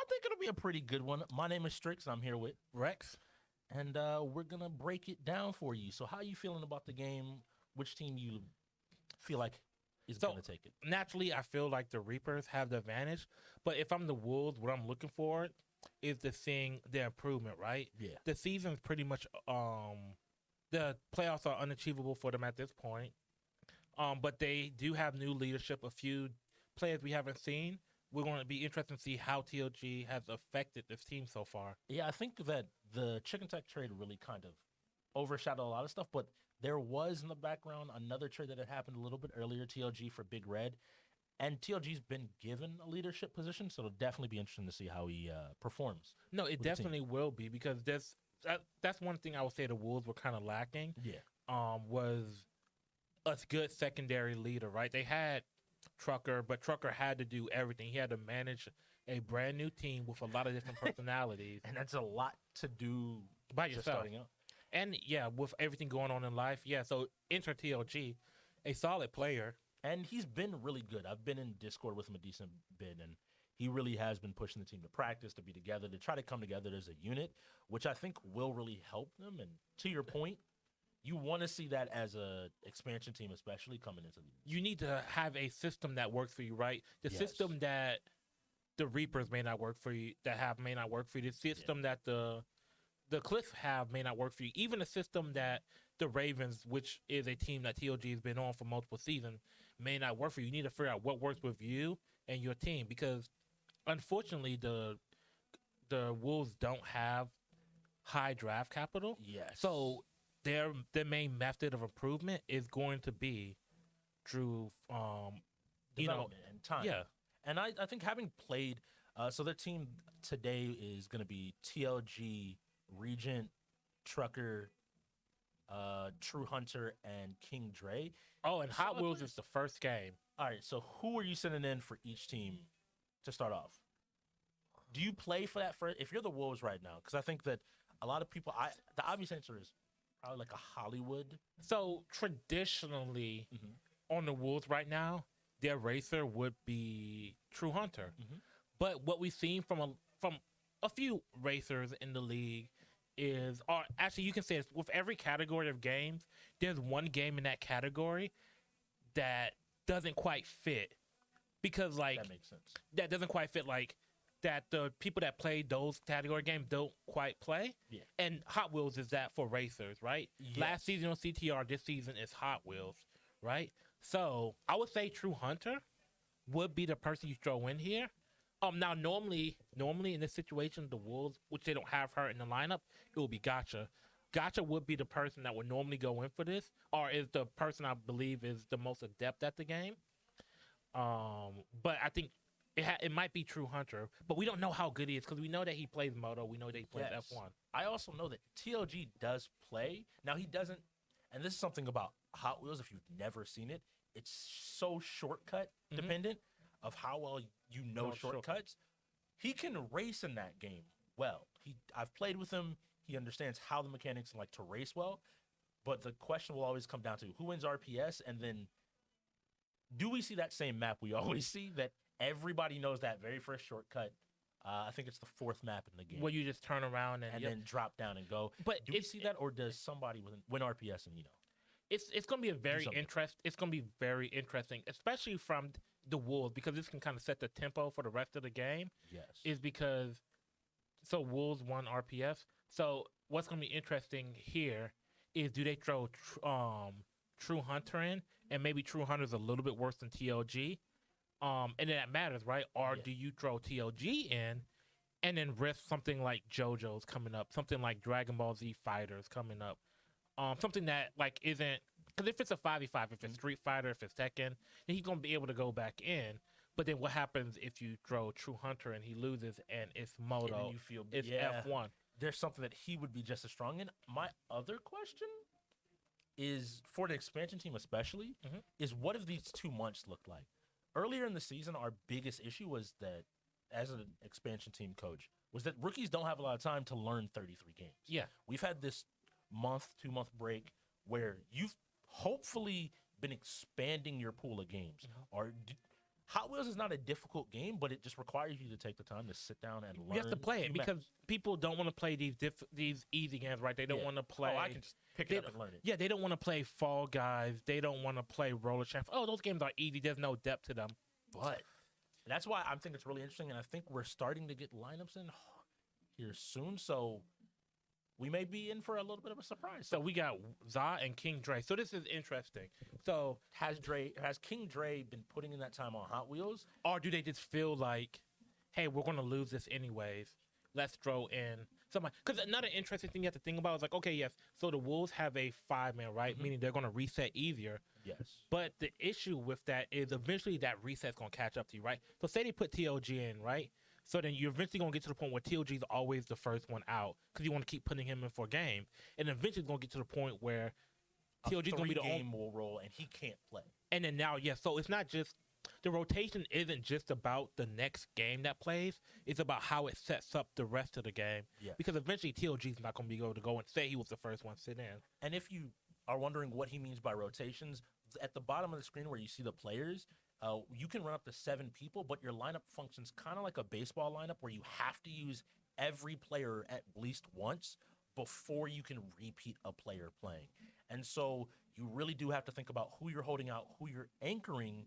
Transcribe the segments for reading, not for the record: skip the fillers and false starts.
think it'll be a pretty good one. My name is Strix, and I'm here with Rex. and we're gonna break it down for you. So, how you feeling about the game? Which team you feel like is So gonna take it? naturally, I feel like the Reapers have the advantage. But if I'm the Wolves, what I'm looking for is the seeing the improvement. Right, Yeah, the season's pretty much the playoffs are unachievable for them at this point. But they do have new leadership. A few players we haven't seen. We're going to be interested to see how TLG has affected this team so far. yeah. I think that the Chicken Tech trade really kind of overshadowed a lot of stuff, but there was in the background another trade that had happened a little bit earlier. TLG for Big Red, and TLG's been given a leadership position, so it'll definitely be interesting to see how he performs. No, it With the team. definitely will be because that's one thing I would say the Wolves were kind of lacking. Yeah, Was a good secondary leader, right? They had Trucker, but Trucker had to do everything. He had to manage a brand new team with a lot of different personalities and that's a lot to do by just yourself. starting out. And yeah, with everything going on in life, yeah. So enter TLG, a solid player. And he's been really good. I've been in Discord with him a decent bit, and he really has been pushing the team to practice, to be together, to try to come together as a unit, which I think will really help them. And to your point, you want to see that as a expansion team, especially coming into the You need to have a system that works for you, right? The Yes. system that the Reapers may not work for you, may not work for you. The system that the Cliffs have may not work for you. Even the system that the Ravens, which is a team that TLG has been on for multiple seasons, may not work for you. You need to figure out what works with you and your team because unfortunately the Wolves don't have high draft capital. Yes. So their main method of improvement is going to be through development and time. yeah. And I think having played, so their team today is going to be TLG, Regent, Trucker, True Hunter, and King Dre. Oh, and Hot Solid Wheels players. is the first game. All right, so who are you sending in for each team to start off? Do you play for that first? If you're the Wolves right now, because I think that a lot of people, the obvious answer is probably like a Hollywood. So traditionally, on the Wolves right now, their racer would be True Hunter. Mhm. But what we've seen from a few racers in the league is, or actually you can say this, with every category of games, there's one game in that category that doesn't quite fit because like That makes sense. that doesn't quite fit like that the people that play those category games don't quite play. Yeah. And Hot Wheels is that for racers, right? Yes. Last season on CTR, this season is Hot Wheels, right? So I would say True Hunter would be the person you throw in here. Now normally in this situation, the Wolves, which they don't have her in the lineup, it will be Gotcha. Gotcha would be the person that would normally go in for this, or is the person I believe is the most adept at the game. But I think it might be True Hunter, but we don't know how good he is because we know that he plays Moto, we know that he plays Yes. F1. I also know that TLG does play. Now he doesn't, and this is something about Hot Wheels. If you've never seen it, it's so shortcut dependent of how well you know No, shortcuts. He can race in that game well. I've played with him. He understands how the mechanics like to race well. But the question will always come down to who wins RPS, and then do we see that same map we always see that everybody knows that very first shortcut? I think it's the fourth map in the game. Where you just turn around and, and yep. then drop down and go. But Do we see that, or does somebody win RPS and it's going to be a very something. It's going to be very interesting, especially from the Wolves, because this can kind of set the tempo for the rest of the game. Yes. Is because Wolves won RPS. So what's going to be interesting here is do they throw True Hunter in, and maybe True Hunter's a little bit worse than TLG, and then that matters, right? Or Yeah. do you throw TLG in, and then risk something like JoJo's coming up, something like Dragon Ball Z Fighters coming up, something that like isn't, because if it's a 5v5, if it's Street Fighter, if it's Tekken, then he's gonna be able to go back in. But then what happens if you throw True Hunter and he loses and it's Moto, And then you feel it's yeah, F1? there's something that he would be just as strong in. My other question is for the expansion team, especially, is what have these 2 months looked like? Earlier in the season, our biggest issue was that, as an expansion team coach, was that rookies don't have a lot of time to learn 33 games. Yeah. We've had this 2-month break where you've hopefully been expanding your pool of games. Or Hot Wheels is not a difficult game, but it just requires you to take the time to sit down and learn. You have to play it few maps. because people don't want to play these easy games, right? They don't Yeah. want to play. Oh, I can just pick they it up don't- and learn it. Yeah, they don't want to play Fall Guys. They don't want to play Roller Champs. Oh, those games are easy. There's no depth to them. But that's why I think it's really interesting, and I think we're starting to get lineups in here soon. So we may be in for a little bit of a surprise. So we got Za and King Dre. So this is interesting. So, has King Dre been putting in that time on Hot Wheels? or do they just feel like, hey, we're going to lose this anyways? Let's throw in somebody. Because another interesting thing you have to think about is like, okay, yes, so the Wolves have a 5-man, right? Mhm. Meaning they're going to reset easier. Yes. But the issue with that is eventually that reset's going to catch up to you, right? So say they put TLG in, right? So then you're eventually going to get to the point where TLG is always the first one out because you want to keep putting him in for games. And eventually it's going to get to the point where TLG is going to be the only. game will roll, and he can't play. And then now, yes, so it's not just the rotation isn't just about the next game that plays. It's about how it sets up the rest of the game. Yeah. Because eventually TLG is not going to be able to go and say he was the first one sit in. And if you are wondering what he means by rotations, at the bottom of the screen where you see the players, you can run up to 7 people, but your lineup functions kind of like a baseball lineup where you have to use every player at least once before you can repeat a player playing. And so you really do have to think about who you're holding out, who you're anchoring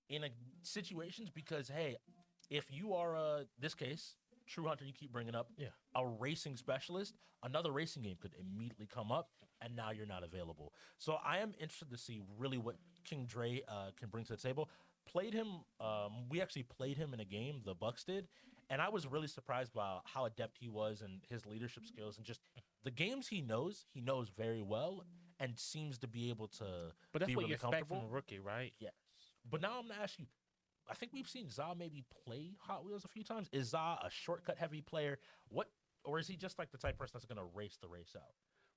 in situations because, hey, if you are, this case, True Hunter, you keep bringing up, Yeah. a racing specialist, another racing game could immediately come up, and now you're not available. So I am interested to see really what King Dre can bring to the table. Played him, we actually played him in a game, the Bucks did, and I was really surprised by how adept he was and his leadership skills and just the games he knows very well and seems to be able to But that's be what really you expect comfortable. from a rookie, right? Yes. But now I'm going to ask you, I think we've seen Za maybe play Hot Wheels a few times. Is Za a shortcut heavy player? Or is he just like the type of person that's going to race the race out?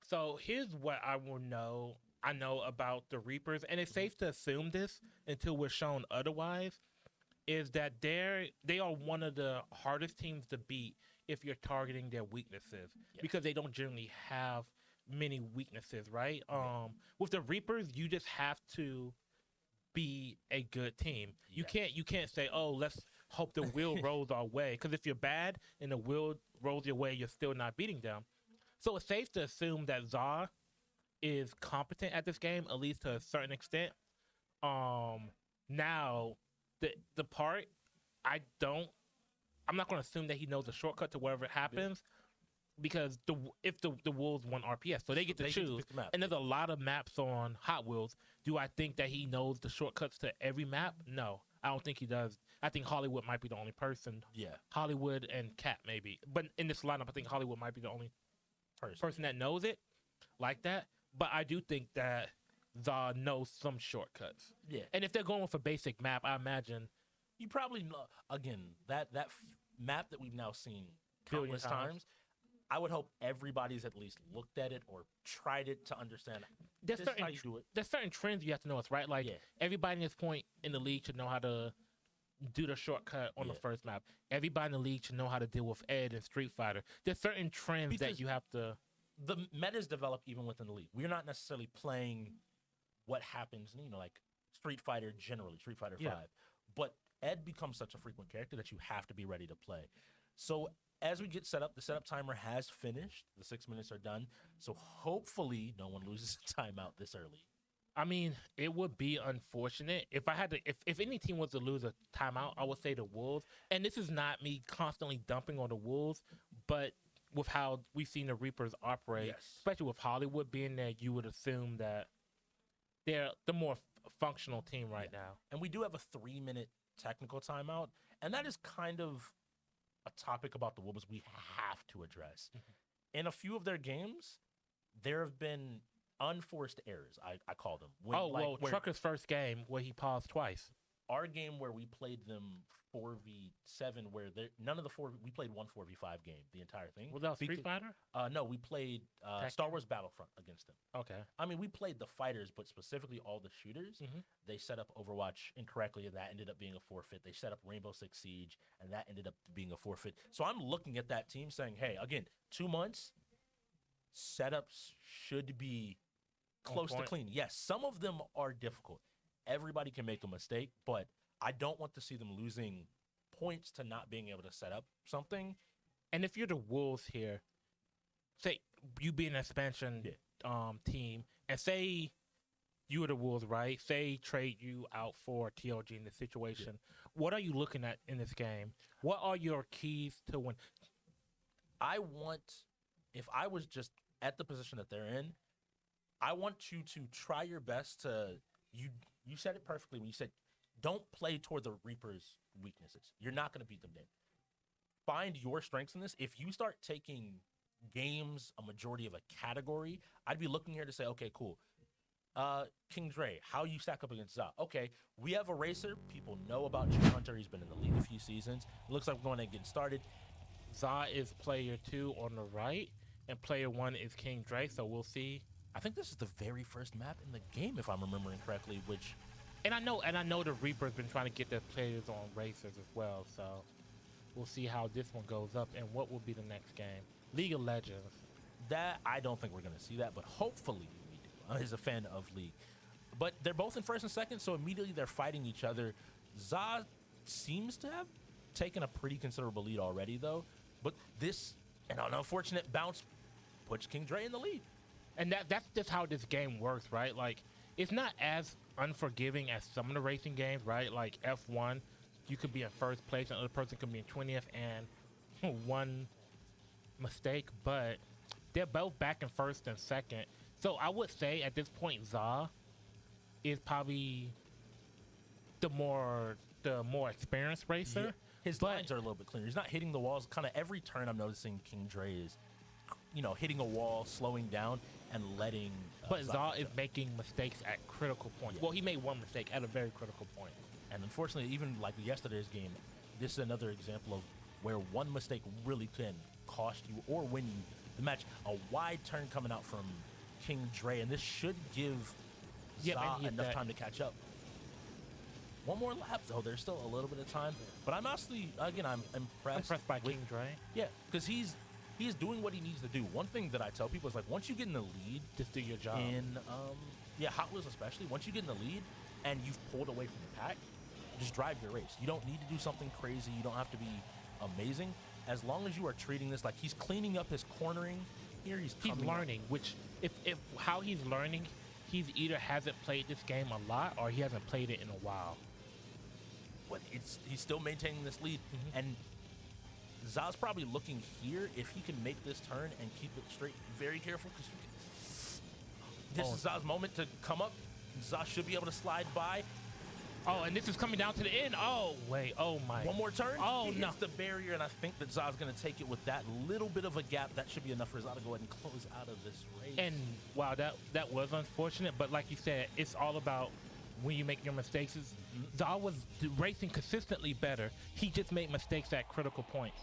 So here's what I will know. I know about the Reapers, and it's safe to assume this until we're shown otherwise, is that they are one of the hardest teams to beat if you're targeting their weaknesses because they don't generally have many weaknesses, right? With the Reapers, you just have to be a good team. You can't say, oh, let's hope the wheel rolls our way, because if you're bad and the wheel rolls your way, you're still not beating them. So it's safe to assume that Za is competent at this game, at least to a certain extent. Now the part I'm not going to assume that he knows the shortcut to wherever it happens, because if the Wolves want RPS, so they get to choose. pick the map. And there's a lot of maps on Hot Wheels. Do I think that he knows the shortcuts to every map? No, I don't think he does. I think Hollywood might be the only person. Yeah. Hollywood and Cat maybe, but in this lineup, I think Hollywood might be the only person that knows it like that. But I do think that Za knows some shortcuts. Yeah. And if they're going with a basic map, I imagine You probably know, again, that map that we've now seen Billion countless times. times. I would hope everybody's at least looked at it or tried it to understand there's this is certain how you do it. there's certain trends you have to know. It's right. Like Yeah. everybody in this point in the league should know how to do the shortcut on the Yeah. first map. Everybody in the league should know how to deal with Ed and Street Fighter. There's certain trends that Because- you have to. The metas develop even within the league. We're not necessarily playing what happens, like Street Fighter generally, Street Fighter Yeah. 5. But Ed becomes such a frequent character that you have to be ready to play. So as we get set up, the setup timer has finished. The 6 minutes are done. So hopefully no one loses a timeout this early. I mean, it would be unfortunate if I had to. If any team was to lose a timeout, I would say the Wolves. And this is not me constantly dumping on the Wolves, but with how we've seen the Reapers operate, Yes. especially with Hollywood being there, you would assume that they're the more functional team right now. And we do have a 3-minute technical timeout. And that is kind of a topic about the Wolves we have to address. In a few of their games, there have been unforced errors, I call them. When, where Trucker's first game where he paused twice. our game where we played them 4v7, where none of the we played one 4v5 game, the entire thing. Without Street Because- Fighter? No, we played Tekken? Star Wars Battlefront against them. Okay. I mean, we played the fighters, but specifically all the shooters. Mhm. They set up Overwatch incorrectly, and that ended up being a forfeit. They set up Rainbow Six Siege, and that ended up being a forfeit. So I'm looking at that team saying, hey, again, 2 months, setups should be On close to point. clean. Yes, some of them are difficult. Everybody can make a mistake, but I don't want to see them losing points to not being able to set up something. And if you're the Wolves here, say you be an expansion team, and say you were the Wolves, right? Say trade you out for TLG in this situation. What are you looking at in this game? What are your keys to win? If I was just at the position that they're in, I want you to try your best to, you said it perfectly when you said, don't play toward the Reaper's weaknesses. You're not going to beat them then. Find your strengths in this. If you start taking games a majority of a category, I'd be looking here to say, okay, cool. King Dre, how you stack up against Za? Okay, we have a racer. People know about True Hunter. He's been in the league a few seasons. It looks like we're going to get started. Za is player 2 on the right, and player 1 is King Dre. So we'll see. I think this is the very first map in the game, if I'm remembering correctly. And I know the Reaper's been trying to get their players on racers as well. So we'll see how this one goes up and what will be the next game. League of Legends. That I don't think we're going to see that, but hopefully we do. As a fan of League, but they're both in first and second, so immediately they're fighting each other. Za seems to have taken a pretty considerable lead already, though. But this, an unfortunate bounce, puts King Dre in the lead. And that's just how this game works, right? Like, it's not as unforgiving as some of the racing games, right? Like F1, you could be in first place, and another person could be in 20th, and one mistake, but they're both back in first and second. So I would say at this point, Za is probably the more experienced racer. Yeah. His lines are a little bit cleaner. He's not hitting the walls. Kind of every turn I'm noticing King Dre is, hitting a wall, slowing down, and letting. But Za is making mistakes at critical points. Yeah. Well, he made one mistake at a very critical point. And unfortunately, even like yesterday's game, this is another example of where one mistake really can cost you or win you the match. A wide turn coming out from King Dre, and this should give Za enough time to catch up. One more lap, though. There's still a little bit of time. But I'm actually, again, I'm impressed by King Dre. Yeah, because he's doing what he needs to do. One thing that I tell people is, like, once you get in the lead, just do your job. In Hot Wheels especially, once you get in the lead and you've pulled away from the pack, just drive your race. You don't need to do something crazy. You don't have to be amazing. As long as you are treating this like he's cleaning up his cornering here, he's learning. Which, if how he's learning, he's either hasn't played this game a lot or he hasn't played it in a while. But he's still maintaining this lead, and Za's probably looking here if he can make this turn and keep it straight. Very careful, because this is Za's moment to come up. Za should be able to slide by. Oh, and this is coming down to the end. Oh, wait. Oh, my. One more turn. Oh, he no. hits the barrier, and I think that Za's going to take it with that little bit of a gap. That should be enough for Za to go ahead and close out of this race. And, wow, that was unfortunate. But like you said, it's all about when you make your mistakes. Za was racing consistently better. He just made mistakes at critical points.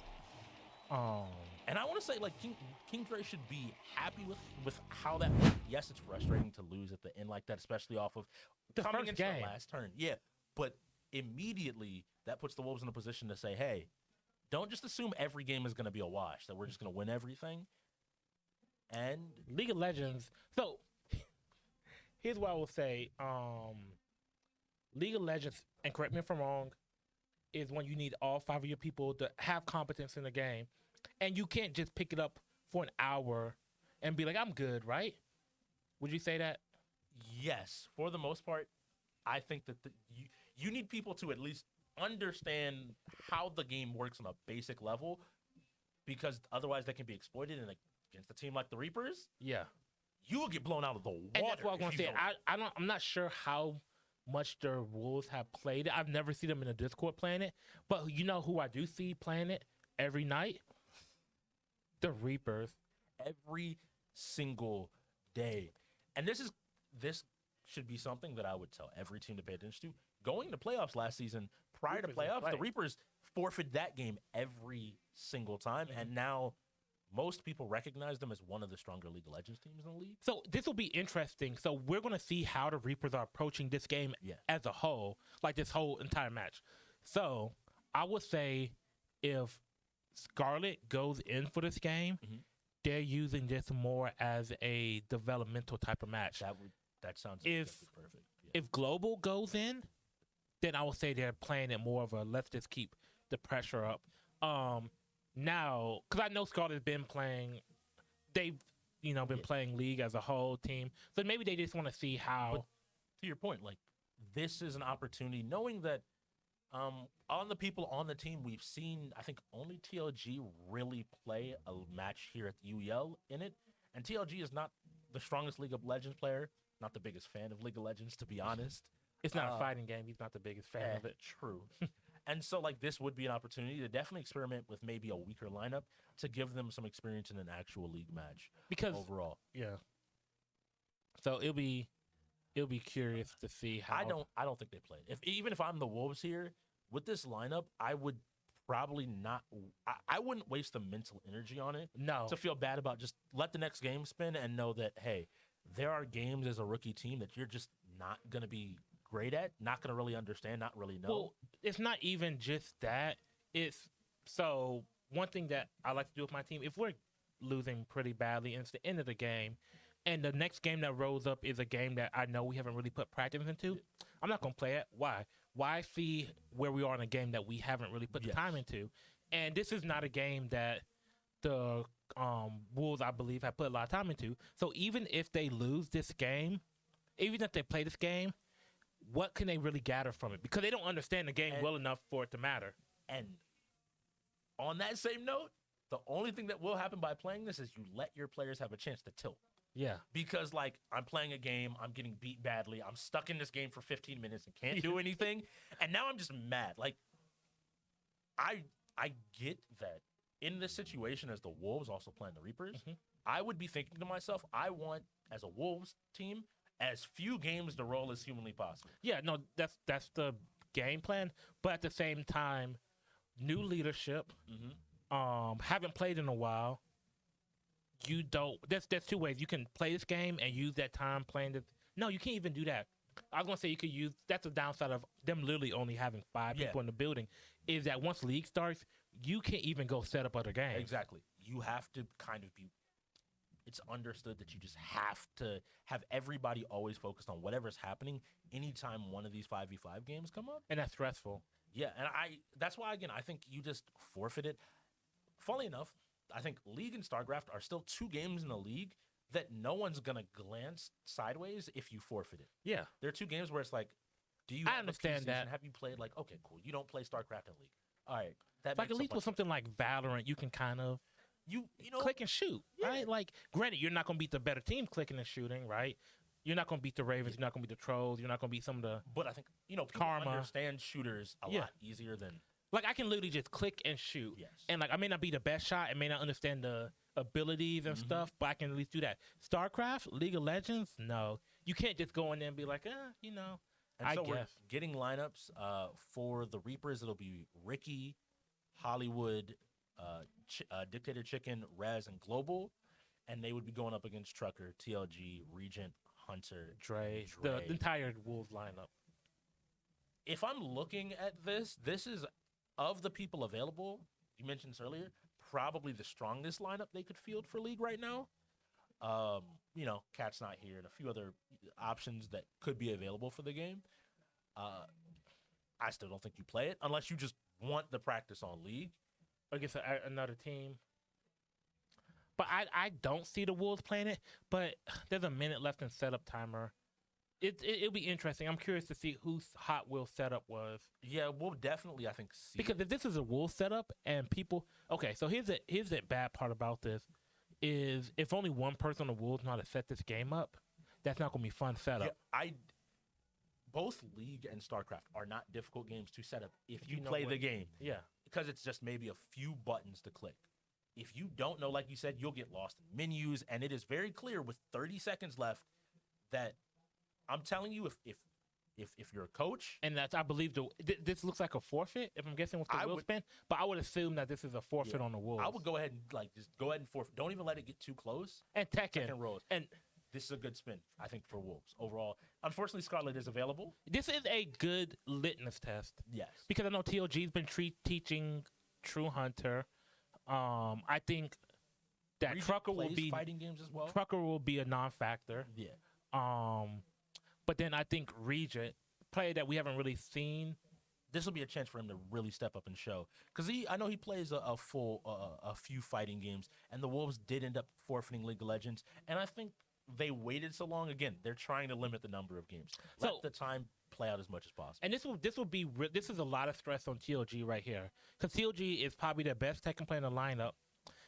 And I want to say, like, King Dre should be happy with how that went. Yes, it's frustrating to lose at the end like that, especially off of the coming first into game. The last turn. Yeah, but immediately that puts the Wolves in a position to say, hey, don't just assume every game is going to be a wash, that we're just going to win everything. And League of Legends. So here's what I will say. League of Legends, and correct me if I'm wrong, is when you need all 5 of your people to have competence in the game. And you can't just pick it up for an hour and be like, I'm good, right? Would you say that? Yes, for the most part, I think that you need people to at least understand how the game works on a basic level, because otherwise they can be exploited. And against a team like the Reapers, yeah, you will get blown out of the water. And that's what I was going to say. I'm not sure how much the Wolves have played it. I've never seen them in a Discord playing it. But you know who I do see playing it every night? The Reapers. Every single day. And this should be something that I would tell every team to pay attention to. Going to playoffs last season, prior to playoffs, the Reapers forfeit that game every single time. And now most people recognize them as one of the stronger League of Legends teams in the league. So this will be interesting. So we're going to see how the Reapers are approaching this game as a whole, like this whole entire match. So I would say if Scarlet goes in for this game, they're using this more as a developmental type of match. That sounds perfect. Yeah. If Global goes in, then I would say they're playing it more of a let's just keep the pressure up. Now, because I know Scarlett's been playing, they've been playing league as a whole team, so maybe they just want to see how. But to your point, like this is an opportunity, knowing that on the people on the team, we've seen I think only TLG really play a match here at UEL in it, and TLG is not the strongest League of Legends player, not the biggest fan of League of Legends, to be honest. It's not a fighting game. He's not the biggest fan of it. True. And so, like, this would be an opportunity to definitely experiment with maybe a weaker lineup to give them some experience in an actual league match. Because overall, yeah. So it'll be curious to see how. I don't think they play. Even if I'm the Wolves here with this lineup, I would probably not. I wouldn't waste the mental energy on it. No. To feel bad about, just let the next game spin and know that hey, there are games as a rookie team that you're just not gonna be great at, not gonna really understand, not really know. Well, it's not even just that. It's so one thing that I like to do with my team. If we're losing pretty badly and it's the end of the game, and the next game that rolls up is a game that I know we haven't really put practice into, I'm not gonna play it. Why? Why see where we are in a game that we haven't really put the time into? And this is not a game that the Wolves, I believe, have put a lot of time into. So even if they lose this game, even if they play this game, what can they really gather from it? Because they don't understand the game well enough for it to matter. And on that same note, the only thing that will happen by playing this is you let your players have a chance to tilt. Yeah. Because, like, I'm playing a game, I'm getting beat badly, I'm stuck in this game for 15 minutes and can't do anything, and now I'm just mad. Like, I get that in this situation, as the Wolves also playing the Reapers, I would be thinking to myself, I want, as a Wolves team, as few games to roll as humanly possible. Yeah, no, that's the game plan. But at the same time, new leadership, haven't played in a while. You don't. There's two ways you can play this game and use that time playing this. No, you can't even do that. I was gonna say you could use. That's the downside of them literally only having 5 people in the building. Is that once league starts, you can't even go set up other games. Exactly. You have to kind of be. It's understood that you just have to have everybody always focused on whatever's happening anytime one of these 5v5 games come up. And that's stressful. Yeah, and that's why, again, I think you just forfeit it. Funnily enough, I think League and StarCraft are still 2 games in the league that no one's going to glance sideways if you forfeit it. Yeah. There are 2 games where it's like, do you I understand that. Have you played, like, okay, cool, you don't play StarCraft in League. All right. That like makes at least with something like Valorant, you can kind of you know click and shoot, right? Like, granted, you're not going to beat the better team clicking and shooting, right? You're not going to beat the Ravens. You're not going to beat the Trolls. You're not going to beat some of the. But I think people Karma. understand shooters a lot easier than. Like, I can literally just click and shoot. Yes. And, like, I may not be the best shot. I may not understand the abilities and stuff, but I can at least do that. StarCraft, League of Legends, no. You can't just go in there and be like, And I so guess. we're getting lineups for the Reapers. It'll be Ricky, Hollywood, Dictator Chicken, Rez, and Global. And they would be going up against Trucker, TLG, Regent, Hunter, Dre. The entire Wolves lineup. If I'm looking at this is, of the people available, you mentioned this earlier, probably the strongest lineup they could field for League right now. Cat's not here and a few other options that could be available for the game. I still don't think you play it unless you just want the practice on League. Against another team. But I don't see the Wolves playing it, but there's a minute left in setup timer. It'll be interesting. I'm curious to see whose Hot Wheel setup was. Yeah, we'll definitely, I think, see. Because if this is a Wolves setup and people... Okay, so here's the bad part about this is if only one person on the Wolves know how to set this game up, that's not going to be fun setup. Yeah, both League and StarCraft are not difficult games to set up if you play the game. Yeah. Because it's just maybe a few buttons to click. If you don't know, like you said, you'll get lost in menus, and it is very clear with 30 seconds left that I'm telling you, if you're a coach, and that's, I believe, this looks like a forfeit, if I'm guessing with the wheel spin, but I would assume that this is a forfeit on the Wolves. I would go ahead and just go ahead and forfeit. Don't even let it get too close. And Tekken rolls. And this is a good spin, I think, for Wolves overall. Unfortunately, Scarlet is available. This is a good litmus test. Yes. Because I know TLG's been teaching True Hunter. I think that Regent Trucker will plays be fighting games as well. Trucker will be a non-factor. Yeah. But then I think Regent player that we haven't really seen. This will be a chance for him to really step up and show. Because I know he plays a few fighting games, and the Wolves did end up forfeiting League of Legends. And I think they waited so long. Again, they're trying to limit the number of games. Let So- the time play out as much as possible. And this is a lot of stress on TLG right here, because TLG is probably the best Tekken player in the lineup,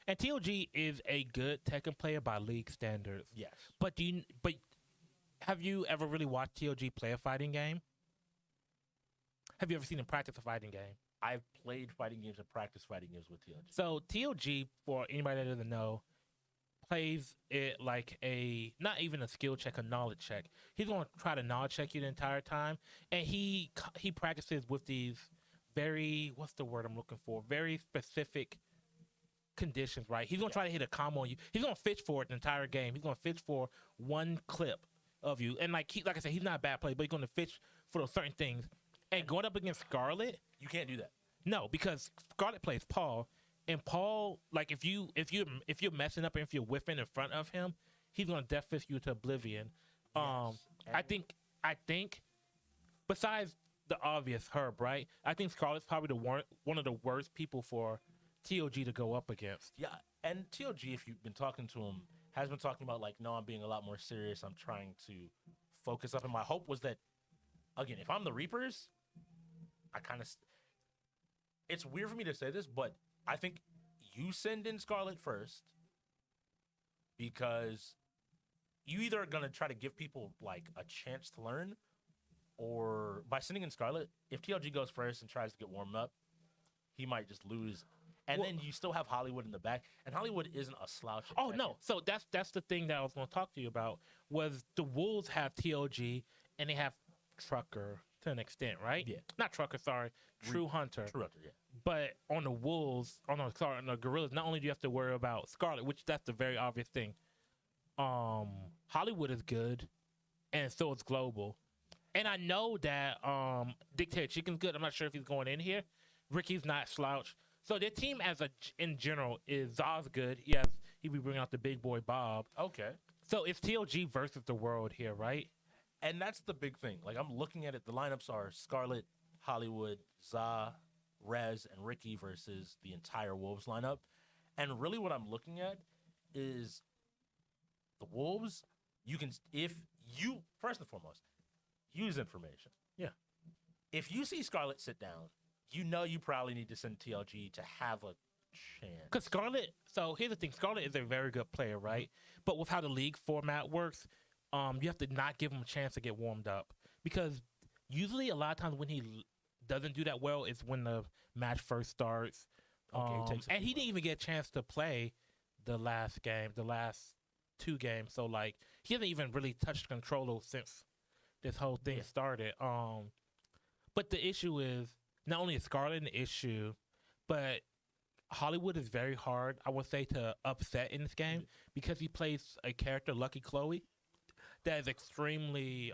and TLG is a good Tekken player by league standards. Yes. But have you ever really watched TLG play a fighting game? Have you ever seen him practice a fighting game? I've played fighting games and practiced fighting games with TLG. So TLG, for anybody that doesn't know, plays it like not even a skill check, a knowledge check. He's going to try to knowledge check you the entire time, and he practices with these very, what's the word I'm looking for? Very specific conditions, right? He's going to try to hit a combo on you. He's going to fish for it the entire game. He's going to fish for one clip of you, and like I said, he's not a bad player, but he's going to fish for those certain things. And going up against Scarlet, You can't do that. no, because Scarlet plays Paul, and Paul, like if you're messing up and if you're whiffing in front of him, he's gonna death fist you to oblivion. Yes. I think besides the obvious Herb, right? I think Scarlet's probably one of the worst people for TOG to go up against. Yeah, and TLG, if you've been talking to him, has been talking about like, no, I'm being a lot more serious. I'm trying to focus up. And my hope was that, again, if I'm the Reapers, I kind of. It's weird for me to say this, but I think you send in Scarlet first because you either are gonna try to give people like a chance to learn, or by sending in Scarlet, if TLG goes first and tries to get warmed up, he might just lose. And Well- then you still have Hollywood in the back, and Hollywood isn't a slouch. at Oh Tekken. no! So that's the thing that I was going to talk to you about. Was the Wolves have TOG and they have Trucker to an extent, right? Yeah. Not Trucker, sorry, True Hunter. True Hunter, yeah. But on the Wolves, on the Gorillas, not only do you have to worry about Scarlet, which that's the very obvious thing. Hollywood is good, and so is Global. And I know that Dictator Chicken's good. I'm not sure if he's going in here. Ricky's not slouch. So their team in general is Zaz good. He be bringing out the big boy Bob. Okay. So it's TLG versus the world here, right? And that's the big thing. Like, I'm looking at it. The lineups are Scarlet, Hollywood, Za, Rez, and Ricky versus the entire Wolves lineup. And really what I'm looking at is the Wolves, first and foremost, use information. Yeah. If you see Scarlet sit down, you know you probably need to send TLG to have a chance. Because Scarlet, so here's the thing, Scarlet is a very good player, right? But with how the league format works, you have to not give him a chance to get warmed up. Because usually a lot of times when he doesn't do that well is when the match first starts. Okay, he takes a and few he didn't even get a chance to play the last two games. So, like, he hasn't even really touched the controller since this whole thing Yeah. started. But the issue is, not only is Scarlet an issue, but Hollywood is very hard, I would say, to upset in this game because he plays a character, Lucky Chloe, that is extremely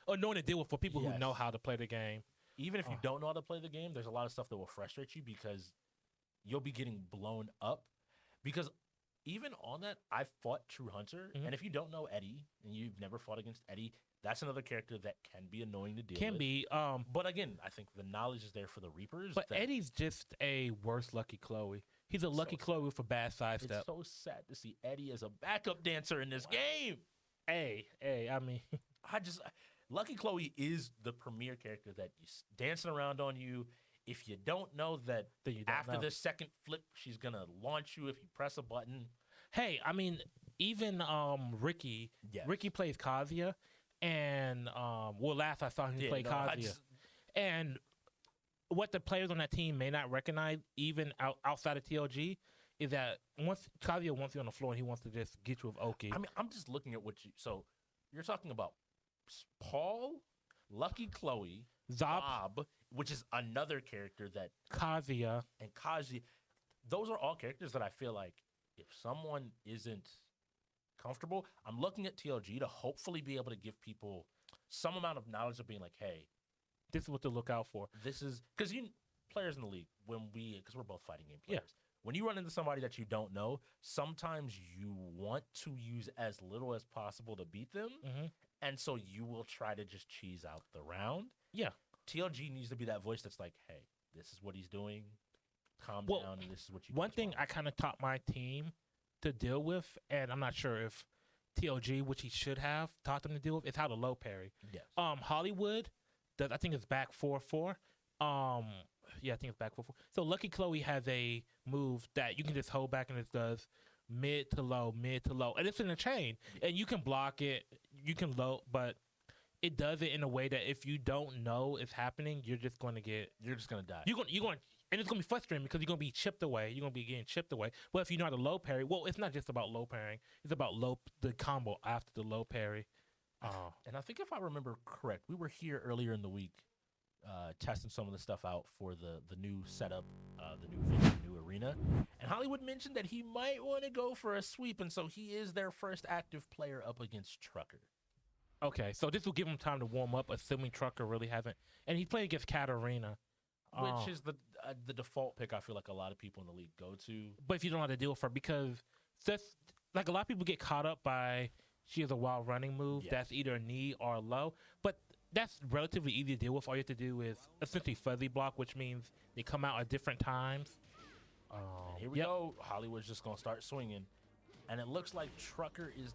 annoying to deal with for people who know Yes. how to play the game. Even if you don't know how to play the game, there's a lot of stuff that will frustrate you because you'll be getting blown up. Because even on that, I fought True Hunter, Mhm. and if you don't know Eddie and you've never fought against Eddie, that's another character that can be annoying to deal Can with. be, But again, I think the knowledge is there for the Reapers. but that Eddie's just a worse Lucky Chloe. He's a Lucky So- Chloe with a bad sidestep. it's so sad to see Eddie as a backup dancer in this game. Hey, I mean, Lucky Chloe is the premier character that dancing around on you. If you don't know that then you don't after know. the second flip, she's gonna launch you if you press a button. Hey, I mean, even Ricky, Yes. Ricky plays Kazuya, and last I saw him play Kazuya, and what the players on that team may not recognize, even outside of TLG, is that once Kazuya wants you on the floor, and he wants to just get you with Oki. I mean, I'm just looking at so you're talking about Paul, Lucky Chloe, Zop, Bob, which is another character that, Kazuya. and Kazi. Those are all characters that I feel like if someone isn't comfortable, I'm looking at TLG to hopefully be able to give people some amount of knowledge of being like, hey, This is what to look out for. this is because players in the league, because we're both fighting game Yeah. players, when you run into somebody that you don't know, sometimes you want to use as little as possible to beat them. Mm-hmm. And so you will try to just cheese out the round. Yeah. TLG needs to be that voice that's like, hey, this is what he's doing. Calm Well, down, and this is what you One guys thing want." I kind of taught my team to deal with, and I'm not sure if TLG, which he should have taught them to deal with, is how to low parry. Yes. Hollywood does, I think it's back 4-4. Yeah, I think it's back 4-4. So Lucky Chloe has a move that you can just hold back and it does mid to low, and it's in a chain, and you can block it, you can low, but it does it in a way that if you don't know it's happening, you're just going to get You're just going to die. you're going, and it's going to be frustrating because you're going to be chipped away. You're going to be getting chipped away. But if you know how to low parry, well, it's not just about low parrying. It's about the combo after the low parry. And I think if I remember correct, we were here earlier in the week testing some of the stuff out for the new setup, the new venue, the new arena. And Hollywood mentioned that he might want to go for a sweep, and so he is their first active player up against Trucker. Okay, so this will give him time to warm up, assuming Trucker really hasn't. And he's playing against Katarina. Which is the default pick I feel like a lot of people in the league go to. But if you don't know how to deal with her, because that's like a lot of people get caught up by she has a wild running move that's either a knee or a low. But that's relatively easy to deal with. All you have to do is essentially fuzzy block, which means they come out at different times. Here we go. Hollywood's just going to start swinging. And it looks like Trucker is...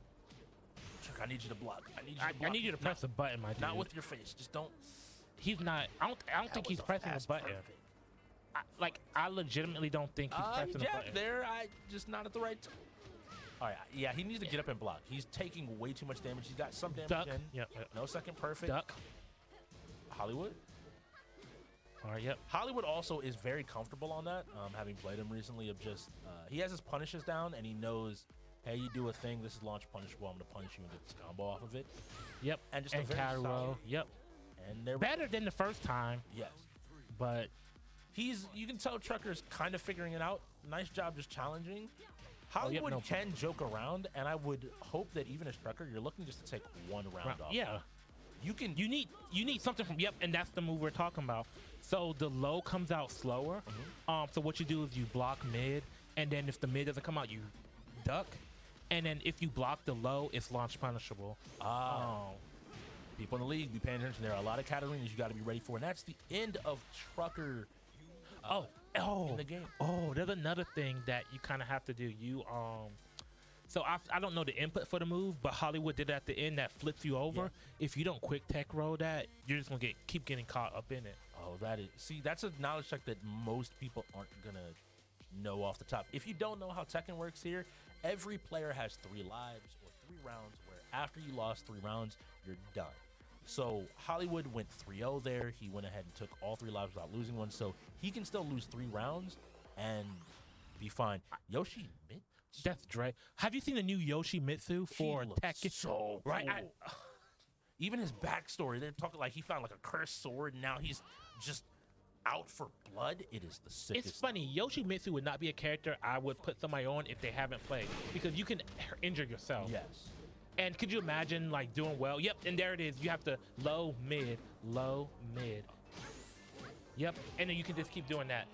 Trucker, I need you to block. I need you to block. I need you to press a button, my dude. Not with your face. Just don't... He's not... I don't think he's pressing a button. I legitimately don't think he's pressing a button. There, just not at the right time. All right, yeah, he needs to get up and block. He's taking way too much damage. He's got some damage Duck. in. Yep. No second perfect. Duck. Hollywood. All right, yep. Hollywood also is very comfortable on that, having played him recently, of just, he has his punishes down, and he knows, hey, you do a thing, this is launch punishable, I'm going to punish you and get this combo off of it. Yep. And just and a very Cairo. solid. Yep. And they're better than the first time. Yes. But you can tell Trucker's kind of figuring it out. Nice job just challenging. Hollywood can joke around, and I would hope that even as Trucker, you're looking just to take one round off. Yeah. You need something from and that's the move we're talking about. So the low comes out slower. So what you do is you block mid, and then if the mid doesn't come out, you duck. And then if you block the low, it's launch punishable. People in the league, be paying attention. There are a lot of Catarinas you got to be ready for, and that's the end of Trucker. In the game. There's another thing that you kind of have to do. So I don't know the input for the move, but Hollywood did it at the end that flips you over. Yeah. If you don't quick tech roll that, you're just gonna keep getting caught up in it. That's a knowledge check that most people aren't gonna know off the top. If you don't know how Tekken works here, every player has 3 lives or 3 rounds, where after you lost 3 rounds, you're done. So Hollywood went 3-0 there. He went ahead and took all 3 lives without losing one. So he can still lose 3 rounds and be fine. Yoshi Mitsu. That's Dre. Have you seen the new Yoshi Mitsu for Tekken? So cool. Right. Even his backstory, they're talking like he found like a cursed sword and now he's just out for blood. It is the sickest. It's funny. Yoshi Mitsu would not be a character I would put somebody on if they haven't played, because you can injure yourself. Yes. And could you imagine like doing well? Yep, and there it is. You have to low, mid. Yep, and then you can just keep doing that.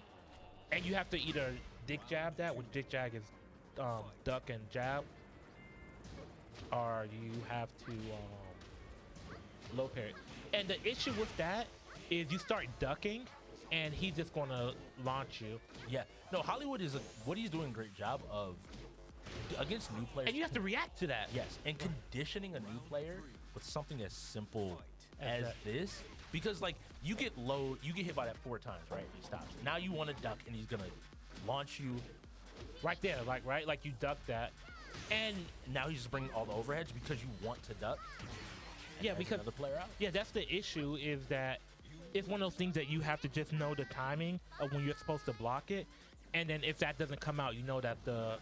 And you have to either dick jab that, which dick jab is duck and jab, or you have to low parry. And the issue with that is you start ducking, and he's just gonna launch you. Yeah. No, Hollywood is what he's doing a great job of against new players. And you have to react to that. Yes, and conditioning a new player with something as simple as this, because like you get hit by that 4 times, right? He stops. Now you want to duck, and he's gonna launch you right there, like you duck that, and now he's just bringing all the overheads because you want to duck. Yeah, because another player out. Yeah, that's the issue. Is that it's one of those things that you have to just know the timing of when you're supposed to block it. And then if that doesn't come out, you know that the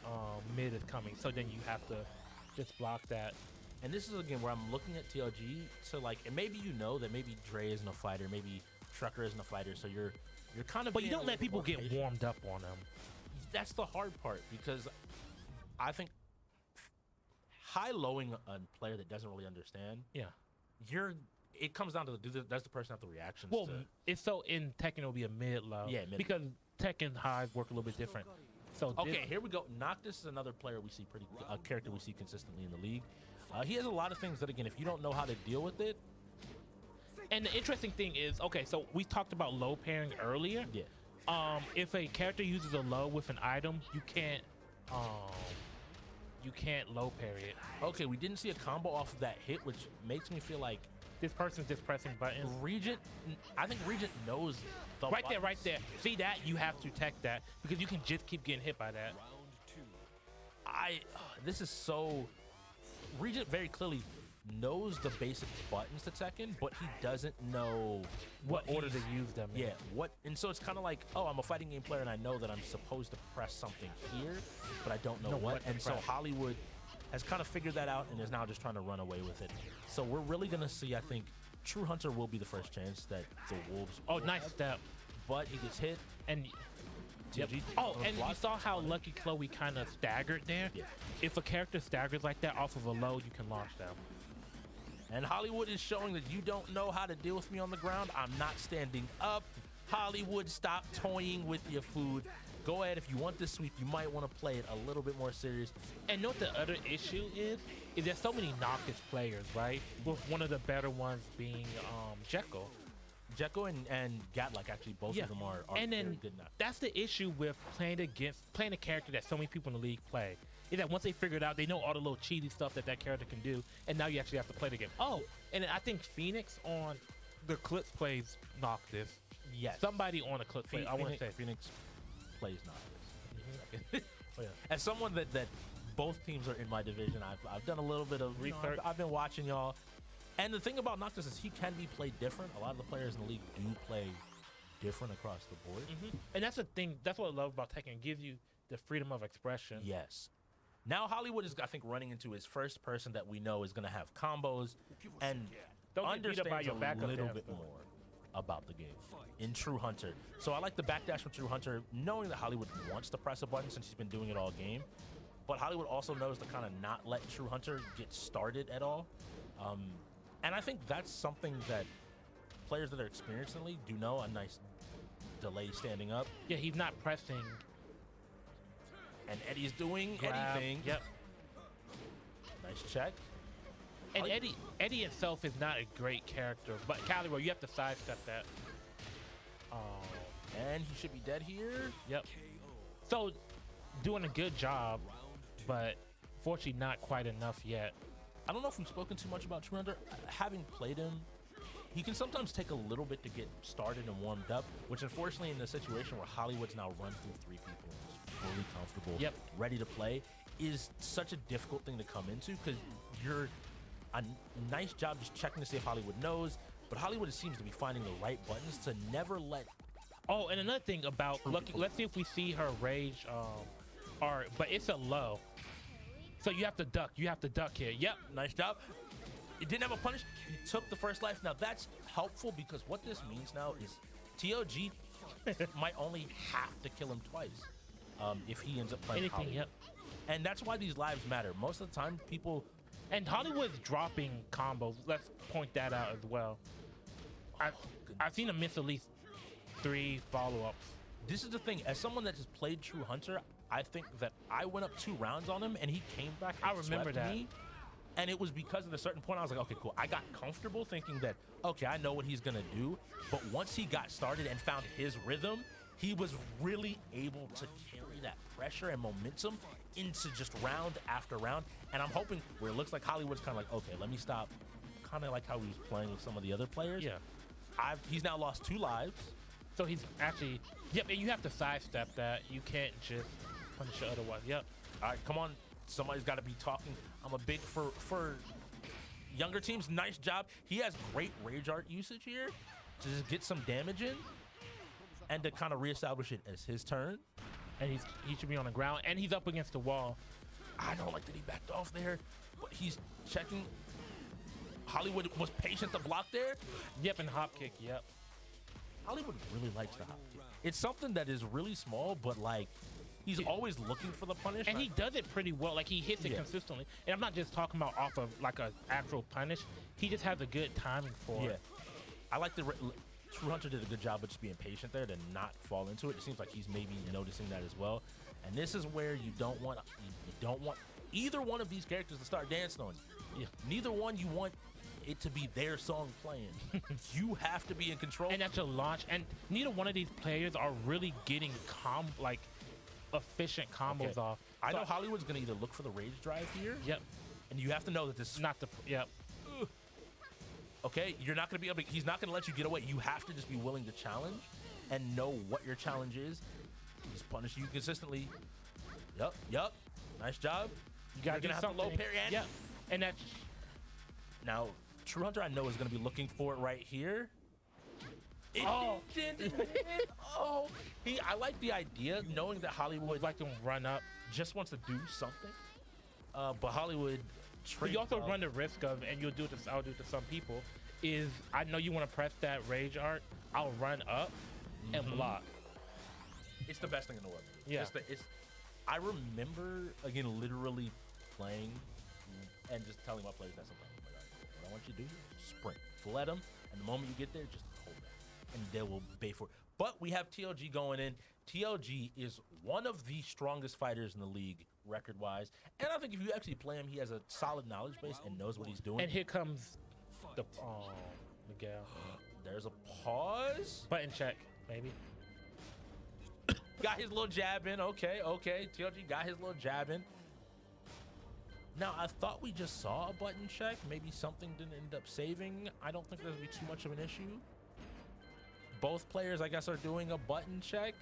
mid is coming. So then you have to just block that. And this is, again, where I'm looking at TLG. So, like, and maybe you know that maybe Dre isn't a fighter. Maybe Trucker isn't a fighter. So you're kind of... But you don't let people get warmed up on them. That's the hard part, because I think high-lowing a player that doesn't really understand... Yeah. It comes does the person have the reactions to... Well, it's so in Tekken, it'll be a mid-low. Yeah, mid-low. Because Tekken highs work a little bit different. So Okay, here we go. Noctis is another player we see a character we see consistently in the league. He has a lot of things that, again, if you don't know how to deal with it, and the interesting thing is, okay, so we talked about low pairing earlier. yeah. If a character uses a low with an item, you can't low parry it. Okay, we didn't see a combo off of that hit, which makes me feel like This person's just pressing buttons. Regent. I think Regent knows the Right there, buttons. right there. See that? You have to tech that because you can just keep getting hit by that. This is so. Regent very clearly knows the basic buttons to Tekken, but he doesn't know What order he's- to use them in. Yeah, what? And so it's kind of like, oh, I'm a fighting game player and I know that I'm supposed to press something here, but I don't know what. to And so press. Hollywood has kind of figured that out and is now just trying to run away with it. So we're really going to see, I think, True Hunter will be the first chance that the Wolves. Oh, will nice have, step. but he gets hit. And yep. TLG Oh, and you block. saw how Lucky Chloe kind of staggered there? Yeah. If a character staggers like that off of a low, you can launch them. And Hollywood is showing that you don't know how to deal with me on the ground. I'm not standing up. Hollywood, stop toying with your food. Go ahead. If you want this sweep, you might want to play it a little bit more serious. And know what the other issue is there's so many Noctis players, right? With one of the better ones being Jekyll. Jekyll and Gatlock, actually, both of them are and very then good enough. that's the issue with playing a character that so many people in the league play. Is that once they figure it out, they know all the little cheaty stuff that character can do, and now you actually have to play the game. Oh, and I think Phoenix on the Clips plays Noctis. Yes. Somebody on the Clips plays. I want to say Phoenix plays Noctis. Oh, yeah. As someone that both teams are in my division, I've done a little bit of research. I've been watching y'all. And the thing about Noctis is he can be played different. A lot of the players in the league do play different across the board. And that's the thing. That's what I love about Tekken. It gives you the freedom of expression. Yes. Now Hollywood is, I think, running into his first person that we know is going to have combos and Don't get beat up by understands your a backup little dance, bit though. more about the game in True Hunter. So I like the backdash from True Hunter, knowing that Hollywood wants to press a button since he's been doing it all game. But Hollywood also knows to kind of not let True Hunter get started at all. And I think that's something that players that are experienced in the league do know, a nice delay standing up. Yeah, he's not pressing. And Eddie's doing Grab. anything. Yep. Nice check. And Oh, Eddie itself is not a great character, but Calibur, you have to sidestep that. And he should be dead here. Yep. So, doing a good job, but fortunately not quite enough yet. I don't know if we've spoken too much about True Hunter. Having played him, he can sometimes take a little bit to get started and warmed up, which unfortunately in the situation where Hollywood's now run through 3 people and is fully comfortable, Yep. ready to play, is such a difficult thing to come into because you're a nice job just checking to see if Hollywood knows, but Hollywood seems to be finding the right buttons to never let. Oh, and another thing about Lucky, let's see if we see her rage, but it's a low. So you have to duck. You have to duck here. Yep. Nice job. It didn't have a punish. He took the first life. Now that's helpful because what this means now is TOG might only have to kill him twice if he ends up playing Anything, Hollywood. yep. And that's why these lives matter. Most of the time, people. And Hollywood's dropping combos. Let's point that out as well. I've seen him miss at least 3 follow-ups. This is the thing. As someone that has played True Hunter, I think that I went up 2 rounds on him and he came back. And I remember swept that. me. And it was because at a certain point I was like, okay, cool. I got comfortable thinking that, okay, I know what he's gonna do. But once he got started and found his rhythm, he was really able to carry that pressure and momentum into just round after round. And I'm hoping where it looks like Hollywood's kind of like, okay, let me stop. Kind of like how he was playing with some of the other players. Yeah. He's now lost 2 lives. So he's actually, yep, and you have to sidestep that. You can't just punish it otherwise. Yep. All right, come on. Somebody's got to be talking. I'm a big for younger teams. Nice job. He has great rage art usage here to just get some damage in and to kind of reestablish it as his turn. And he should be on the ground, and he's up against the wall. I don't like that he backed off there, but he's checking. Hollywood was patient to block there. Yep, and hop kick. Yep. Hollywood really likes the hop kick. It's something that is really small, but like he's always looking for the punish. And he does it pretty well. Like he hits it Yeah. consistently. And I'm not just talking about off of like a actual punish. He just has a good timing for Yeah, it. I like True Hunter did a good job of just being patient there to not fall into it. It seems like he's maybe noticing that as well. And this is where you don't want either one of these characters to start dancing on you. Neither one you want it to be their song playing. You have to be in control. And that's your launch. And neither one of these players are really getting efficient combos Okay. off. I So know Hollywood's gonna either look for the rage drive here. Yep. And you have to know that this is Not the. Yep. okay. You're not gonna be able to, he's not gonna let you get away. You have to just be willing to challenge and know what your challenge is. He's punishing you consistently. Yup. Nice job. You gotta You're do gonna have something. the low parry and Yep. And that's. now True Hunter I know is gonna be looking for it right here. It Oh. didn't hit. Oh, I like the idea, knowing that Hollywood Like them run up. just wants to do something. But Hollywood But trades you also well. run the risk of, and you'll do this. I'll do it to some people. Is I know you want to press that rage art. I'll run up and block. It's the best thing in the world. Yeah. I remember again literally playing and just telling my players that sometimes. I'm like, all right, what I want you to do is sprint, flood them, and the moment you get there, just hold that, and they will pay for it. But we have TLG going in. TLG is one of the strongest fighters in the league record-wise, and I think if you actually play him, he has a solid knowledge base and knows what he's doing. And here comes the Miguel There's a pause. button check, maybe. Got his little jab in. Okay. TLG got his little jab in. Now, I thought we just saw a button check. Maybe something didn't end up saving. I don't think there's going to be too much of an issue. Both players, I guess, are doing a button check.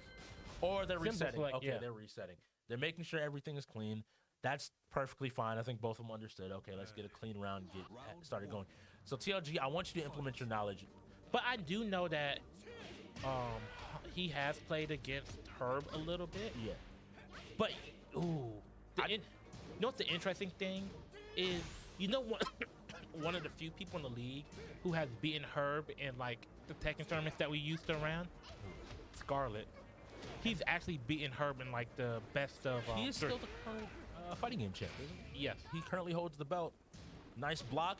Or they're Simple resetting. select, Okay, yeah. they're resetting. They're making sure everything is clean. That's perfectly fine. I think both of them understood. Okay, let's get a clean round, get started going. So, TLG, I want you to implement your knowledge. But I do know that he has played against Herb a little bit. Yeah. But you know what the interesting thing is? You know what? One of the few people in the league who has beaten Herb in like the Tekken tournaments that we used to run, Scarlet. He's actually beaten Herb in like the best of. He is still the current fighting game champ, isn't he? Yes. He currently holds the belt. Nice block.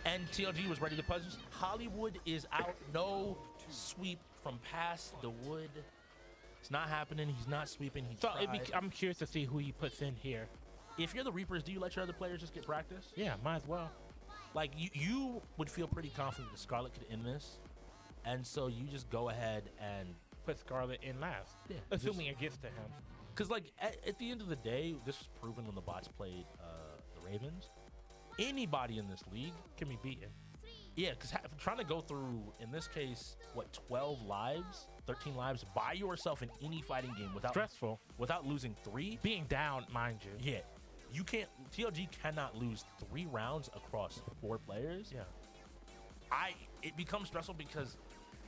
And TLG was ready to punch. Hollywood is out. No sweep from past the wood. It's not happening. He's not sweeping. He So tried. I'm curious to see who he puts in here. If you're the Reapers, do you let your other players just get practice? Yeah, might as well. Like, you would feel pretty confident that Scarlet could end this. And so you just go ahead and... Put Scarlet in last. Yeah, Assuming it gets to him. Because, like, at the end of the day, this was proven when the bots played the Ravens. Anybody in this league, Can be beaten. yeah, because trying to go through, in this case, what, 12 lives, 13 lives by yourself in any fighting game Stressful. without losing 3, Being down, mind you. yeah, you can't. TLG cannot lose 3 rounds across 4 players. Yeah. It becomes stressful because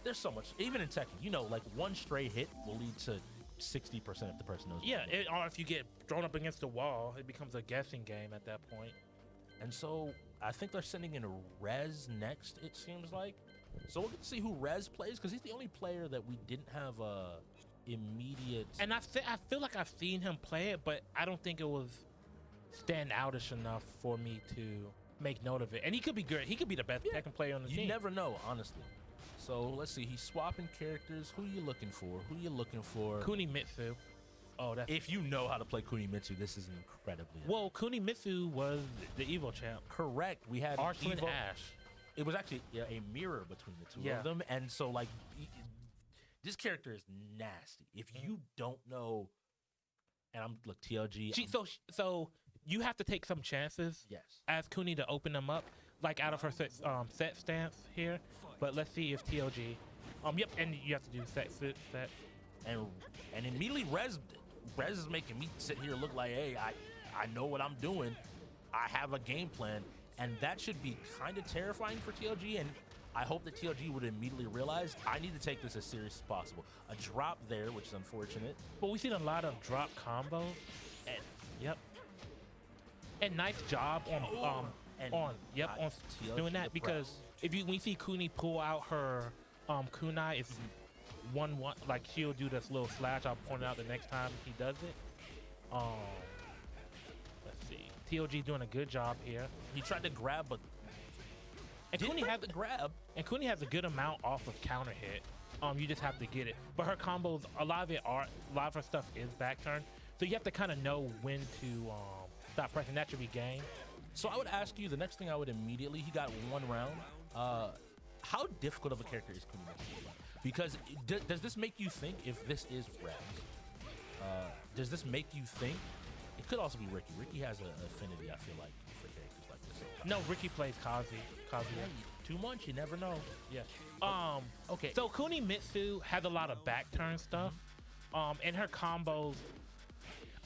there's so much. Even in Tekken, you know, like one stray hit will lead to 60% if the person knows. what Yeah, they're doing. or if you get thrown up against the wall, it becomes a guessing game at that point. And so I think they're sending in Rez next. It seems like. So we'll get to see who Rez plays because he's the only player that we didn't have immediate. And I feel like I've seen him play it, but I don't think it was stand outish enough for me to make note of it. And he could be good. He could be the best Tekken player on the You team. never know, honestly. So let's see. He's swapping characters. Who you looking for? Kunimitsu. Oh, that's If you know how to play Kunimitsu, this is incredibly well. Kunimitsu was the evil champ. correct. We had Arslan Evo- Ash. It was actually a mirror between the two Yeah. of them, and so like this character is nasty. If you don't know, and I'm look TLG. So you have to take some chances yes, as Kuni to open them up, like out of her set stance here. But let's see if TLG. Yep, and you have to do set. and immediately Rez is making me sit here look like, hey, I know what I'm doing. I have a game plan, and that should be kind of terrifying for TLG. And I hope that TLG would immediately realize I need to take this as serious as possible. A drop there, which is unfortunate. But we've seen a lot of drop combos. And yep. And nice job on on TLG doing that the because press. when you see Kuni pull out her kunai, it's 1-1, like she'll do this little slash. I'll point it out the next time he does it. Let's see. TLG doing a good job here. He tried to grab, but And Didn't Cooney break has the grab. And Cooney has a good amount off of counter hit. You just have to get it. But her combos, a lot of her stuff is back turn. So you have to kind of know when to stop pressing. That should be game. So I would ask you, the next thing I would immediately, he got one round. How difficult of a character is Cooney Mitsu? Because does this make you think if this is Rex? Does this make you think? It could also be Ricky. Ricky has an affinity, I feel like, for characters like this. No, Ricky plays Kazi. Too much, you never know. Yeah. Okay. So Cooney Mitsu has a lot of back turn stuff. And her combos,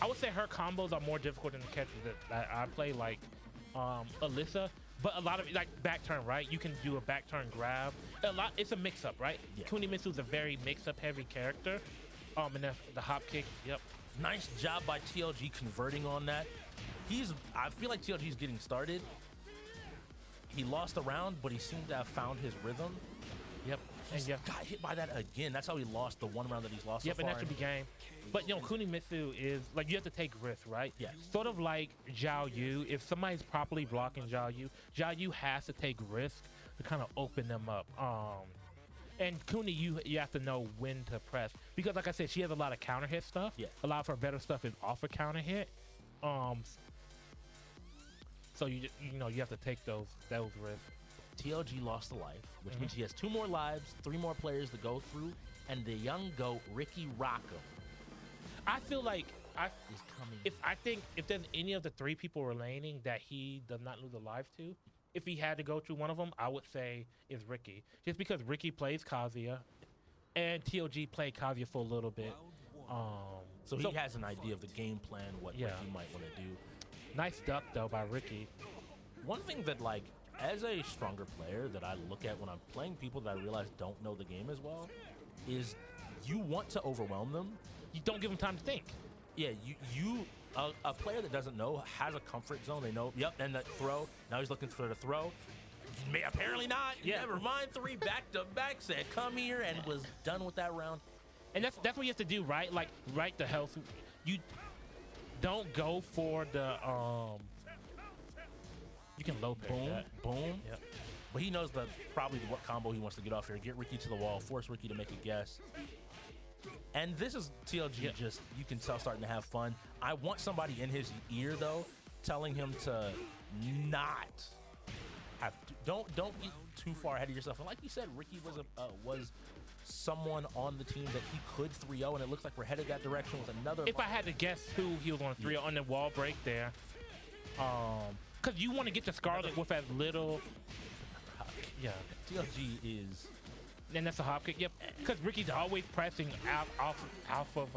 I would say her combos are more difficult than the characters that I play, like Alyssa. But a lot of like back turn, right? You can do a back turn grab. It's a mix up, right? Yeah. Cooney Mitsu is a very mix up heavy character. And then the hop kick. Yep. Nice job by TLG converting on that. I feel like TLG is getting started. He lost a round, but he seemed to have found his rhythm. Yep. And He got hit by that again. That's how he lost the one round that he's lost. Yep, so and far. that should be game. But Cooney Mitsu is like, you have to take risks, right? Yes. Sort of like Zhao Yu. If somebody's properly blocking Zhao Yu has to take risks to kind of open them up. And Cooney, you have to know when to press, because like I said, she has a lot of counter hit stuff. Yeah. A lot of her better stuff is off a counter hit. So you have to take those risks. TLG lost a life, which means he has 2 more lives, 3 more players to go through, and the young GOAT, Ricky Rocco, I feel like is coming. I think if there's any of the 3 people remaining that he does not lose a life to, if he had to go through one of them, I would say is Ricky. Just because Ricky plays Kazuya, and TLG played Kazuya for a little bit. So he has an idea of the game plan, what Yeah. Ricky might want to do. Nice duck though by Ricky. One thing that, like, as a stronger player that I look at when I'm playing people that I realize don't know the game as well, is you want to overwhelm them. You don't give him time to think. Yeah, a player that doesn't know has a comfort zone. They know, yep, and the throw. Now he's looking for the throw. Apparently not. Yeah. Never mind. 3 back to back. Said, come here, and was done with that round. And that's what you have to do, right? Like, right, the health. You don't go for the you can low parry Boom, that. boom. Yep. But he knows probably what combo he wants to get off here. Get Ricky to the wall, force Ricky to make a guess. And this is TLG just, you can tell, starting to have fun. I want somebody in his ear, though, telling him to not have to, don't get too far ahead of yourself. And like you said, Ricky was someone on the team that he could 3-0, and it looks like we're headed that direction with another. If I had to guess who he was on 3 on the wall break there, because you want to get to Scarlet with as little. Yeah. TLG is. And that's a hop kick. Yep. Because Ricky's always pressing off of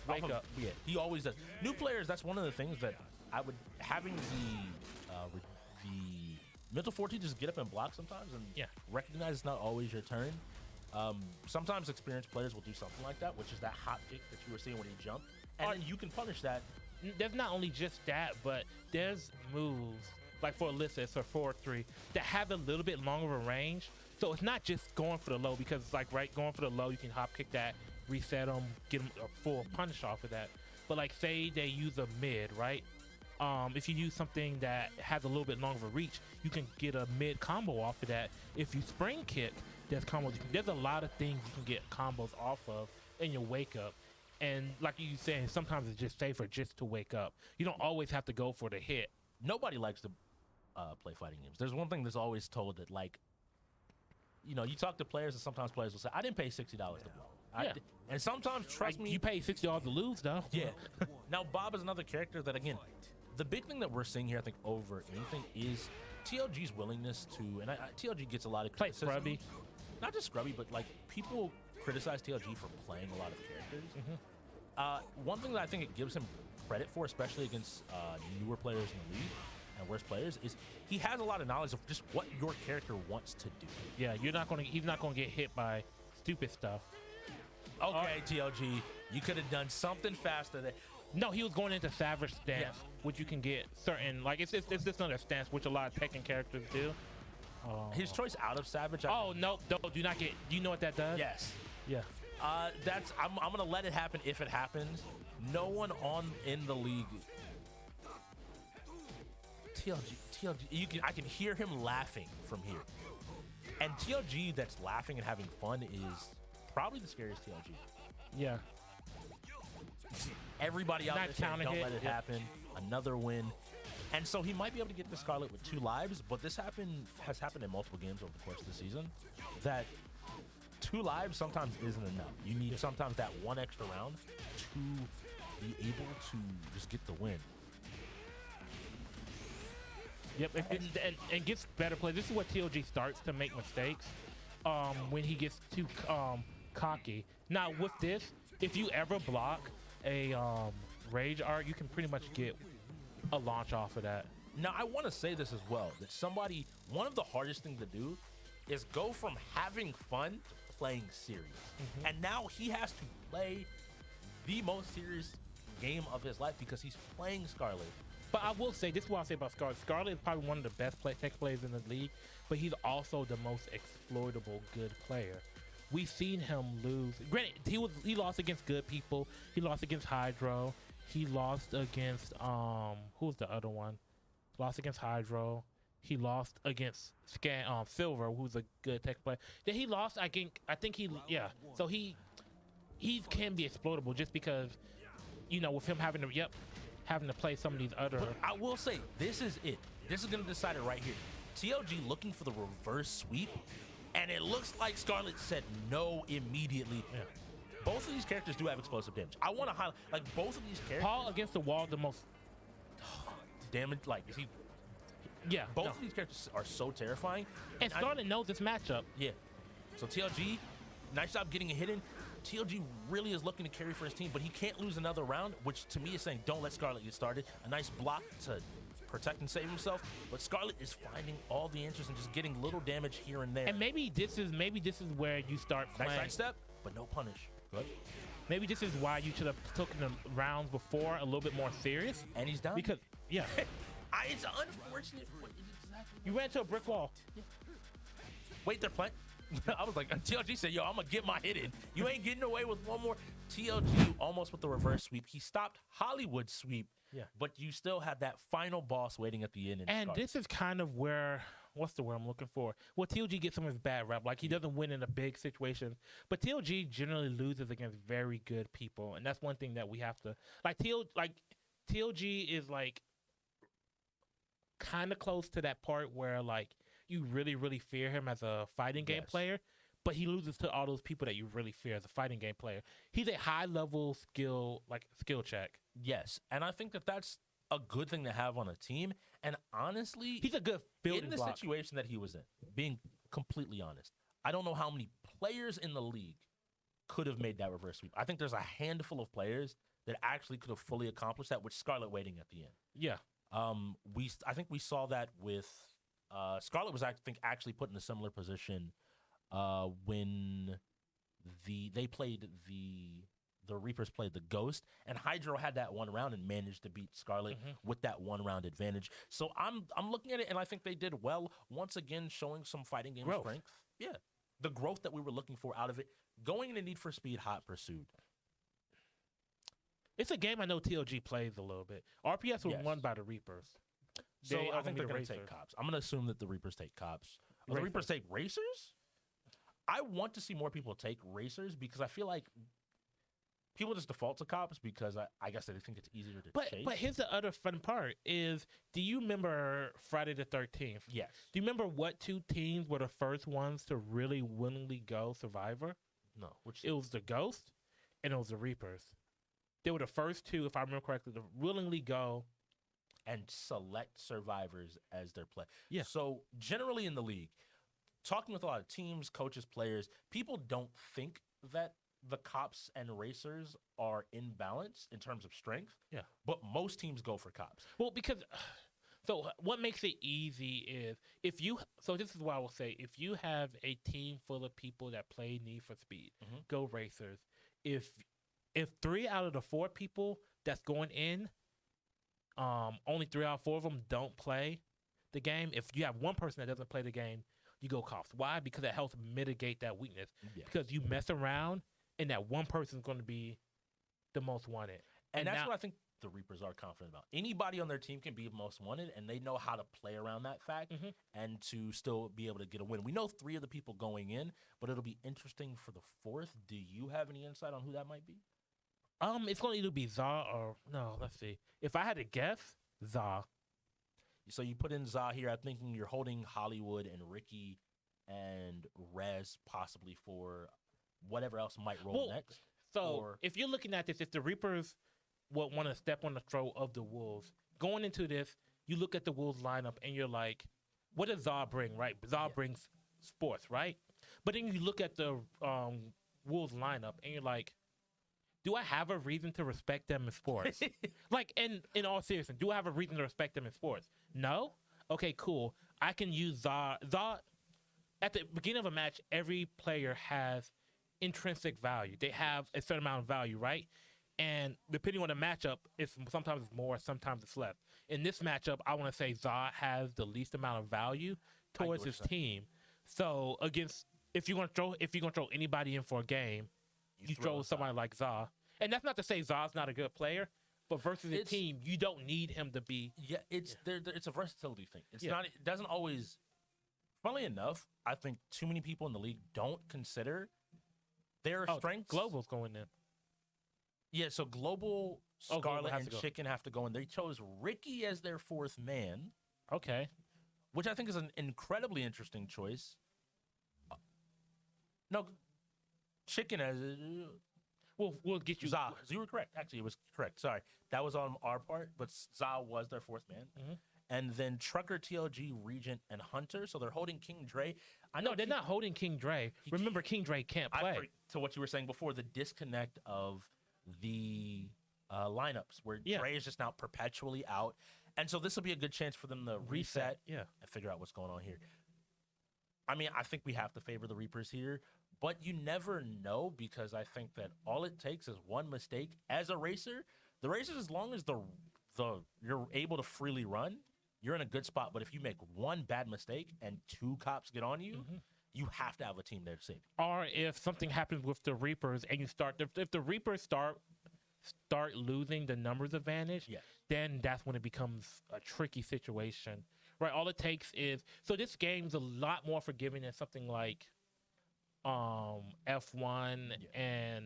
wake up. Yeah, he always does. New players, that's one of the things that I would, having the mental fortitude, just get up and block sometimes and recognize it's not always your turn. Sometimes experienced players will do something like that, which is that hop kick that you were seeing when he jumped, and then you can punish that. There's not only just that, but there's moves like for Alyssa, it's a 4-3 that have a little bit longer of a range. So it's not just going for the low, because like going for the low, you can hop kick that, reset them, get them a full punish off of that. But like say they use a mid, right? If you use something that has a little bit longer of a reach, you can get a mid combo off of that. If you spring kick, there's combos. There's a lot of things you can get combos off of in your wake up. And like you said, sometimes it's just safer just to wake up. You don't always have to go for the hit. Nobody likes to play fighting games. There's one thing that's always told that, like, you know, you talk to players and sometimes players will say, I didn't pay $60 to blow. Yeah. And sometimes, trust me. You pay $60 to lose, though. Yeah. Now, Bob is another character that, again, the big thing that we're seeing here, I think, over anything is TLG's willingness to, and TLG gets a lot of Play criticism. scrubby. Not just scrubby, but like people criticize TLG for playing a lot of characters. One thing that I think it gives him credit for, especially against newer players in the league and worse players, is he has a lot of knowledge of just what your character wants to do. Yeah, he's not gonna get hit by stupid stuff. Okay, TLG, you could have done something faster. No, he was going into Savage stance, which you can get certain, like it's just another stance, which a lot of Tekken characters do. His choice out of Savage. No, do not get. Do you know what that does? Yes. Yeah. That's. I'm gonna let it happen if it happens. No one in the league. TLG, I can hear him laughing from here. And TLG that's laughing and having fun is probably the scariest TLG. Yeah. Everybody out Not there saying, counting don't it, let it yeah. happen. Another win. And so he might be able to get the Scarlet with 2 lives, but this has happened in multiple games over the course of the season, that 2 lives sometimes isn't enough. You need sometimes that 1 extra round to be able to just get the win. Yep, and gets better play. This is what TLG starts to make mistakes when he gets too cocky. Now, with this, if you ever block a Rage Art, you can pretty much get a launch off of that. Now, I want to say this as well, that one of the hardest things to do is go from having fun to playing serious. And now he has to play the most serious game of his life because he's playing Scarlet. But I will say, this is what I say about Scarlet. Scarlet is probably one of the best tech players in the league, but he's also the most exploitable good player. We've seen him lose. Granted, he lost against good people. He lost against Hydro. He lost against who was the other one? Lost against Hydro. He lost against Silver, who's a good tech player. Then he lost. I think he So he can be exploitable just because, with him having to play some of these other. But I will say, this is it. This is going to decide it right here. TLG looking for the reverse sweep, and it looks like Scarlet said no immediately. Yeah. Both of these characters do have explosive damage. I want to highlight, both of these characters. Paul against the wall, the most damage, is he? Yeah. Both of these characters are so terrifying. And Scarlet knows this matchup. Yeah. So TLG, nice job getting a hit in. TLG really is looking to carry for his team, but he can't lose another round, which to me is saying don't let Scarlet get started. A nice block to protect and save himself, but Scarlet is finding all the answers and just getting little damage here and there. And maybe this is where you start playing. Nice sidestep, but no punish. Good. Maybe this is why you should have taken the rounds before a little bit more serious. And he's done. Because it's unfortunate. You ran into a brick wall. Wait, they're playing. I was like, TLG said, yo, I'm going to get my hit in. You ain't getting away with one more. TLG almost with the reverse sweep. He stopped Hollywood sweep, but you still had that final boss waiting at the end. And this is kind of where, what's the word I'm looking for? Well, TLG gets some of his bad rap. He doesn't win in a big situation. But TLG generally loses against very good people. And that's one thing that we have to, TLG is kind of close to that part where you really, really fear him as a fighting game player, but he loses to all those people that you really fear as a fighting game player. He's a high level skill check. Yes, and I think that that's a good thing to have on a team. And honestly, he's a good building block. Situation that he was in, being completely honest, I don't know how many players in the league could have made that reverse sweep. I think there's a handful of players that actually could have fully accomplished that with Scarlet waiting at the end. Yeah. I think we saw that with Scarlet was actually put in a similar position when they played the Reapers played the Ghost, and Hydro had that one round and managed to beat Scarlet with that 1 round advantage. So I'm looking at it, and I think they did well once again, showing some fighting game strength. Yeah, the growth that we were looking for out of it, going into Need for Speed Hot Pursuit. It's a game I know TLG plays a little bit. RPS was won by the Reapers. So I think they're going to take cops. I'm going to assume that the Reapers take cops. Will the Reapers take racers? I want to see more people take racers because I feel like people just default to cops because I guess they think it's easier to chase. But here's the other fun part is, do you remember Friday the 13th? Yes. Do you remember what 2 teams were the first ones to really willingly go Survivor? No. It was the Ghost and it was the Reapers. They were the first 2, if I remember correctly, to willingly go and select survivors as their play. Yeah. So generally in the league, talking with a lot of teams, coaches, players, people don't think that the cops and racers are in balance in terms of strength. Yeah. But most teams go for cops. Well, because what makes it easy is this is what I will say. If you have a team full of people that play Need for Speed, go racers. If 3 out of the 4 people that's going in, only 3 out of 4 of them don't play the game. If you have one person that doesn't play the game, you go cops. Why? Because it helps mitigate that weakness. Yeah. Because you mess around, and that one person is going to be the most wanted. And that's what I think the Reapers are confident about. Anybody on their team can be most wanted, and they know how to play around that fact and to still be able to get a win. We know 3 of the people going in, but it'll be interesting for the 4th. Do you have any insight on who that might be? It's going to either be Za or no. Let's see. If I had to guess, Za. So you put in Za here. I'm thinking you're holding Hollywood and Ricky and Rez possibly for whatever else might roll next. So if you're looking at this, if the Reapers would want to step on the throat of the Wolves, going into this, you look at the Wolves lineup and you're like, what does Za bring, right? Za brings sports, right? But then you look at the Wolves lineup and you're like, do I have a reason to respect them in sports? Like, in all seriousness, do I have a reason to respect them in sports? No? Okay, cool. I can use Za. Za, at the beginning of a match, every player has intrinsic value. They have a certain amount of value, right? And depending on the matchup, sometimes it's more, sometimes it's less. In this matchup, I want to say Za has the least amount of value towards his team. So if you're gonna throw anybody in for a game, you throw somebody like Za. And that's not to say Za's not a good player, but versus a team, you don't need him to be. Yeah, it's a versatility thing. It's not. It doesn't always. Funnily enough, I think too many people in the league don't consider their strengths. Global's going in. Yeah, so Global, Scarlet, and go. Chicken have to go in. They chose Ricky as their 4th man. Okay. Which I think is an incredibly interesting choice. No, Chicken as we'll get you. Za. You were correct. Actually, it was correct. Sorry, that was on our part, but Za was their 4th man. And then Trucker, TLG, Regent, and Hunter. So they're holding King Dre. No, they're not holding King Dre. Remember, King Dre can't play. To what you were saying before, the disconnect of the lineups where Dre is just now perpetually out. And so this will be a good chance for them to reset and figure out what's going on here. I mean, I think we have to favor the Reapers here, but you never know because I think that all it takes is one mistake. As a racer, the racers, as long as you're able to freely run, you're in a good spot. But if you make one bad mistake and 2 cops get on you, you have to have a team there to save you. Or if something happens with the Reapers and if the Reapers start losing the numbers advantage, then that's when it becomes a tricky situation. Right? All it takes is this game's a lot more forgiving than something like F1 and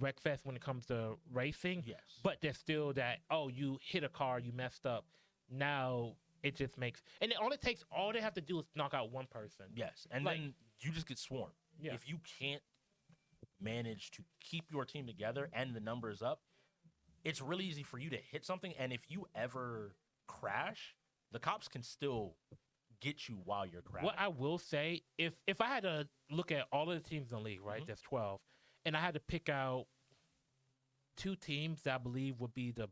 Wreckfest when it comes to racing. Yes. But there's still that, you hit a car, you messed up. Now it just makes, and all they have to do is knock out one person. Yes, and then you just get swarmed. Yeah. If you can't manage to keep your team together and the numbers up, it's really easy for you to hit something. And if you ever crash, the cops can still get you while you're crashing. What I will say, if I had to look at all of the teams in the league, right, there's 12, and I had to pick out 2 teams that I believe would be the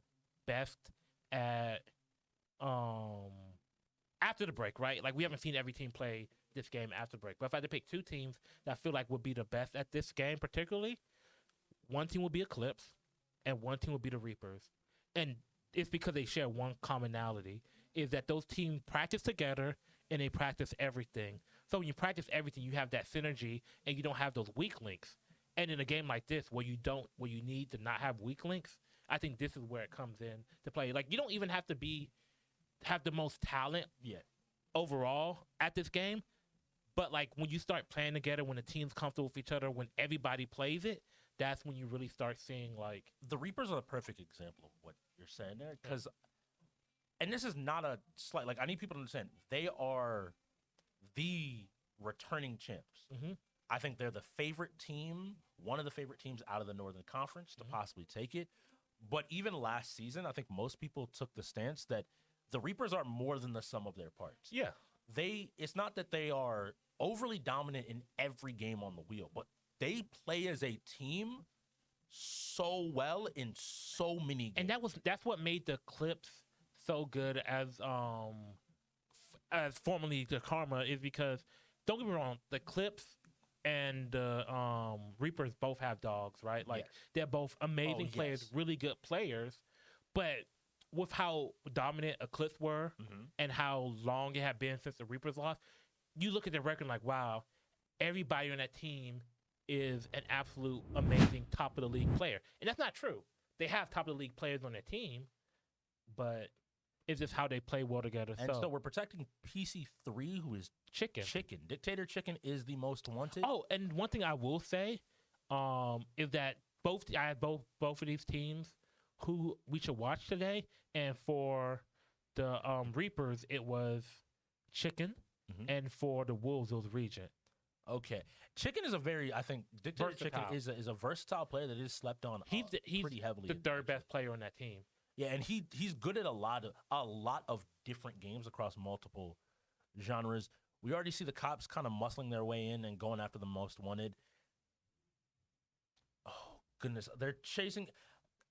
best at after the break, right? Like, we haven't seen every team play this game after the break. But if I had to pick 2 teams that I feel like would be the best at this game particularly, one team would be Eclipse and one team would be the Reapers. And it's because they share one commonality, is that those teams practice together and they practice everything. So when you practice everything, you have that synergy and you don't have those weak links. And in a game like this where you need to not have weak links, I think this is where it comes in to play. Like, you don't even have to have the most talent overall at this game, but like when you start playing together, when the team's comfortable with each other, when everybody plays it, that's when you really start seeing, like, the Reapers are the perfect example of what you're saying there. Because, and this is not a slight, like, I need people to understand, they are the returning champs. I think they're the favorite team, one of the favorite teams out of the Northern Conference to possibly take it. But even last season, I think most people took the stance that the Reapers are more than the sum of their parts. Yeah. It's not that they are overly dominant in every game on the wheel, but they play as a team so well in so many games. And that's what made the Clips so good as formerly the Karma, is because, don't get me wrong, the Clips and the Reapers both have dogs, right? Like, they're both amazing players, really good players, but with how dominant Eclipse were and how long it had been since the Reapers lost, you look at their record like, wow, everybody on that team is an absolute amazing top of the league player. And that's not true. they have top of the league players on their team, but it's just how they play well together. And so we're protecting PC3, who is Chicken. Dictator Chicken is the most wanted. Oh, and one thing I will say, is that I have both of these teams who we should watch today, and for the Reapers it was Chicken, Mhm. and for the Wolves it was Regent. Okay. Chicken is a very, I think, Dictator Chicken Versatile. is a versatile player that is slept on He's pretty heavily. the in third IGL. best player on that team. Yeah, and he's good at a lot of different games across multiple genres. We already see the cops kind of muscling their way in and going after the most wanted. Oh goodness, they're chasing.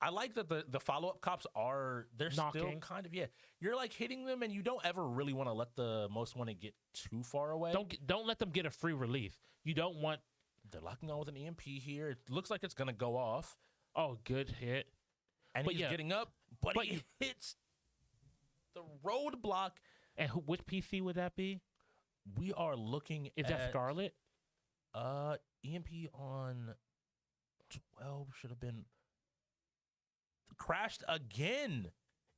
I like that the follow-up cops they're still Knocking. kind of, yeah. You're like hitting them, and you don't ever really want to let the most wanted get too far away. Don't let them get a free release. You don't want. They're locking on with an EMP here. It looks like it's gonna go off, Oh, good hit. and But he's yeah. getting up, but he hits the roadblock. And which PC would that be? We are looking Is at that Scarlet? EMP on 12 should have been crashed again.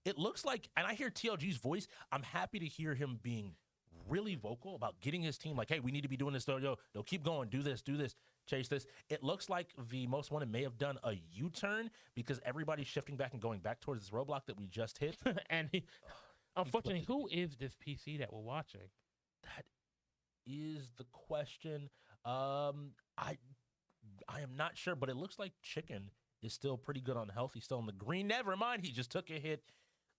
It looks like, and I hear TLG's voice. I'm happy to hear him being really vocal about getting his team like, hey, we need to be doing this. Yo, keep going. Do this, chase this. It looks like the most wanted may have done a U-turn because everybody's shifting back and going back towards this roadblock that we just hit. And unfortunately, who is this PC that we're watching? That is the question. I am not sure, but it looks like Chicken is still pretty good on health. He's still in the green. Never mind, he just took a hit,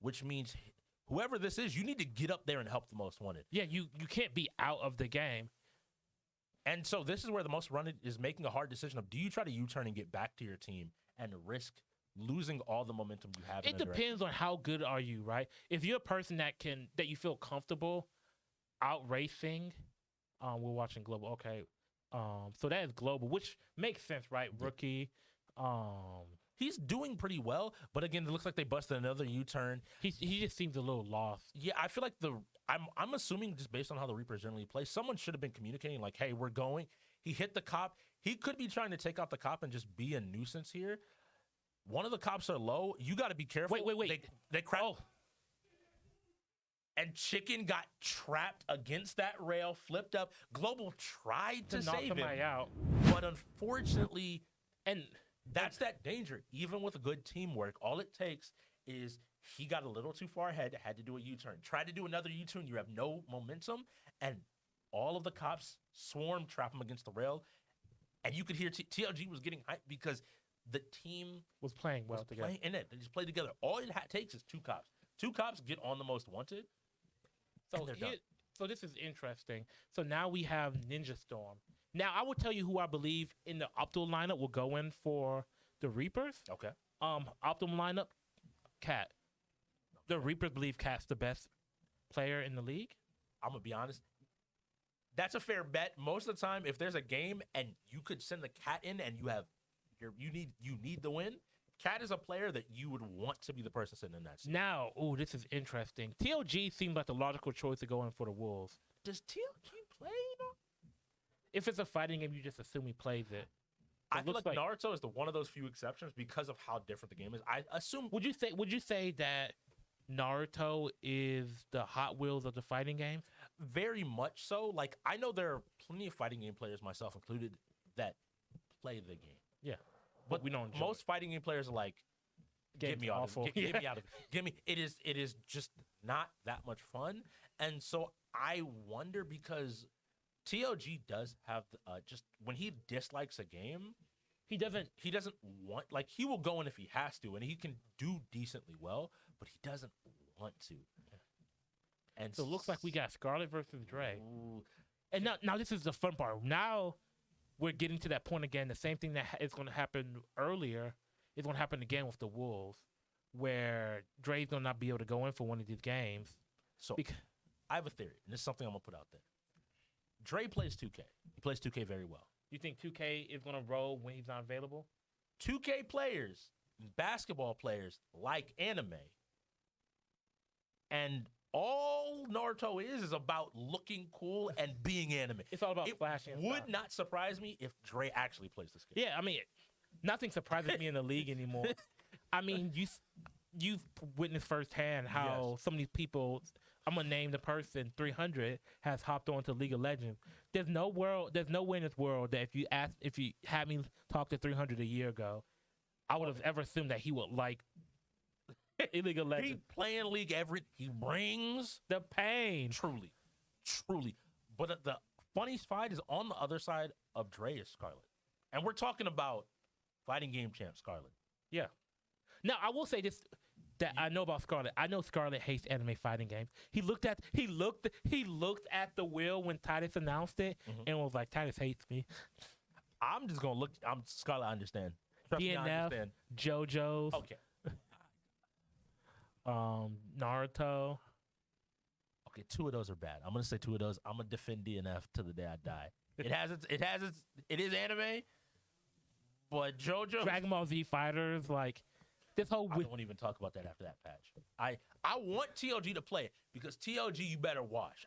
which means whoever this is, you need to get up there and help the most wanted. Yeah, you can't be out of the game. And so this is where the most wanted is making a hard decision of, do you try to U-turn and get back to your team and risk losing all the momentum you have? It depends on how good are you, right? If you're a person that you feel comfortable out racing, we're watching Global. Okay. So that is Global, which makes sense, right? Rookie. He's doing pretty well, but again, it looks like they busted another U-turn. He just seems a little lost. Yeah, I feel like I'm assuming just based on how the Reapers generally play, someone should have been communicating like, hey, we're going. He hit the cop. He could be trying to take out the cop and just be a nuisance here. One of the cops are low. You got to be careful. Wait. They crap. Oh, And Chicken got trapped against that rail, flipped up. Global tried to knock save somebody him, out. but unfortunately, And that's that danger. Even with good teamwork, all it takes is he got a little too far ahead, had to do a U-turn. Tried to do another U-turn, you have no momentum, and all of the cops swarm trap him against the rail. And you could hear TLG was getting hyped because the team was playing well was together. playing in it. They just play together. All it takes is two cops. Two cops get on the most wanted. So and they're done. so this is interesting. So now we have Ninja Storm. Now I will tell you who I believe in the optimal lineup will go in for the Reapers. Okay. Optimal lineup, Cat. The Reapers believe Cat's the best player in the league. I'm gonna be honest. That's a fair bet. Most of the time, if there's a game and you could send the Cat in and you need the win, Cat is a player that you would want to be the person sitting in that seat. Now, this is interesting. TLG seemed like the logical choice to go in for the Wolves. Does TLG play? If it's a fighting game, you just assume he plays it. I It feel looks like Naruto is one of those few exceptions because of how different the game is. I assume Would you say that Naruto is the Hot Wheels of the fighting game? very much so. Like, I know there are plenty of fighting game players, myself included, that play the game. Yeah, but we don't. Enjoy Most fighting game players are like, get Game's me out awful. of it. Get me out of it. Give me. It is just not that much fun. And so I wonder because TLG does have just when he dislikes a game, He doesn't. he doesn't want, like, he will go in if he has to, and he can do decently well, but he doesn't want to. And So it looks like we got Scarlet versus Dre. Ooh, And now this is the fun part. Now we're getting to that point again. The same thing that is going to happen earlier is going to happen again with the Wolves, where Dre's going to not be able to go in for one of these games. so Bec- I have a theory, and this is something I'm gonna put out there. Dre plays 2K. He plays 2K very well. You think 2K is going to roll when he's not available? 2K players, basketball players like anime. And all Naruto is about looking cool and being anime. It's all about It flashing. and would stuff. not surprise me if Dre actually plays this game. Yeah, I mean, nothing surprises me in the league anymore. I mean, you've witnessed firsthand how some of these people. I'm gonna name the person 300 has hopped on to League of Legends. There's no way in this world that if you had me talk to 300 a year ago, I would have ever assumed that he would like League of Legends. He playing League he brings The pain. truly. But the funniest fight is on the other side of Dre is Scarlet. And we're talking about fighting game champ Scarlet. Yeah. Now I will say this that I know about Scarlet. I know Scarlet hates anime fighting games. He looked at the wheel when Titus announced it and was like, Titus hates me. I'm just gonna look. Scarlet. I understand. Trust me, I DNF, understand. JoJo's, Okay. Naruto. Okay, two of those are bad. I'm gonna say two of those. I'm gonna defend DNF to the day I die. It is anime, but JoJo. Dragon Ball Z Fighters, like this whole. I won't even talk about that after that patch. I want TLG to play it because TLG you better wash.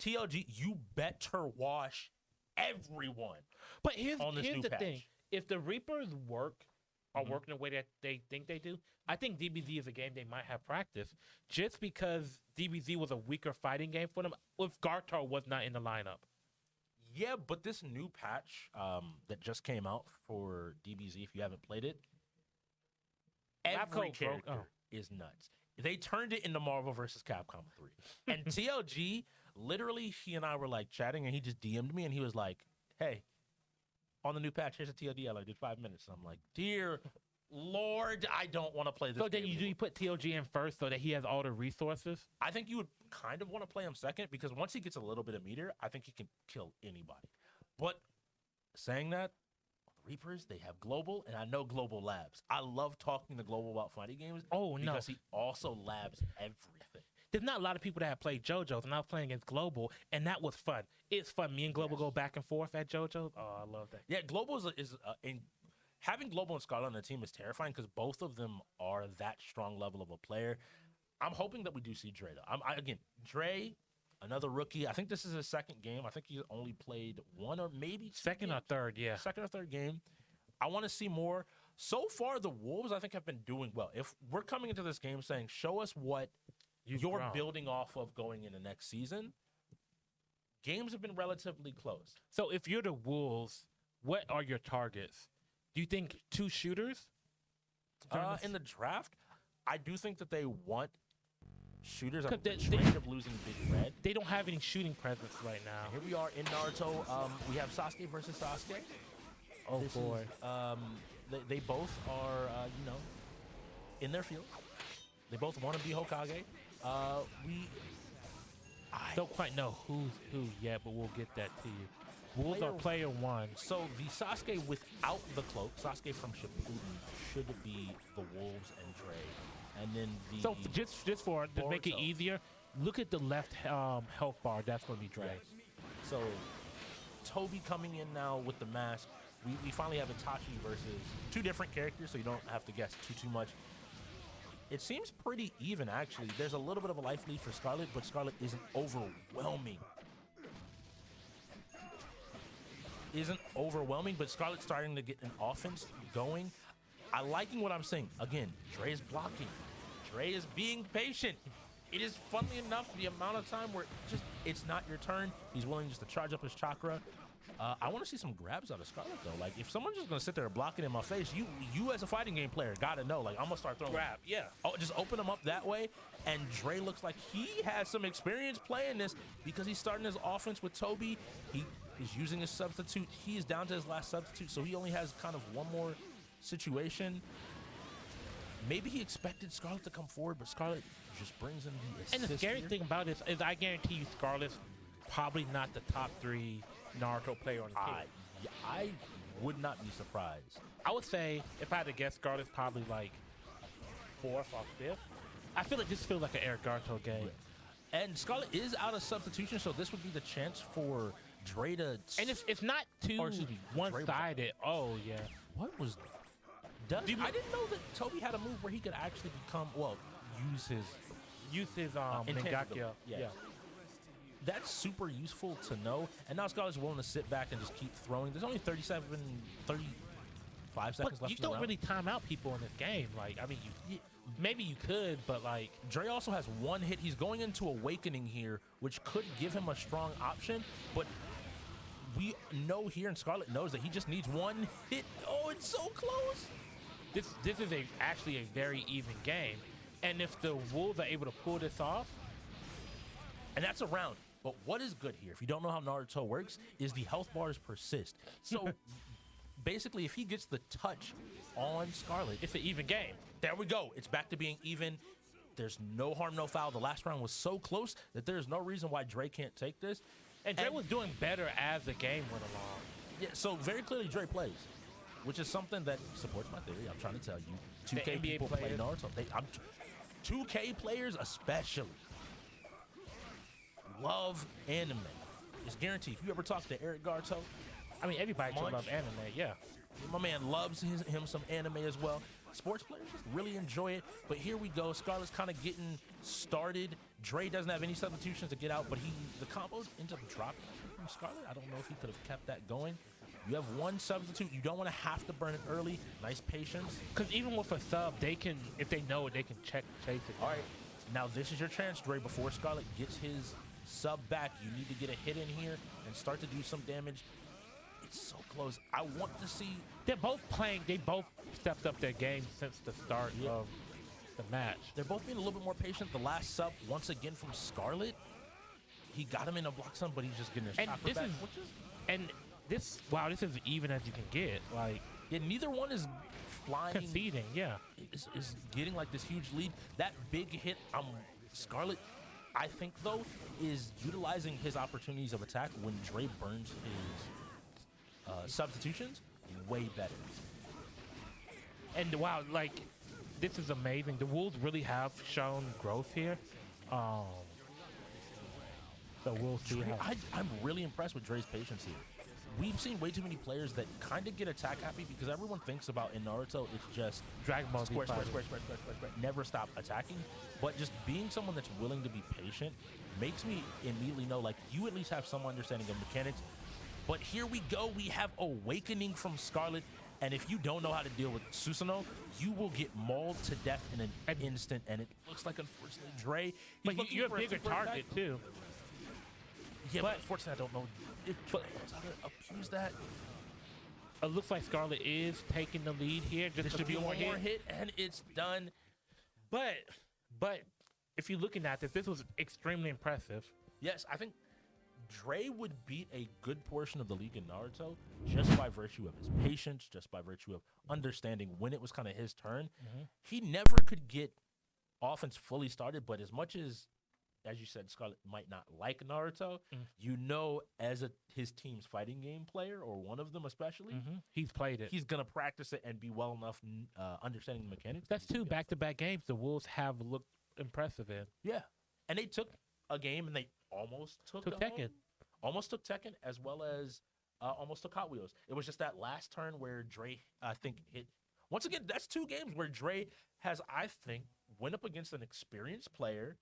TLG you better wash everyone. But here's the patch. thing: if the Reapers are working the way that they think they do, I think DBZ is a game they might have practice. Just because DBZ was a weaker fighting game for them, if Gartar was not in the lineup. Yeah, but this new patch that just came out for DBZ, if you haven't played it, every character is nuts. They turned it into Marvel vs. Capcom 3. And TLG, literally, he and I were like chatting, and he just DM'd me, and he was like, hey, on the new patch, here's a TLD. I like did 5 minutes. I'm like, dear Lord, I don't want to play this. So then you put TLG in first so that he has all the resources? I think you would kind of want to play him second because once he gets a little bit of meter, I think he can kill anybody. But saying that, Reapers, they have Global, and I know Global labs. I love talking to Global about fighting games. Oh, no. Because he also labs everything. There's not a lot of people that have played JoJo's, and I was playing against Global, and that was fun. It's fun. Me and Global go back and forth at JoJo's. Oh, I love that. Yeah, Global having Global and Scarlet on the team is terrifying because both of them are that strong level of a player. I'm hoping that we do see Dre, though. Again, Dre, another rookie. I think this is his second game. I think he's only played one or maybe second or third, yeah. Second or third game. I want to see more. So far, the Wolves, I think, have been doing well. If we're coming into this game saying, show us what you're building off of going into next season, games have been relatively close. So if you're the Wolves, what are your targets? Do you think 2 shooters? In the draft, I do think that they want shooters. I'm They- afraid of losing Big Red. They don't have any shooting presence right now. Here we are in Naruto. We have Sasuke versus Sasuke. Oh, This boy. is, they both are, in their field. They both want to be Hokage. I Don't quite know who's who yet, but we'll get that to you. Wolves are player 1. So the Sasuke without the cloak, Sasuke from Shippuden, should be the Wolves and Dre. And then the... So just to make it Boruto. easier, look at the left health bar. That's going to be Dre. Yeah. So Toby coming in now with the mask. We finally have Itachi versus 2 different characters, so you don't have to guess too much. It seems pretty even, actually. There's a little bit of a life lead for Scarlet, but Scarlet isn't overwhelming. But Scarlet's starting to get an offense going. I liking what I'm saying. Again, Dre is blocking. Dre is being patient. It is, funnily enough, the amount of time where it's not your turn. He's willing just to charge up his chakra. I want to see some grabs out of Scarlet, though. Like, if someone's just going to sit there blocking in my face, you as a fighting game player got to know, like, I'm going to start throwing. Grab, yeah. Oh, just open them up that way. And Dre looks like he has some experience playing this because he's starting his offense with Toby. He is using his substitute. He is down to his last substitute, so he only has kind of one more situation. Maybe he expected Scarlet to come forward, but Scarlet just brings in the assist. And the scary here. thing about this is I guarantee you Scarlet's probably not the top 3 Naruto player on the team. I would not be surprised. I would say, if I had to guess, Scarlet's probably like 4th or 5th. I feel like this feels like an Eric Garto game. And Scarlet is out of substitution, so this would be the chance for Dre to... And it's not too one-sided. Oh, yeah. What was... I didn't know that Toby had a move where he could actually become... Well, use his Mangakyo. Yeah. That's super useful to know. And now Scarlet's willing to sit back and just keep throwing. There's only 30 5 seconds But left you in the don't round. really time out people in this game. Like, I mean, maybe you could, but like, Dre also has one hit. He's going into Awakening here, which could give him a strong option, but we know here, and Scarlet knows that he just needs one hit. Oh, it's so close. this is actually a very even game, and if the Wolves are able to pull this off, And that's a round. But what is good here, if you don't know how Naruto works, is the health bars persist. So basically, if he gets the touch on Scarlet, it's an even game. there we go. It's back to being even. There's no harm, no foul. The last round was so close that there's no reason why Dre can't take this. And Dre was doing better as the game went along. Yeah, so very clearly Dre plays, which is something that supports my theory. I'm trying to tell you. 2K NBA people play players. Naruto. 2K players especially love anime. It's guaranteed. If you ever talk to Eric Garto, I mean, everybody should Munch. love anime, yeah. my man loves him some anime as well. Sports players just really enjoy it. But here we go. Scarlet's kind of getting started. Dre doesn't have any substitutions to get out, but the combo ends up dropping from Scarlet. I don't know if he could have kept that going. You have one substitute. You don't want to have to burn it early. Nice patience. Because even with a sub, they can, if they know it, they can chase it. All right. Now this is your chance, Dre. Before Scarlet gets his sub back, you need to get a hit in here and start to do some damage. It's so close. I want to see. They're both playing, they both stepped up their game since the start of the match. They're both being a little bit more patient. The last sub, once again from Scarlet, he got him in a block sum, but he's just getting his And chakra this back. wow, this is even as you can get. Like, Yeah, neither one is flying. conceding, yeah. Is getting like this huge lead. That big hit, Scarlet, I think though, is utilizing his opportunities of attack when Dre burns his substitutions way better. And wow, like, this is amazing. The Wolves really have shown growth here. So we'll see Dre, how. I'm really impressed with Dre's patience here. We've seen way too many players that kind of get attack happy because everyone thinks about in Naruto, it's just Dragon Ball Z square, fighting. never stop attacking. But just being someone that's willing to be patient makes me immediately know, like, you at least have some understanding of mechanics. But here we go. We have Awakening from Scarlet. And if you don't know how to deal with Susanoo, you will get mauled to death in an instant. And it looks like, unfortunately, Dre. he's But looking you're a for bigger super target, attack. too. Yeah, but unfortunately, I don't know if Dre knows how to abuse that. It looks like Scarlet is taking the lead here. Just This a should be few one more more hits. hit, and it's done. But if you're looking at this was extremely impressive. Yes, I think Dre would beat a good portion of the league in Naruto just by virtue of his patience, just by virtue of understanding when it was kind of his turn. He never could get offense fully started, but as much as you said, Scarlet might not like Naruto, you know, as his team's fighting game player, or one of them especially, He's played it. he's going to practice it and be well enough understanding the mechanics. That's two back-to-back games the Wolves have looked impressive in. Yeah. And they took a game and they almost took Tekken. Almost took Tekken, as well as almost took Hot Wheels. It was just that last turn where Dre, I think, hit. Once again, that's two games where Dre has, I think, went up against an experienced player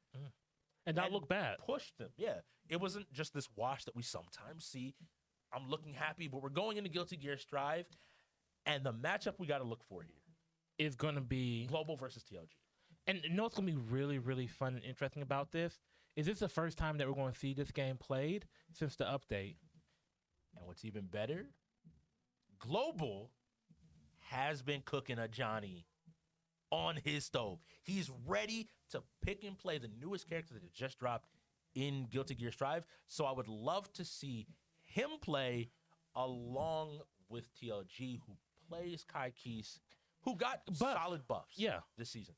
And not and look bad. pushed them. Yeah. It wasn't just this wash that we sometimes see. I'm looking happy, but we're going into Guilty Gear Strive. And the matchup we got to look for here, Is going to be... Global versus TLG. And you know what's going to be really, really fun and interesting about this? Is this the first time that we're going to see this game played since the update? And what's even better, Global has been cooking a Johnny on his stove. He's ready to pick and play the newest character that just dropped in Guilty Gear Strive. So I would love to see him play along with TLG, who plays Kai Keese, who got solid buffs this season.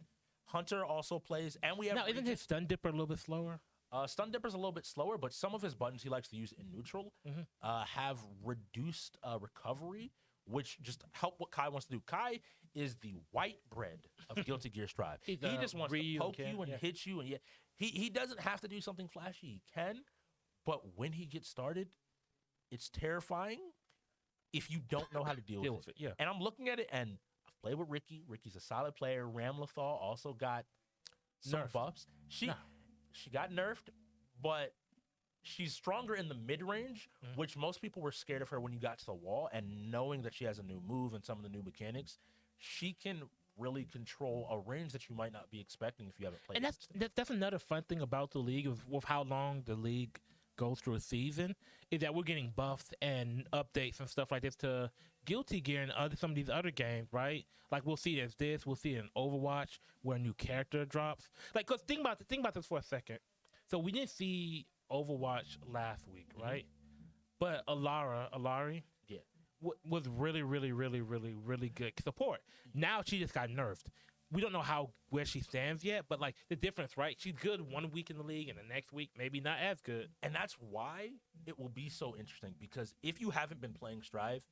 Hunter also plays, and we have Now, isn't his Stun Dipper a little bit slower? Stun Dipper's a little bit slower, but some of his buttons he likes to use in neutral have reduced recovery, which just help what Kai wants to do. Kai is the white bread of Guilty Gear Strive. He just wants to poke you and hit you, and he doesn't have to do something flashy. He can, but when he gets started, it's terrifying if you don't know how to deal with it. Yeah. And I'm looking at it, and I've played with Ricky. Ricky's a solid player. Ramlethal also got some Nerfed. buffs. She got nerfed, but she's stronger in the mid range, Mhm. which most people were scared of her when you got to the wall. And knowing that she has a new move and some of the new mechanics, she can really control a range that you might not be expecting if you haven't played. And that's another fun thing about the league with how long the league goes through a season is that we're getting buffs and updates and stuff like this to Guilty Gear and some of these other games, right? Like we'll see it as this, we'll see it in Overwatch where a new character drops. Like, cause think about this for a second. So we didn't see Overwatch last week, right? But Alari, Yeah. was really, really, really, really, really good support. Now she just got nerfed. We don't know where she stands yet, but like the difference, right? She's good one week in the league, and the next week maybe not as good. And that's why it will be so interesting, because if you haven't been playing Strive,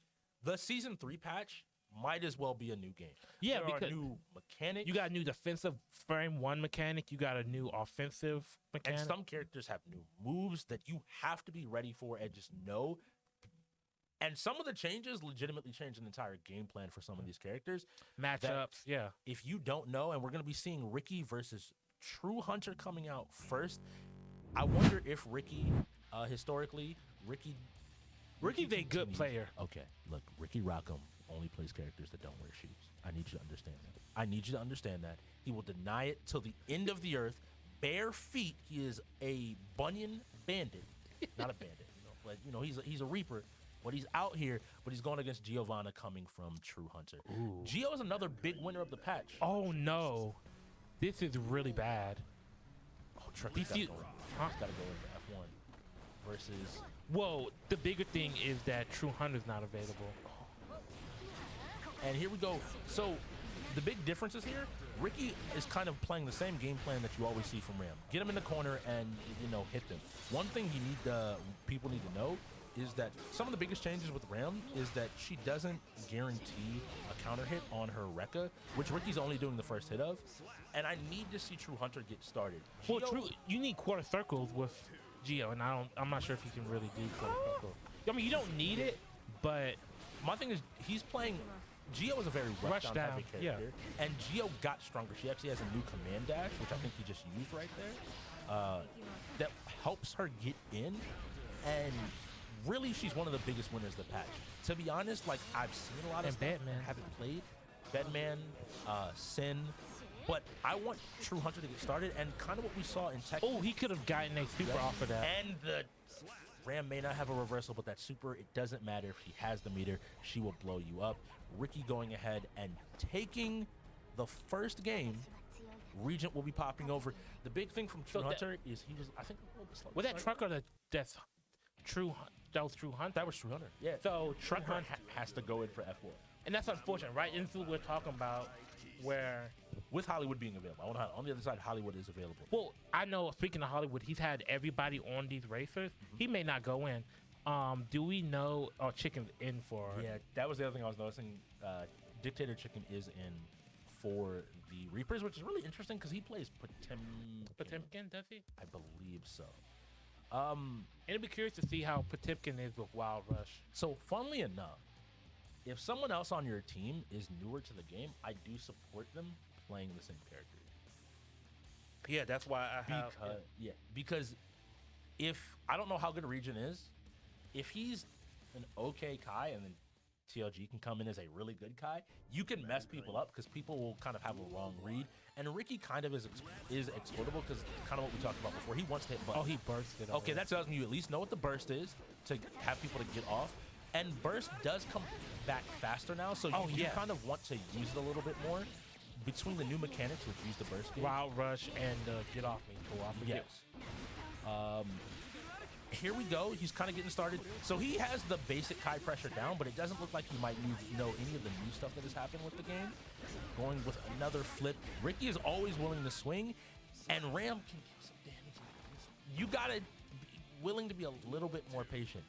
the season 3 patch might as well be a new game. Yeah, there because are new mechanics. you got a new defensive frame 1 mechanic, you got a new offensive mechanic. and some characters have new moves that you have to be ready for and just know. And some of the changes legitimately change an entire game plan for some of these characters. Matchups, yeah. If you don't know, and we're going to be seeing Ricky versus True Hunter coming out first, I wonder if Ricky, historically, Ricky's a good player. Okay, look, Ricky Rockham only plays characters that don't wear shoes. I need you to understand that. I need you to understand that. He will deny it till the end of the earth. Bare feet. He is a Bunyan bandit. Not a bandit. But, he's a Reaper. But he's out here, but he's going against Giovanna coming from True Hunter. Ooh. Gio is another big winner of the patch. Oh no. This is really bad. Oh, Trick These got to few- go in for F1 versus... Whoa, the bigger thing is that True Hunter's not available. And here we go. So the big differences here, Ricky is kind of playing the same game plan that you always see from Ram. Get him in the corner and, hit them. One thing people need to know is that some of the biggest changes with Ram is that she doesn't guarantee a counter hit on her Rekka, which Ricky's only doing the first hit of. And I need to see True Hunter get started. Well, Gio- you need quarter circles with Gio, and I'm not sure if he can really do quarter circles. I mean, you don't need it, but My thing is, he's playing. Gio is a very Rush rushdown down, heavy character, and Gio got stronger. She actually has a new command dash, which I think he just used right there, that helps her get in. And really, she's one of the biggest winners of the patch. To be honest, like I've seen a lot of And stuff, Batman. haven't played Batman, Sin, but I want True Hunter to get started. And kind of what we saw in Tekken. oh, he could have gotten a super off of that. And the Ram may not have a reversal, but that super, it doesn't matter if she has the meter, she will blow you up. Ricky going ahead and taking the first game. Regent will be popping over. The big thing from True So that- Hunter is he was, I think, a little bit slow. Was that trucker that's True? That was True Hunter. That was True Hunter. Yeah. So Trucker True Hunter, has to go in for F1 and that's unfortunate, right? And this is what we're talking about, where with Hollywood being available. On the other side, Hollywood is available. well, I know. Speaking of Hollywood, he's had everybody on these racers. He may not go in. Do we know? Oh, Chicken's in for. Yeah, that was the other thing I was noticing. Dictator Chicken is in for the Reapers, which is really interesting because he plays Potemkin, does he? I believe so. And it'd be curious to see how Potemkin is with Wild Rush. So, funnily enough, if someone else on your team is newer to the game, I do support them playing the same character. Yeah, that's why I have. Because if I don't know how good Regent is, if he's an okay Kai and then TLG can come in as a really good Kai, you can mess people up because people will kind of have a wrong read. And Ricky kind of is exploitable because kind of what we talked about before. He wants to hit buttons. Oh, he bursted. Okay, that tells me you at least know what the burst is to have people to get off. And burst does come back faster now, so you kind of want to use it a little bit more. Between the new mechanics, which use the burst gauge. Wild Rush and Get Off Me tool. I forget. Yes. Here we go. He's kind of getting started. So he has the basic Kai pressure down, but it doesn't look like he might know any of the new stuff that has happened with the game. Going with another flip. Ricky is always willing to swing, and Ram can get some damage. You gotta be willing to be a little bit more patient.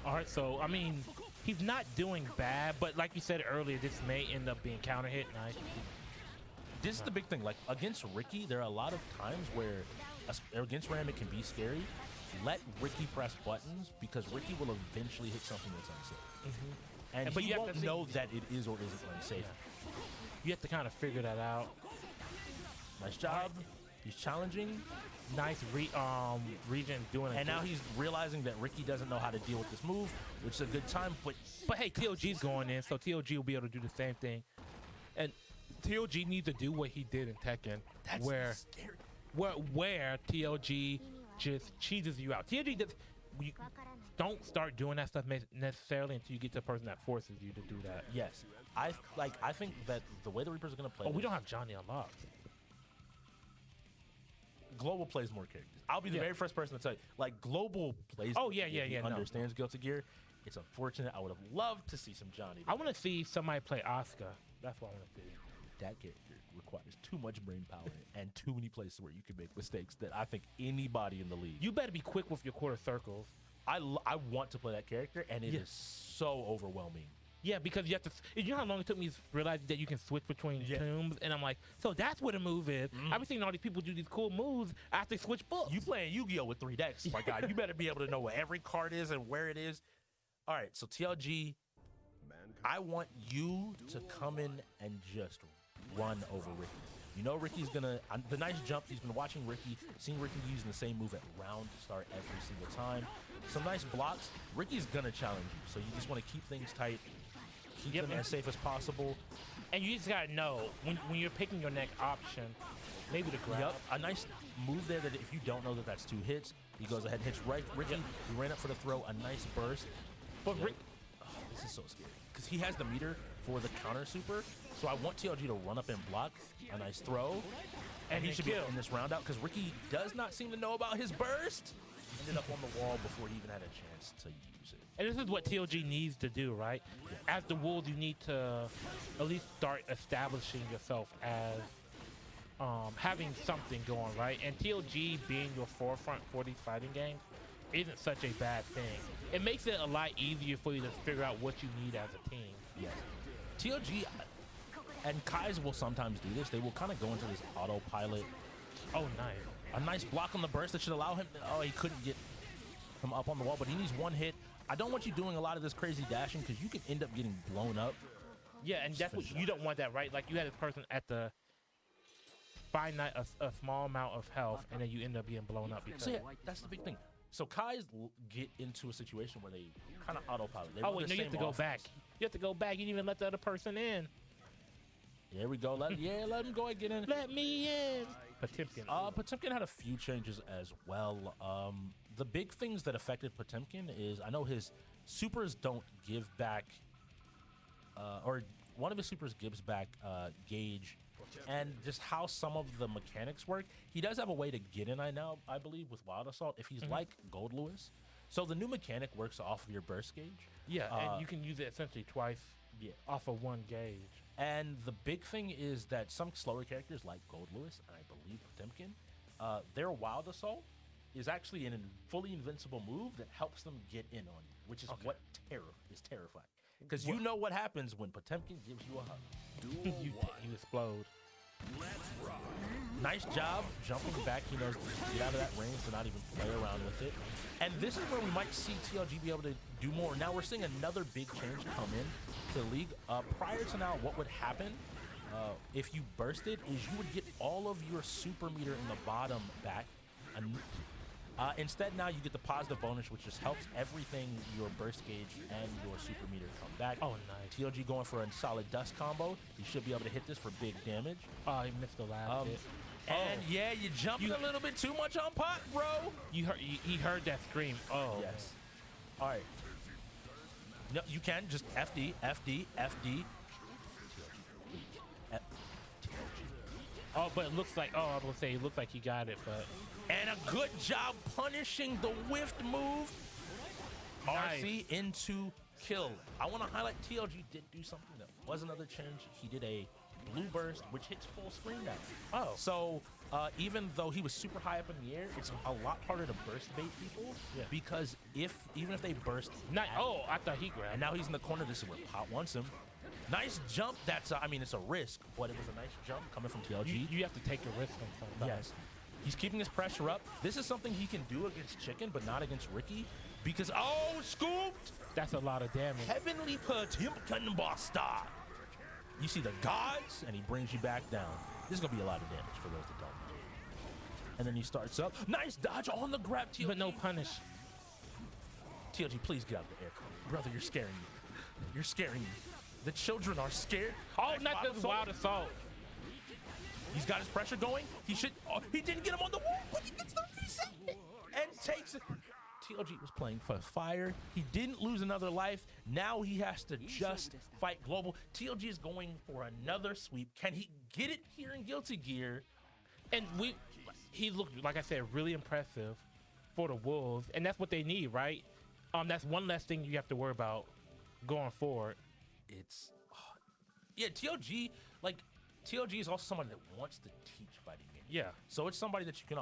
All right, so I mean, he's not doing bad, but like you said earlier, this may end up being counter hit. Nice. This is the big thing. Like against Ricky, there are a lot of times where against Ram it can be scary. Let Ricky press buttons because Ricky will eventually hit something that's unsafe. And But he you have won't to see- know that it is or isn't unsafe. You have to kind of figure that out. Nice job. He's challenging. region doing it. And now he's realizing that Ricky doesn't know how to deal with this move, which is a good time. But hey, TOG's going in, so TOG will be able to do the same thing. And TOG needs to do what he did in Tekken, That's where scary. where TOG just cheeses you out. TOG does. You don't start doing that stuff necessarily until you get to a person that forces you to do that. Yes, I think that the way the Reapers are gonna play. Oh, we don't have Johnny unlocked. Global plays more characters. I'll be the very first person to tell you. Like Global plays. Oh, Guilty Gear. yeah. He No. understands Guilty Gear. It's unfortunate. I would have loved to see some Johnny. I want to see somebody play Asuka. That's what I want to see. That character requires too much brain power and too many places where you can make mistakes that I think anybody in the league. You better be quick with your quarter circles. I want to play that character, and it is so overwhelming. Yeah, because you have to. You know how long it took me to realize that you can switch between tombs, and I'm like, so that's what a move is. I've been seeing all these people do these cool moves after they switch books. You playing Yu-Gi-Oh with 3 decks, my guy. You better be able to know where every card is and where it is. All right, so TLG, I want you to come in and just run over Ricky. You know Ricky's gonna, the nice jump, he's been watching Ricky, seeing Ricky using the same move at round to start every single time. Some nice blocks. Ricky's gonna challenge you, so you just wanna keep things tight, keep them as safe as possible. And you just gotta know, when you're picking your next option, maybe the grab. Yep, a nice move there that if you don't know that that's 2 hits, he goes ahead and hits right. Ricky, he ran up for the throw, a nice burst. But This is so scary because he has the meter for the counter super. So I want TLG to run up and block a nice throw, and he should be in this round out because Ricky does not seem to know about his burst. Ended up on the wall before he even had a chance to use it. And this is what TLG needs to do, right? As the Wolves, you need to at least start establishing yourself as having something going, right? And TLG being your forefront for these fighting games isn't such a bad thing. It makes it a lot easier for you to figure out what you need as a team. Yes. TLG and Kai's will sometimes do this. They will kind of go into this autopilot. Oh, nice. A nice block on the burst that should allow him. Oh, he couldn't get him up on the wall, but he needs 1 hit. I don't want you doing a lot of this crazy dashing because you can end up getting blown up. Yeah, and that's what you don't want that, right? Like you had this person at the finite, a small amount of health, and then you end up getting blown up. Because So yeah, that's the big thing. So Kai's get into a situation where they kind of autopilot. They oh run wait, the no, you have to same go offense. back. You have to go back. You didn't even let the other person in. There we go. Let him go and get in. Let me in. Potemkin. Potemkin had a few changes as well. The big things that affected Potemkin is I know his supers don't give back, or one of his supers gives back gauge, and just how some of the mechanics work. He does have a way to get in. I believe with Wild Assault if he's like Gold Lewis. So the new mechanic works off of your burst gauge. Yeah, and you can use it essentially twice. Yeah. Off of 1 gauge. And the big thing is that some slower characters like Gold Lewis and I believe Potemkin, their Wild Assault is actually a fully invincible move that helps them get in on you, which is what is terrifying. Because you know what happens when Potemkin gives you a hug. you explode. Nice job jumping back. He knows to get out of that range to not even play around with it. And this is where we might see TLG be able to do more. Now we're seeing another big change come in to the league. Prior to now, what would happen if you bursted is you would get all of your super meter in the bottom back. Instead, now you get the positive bonus, which just helps everything, your burst gauge and your super meter come back. Oh, nice. TLG going for a solid dust combo. You should be able to hit this for big damage. Oh, he missed the last hit. And yeah, you jumping a little bit too much on pot, bro. He heard that scream. Oh. Yes. All right. No, you can just FD, FD, FD. Oh, but it looks like, I was going to say, it looks like he got it, but. And a good job punishing the whiffed move. Nice. RC into kill. I want to highlight TLG did do something that was another change. He did a blue burst, which hits full screen now. Oh. So even though he was super high up in the air, it's a lot harder to burst bait people because even if they burst. I thought he grabbed. And now he's in the corner. This is where Pot wants him. Nice jump. That's, it's a risk, but it was a nice jump coming from TLG. You have to take a risk on sometimes. Yes. He's keeping his pressure up. This is something he can do against Chicken, but not against Ricky. Because, scooped! That's a lot of damage. Heavenly Potemkin Buster. You see the gods, and he brings you back down. This is going to be a lot of damage for those that don't know. And then he starts up. Nice dodge on the grab. TLG. But no punish. TLG, please get out of the air. Brother, you're scaring me. You're scaring me. The children are scared. Oh, Nice not this wild assault. He's got his pressure going. He should. Oh, he didn't get him on the wall, but he gets the reset and takes it. TLG was playing for fire. He didn't lose another life. Now he has to just fight Global. TLG is going for another sweep. Can he get it here in Guilty Gear? And he looked, like I said, really impressive for the Wolves, and that's what they need, right? That's one less thing you have to worry about going forward. It's yeah, TLG is also someone that wants to teach fighting games. Yeah. So it's somebody that you can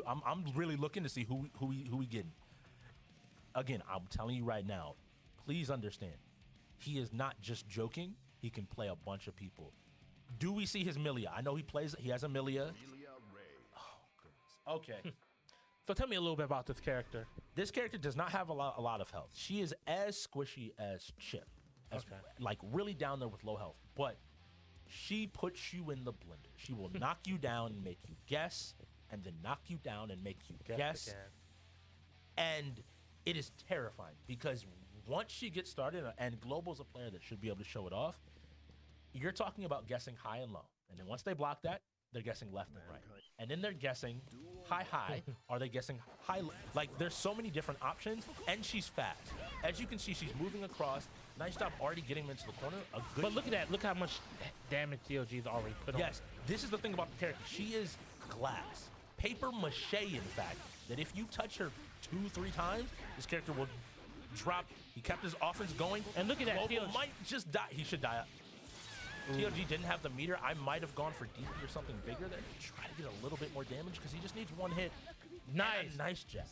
I'm really looking to see who we getting. Again, I'm telling you right now, please understand, he is not just joking. He can play a bunch of people. Do we see his Milia? I know he has a Milia. Oh, goodness. Okay. So tell me a little bit about this character. This character does not have a lot of health. She is as squishy as Chip. Like really down there with low health. But she puts you in the blender. She will knock you down and make you guess, and then knock you down and make you guess. And it is terrifying because once she gets started, and Global's a player that should be able to show it off, you're talking about guessing high and low. And then once they block that, they're guessing left and right. And then they're guessing high. Are they guessing high? Like, there's so many different options, and she's fast. As you can see, she's moving across. Nice job already getting him into the corner. But look at that. Look how much damage TLG's already put on. Yes, this is the thing about the character. She is glass. Paper mache, in fact, that if you touch her 2-3 times, this character will drop. He kept his offense going. And look at that. Global might just die. He should die. TLG didn't have the meter. I might have gone for DP or something bigger there to try to get a little bit more damage because he just needs one hit. Nice. Nice jab.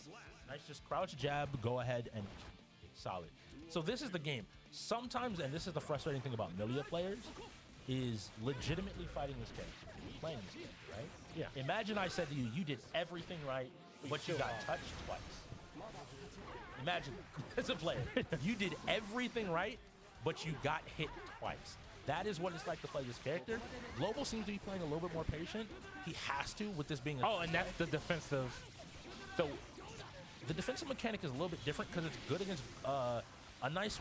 Nice just crouch jab, go ahead, and solid. So this is the game. Sometimes, and this is the frustrating thing about Milia players, is legitimately fighting this character, playing this character, right? Yeah. Imagine I said to you, you did everything right, but you got touched twice. Imagine, as a player, you did everything right, but you got hit twice. That is what it's like to play this character. Global seems to be playing a little bit more patient. He has to, with this being and that's the defensive. So the defensive mechanic is a little bit different because it's good against a nice.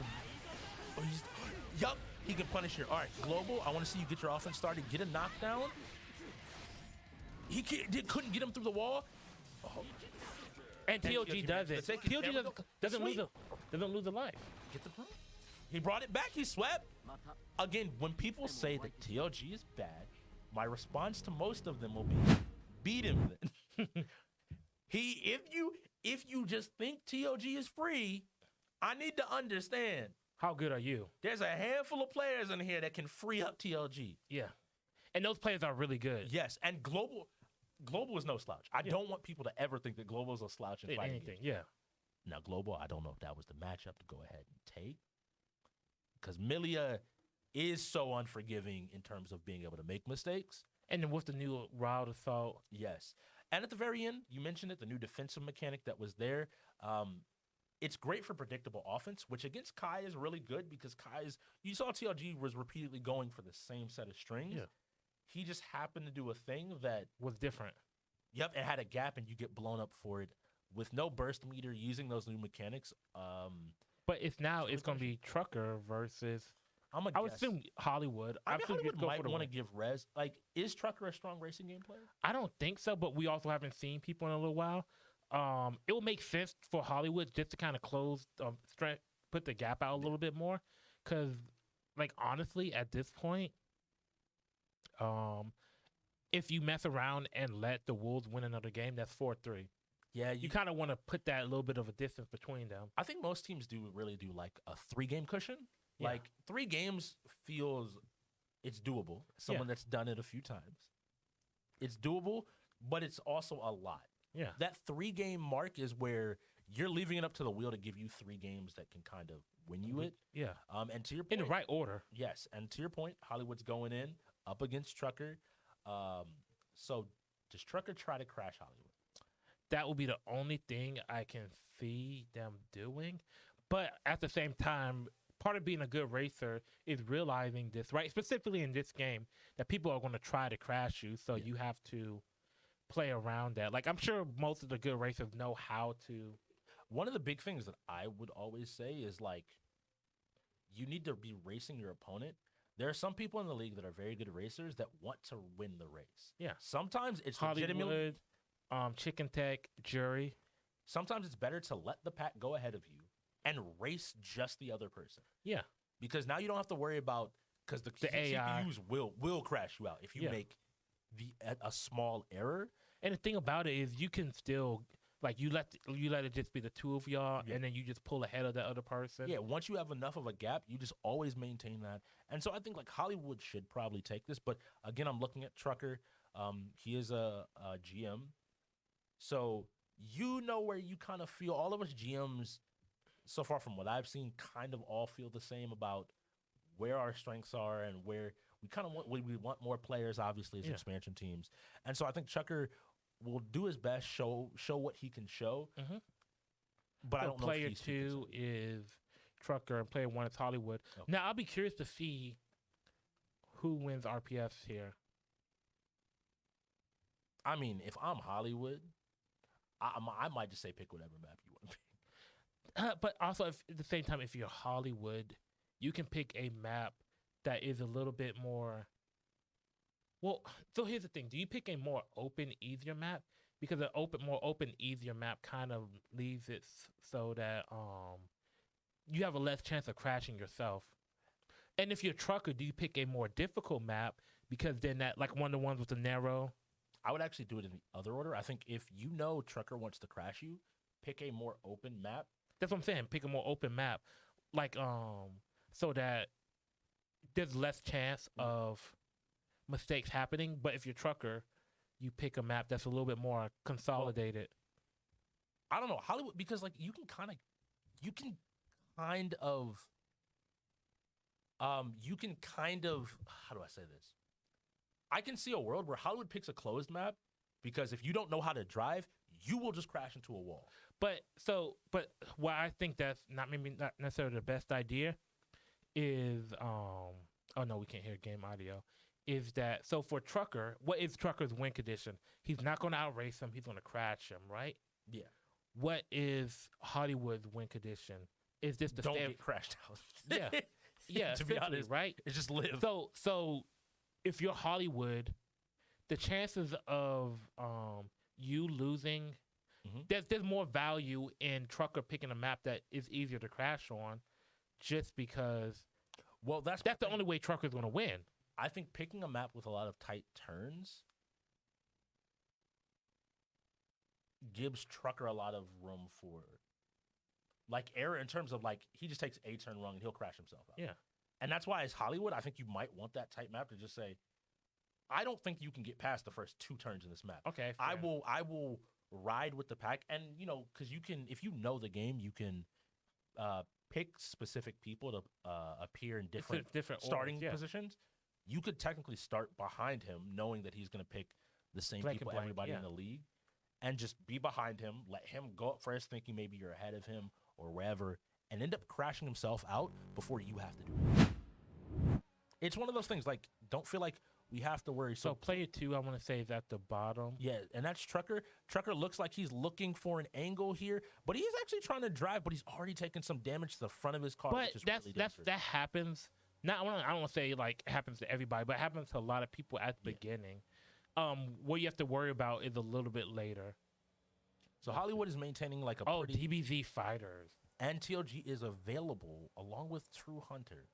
Yup, he can punish here. All right, Global, I want to see you get your offense started. Get a knockdown. He couldn't get him through the wall. Oh. And TLG does it. TLG doesn't lose a life. Get the point. He brought it back. He swept. Again, when people say that TLG is bad, my response to most of them will be, beat him then. If you just think TLG is free, I need to understand. How good are you? There's a handful of players in here that can free up TLG. Yeah. And those players are really good. Yes, and Global is no slouch. I don't want people to ever think that Global is a slouch in fighting anything. games. Yeah. Now, Global, I don't know if that was the matchup to go ahead and take. Because Milia is so unforgiving in terms of being able to make mistakes. And then with the new wild assault. Yes. And at the very end, you mentioned it, the new defensive mechanic that was there. It's great for predictable offense, which against Kai is really good because you saw TLG was repeatedly going for the same set of strings. Yeah. He just happened to do a thing that was different. Yep, it had a gap and you get blown up for it with no burst meter using those new mechanics. But it's going to be Trucker versus. I would assume Hollywood. I mean, Hollywood might want to give Rez. Like, is Trucker a strong racing game player? I don't think so, but we also haven't seen people in a little while. It will make sense for Hollywood just to kind of put the gap out a little bit more. Because, like, honestly, at this point, if you mess around and let the Wolves win another game, that's 4-3. Yeah, you kind of want to put that little bit of a distance between them. I think most teams really do like a 3-game cushion. Yeah. Like 3 games feels it's doable. Someone that's done it a few times. It's doable, but it's also a lot. Yeah. That 3-game mark is where you're leaving it up to the wheel to give you 3 games that can kind of win you it. Yeah. And to your point, in the right order. Yes. And to your point, Hollywood's going in up against Trucker. So does Trucker try to crash Hollywood? That will be the only thing I can see them doing. But at the same time, part of being a good racer is realizing this, right? Specifically in this game, that people are going to try to crash you. So you have to play around that. Like I'm sure most of the good racers know how to. One of the big things that I would always say is like, you need to be racing your opponent. There are some people in the league that are very good racers that want to win the race. Yeah. Sometimes it's legitimately. Hollywood, Chicken Tech, Jury. Sometimes it's better to let the pack go ahead of you and race just the other person. Yeah. Because now you don't have to worry about, because the AI. CPUs will crash you out if you make a small error. And the thing about it is you can still like you let it just be the two of y'all, and then you just pull ahead of the other person. Yeah, once you have enough of a gap, you just always maintain that. And so I think like Hollywood should probably take this. But again, I'm looking at Trucker. He is a GM. So you know where you kind of feel, all of us GMs, so far from what I've seen, kind of all feel the same about where our strengths are and where we kind of we want more players, obviously, as expansion teams. And so I think Chucker will do his best, show what he can show. Mm-hmm. But I don't know if player he's two is Trucker and player one is Hollywood. Okay. Now I'll be curious to see who wins RPS here. I mean, if I'm Hollywood, I might just say pick whatever map you want to pick. But also, if, at the same time, if you're Hollywood, you can pick a map that is a little bit more. Well, so here's the thing: do you pick a more open, easier map? Because an more open, easier map kind of leaves it so that you have a less chance of crashing yourself. And if you're a Trucker, do you pick a more difficult map? Because then that, like one of the ones with the narrow. I would actually do it in the other order. I think if you know Trucker wants to crash you, pick a more open map. That's what I'm saying. Pick a more open map, like so that there's less chance of mistakes happening. But if you're Trucker, you pick a map that's a little bit more consolidated. Well, I don't know, Hollywood, because like you can kind of how do I say this? I can see a world where Hollywood picks a closed map because if you don't know how to drive, you will just crash into a wall. But why I think that's not necessarily the best idea is oh no, we can't hear game audio. Is that so for Trucker? What is Trucker's win condition? He's not going to outrace him. He's going to crash him, right? Yeah. What is Hollywood's win condition? Is this the don't get crashed out? Yeah, yeah. To be honest, right? It's just live. So if you're Hollywood, the chances of you losing, there's more value in Trucker picking a map that is easier to crash on, just because. Well, that's the only way Trucker's going to win. I think picking a map with a lot of tight turns gives Trucker a lot of room for like error in terms of like he just takes a turn wrong and he'll crash himself out. Yeah. And that's why as Hollywood, I think you might want that tight map to just say, I don't think you can get past the first 2 turns in this map. Okay. Fair. I will ride with the pack, and because you can, if you know the game, you can pick specific people to appear in different starting positions. You could technically start behind him, knowing that he's going to pick the same people, everybody in the league, and just be behind him. Let him go up first, thinking maybe you're ahead of him or wherever, and end up crashing himself out before you have to do it. It's one of those things. Like, don't feel like we have to worry. So player 2, I want to say, is at the bottom. Yeah, and that's Trucker. Trucker looks like he's looking for an angle here, but he's actually trying to drive, but he's already taken some damage to the front of his car. But which is really dangerous. that happens. I don't want to say like it happens to everybody, but it happens to a lot of people at the beginning. What you have to worry about is a little bit later. So Hollywood is maintaining like a DBZ fighters. And TLG is available along with True Hunter.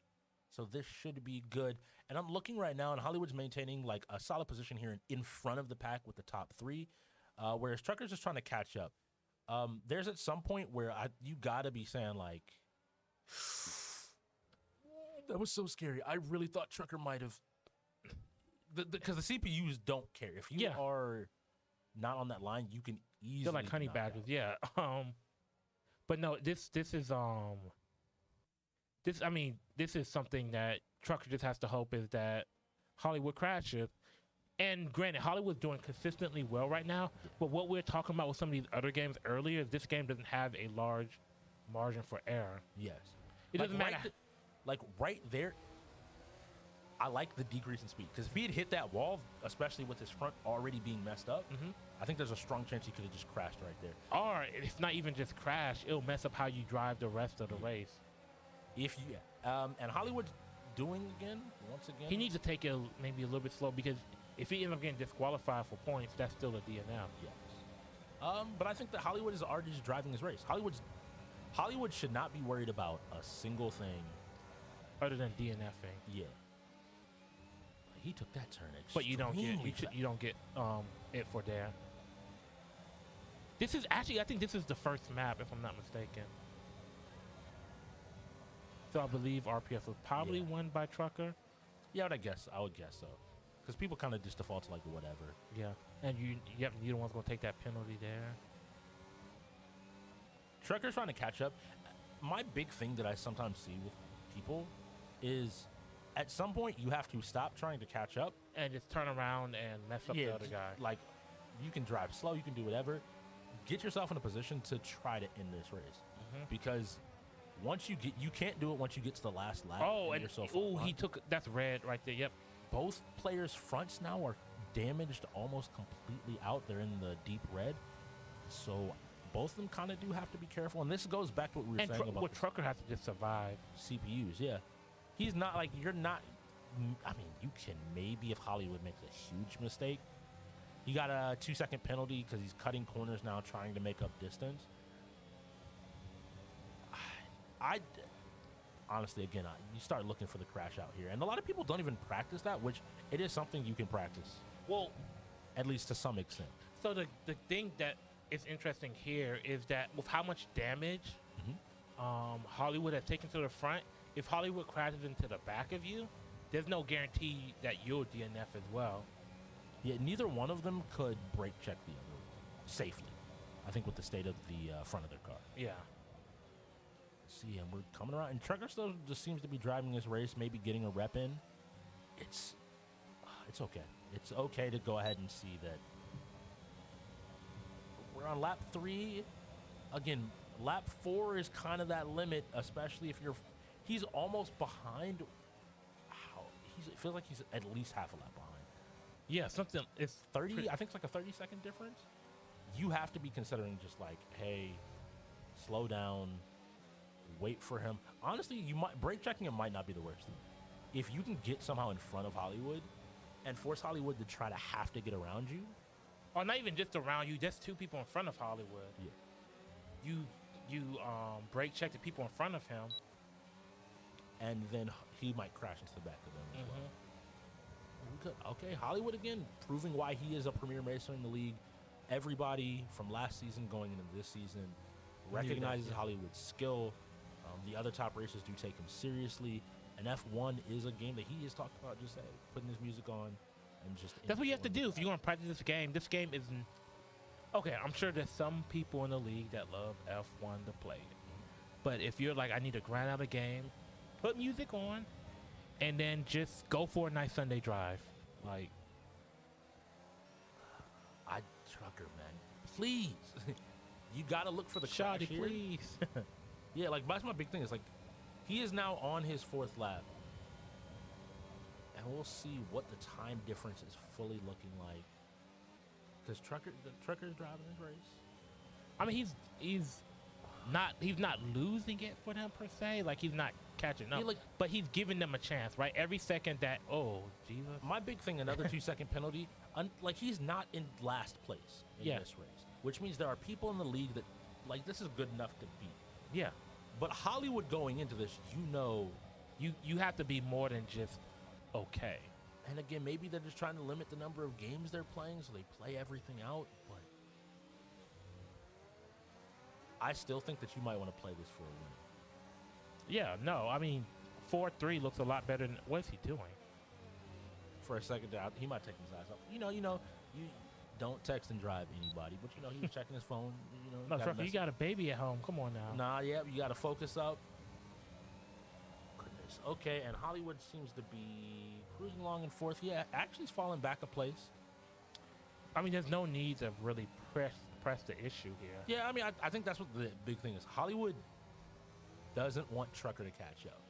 So this should be good. And I'm looking right now, and Hollywood's maintaining like a solid position here in front of the pack with the top 3, whereas Trucker's just trying to catch up. There's at some point where you got to be saying like, that was so scary. I really thought Trucker might have, because the CPUs don't care. If you are not on that line, you can easily. They're like honey badgers, yeah. But no, this is something that Trucker just has to hope is that Hollywood crashes. And granted, Hollywood's doing consistently well right now. But what we're talking about with some of these other games earlier is this game doesn't have a large margin for error. Yes, it doesn't matter. Like right there, I like the decrease in speed because if he had hit that wall, especially with his front already being messed up, I think there's a strong chance he could have just crashed right there. Or if not even just crash, it'll mess up how you drive the rest of the race. If you, and Hollywood's doing once again. He needs to take it maybe a little bit slow because if he ends up getting disqualified for points, that's still a DNF. Yes. But I think that Hollywood is already just driving his race. Hollywood should not be worried about a single thing Other than DNFing. Yeah. He took that turn But you don't get extremely fast. you don't get it for there. This is actually, I think this is the first map, if I'm not mistaken. So I believe RPS was probably Yeah. won by Trucker. Yeah, I would guess so. Because people kind of just default to like whatever. Yeah, and you're the one's gonna take that penalty there. Trucker's trying to catch up. My big thing that I sometimes see with people is at some point you have to stop trying to catch up. And just turn around and mess up the other just, guy. Like, you can drive slow, you can do whatever. Get yourself in a position to try to end this race. Because once you can't do it once you get to the last lap. Oh, and you're so far he behind. took, that's red right there. Yep. Both players' fronts now are damaged almost completely out. They're in the deep red. So both of them kind of do have to be careful. And this goes back to what we were And saying about Trucker has to just survive. CPUs. Yeah. He's not like, you're not, I mean, you can maybe if Hollywood makes a huge mistake. He got a 2-second penalty because he's cutting corners now trying to make up distance. I honestly, again, you start looking for the crash out here. And a lot of people don't even practice that, which it is something you can practice. Well, at least to some extent. so the thing that is interesting here is that with how much damage Hollywood has taken to the front, if Hollywood crashes into the back of you, there's no guarantee that you'll DNF as well. Yeah, neither one of them could brake check the other safely. I think with the state of the front of their car. Yeah. See, and we're coming around, and Trucker still just seems to be driving this race, maybe getting a rep in. It's okay. It's okay to go ahead and see that we're on lap 3. Again, lap 4 is kind of that limit, especially if he's almost behind. It feels like he's at least half a lap behind. Yeah, something. It's 30. I think it's like a 30-second difference. You have to be considering just like, hey, slow down. Wait for him. Honestly, brake checking him might not be the worst thing. If you can get somehow in front of Hollywood and force Hollywood to try to have to get around you. Or not even just around you, just 2 people in front of Hollywood. Yeah. You brake check the people in front of him. And then he might crash into the back of them as well. Okay, Hollywood again, proving why he is a premier racer in the league. Everybody from last season going into this season recognizes Hollywood's skill. The other top racers do take him seriously. And F1 is a game that he has talked about just putting his music on and just. That's what you have to do if you're going to practice this game. This game isn't. Okay, I'm sure there's some people in the league that love F1 to play it. But if you're like, I need to grind out a game, put music on, and then just go for a nice Sunday drive. Like, Trucker, man, please. You got to look for the crash Shoddy, here. please. Yeah, like that's my big thing. Is like he is now on his 4th lap, and we'll see what the time difference is fully looking like. Because Trucker's driving his race. I mean, he's not losing it for them per se. Like he's not catching up, but he's giving them a chance, right? Every second that, oh Jesus. My big thing, another 2-second penalty. Like he's not in last place in this race, which means there are people in the league that like this is good enough to beat. Yeah, but Hollywood going into this, you have to be more than just okay. And again, maybe they're just trying to limit the number of games they're playing, so they play everything out. But I still think that you might want to play this for a win. Yeah, no, I mean, 4-3 looks a lot better than what is he doing? For a second there, he might take his eyes off. You don't text and drive anybody, but he was checking his phone. No, Trucker, you got a baby at home. Come on now. Nah, yeah, you got to focus up. Goodness. Okay, and Hollywood seems to be cruising along in 4th. Yeah, actually, he's falling back a place. I mean, there's no need to really press the issue here. Yeah, I mean, I think that's what the big thing is. Hollywood doesn't want Trucker to catch up.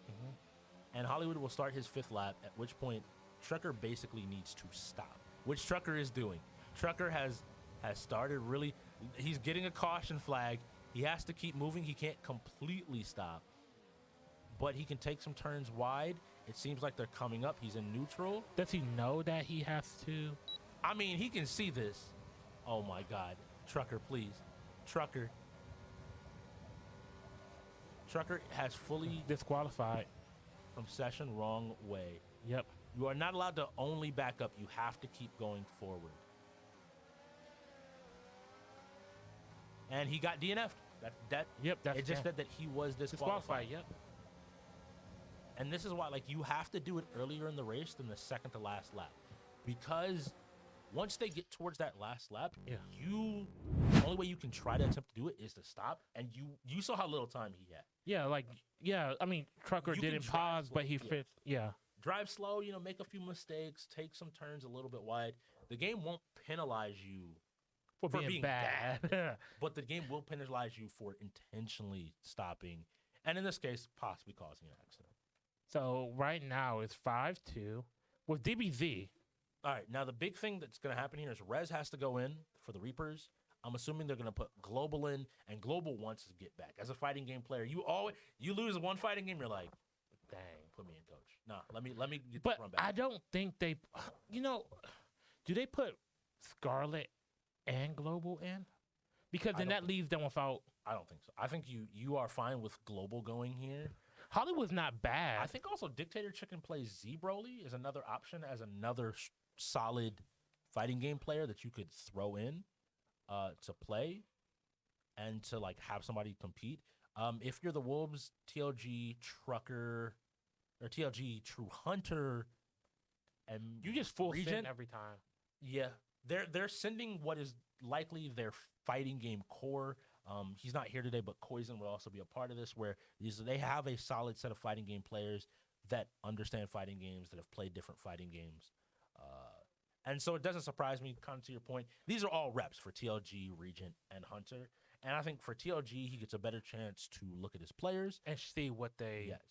and Hollywood will start his 5th lap, at which point Trucker basically needs to stop, which Trucker is doing. Trucker has started really, he's getting a caution flag. He has to keep moving. He can't completely stop, but he can take some turns wide. It seems like they're coming up. He's in neutral. Does he know that he has to? I mean, he can see this. Oh my God. Trucker, please. Trucker. Trucker has fully Disqualified. from session, wrong way. Yep. You are not allowed to only back up. You have to keep going forward. And he got DNF'd. Yep. That's It just said that he was disqualified. disqualified. Yep. And this is why, like, you have to do it earlier in the race than the second to last lap, because once they get towards that last lap, Yeah. the only way you can try to attempt to do it is to stop. And you saw how little time he had. Yeah. I mean, Trucker You can didn't drive pause, slow, but he yeah. fit. Yeah. Drive slow, make a few mistakes, take some turns a little bit wide. The game won't penalize you, For For being, being bad. but the game will penalize you for intentionally stopping, and in this case, possibly causing an accident. So right now it's 5-2 with DBZ. All right, now the big thing that's going to happen here is Rez has to go in for the Reapers. I'm assuming they're going to put Global in, and Global wants to get back. As a fighting game player, you lose one fighting game, you're like, dang, put me in, coach. Nah, let me get But this run back. I don't think they, do they put Scarlet and Global in? Because then don't that leaves them without. I don't think so. I think you are fine with Global going here. Hollywood's not bad. I think also Dictator Chicken plays Z Broly is another option as another solid fighting game player that you could throw in to play and to like have somebody compete. If you're the Wolves, TLG Trucker or TLG True Hunter, and you just full Regent, send every time. yeah, they're sending what is likely their fighting game core. He's not here today, but Koizen will also be a part of this, where they have a solid set of fighting game players that understand fighting games, that have played different fighting games. And so it doesn't surprise me, kind of to your point, these are all reps for TLG, Regent, and Hunter. And I think for TLG, he gets a better chance to look at his players. And see what they. Yes.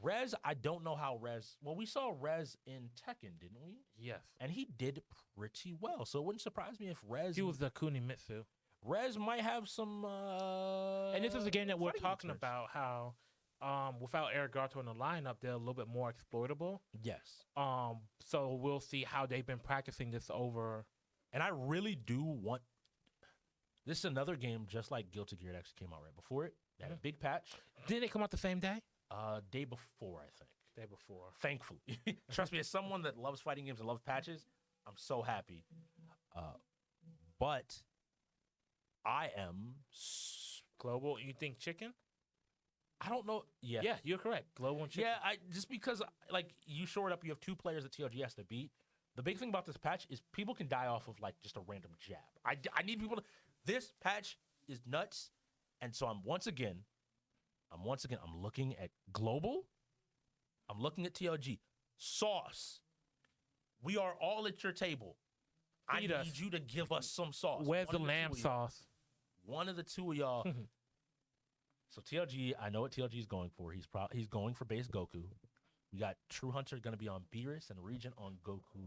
Rez, I don't know how Rez... Well, we saw Rez in Tekken, didn't we? Yes. And he did pretty well. So it wouldn't surprise me if Rez... He was the Kunimitsu. Rez might have some... And this is a game that we're fighting talking experience. about how without Eric Garto in the lineup, they're a little bit more exploitable. Yes. So we'll see how they've been practicing this over. And I really do want... This is another game just like Guilty Gear that actually came out right before it. They had a big patch. Didn't they come out the same day? Day before, I think. Day before. Thankfully. Trust me, as someone that loves fighting games and loves patches, I'm so happy. But I am... Global, you think chicken? I don't know. Yeah. Yeah, you're correct. Global and chicken. Yeah, just because, like, you shore it up, you have two players that TLG has to beat. The big thing about this patch is people can die off of, like, just a random jab. I need people to... This patch is nuts. And so I'm looking at Global. I'm looking at TLG. Sauce. We are all at your table. Feed I us. need you to give us some sauce. Where's One the of lamb two of y'all. sauce? One of the two of y'all. So TLG, I know what TLG is going for. He's going for base Goku. We got True Hunter going to be on Beerus and Regent on Goku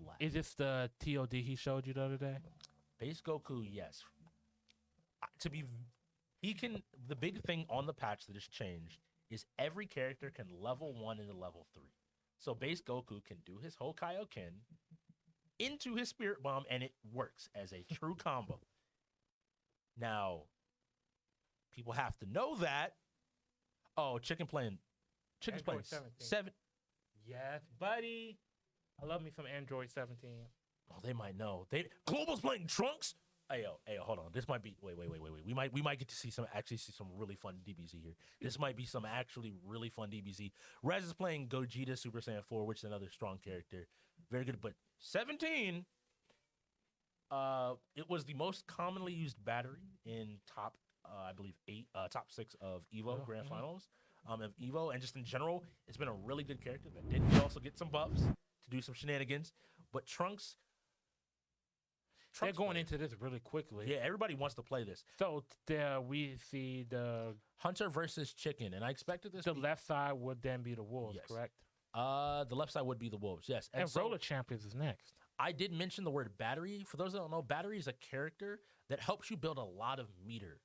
Black. Is this the TOD he showed you the other day? Base Goku, yes. The big thing on the patch that has changed is every character can level 1 into level 3. So base Goku can do his whole Kaioken into his Spirit Bomb, and it works as a true combo. Now, people have to know that. Oh, Chicken's playing Android 17. 7. Yes, buddy. I love me some Android 17. Oh, they might know. Global's playing Trunks. Hey, hold on. This might be. Wait. We might get to see some really fun DBZ here. This might be some actually really fun DBZ. Rez is playing Gogeta Super Saiyan 4, which is another strong character. Very good. But 17, it was the most commonly used battery in top, I believe, top 6 of EVO Grand Finals of EVO, and just in general, it's been a really good character that did also get some buffs to do some shenanigans. But Trunks. They're going into this really quickly. Yeah, everybody wants to play this. So there we see the Hunter versus Chicken, and I expected this. The left side would then be the Wolves, Yes. correct? The left side would be the Wolves, yes. And so Roller Champions is next. I did mention the word battery. For those that don't know, battery is a character that helps you build a lot of meter.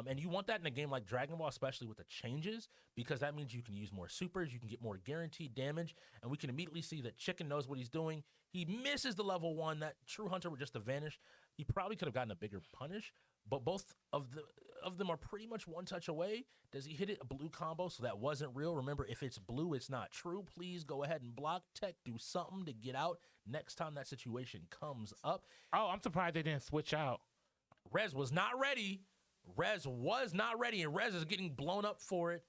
And you want that in a game like Dragon Ball, especially with the changes, because that means you can use more supers, you can get more guaranteed damage, and we can immediately see that Chicken knows what he's doing. He misses the level 1. That True Hunter would just have vanished. He probably could have gotten a bigger punish, but both of them are pretty much one touch away. Does he hit it a blue combo? So that wasn't real. Remember, if it's blue, it's not true. Please go ahead and block tech. Do something to get out next time that situation comes up. Oh, I'm surprised they didn't switch out. Rez was not ready. And Rez is getting blown up for it.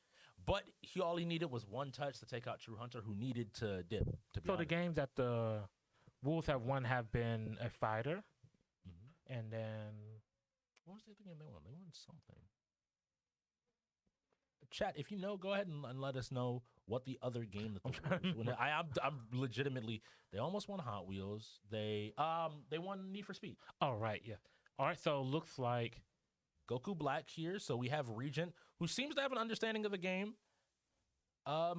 But all he needed was one touch to take out True Hunter, who needed to dip. So the games that the Wolves have won have been a fighter, and then what was the other game they won? They won something. Chat, if you know, go ahead and let us know what the other game that they won. I'm legitimately. They almost won Hot Wheels. They won Need for Speed. Oh right, yeah. All right, so it looks like Goku Black here. So we have Regent, who seems to have an understanding of the game. I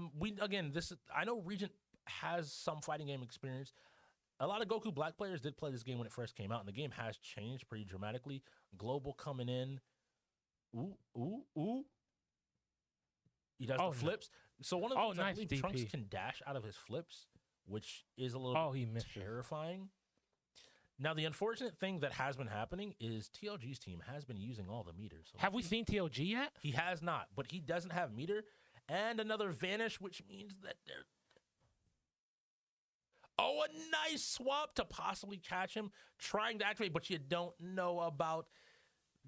know Regent has some fighting game experience. A lot of Goku Black players did play this game when it first came out, and the game has changed pretty dramatically. Global coming in. Ooh. He does the flips. So one of the things I believe DP. Trunks can dash out of his flips, which is a little he missed terrifying. Now, the unfortunate thing that has been happening is TLG's team has been using all the meters. So have we seen TLG yet? He has not, but he doesn't have meter. And another vanish, which means that they're... Oh, a nice swap to possibly catch him, trying to activate, but you don't know about...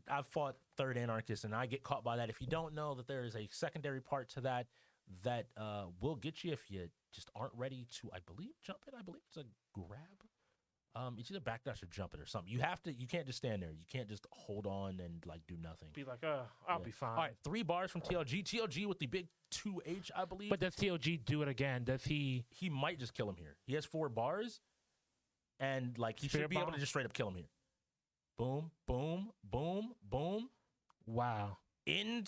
I've fought Third Anarchist, and I get caught by that. If you don't know that there is a secondary part to that will get you if you just aren't ready to, I believe, jump it. I believe it's a grab. It's either backdash or jump it or something. You can't just stand there. You can't just hold on and like do nothing. Be like, I'll be fine. All right, 3 bars from TLG. TLG with the big 2H, I believe. But does TLG do it again? Does he? He might just kill him here. He has 4 bars, and like he should be able to just straight up kill him here. Boom, boom, boom, boom. Wow. He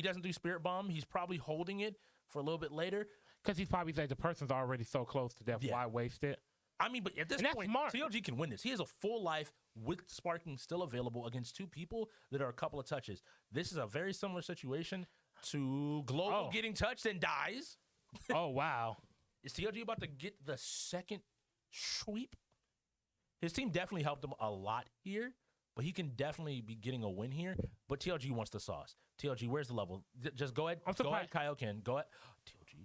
doesn't do Spirit Bomb. He's probably holding it for a little bit later. Because he's probably like, the person's already so close to death. Yeah. Why waste it? I mean, but at this point, TLG can win this. He has a full life with Sparking still available against 2 people that are a couple of touches. This is a very similar situation to Global getting touched and dies. Oh, wow. Is TLG about to get the second sweep? His team definitely helped him a lot here, but he can definitely be getting a win here. But TLG wants the sauce. TLG, where's the level? Just go ahead. Go ahead, Kaioken. Go ahead. TLG.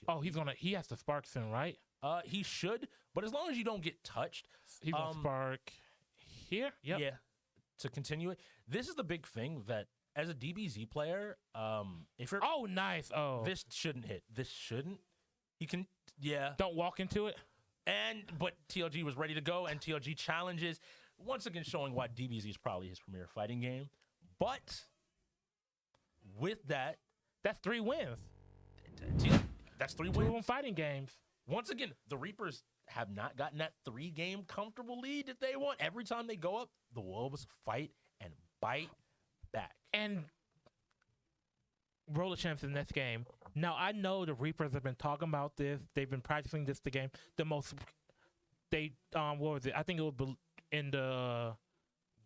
Oh, he has to spark soon, right? He should, but as long as you don't get touched. He's going to spark here? Yep. Yeah. To continue it. This is the big thing that as a DBZ player, if you're... Oh, nice. Oh. This shouldn't hit. This shouldn't. He can... Yeah. Don't walk into it. But TLG was ready to go, and TLG challenges, once again showing why DBZ is probably his premier fighting game. But with that... That's 3 wins. That's 3 wins. 2 fighting games. Once again, the Reapers have not gotten that 3-game comfortable lead that they want. Every time they go up, the Wolves fight and bite back. And Roller Champs in this game. Now, I know the Reapers have been talking about this. They've been practicing this the game. What was it? I think it was in the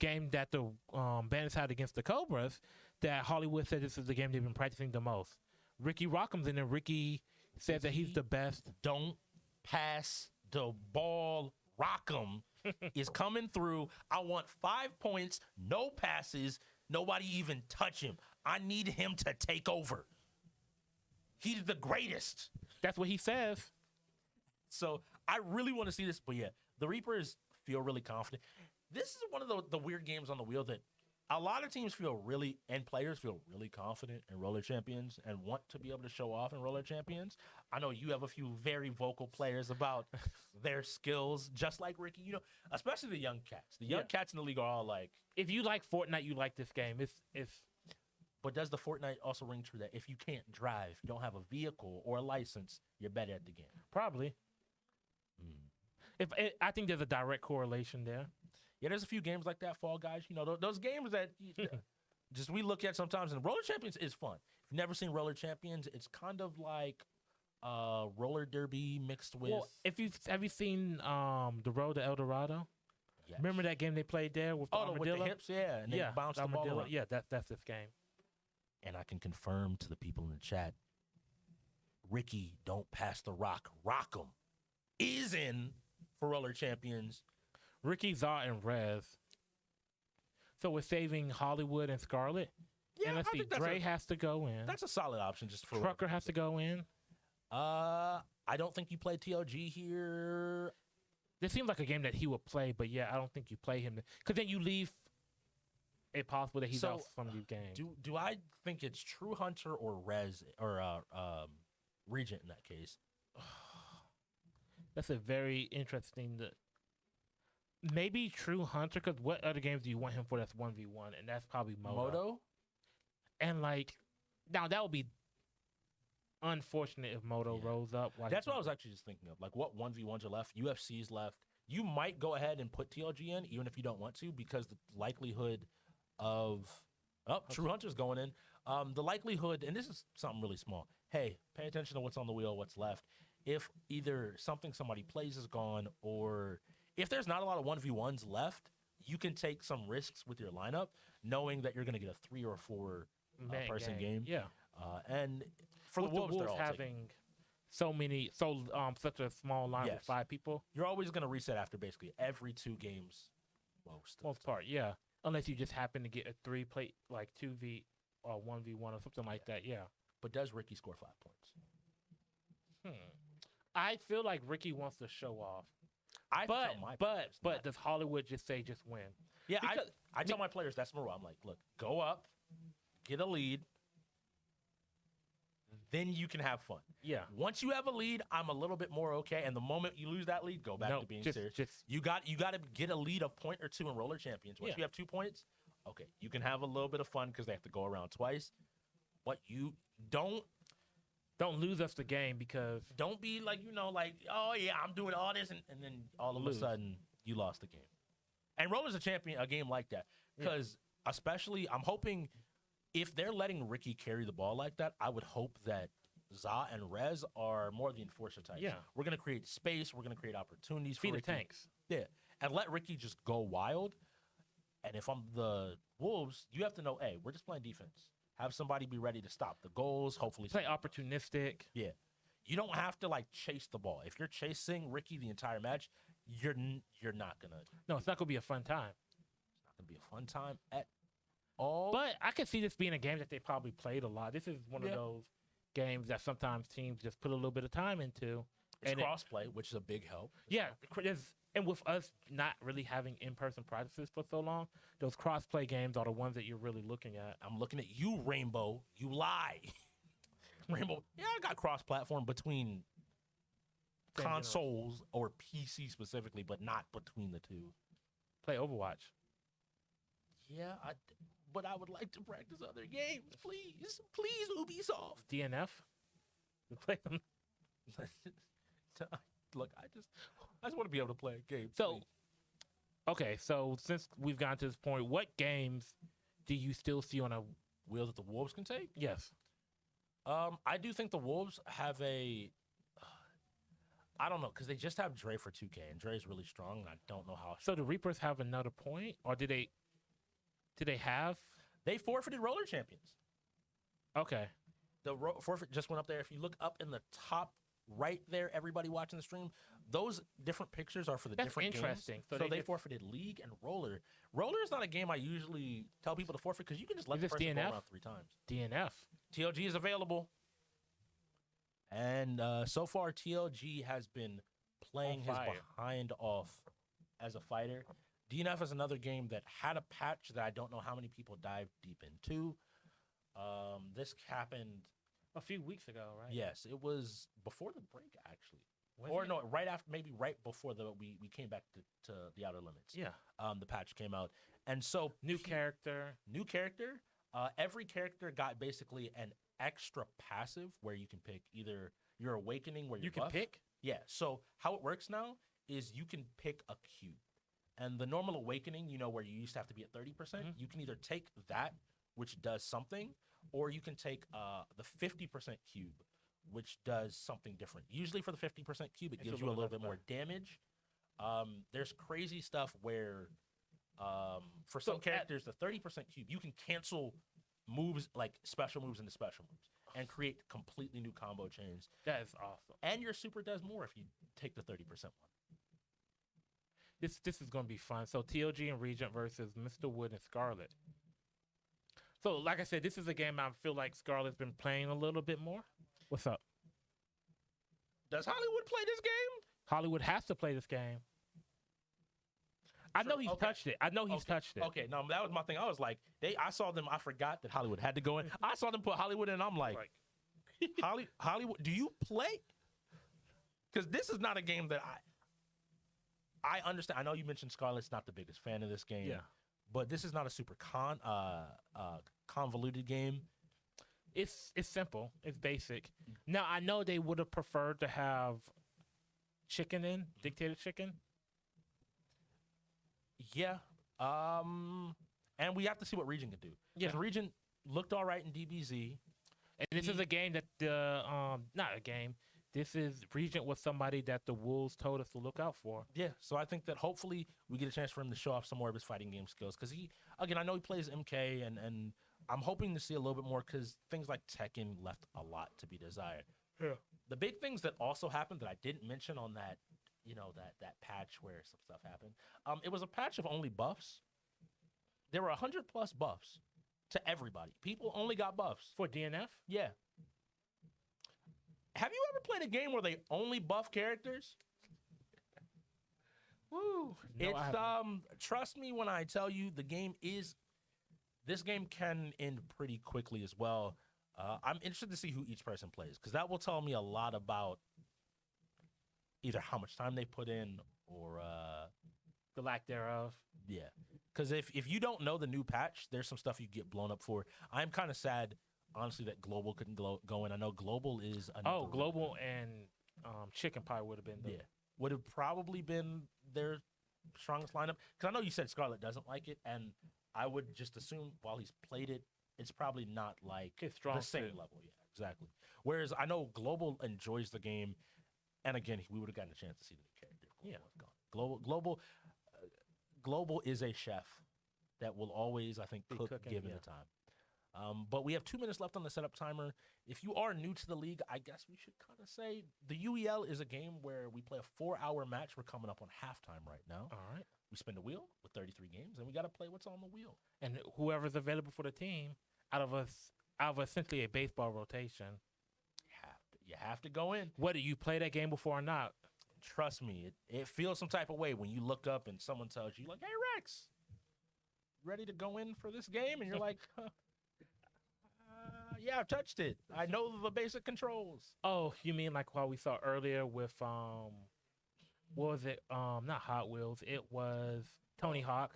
game that the Bandits had against the Cobras that Hollywood said this is the game they've been practicing the most. Ricky Rockham's in there. Ricky says that he's the best. Don't pass the ball. Rockham is coming through. I want 5 points, no passes, nobody even touch him. I need him to take over. He's the greatest. That's what he says. So I really want to see this. But yeah, the Reapers feel really confident. This is one of the weird games on the wheel that a lot of teams and players feel really confident in Roller Champions and want to be able to show off in Roller Champions. I know you have a few very vocal players about their skills, just like Ricky, especially the young cats. The young cats in the league are all like... If you like Fortnite, you like this game. But does the Fortnite also ring true that if you can't drive, you don't have a vehicle or a license, you're better at the game? Probably. I think there's a direct correlation there. Yeah, there's a few games like that, Fall Guys. Those games that just we look at sometimes, and Roller Champions is fun. If you've never seen Roller Champions, it's kind of like roller derby mixed with. Well, if you have you seen the Road to El Dorado? Yes. Remember that game they played there with the with armadillo? the hips, yeah, and they bounce the ball armadillo. around. Yeah, that's this game. And I can confirm to the people in the chat, Ricky, don't pass the rock, rock 'em, is in for Roller Champions. Ricky, Zaw, and Rez. So we're saving Hollywood and Scarlet. Yeah, and let's I see, think that's Dre has to go in. that's a solid option just for Trucker has to go in. I don't think you play TLG here. This seems like a game that he would play, but yeah, I don't think you play him because then you leave it possible that he's So, out from these games. Do I think it's True Hunter or Rez or Regent in that case? That's a very interesting. Maybe True Hunter, because what other games do you want him for? That's 1v1, and that's probably Moto. And like, now that would be unfortunate if Moto rolls up. That's what I was actually just thinking of. Like, what 1v1s are left? UFC's left. You might go ahead and put TLG in, even if you don't want to, because the likelihood of True Hunter's going in. The likelihood, and this is something really small. Hey, pay attention to what's on the wheel, what's left. If either something somebody plays is gone, or if there's not a lot of 1v1s left, you can take some risks with your lineup, knowing that you're going to get a 3 or 4 person game. Yeah. And for With the Wolves, they're all having such a small line with 5 people. You're always going to reset after basically every 2 games, most part, yeah. Unless you just happen to get a 3-plate, like 2v or 1v1 or something like that, yeah. But does Ricky score 5 points? I feel like Ricky wants to show off. But does Hollywood just say just win? Yeah, I tell my players that's Moreau. I'm like, look, go up, get a lead, then you can have fun. Yeah. Once you have a lead, I'm a little bit more okay. And the moment you lose that lead, go back to being serious. You got to get a lead of point or 2 in Roller Champions. Once you have 2 points, okay, you can have a little bit of fun because they have to go around twice. But you don't lose us the game because don't be like, oh yeah, I'm doing all this, and then all of a sudden you lost the game. And Roller's a game like that because especially I'm hoping if they're letting Ricky carry the ball like that, I would hope that Za and Rez are more of the enforcer types. Yeah, we're gonna create space, we're gonna create opportunities for the Ricky. tanks. Yeah, and let Ricky just go wild. And if I'm the Wolves, you have to know, hey, we're just playing defense. Have somebody be ready to stop the goals. Hopefully, play opportunistic. Yeah, you don't have to chase the ball. If you're chasing Ricky the entire match, you're not gonna. No, it's not gonna be a fun time. It's not gonna be a fun time at all. But I could see this being a game that they probably played a lot. This is one of those games that sometimes teams just put a little bit of time into. It's crossplay, which is a big help. And with us not really having in-person practices for so long, those cross-play games are the ones that you're really looking at. I'm looking at you, Rainbow. You lie. Rainbow, I got cross-platform between consoles or PC specifically, but not between the two. Play Overwatch. Yeah, but I would like to practice other games. Please, Ubisoft. DNF? Play them. Look, I just want to be able to play a game. So, okay, so since we've gotten to this point, what games do you still see on a wheel that the Wolves can take? Yes. I do think the Wolves have I don't know, because they just have Dre for 2K, and Dre's really strong, and I don't know how. So the Reapers have another point, or did they have? They forfeited Roller Champions. Okay. The forfeit just went up there. If you look up in the top right there, everybody watching the stream, those different pictures are for the different interesting. games. So they forfeited League and Roller. Roller is not a game I usually tell people to forfeit because you can just let the person go around 3 times. DNF. TLG is available. And so far, TLG has been playing his behind off as a fighter. DNF is another game that had a patch that I don't know how many people dived deep into. This happened a few weeks ago, right? Yes, it was before the break, actually. No, right after, maybe right before we came back to the Outer Limits. Yeah. The patch came out. And so New character. Every character got basically an extra passive where you can pick either your Awakening where you can pick? Yeah. So how it works now is you can pick a Q. And the normal Awakening, where you used to have to be at 30%, you can either take that which does something, or you can take the 50% cube, which does something different. Usually for the 50% cube, it It's a gives you a little little bit less more damage. There's crazy stuff where for So some characters, the 30% cube, you can cancel moves like special moves into special moves and create completely new combo chains. That is awesome. And your super does more if you take the 30% one. This is gonna be fun. So TLG and Regent versus Mr. Wood and Scarlet. So like I said, this is a game I feel like Scarlet's been playing a little bit more. What's up? Does Hollywood play this game? Hollywood has to play this game. I know he's Okay. touched it. I know he's touched it. Okay, no, that was my thing. I was like, I saw them. I forgot that Hollywood had to go in. I saw them put Hollywood in. I'm like, Hollywood, do you play? Because this is not a game that I understand. I know you mentioned Scarlett's not the biggest fan of this game. Yeah. But this is not a super convoluted game. It's simple. It's basic. Now I know they would have preferred to have chicken in, dictator chicken. Yeah. And we have to see what Regent can do. Yeah. Because Regent looked all right in DBZ. And this is a game that the not a game. This is Regent was somebody that the Wolves told us to look out for. Yeah, so I think that hopefully we get a chance for him to show off some more of his fighting game skills. Because I know he plays MK, and I'm hoping to see a little bit more because things like Tekken left a lot to be desired. Yeah. The big things that also happened that I didn't mention on that, that patch where some stuff happened, it was a patch of only buffs. There were 100 plus buffs to everybody. People only got buffs. For DNF? Yeah. Have you ever played a game where they only buff characters? Woo. No, I haven't. Trust me when I tell you this game can end pretty quickly as well. I'm interested to see who each person plays because that will tell me a lot about either how much time they put in or The lack thereof. yeah. Because if you don't know the new patch, there's some stuff you get blown up for. I'm kind of sad, honestly, that Global couldn't go in. I know Global is another Global and Chicken Pie would have been the would have probably been their strongest lineup. Because I know you said Scarlet doesn't like it, and I would just assume while he's played it, it's probably not like His strong the same suit. level. Yeah, exactly. Whereas I know Global enjoys the game, and again, we would have gotten a chance to see the new character. Yeah. Global is a chef that will always, I think, Be cook cooking, given yeah. the time. But we have 2 minutes left on the setup timer. If you are new to the league, I guess we should kind of say the UEL is a game where we play a 4-hour match. We're coming up on halftime right now. All right. We spin the wheel with 33 games, and we got to play what's on the wheel. And whoever's available for the team out of essentially a baseball rotation. You have to go in. Whether you play that game before or not. Trust me, it feels some type of way when you look up and someone tells you, like, hey, Rex, ready to go in for this game? And you're like, yeah, I've touched it. I know the basic controls. Oh, you mean like what we saw earlier with what was it? Not Hot Wheels. It was Tony Hawk.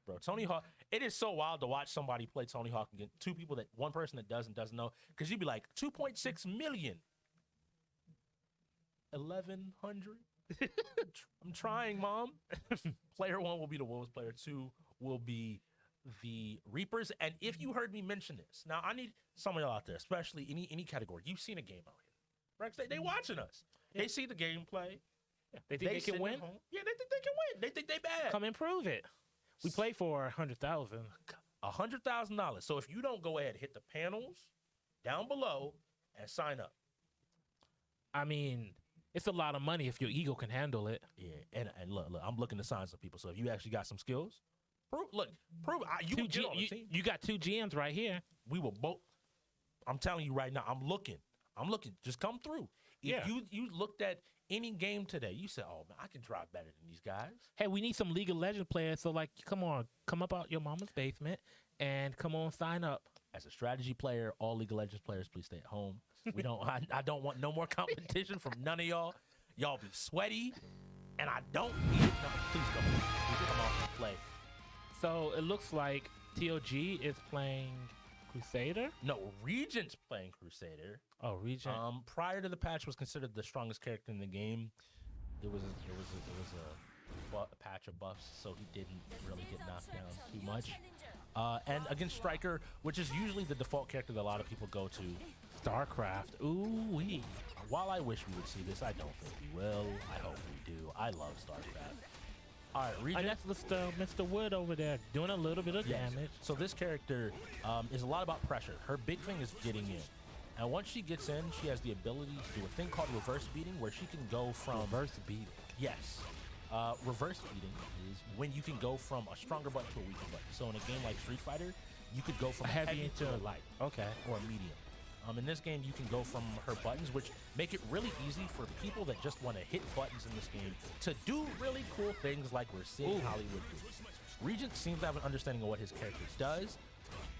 Bro, Tony Hawk, it is so wild to watch somebody play Tony Hawk against two people one person that doesn't know. Because you'd be like, 2.6 million. 1,100. I'm trying, Mom. Player 1 will be the Wolves. Player 2 will be the Reapers. And if you heard me mention this, now I need some of y'all out there, especially any category. You've seen a game out here. Rex, they watching us. Yeah. They see the gameplay. Yeah. They think they can sitting win? at home. Yeah, they think they can win. They think they bad. Come and prove it. We play for 100,000. $100,000. So if you don't go ahead, hit the panels down below and sign up. I mean, it's a lot of money if your ego can handle it. Yeah, and look, I'm looking to sign some people. So if you actually got some skills, prove. You can get on the team. You got 2 GMs right here. We will both. I'm telling you right now. I'm looking. Just come through. If Yeah. you looked at any game today, you said, "Oh man, I can drive better than these guys." Hey, we need some League of Legends players. So like, come up out your mama's basement and come on, sign up. As a strategy player, all League of Legends players, please stay at home. We don't. I don't want no more competition from none of y'all. Y'all be sweaty, and I don't need it. No, please come on. Please come on and play. So it looks like TOG is playing Crusader. No, Regent's playing Crusader. Oh, Regent. Prior to the patch, was considered the strongest character in the game. It was a patch of buffs, so he didn't really get knocked down too much. and against Striker, which is usually the default character that a lot of people go to. StarCraft. Ooh wee. While I wish we would see this, I don't think we will. I hope we do. I love StarCraft. All right, Regent. And that's Mr. Wood over there doing a little bit of damage. So this character is a lot about pressure. Her big thing is getting in. And once she gets in, she has the ability to do a thing called reverse beating, where she can go from... Reverse beating. Yes. Reverse beating is when you can go from a stronger button to a weaker button. So in a game like Street Fighter, you could go from a heavy to a light. Okay. Or a medium. In this game, you can go from her buttons, which make it really easy for people that just want to hit buttons in this game to do really cool things like we're seeing Hollywood do. Regent seems to have an understanding of what his character does,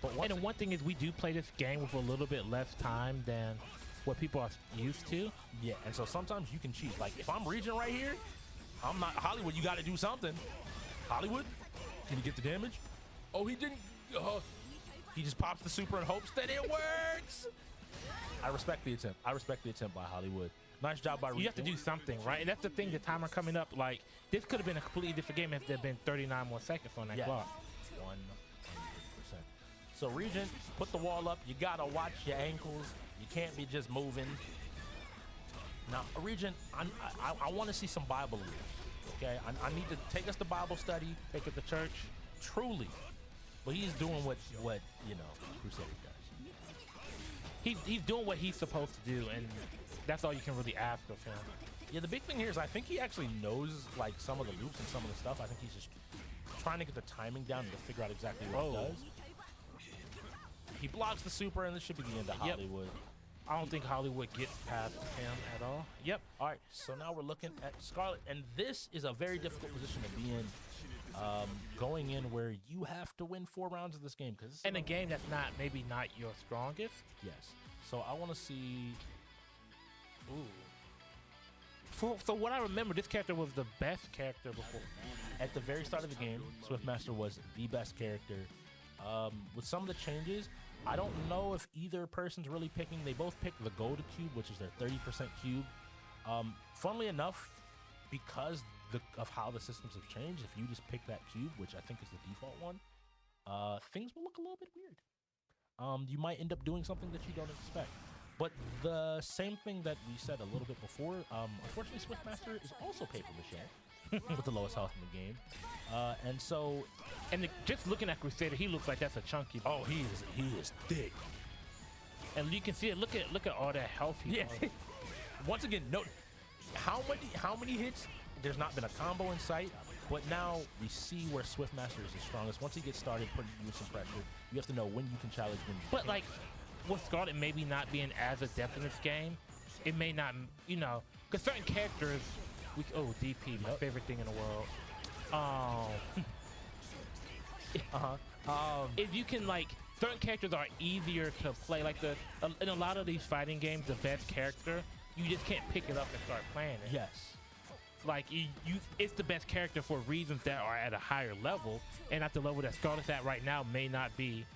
but and the one thing is we do play this game with a little bit less time than what people are used to. Yeah, and so sometimes you can cheat. Like, if I'm Regent right here, I'm not Hollywood. You got to do something. Hollywood, can you get the damage? Oh, he didn't. He just pops the super and hopes that it works. I respect the attempt. I respect the attempt by Hollywood. Nice job by Regent. You have to do something, right? And that's the thing, the timer coming up, like, this could have been a completely different game if there had been 39 more seconds on that clock. 100%. So Regent, put the wall up. You got to watch your ankles. You can't be just moving. Now, Regent, I want to see some Bible rules, okay? I need to take us to Bible study. Take it to church. Truly. But he's doing what you know, Crusader does. He's doing what he's supposed to do, and that's all you can really ask of him. Yeah, the big thing here is I think he actually knows like some of the loops and some of the stuff. I think he's just trying to get the timing down and to figure out exactly what he does. He blocks the super, and this should be the end of Hollywood. I don't think Hollywood gets past him at all. Yep. All right, so now we're looking at Scarlet, and this is a very difficult position to be in. Going in where you have to win 4 rounds of this game, because in a game that's maybe not your strongest. Yes. So I want to see. Ooh. So what I remember, this character was the best character before. At the very start of the game, Swiftmaster was the best character. With some of the changes, I don't know if either person's really picking. They both picked the gold cube, which is their 30% cube. Funnily enough, because of how the systems have changed, if you just pick that cube, which I think is the default one, things will look a little bit weird. You might end up doing something that you don't expect. But the same thing that we said a little bit before, unfortunately, Swiftmaster is also paper mache with the lowest health in the game. And so... And just looking at Crusader, he looks like that's a chunky boy. Oh, he is thick. And you can see it. Look at all that health he has. Once again, note how many hits. There's not been a combo in sight, but now we see where Swiftmaster is the strongest. Once he gets started putting you with some pressure, you have to know when you can challenge, when you But can't. like, with Scarlet maybe not being as adept in this game, it may not, you know, because certain characters, DP, my favorite thing in the world. If you can, like, certain characters are easier to play. Like in a lot of these fighting games, the best character, you just can't pick it up and start playing it. Yes. Like it's the best character for reasons that are at a higher level, and at the level that Scarlet's at right now may not be.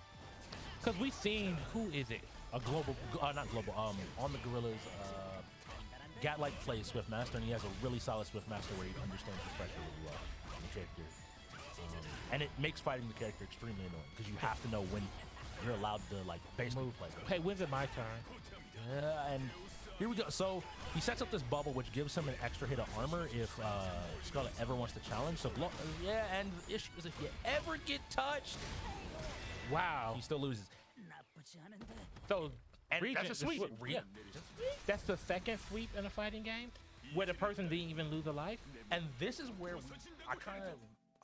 Because we've seen, who is it? A global, not global. On the Gorillas, Gat-like plays Swiftmaster, and he has a really solid Swiftmaster where he understands the pressure really well on the character, and it makes fighting the character extremely annoying because you have to know when you're allowed to like basically play. Hey, when's it my turn? Yeah, and here we go. So he sets up this bubble, which gives him an extra hit of armor if Scarlet ever wants to challenge. So and the issue is if you ever get touched, wow, he still loses. So That's a sweep. That's the second sweep in a fighting game where the person didn't even lose a life. And this is where I kind of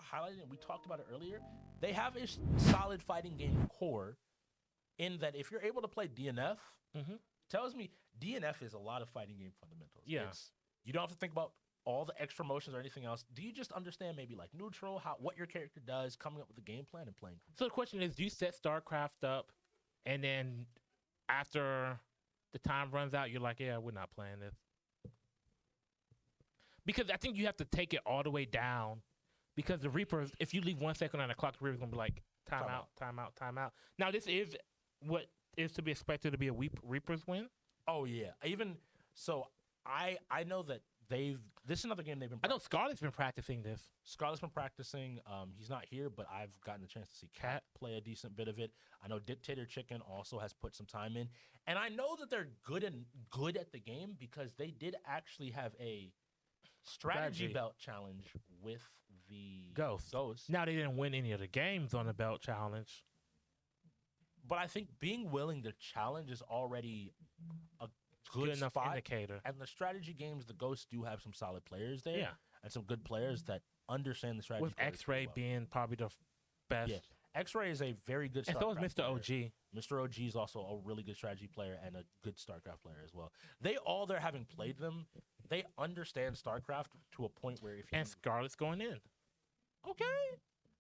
highlighted it. We talked about it earlier. They have a solid fighting game core in that if you're able to play DNF, tells me DNF is a lot of fighting game fundamentals. Yeah. You don't have to think about all the extra motions or anything else. Do you just understand maybe like neutral, what your character does, coming up with a game plan and playing? So the question is, do you set StarCraft up and then after the time runs out, you're like, yeah, we're not playing this? Because I think you have to take it all the way down, because the Reapers, if you leave 1 second on the clock, the Reaper's going to be like, time out. Now, this is what is to be expected to be a Reaper's win. Oh, yeah. Even so, I know that This is another game they've been. I know Scarlett's been practicing this. Scarlett's been practicing. He's not here, but I've gotten the chance to see Cat play a decent bit of it. I know Dictator Chicken also has put some time in, and I know that they're good at the game because they did actually have a strategy belt challenge with the Ghost. Ghost. Now they didn't win any of the games on the belt challenge. But I think being willing to challenge is already a good enough spot. indicator. And the strategy games, the Ghosts do have some solid players there. Yeah. And some good players that understand the strategy. With X-Ray being probably the best. Yeah. X-Ray is a very good And so is StarCraft Mr. player. OG. Mr. OG is also a really good strategy player and a good StarCraft player as well. They're having played them, they understand StarCraft to a point where if you... And Scarlett's going in. Okay.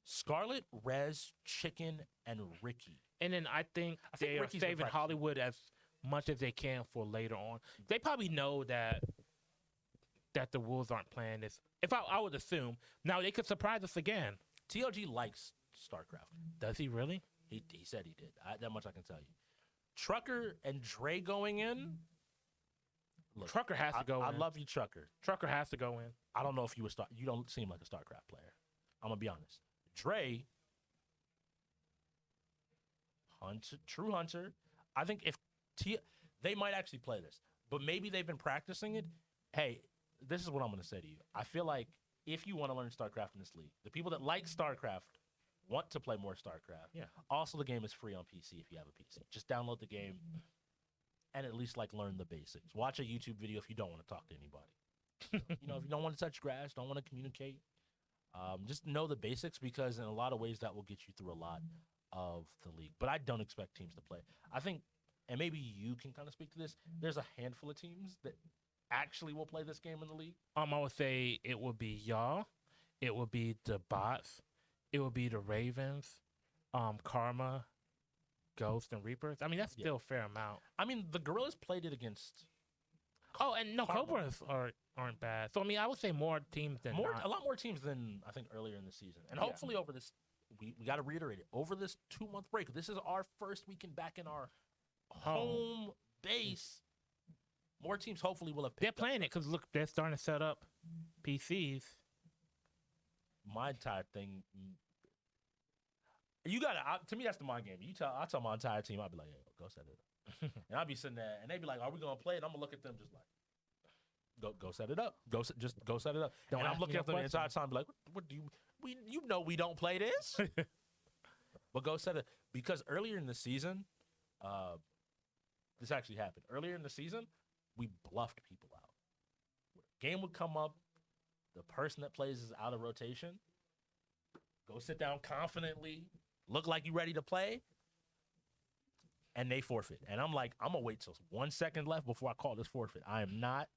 Scarlet, Rez, Chicken, and Ricky. And then I think they are Ricky's been saving practicing. Hollywood as much as they can for later on. They probably know that the Wolves aren't playing this. If I would assume. Now, they could surprise us again. TLG likes StarCraft. Does he really? He said he did. That much I can tell you. Trucker and Dre going in. Look, Trucker has to go in. I love you, Trucker. Trucker has to go in. I don't know if you don't seem like a StarCraft player. I'm gonna be honest. Dre, true hunter. I think if they might actually play this, but maybe they've been practicing it. Hey, this is what I'm gonna say to you. I feel like if you want to learn StarCraft in this league, the people that like StarCraft want to play more StarCraft. Yeah. Also, the game is free on PC if you have a PC. Just download the game and at least learn the basics. Watch a YouTube video if you don't want to talk to anybody. If you don't want to touch grass, don't want to communicate, just know the basics because in a lot of ways that will get you through a lot of the league. But I don't expect teams to play. I think, and maybe you can kind of speak to this, there's a handful of teams that actually will play this game in the league. I would say it would be y'all. It would be the bots. It would be the Ravens, Karma, Ghost, and Reapers. I mean, that's still a fair amount. I mean, the Gorillas played it against... Oh, and no, Karma. Cobras aren't bad. So, I mean, I would say more teams than not. A lot more teams than I think earlier in the season. And hopefully over this, we got to reiterate it, over this 2-month break, this is our first weekend back in our home base. More teams hopefully will have They're picked up. playing it because, look, they're starting to set up PCs. My entire thing, you gotta. To me, that's the mind game. I tell my entire team, I'll be like, "Hey, go set it up," and I'll be sitting there, and they be like, "Are we gonna play it?" I'm gonna look at them just like, "Go set it up. Just go set it up." Don't and I'm ask looking me at no them the entire questions. time, be like, "What do you? We don't play this." But go set it because earlier in the season, this actually happened. Earlier in the season, we bluffed people out. Game would come up. The person that plays is out of rotation. Go sit down confidently, look like you ready to play, and they forfeit. And I'm like, I'm gonna wait till 1 second left before I call this forfeit. I'm not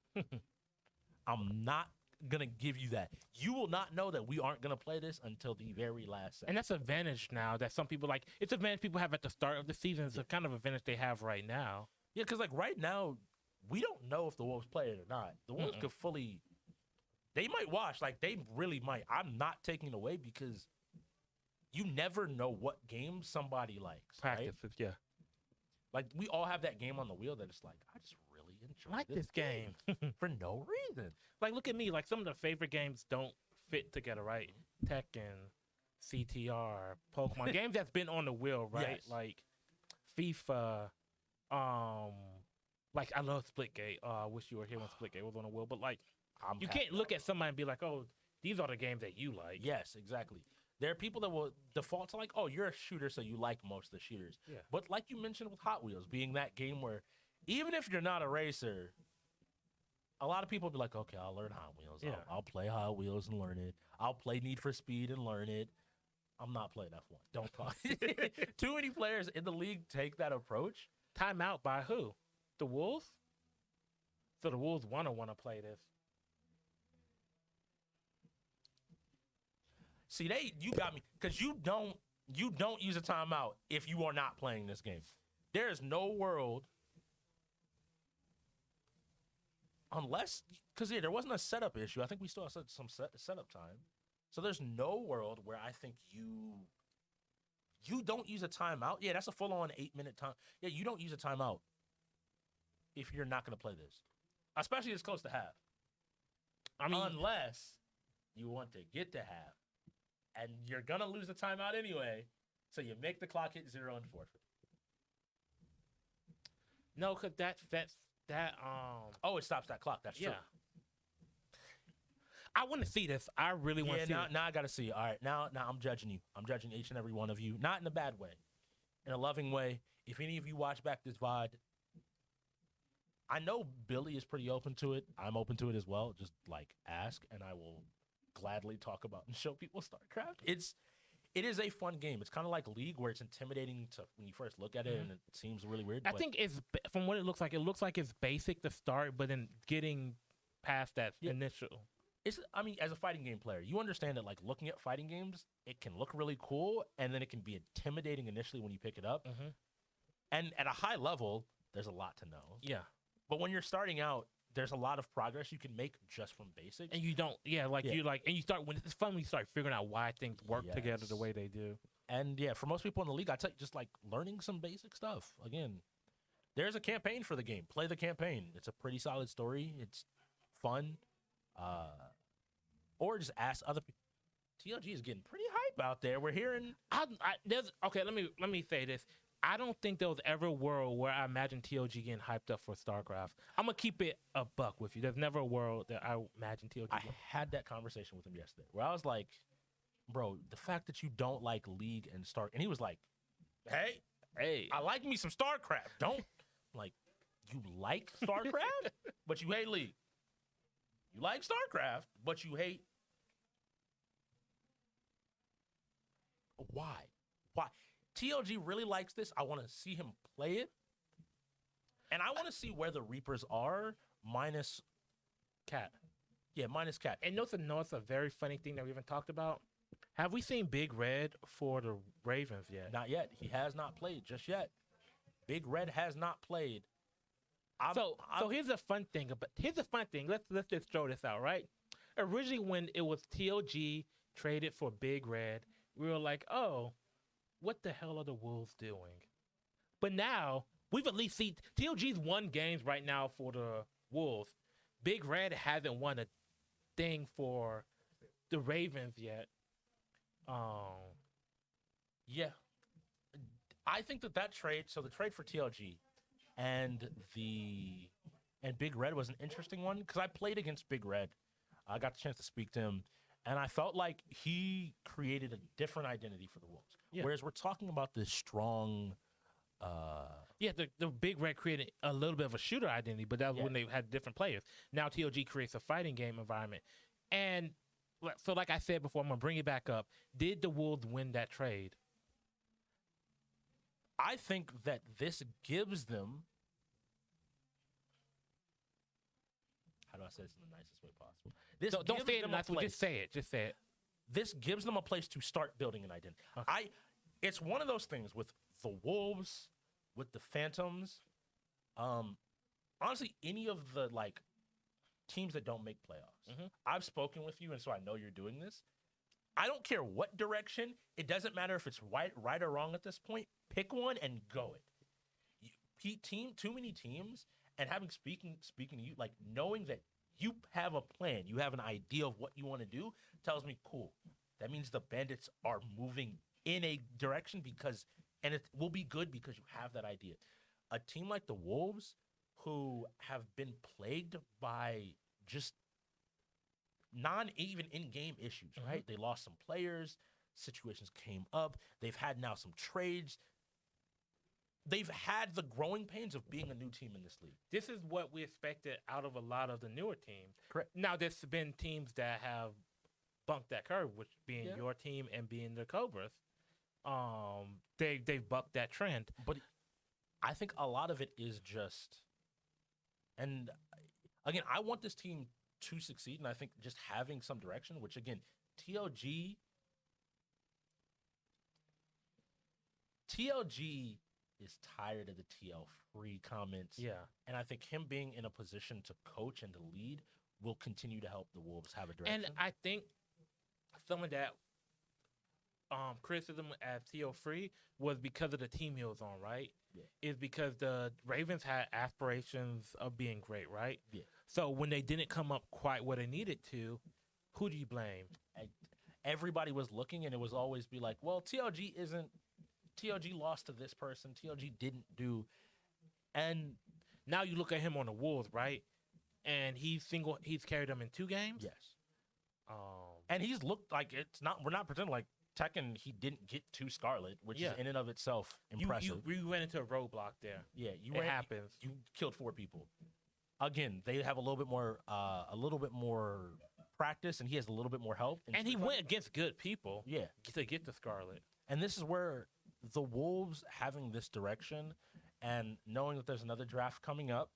gonna give you that. You will not know that we aren't gonna play this until the very last second. And that's an advantage now that some people like. It's an advantage people have at the start of the season. It's a kind of advantage they have right now. Yeah, because right now, we don't know if the Wolves play it or not. The Wolves could fully. They might watch. They really might. I'm not taking it away because you never know what game somebody likes. Practices, right? yeah. We all have that game on the wheel that it's I just really enjoy Like this game. for no reason. Look at me. Some of the favorite games don't fit together, right? Tekken, CTR, Pokemon. Games that's been on the wheel, right? Yes. FIFA. I love Splitgate. I wish you were here when Splitgate was on the wheel. But you can't look at somebody and be like, oh, these are the games that you like. Yes, exactly. There are people that will default to oh, you're a shooter, so you like most of the shooters. Yeah. But like you mentioned with Hot Wheels, being that game where even if you're not a racer, a lot of people be like, okay, I'll learn Hot Wheels. Yeah. I'll play Hot Wheels and learn it. I'll play Need for Speed and learn it. I'm not playing F1. Don't call Too many players in the league take that approach. Timeout by who? The Wolves? So the Wolves want to play this. See, you got me because you don't use a timeout if you are not playing this game. There is no world unless because there wasn't a setup issue. I think we still have some setup time. So there's no world where I think you don't use a timeout. Yeah, that's a full-on 8-minute time. Yeah, you don't use a timeout if you're not going to play this, especially this close to half. I mean, unless you want to get to half, and you're gonna lose the timeout anyway, so you make the clock hit 0 and forfeit. no, because that. Oh, it stops that clock. That's Yeah. true. I want to see this. I really want Yeah, to see now, this. now I gotta see. All right, now I'm judging you. I'm judging each and every one of you, not in a bad way, in a loving way. If any of you watch back this VOD, I know Billy is pretty open to it. I'm open to it as well. Just like ask, and I will gladly talk about and show people StarCraft. It is a fun game. It's kind of like League, where it's intimidating to when you first look at it, and it seems really weird. I but think from what it looks like it's basic to start, but then getting past that Yeah. initial. I mean, as a fighting game player, you understand that like looking at fighting games, it can look really cool, and then it can be intimidating initially when you pick it up. Mm-hmm. And at a high level, there's a lot to know. Yeah, But when you're starting out, there's a lot of progress you can make just from basics. and you don't. Yeah, like Yeah. you like, and you start when it's fun when you start figuring out why things work together the Yes. way they do. And yeah, for most people in the league, I tell you, just like learning some basic stuff. Again, there's a campaign for the game. Play the campaign. It's a pretty solid story. It's fun. Or just ask other people. TLG is getting pretty hype out there. We're hearing Okay, let me say this. I don't think there was ever a world where I imagine TLG getting hyped up for StarCraft. I'm gonna keep it a buck with you. There's never a world that I imagine TLG. I had that conversation with him yesterday where I was like, bro, the fact that you don't like League and Stark, and he was like, hey, I like me some StarCraft. Don't like you like StarCraft, but you hate League. You like StarCraft, but you hate. Why? TLG really likes this. I want to see him play it, and I want to see where the Reapers are minus Cat. Yeah, minus Cat. And notice a very funny thing that we haven't talked about. Have we seen Big Red for the Ravens yet? Not yet. He has not played just yet. Big Red has not played. So here's a fun thing. Let's just throw this out, right? Originally, when it was TLG traded for Big Red, we were like, oh, what the hell are the Wolves doing? But now we've at least seen TLG's won games right now for the Wolves. Big Red hasn't won a thing for the Ravens yet. Yeah. I think that trade, so the trade for TLG and Big Red was an interesting one because I played against Big Red. I got the chance to speak to him, and I felt like he created a different identity for the Wolves. Yeah. Whereas we're talking about this strong. The Big Red created a little bit of a shooter identity, but that was when they had different players. Now TLG creates a fighting game environment. And so like I said before, I'm going to bring it back up. Did the Wolves win that trade? I think that this gives them. How do I say this in the nicest way possible? This Don't gives say it them in a a nice way. place. Just say it. Just say it. This gives them a place to start building an identity. Okay. It's one of those things with the Wolves, with the Phantoms, honestly, any of the like teams that don't make playoffs. Mhm. I've spoken with you, and so I know you're doing this. I don't care what direction. It doesn't matter if it's right or wrong at this point. Pick one and go it. Too many teams, and speaking to you, like knowing that you have a plan, you have an idea of what you want to do, tells me cool. That means the Bandits are moving in a direction and it will be good because you have that idea. A team like the Wolves, who have been plagued by just non-even in-game issues, right? They lost some players, situations came up. They've had now some trades. They've had the growing pains of being a new team in this league. This is what we expected out of a lot of the newer teams. Correct. Now, there's been teams that have bumped that curve, which being your team and being the Cobras. They've bucked that trend. But I think a lot of it is just, and again, I want this team to succeed, and I think just having some direction, which again, TLG is tired of the TL free comments. Yeah. And I think him being in a position to coach and to lead will continue to help the Wolves have a direction. And I think some of that criticism as TL free was because of the team he was on, right? Yeah. is because the Ravens had aspirations of being great, right? Yeah. So when they didn't come up quite where they needed to, who do you blame? Everybody was looking, and it was always be like, well, TLG isn't. TLG lost to this person. TLG didn't do, and Now you look at him on the Wolves, right? And he's carried them in 2 games. yes, Um, and he's looked like it's not. We're not pretending like Tekken. He didn't get to Scarlet, which Yeah. is in and of itself impressive. you ran into a roadblock there. Yeah, It happens. You killed 4 people. Again, they have a little bit more practice, and he has a little bit more help. And he went against good people Yeah, to get the Scarlet. and this is where the Wolves having this direction and knowing that there's another draft coming up.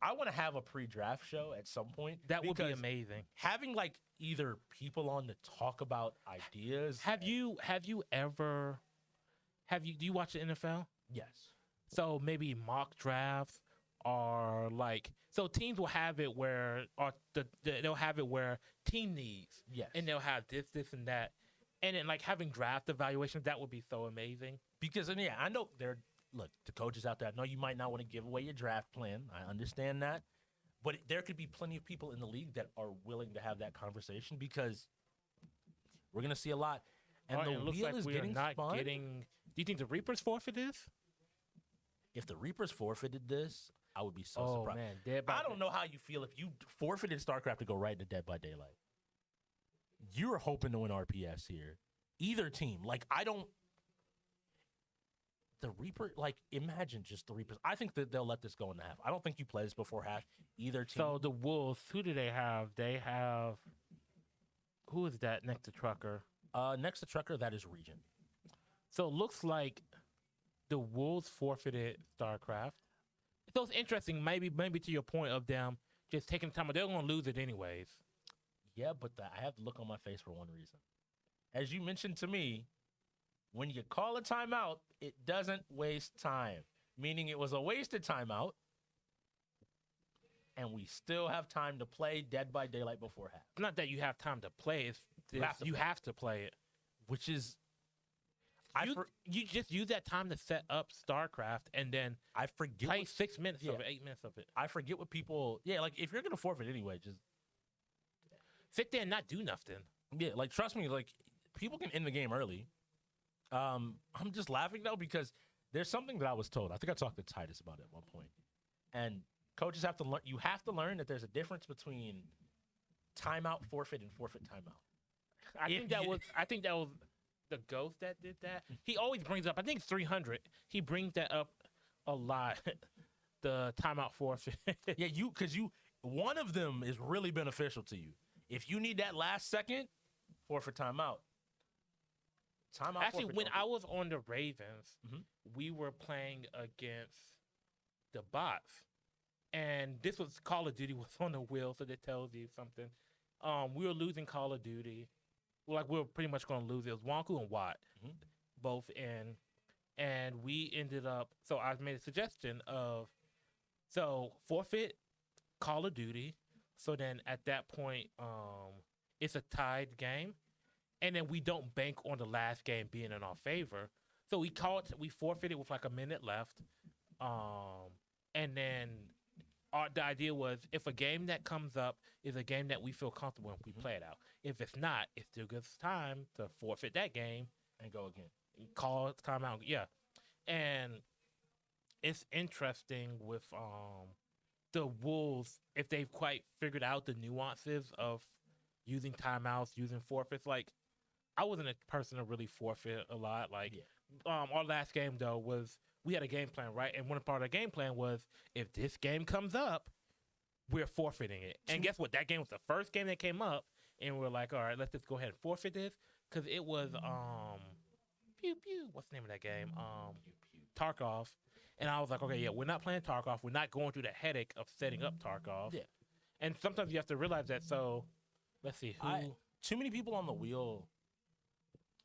I want to have a pre-draft show at some point. That would be because amazing. having like either people on to talk about ideas. Do you watch the NFL? Yes. So maybe mock drafts or so teams will have it where they'll have it where team needs Yes. and they'll have this and that. And then having draft evaluations, that would be so amazing. Because and I know the coaches out there, I know you might not want to give away your draft plan. I understand that. But there could be plenty of people in the league that are willing to have that conversation because we're going to see a lot. And the it looks wheel like is we getting are not spun. getting. Do you think the Reapers forfeit this? If the Reapers forfeited this, I would be so Oh surprised. man, Dead by I don't know how you feel if you forfeited StarCraft to go right into Dead by Daylight. You're hoping to win RPS here. Either team. The Reaper, imagine just the Reapers. I think that they'll let this go in the half. I don't think you play this before half. Either team. So the Wolves, who do they have? They have who is that next to Trucker? Next to Trucker, that is Regent. So it looks like the Wolves forfeited StarCraft. So it's interesting. Maybe to your point of them just taking time, they're going to lose it anyways. Yeah, but I have the look on my face for one reason. As you mentioned to me, when you call a timeout, it doesn't waste time. Meaning it was a wasted timeout, and we still have time to play Dead by Daylight before half. Not that you have time to play. You have to play it. Which is... You just use that time to set up StarCraft and then I forget play 6 minutes of Yeah. it, 8 minutes of it. I forget what people... Yeah, if you're going to forfeit anyway, just... Sit there and not do nothing. Yeah, trust me, people can end the game early. I'm just laughing, though, because there's something that I was told. I think I talked to Titus about it at one point. And coaches have to learn... You have to learn that there's a difference between timeout forfeit and forfeit timeout. I think that was the Ghost that did that. He always brings up, I think it's 300. He brings that up a lot. The timeout forfeit. Yeah, because one of them is really beneficial to you. If you need that last second, forfeit timeout. Actually, when I was on the Ravens, Mhm. we were playing against the bots. And this was Call of Duty was on the wheel, so that tells you something. We were losing Call of Duty. We were pretty much going to lose. It was Wonku and Watt, Mhm. both in. And we ended up, so I made a suggestion of, forfeit Call of Duty. So then at that point, it's a tied game. And then we don't bank on the last game being in our favor. So we forfeited with a minute left. And then the idea was if a game that comes up is a game that we feel comfortable in, we play it out. If it's not, it still gives time to forfeit that game And go again. call it timeout. Yeah. And it's interesting with the Wolves, if they've quite figured out the nuances of using timeouts, using forfeits. I wasn't a person to really forfeit a lot. Our last game, though, was we had a game plan, right? And one part of the game plan was if this game comes up, we're forfeiting it. And guess what? That game was the first game that came up, and we're like, all right, let's just go ahead and forfeit this. Because it was, pew, pew. What's the name of that game? Tarkov. And I was like, okay, yeah, we're not playing Tarkov. We're not going through the headache of setting up Tarkov. Yeah. And sometimes you have to realize that. So, let's see. Too many people on the wheel.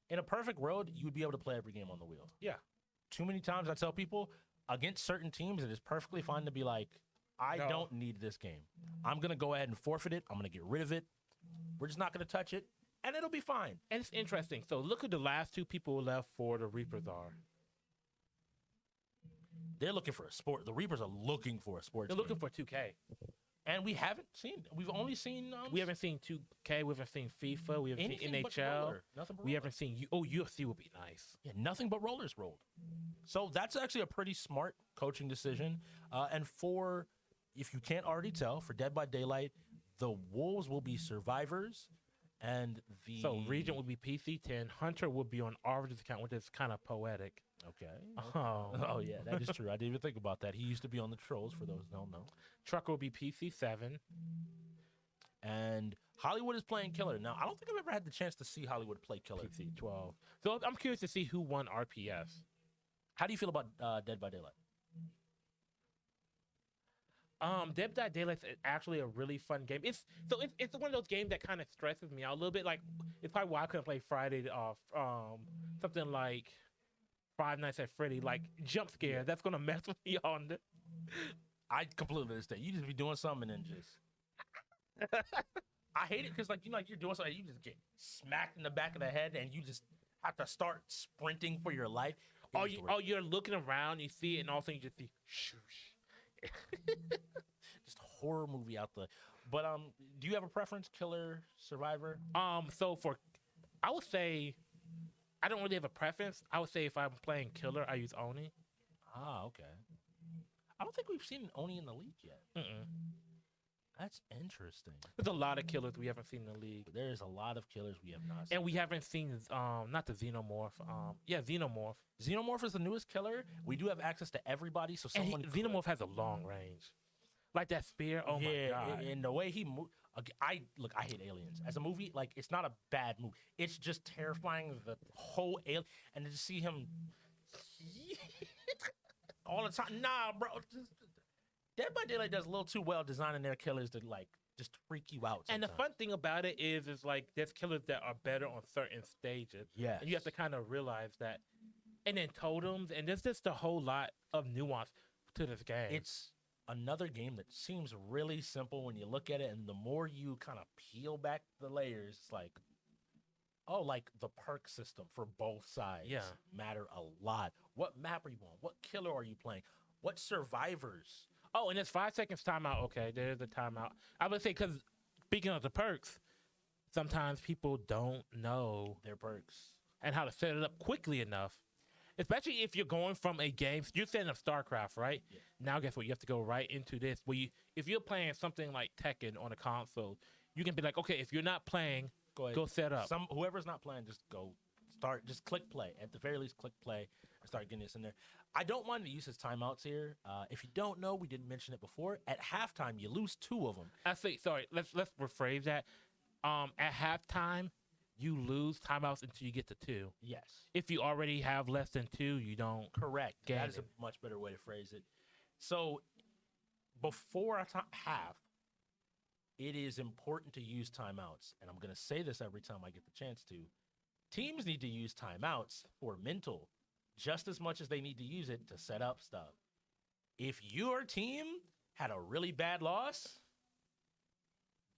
In a perfect world, you would be able to play every game on the wheel. Yeah. Too many times I tell people, against certain teams, it is perfectly fine to be like, I No. don't need this game. I'm going to go ahead and forfeit it. I'm going to get rid of it. We're just not going to touch it, and it'll be fine. And it's interesting. So look at the last 2 people left for the Reapers are They're looking for a sport. The Reapers are looking for a sports. They're looking game. for 2K. And we haven't seen. We've only seen. We haven't seen 2K. We haven't seen FIFA. We haven't seen anything but NHL. roller. Nothing but We roller. haven't seen. UFC would be nice. Yeah, nothing but rollers rolled. So that's actually a pretty smart coaching decision. And for, if you can't already tell, for Dead by Daylight, the Wolves will be survivors, and the So Regent would be PC10. Hunter would be on Arvid's account, which is kind of poetic. okay. Oh. Oh yeah, that is true. I didn't even think about that. He used to be on the Trolls. For those who don't know. Trucker would be PC7. And Hollywood is playing Killer. Now, I don't think I've ever had the chance to see Hollywood play Killer. PC12. So I'm curious to see who won RPS. How do you feel about Dead by Daylight? Dead by Daylight is actually a really fun game. It's one of those games that kind of stresses me out a little bit. Like, it's probably why I couldn't play Friday off. Something like Five Nights at Freddy, like jump scare. That's gonna mess with me on the. I completely understand. You just be doing something and then just. I hate it because like you're doing something, you just get smacked in the back of the head, and you just have to start sprinting for your life. You're looking around, you see it, and all of a sudden you just see shoosh. Just horror movie out there. But do you have a preference, Killer, Survivor? So I would say, I don't really have a preference. I would say if I'm playing Killer, I use Oni. Ah, okay. I don't think we've seen Oni in the league yet. Mm-mm. That's interesting. There's a lot of killers we haven't seen in the league, There's a lot of killers we have not seen. and we haven't seen not the Xenomorph. Xenomorph. Xenomorph is the newest killer. We do have access to everybody, so And someone could. Xenomorph has a long range, like that spear. Oh yeah, my god! and the way he moved. I hate Aliens as a movie. Like, it's not a bad movie. It's just terrifying. The whole alien, and to just see him all the time. Nah, bro. Dead by Daylight does a little too well designing their killers to like just freak you out. And the sometimes. fun thing about it is like there's killers that are better on certain stages. Yes. And you have to kind of realize that. And then totems, and there's just a whole lot of nuance to this game. It's another game that seems really simple when you look at it, and the more you kind of peel back the layers, it's like, oh, like the perk system for both sides Yeah. matter a lot. What map are you on? What killer are you playing? What survivors? Oh, and it's 5 seconds timeout. Okay, there's a timeout. I would say, because speaking of the perks, sometimes people don't know Their perks. and how to set it up quickly enough. Especially if you're going from a game, you're setting up StarCraft, right? Yeah. Now, guess what? You have to go right into this. If you're playing something like Tekken on a console, you can be like, okay, if you're not playing, Go ahead. go set up. Whoever's not playing, just go start. Just click play. At the very least, click play and start getting this in there. I don't mind the use of timeouts here. If you don't know, we didn't mention it before. At halftime, you lose 2 of them. I say, sorry, let's rephrase that. At halftime, you lose timeouts until you get to 2. Yes. If you already have less than 2, you don't. Correct. Gain That is it. a much better way to phrase it. So, before half, it is important to use timeouts. And I'm going to say this every time I get the chance to. Teams need to use timeouts for mental just as much as they need to use it to set up stuff. If your team had a really bad loss,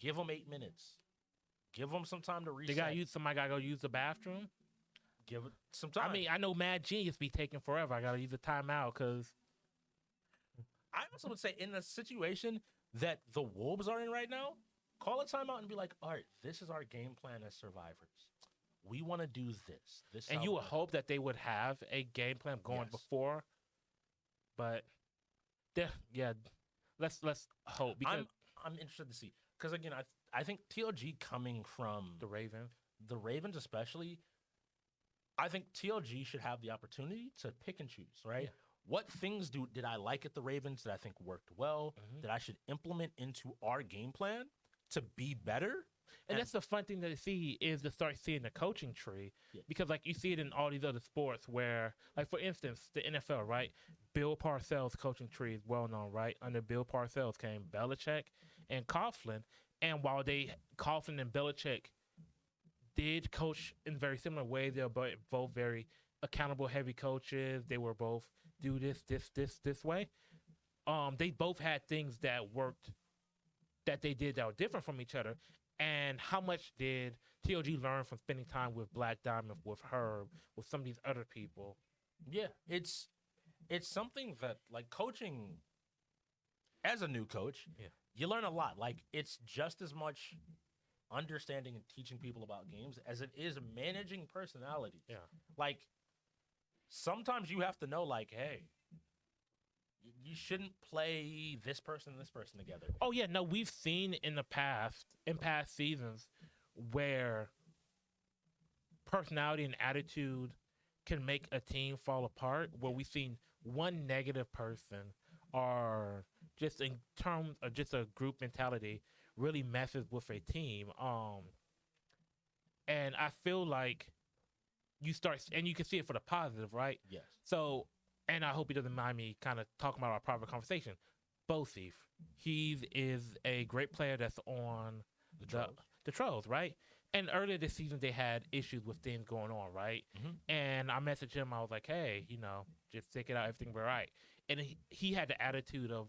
give them 8 minutes. Give them some time to reset. Somebody gotta go use the bathroom. Give it some time. I mean, I know Mad Genius be taking forever. I gotta use a timeout because I also would say in the situation that the Wolves are in right now, call a timeout and be like, all right, this is our game plan as survivors. We want to do this. and you would hope that they would have a game plan going Yes. before. But yeah, let's hope because I'm interested to see. Because again, I think TLG coming from the Ravens. the Ravens especially, I think TLG should have the opportunity to pick and choose, right? Yeah. What things did I like at the Ravens that I think worked well, Mhm. that I should implement into our game plan to be better? And that's the fun thing to see is to start seeing the coaching tree. Yeah. Because like you see it in all these other sports where, like for instance, the NFL, right? Bill Parcells' coaching tree is well known, right? Under Bill Parcells came Belichick and Coughlin. And while Coughlin and Belichick did coach in very similar ways, they were both very accountable, heavy coaches. They were both do this way. They both had things that worked that they did that were different from each other. And how much did TLG learn from spending time with Black Diamond, with Herb, with some of these other people? Yeah, it's it's something that like coaching as a new coach, Yeah. you learn a lot. Like it's just as much understanding and teaching people about games as it is managing personalities. Yeah. Like sometimes you have to know, like, hey, you shouldn't play this person and this person together. Oh yeah, no, we've seen in past seasons, where personality and attitude can make a team fall apart. Where we've seen one negative person, or just in terms of just a group mentality, really messes with a team. And I feel like and you can see it for the positive, right? Yes. So, and I hope he doesn't mind me kind of talking about our private conversation. Bosif, he is a great player that's on the Trolls, right? And earlier this season, they had issues with things going on, right? Mhm. And I messaged him. I was like, hey, just stick it out. Everything will be right. And he had the attitude of,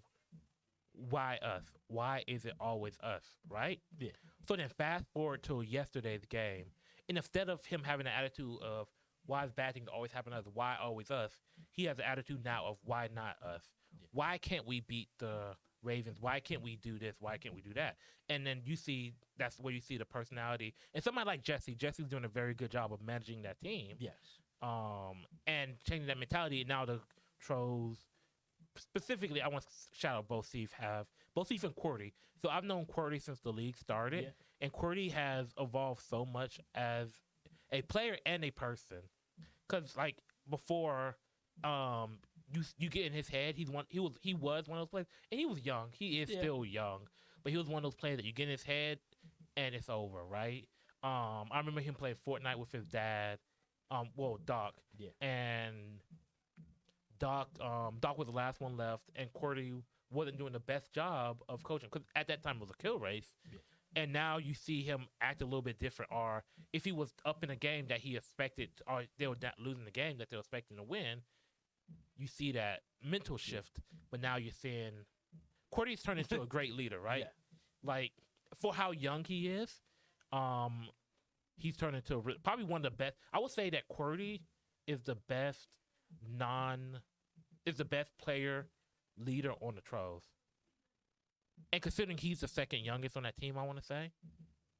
why us? Why is it always us, right? Yeah. So then fast forward to yesterday's game, and instead of him having the attitude of, why is bad things always happen to us? Why always us? He has the attitude now of, why not us? Yeah. Why can't we beat the Ravens? Why can't we do this? Why can't we do that? And then that's where you see the personality. And somebody like Jesse. Jesse's doing a very good job of managing that team. Yes. And changing that mentality. And now the Trolls, specifically, I want to shout out both Steve and QWERTY. So I've known QWERTY since the league started, Yeah. and QWERTY has evolved so much as a player and a person. Because like before, you get in his head. He was one of those players, and he was young. He is still young, but he was one of those players that you get in his head, and it's over, right? I remember him playing Fortnite with his dad. Doc. Yeah. And Doc was the last one left, and QWERTY wasn't doing the best job of coaching, because at that time it was a kill race. Yeah. And now you see him act a little bit different. Or if he was up in a game that he expected, or they were not losing the game that they were expecting to win, you see that mental shift. But now you're seeing QWERTY's turned into a great leader, right? Yeah. Like, for how young he is, he's turned into probably one of the best. I would say that QWERTY is the best player leader on the Trolls. And considering he's the second youngest on that team, I want to say.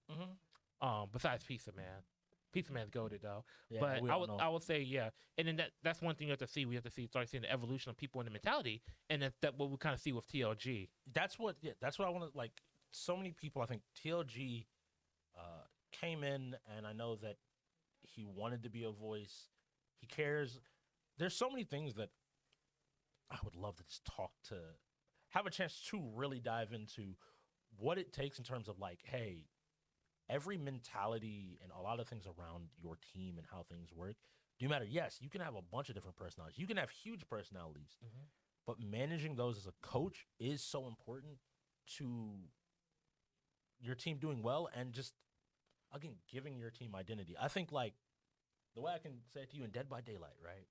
Mm-hmm. Besides Pizza Man. Pizza Man's goated though. Yeah, But we I all would know. I would say, yeah. And then that's one thing you have to see. We have to start seeing the evolution of people in the mentality, and that what we kind of see with TLG. That's what I want to like. So many people, I think TLG came in, and I know that he wanted to be a voice. He cares. There's so many things that I would love to just have a chance to really dive into what it takes in terms of like, hey, every mentality and a lot of things around your team and how things work do matter. Yes, you can have a bunch of different personalities. You can have huge personalities, but managing those as a coach is so important to your team doing well and just, again, giving your team identity. I think, like, the way I can say it to you in Dead by Daylight, right?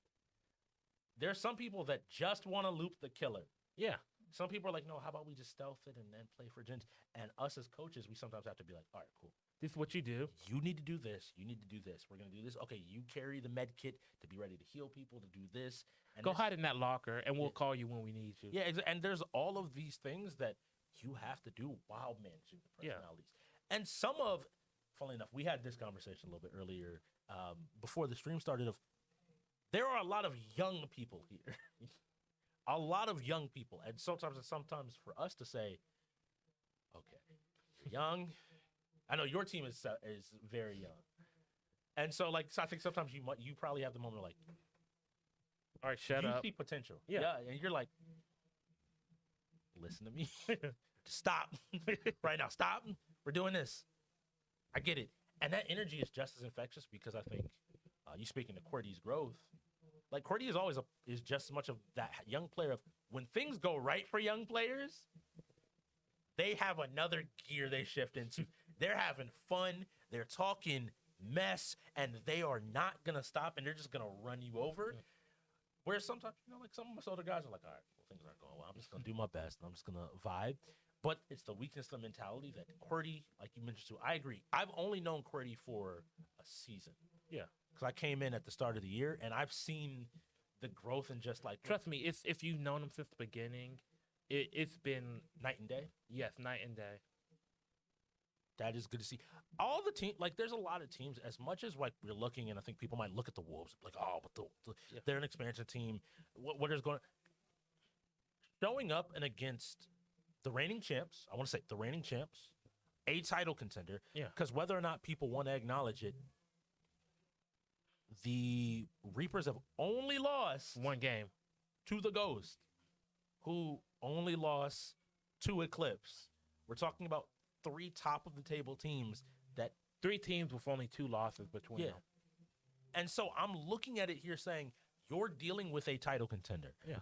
There's some people that just want to loop the killer. Yeah. Some people are like, no, how about we just stealth it and then play for gens? And us as coaches, we sometimes have to be like, all right, cool. This is what you do. You need to do this. You need to do this. We're going to do this. Okay, you carry the med kit to be ready to heal people, to do this. And Go this. hide in that locker, and we'll call you when we need you. Yeah, and there's all of these things that you have to do while managing the personalities. And some of, funnily enough, we had this conversation a little bit earlier before the stream started. There are a lot of young people here. A lot of young people. And sometimes for us to say, okay, you're young. I know your team is very young. And so, like, so I think sometimes you probably have the moment of like, all right, shut you up. see potential. Yeah. And you're like, listen to me. Stop. Right now. Stop. We're doing this. I get it. And that energy is just as infectious because I think you speaking to QWERTY's growth. Like, QWERTY is always is just as much of that young player of when things go right for young players, they have another gear they shift into. They're having fun. They're talking mess, and they are not going to stop, and they're just going to run you over. Yeah. Whereas sometimes, like some of us older guys are like, all right, well, things aren't going well. I'm just going to do my best, and I'm just going to vibe. But it's the weakness of the mentality that QWERTY, like you mentioned too, I agree. I've only known QWERTY for a season. Yeah. Because I came in at the start of the year, and I've seen the growth and just like Trust me, it's if you've known him since the beginning, it's been night and day. yes, night and day. That is good to see. All the team, like, there's a lot of teams. As much as like we're looking, and I think people might look at the Wolves like, oh, but Yeah. they're an expansion team. What is going? Showing up and against the reigning champs. I want to say the reigning champs, a title contender. Yeah. Because whether or not people want to acknowledge it, the Reapers have only lost One game. to the Ghost, who only lost to Eclipse. We're talking about 3 top of the table teams that 3 teams with only 2 losses between Yeah. them. And so I'm looking at it here saying you're dealing with a title contender. Yeah.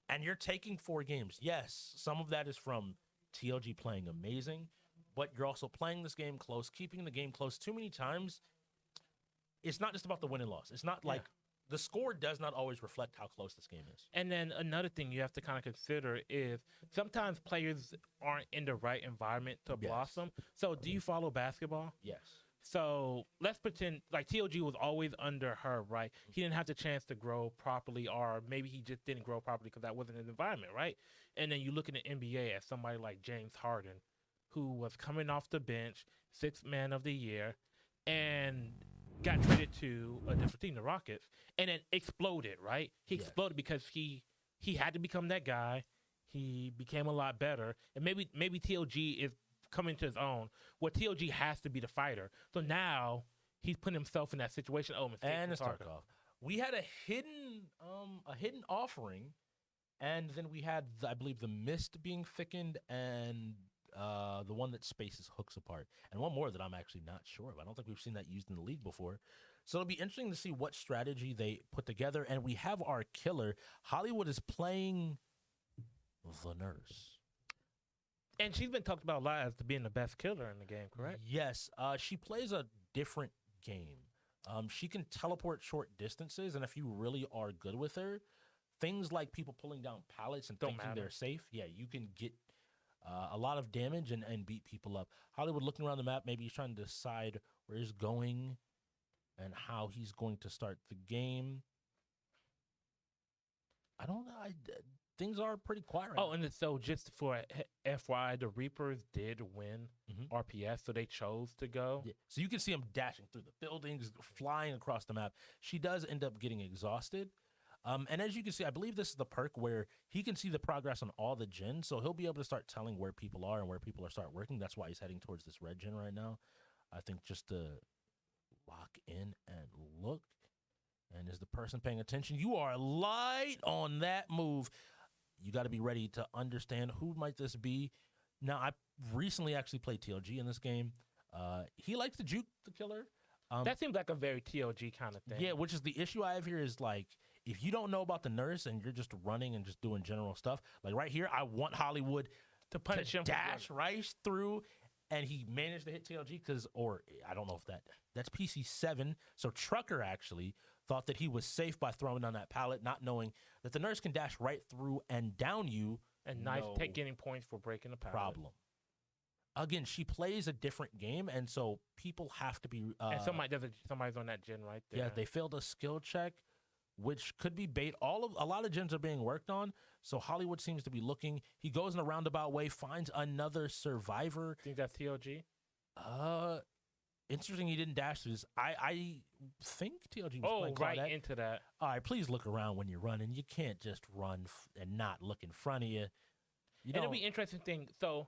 And you're taking 4 games. Yes, some of that is from TLG playing amazing, but you're also playing this game close, keeping the game close too many times. It's not just about the win and loss. It's not like the score does not always reflect how close this game is. And then another thing you have to kind of consider is sometimes players aren't in the right environment to Yes. blossom. So do you follow basketball? Yes. So let's pretend like TLG was always under her, right? He didn't have the chance to grow properly, or maybe he just didn't grow properly because that wasn't his environment, right? And then you look in the NBA at somebody like James Harden, who was coming off the bench, 6th man of the year, and got traded to a different team, the Rockets, and then exploded, right? He Yes. exploded because he had to become that guy. He became a lot better, and maybe TLG is coming to his own. Where TLG has to be the fighter. So now he's putting himself in that situation. Oh, mistake And from it's Tarkov. Tarkov. We had a hidden offering, and then we had I believe the mist being thickened and the one that spaces hooks apart, and one more that I'm actually not sure of. I don't think we've seen that used in the league before. So it'll be interesting to see what strategy they put together. And we have our killer. Hollywood is playing the nurse. And she's been talked about a lot as being the best killer in the game, correct? Yes, she plays a different game. She can teleport short distances, and if you really are good with her, things like people pulling down pallets and Don't thinking matter. they're safe, yeah, you can get a lot of damage and beat people up. Hollywood looking around the map, maybe he's trying to decide where he's going and how he's going to start the game. I don't know. Things are pretty quiet right Oh, now. and so just for FYI, the Reapers did win Mhm. RPS, so they chose to go. Yeah. So you can see him dashing through the buildings, flying across the map. She does end up getting exhausted. And as you can see, I believe this is the perk where he can see the progress on all the gens. So he'll be able to start telling where people are and where people are start working. That's why he's heading towards this red gen right now. I think just to lock in and look. And is the person paying attention? You are light on that move. You got to be ready to understand who might this be. Now, I recently actually played TLG in this game. He likes to juke the killer. That seems like a very TLG kind of thing. Yeah, which is the issue I have here is like, if you don't know about the nurse and you're just running and just doing general stuff, like right here, I want Hollywood to punish to him. for dash right through, and he managed to hit TLG because, or I don't know if that's PC7. So Trucker actually thought that he was safe by throwing down that pallet, not knowing that the nurse can dash right through and down you. and nice no getting points for breaking the pallet. problem. Again, she plays a different game, and so people have to be. And somebody's on that gen right there. Yeah, they failed a skill check, which could be bait. A lot of gens are being worked on, so Hollywood seems to be looking. He goes in a roundabout way, finds another survivor. think that's TLG. Interesting. He didn't dash through this. I think TLG was playing right Claudette. into that. All right, please look around when you're running. You can't just run and not look in front of you. And it'll be interesting thing. So,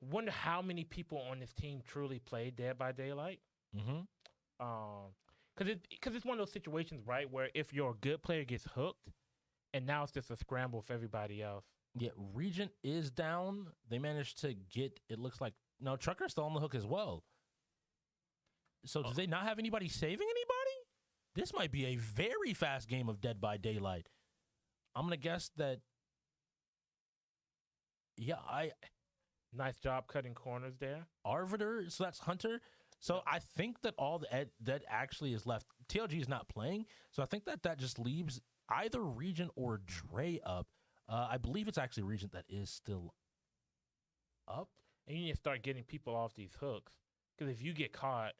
wonder how many people on this team truly played Dead by Daylight. Mm-hmm. Because it's one of those situations, right, where if your good player gets hooked, and now it's just a scramble for everybody else. Yeah, Regent is down. They managed to get. It looks like no Trucker's still on the hook as well. So do they not have anybody saving anybody? This might be a very fast game of Dead by Daylight. I'm gonna guess that. Yeah, Nice job cutting corners there. Arbiter. So that's Hunter. So I think that all that actually is left. TLG is not playing, so I think that just leaves either Regent or Dre up. I believe it's actually Regent that is still up. And you need to start getting people off these hooks. Because if you get caught,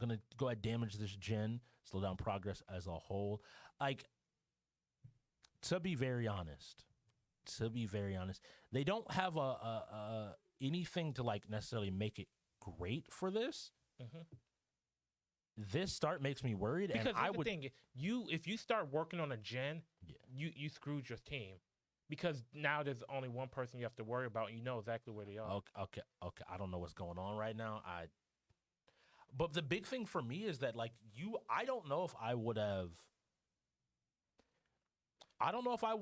gonna go ahead damage this gen, slow down progress as a whole. Like, to be very honest, they don't have a anything to like necessarily make it great for this. Mhm. This start makes me worried, Because and I here's the would. thing, if you start working on a gen, Yeah. you screwed your team, because now there's only one person you have to worry about, and you know exactly where they are. Okay. I don't know what's going on right now. But the big thing for me is that like I don't know if I would have. I don't know if I.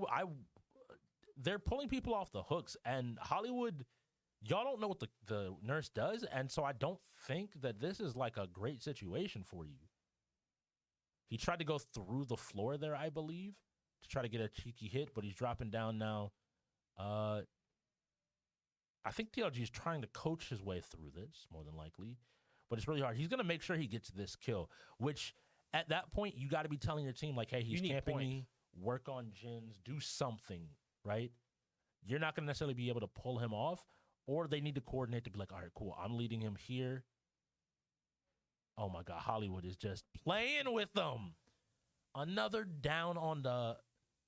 They're pulling people off the hooks, and Hollywood. Y'all don't know what the nurse does, and so I don't think that this is like a great situation for you. He tried to go through the floor there, I believe, to try to get a cheeky hit, but he's dropping down now. I think TLG is trying to coach his way through this, more than likely, but it's really hard. He's going to make sure he gets this kill, which at that point, you got to be telling your team, like, hey, he's need camping points. me, work on gens, do something, right? You're not going to necessarily be able to pull him off, or they need to coordinate to be like, all right, cool, I'm leading him here. Oh my God, Hollywood is just playing with them. Another down on the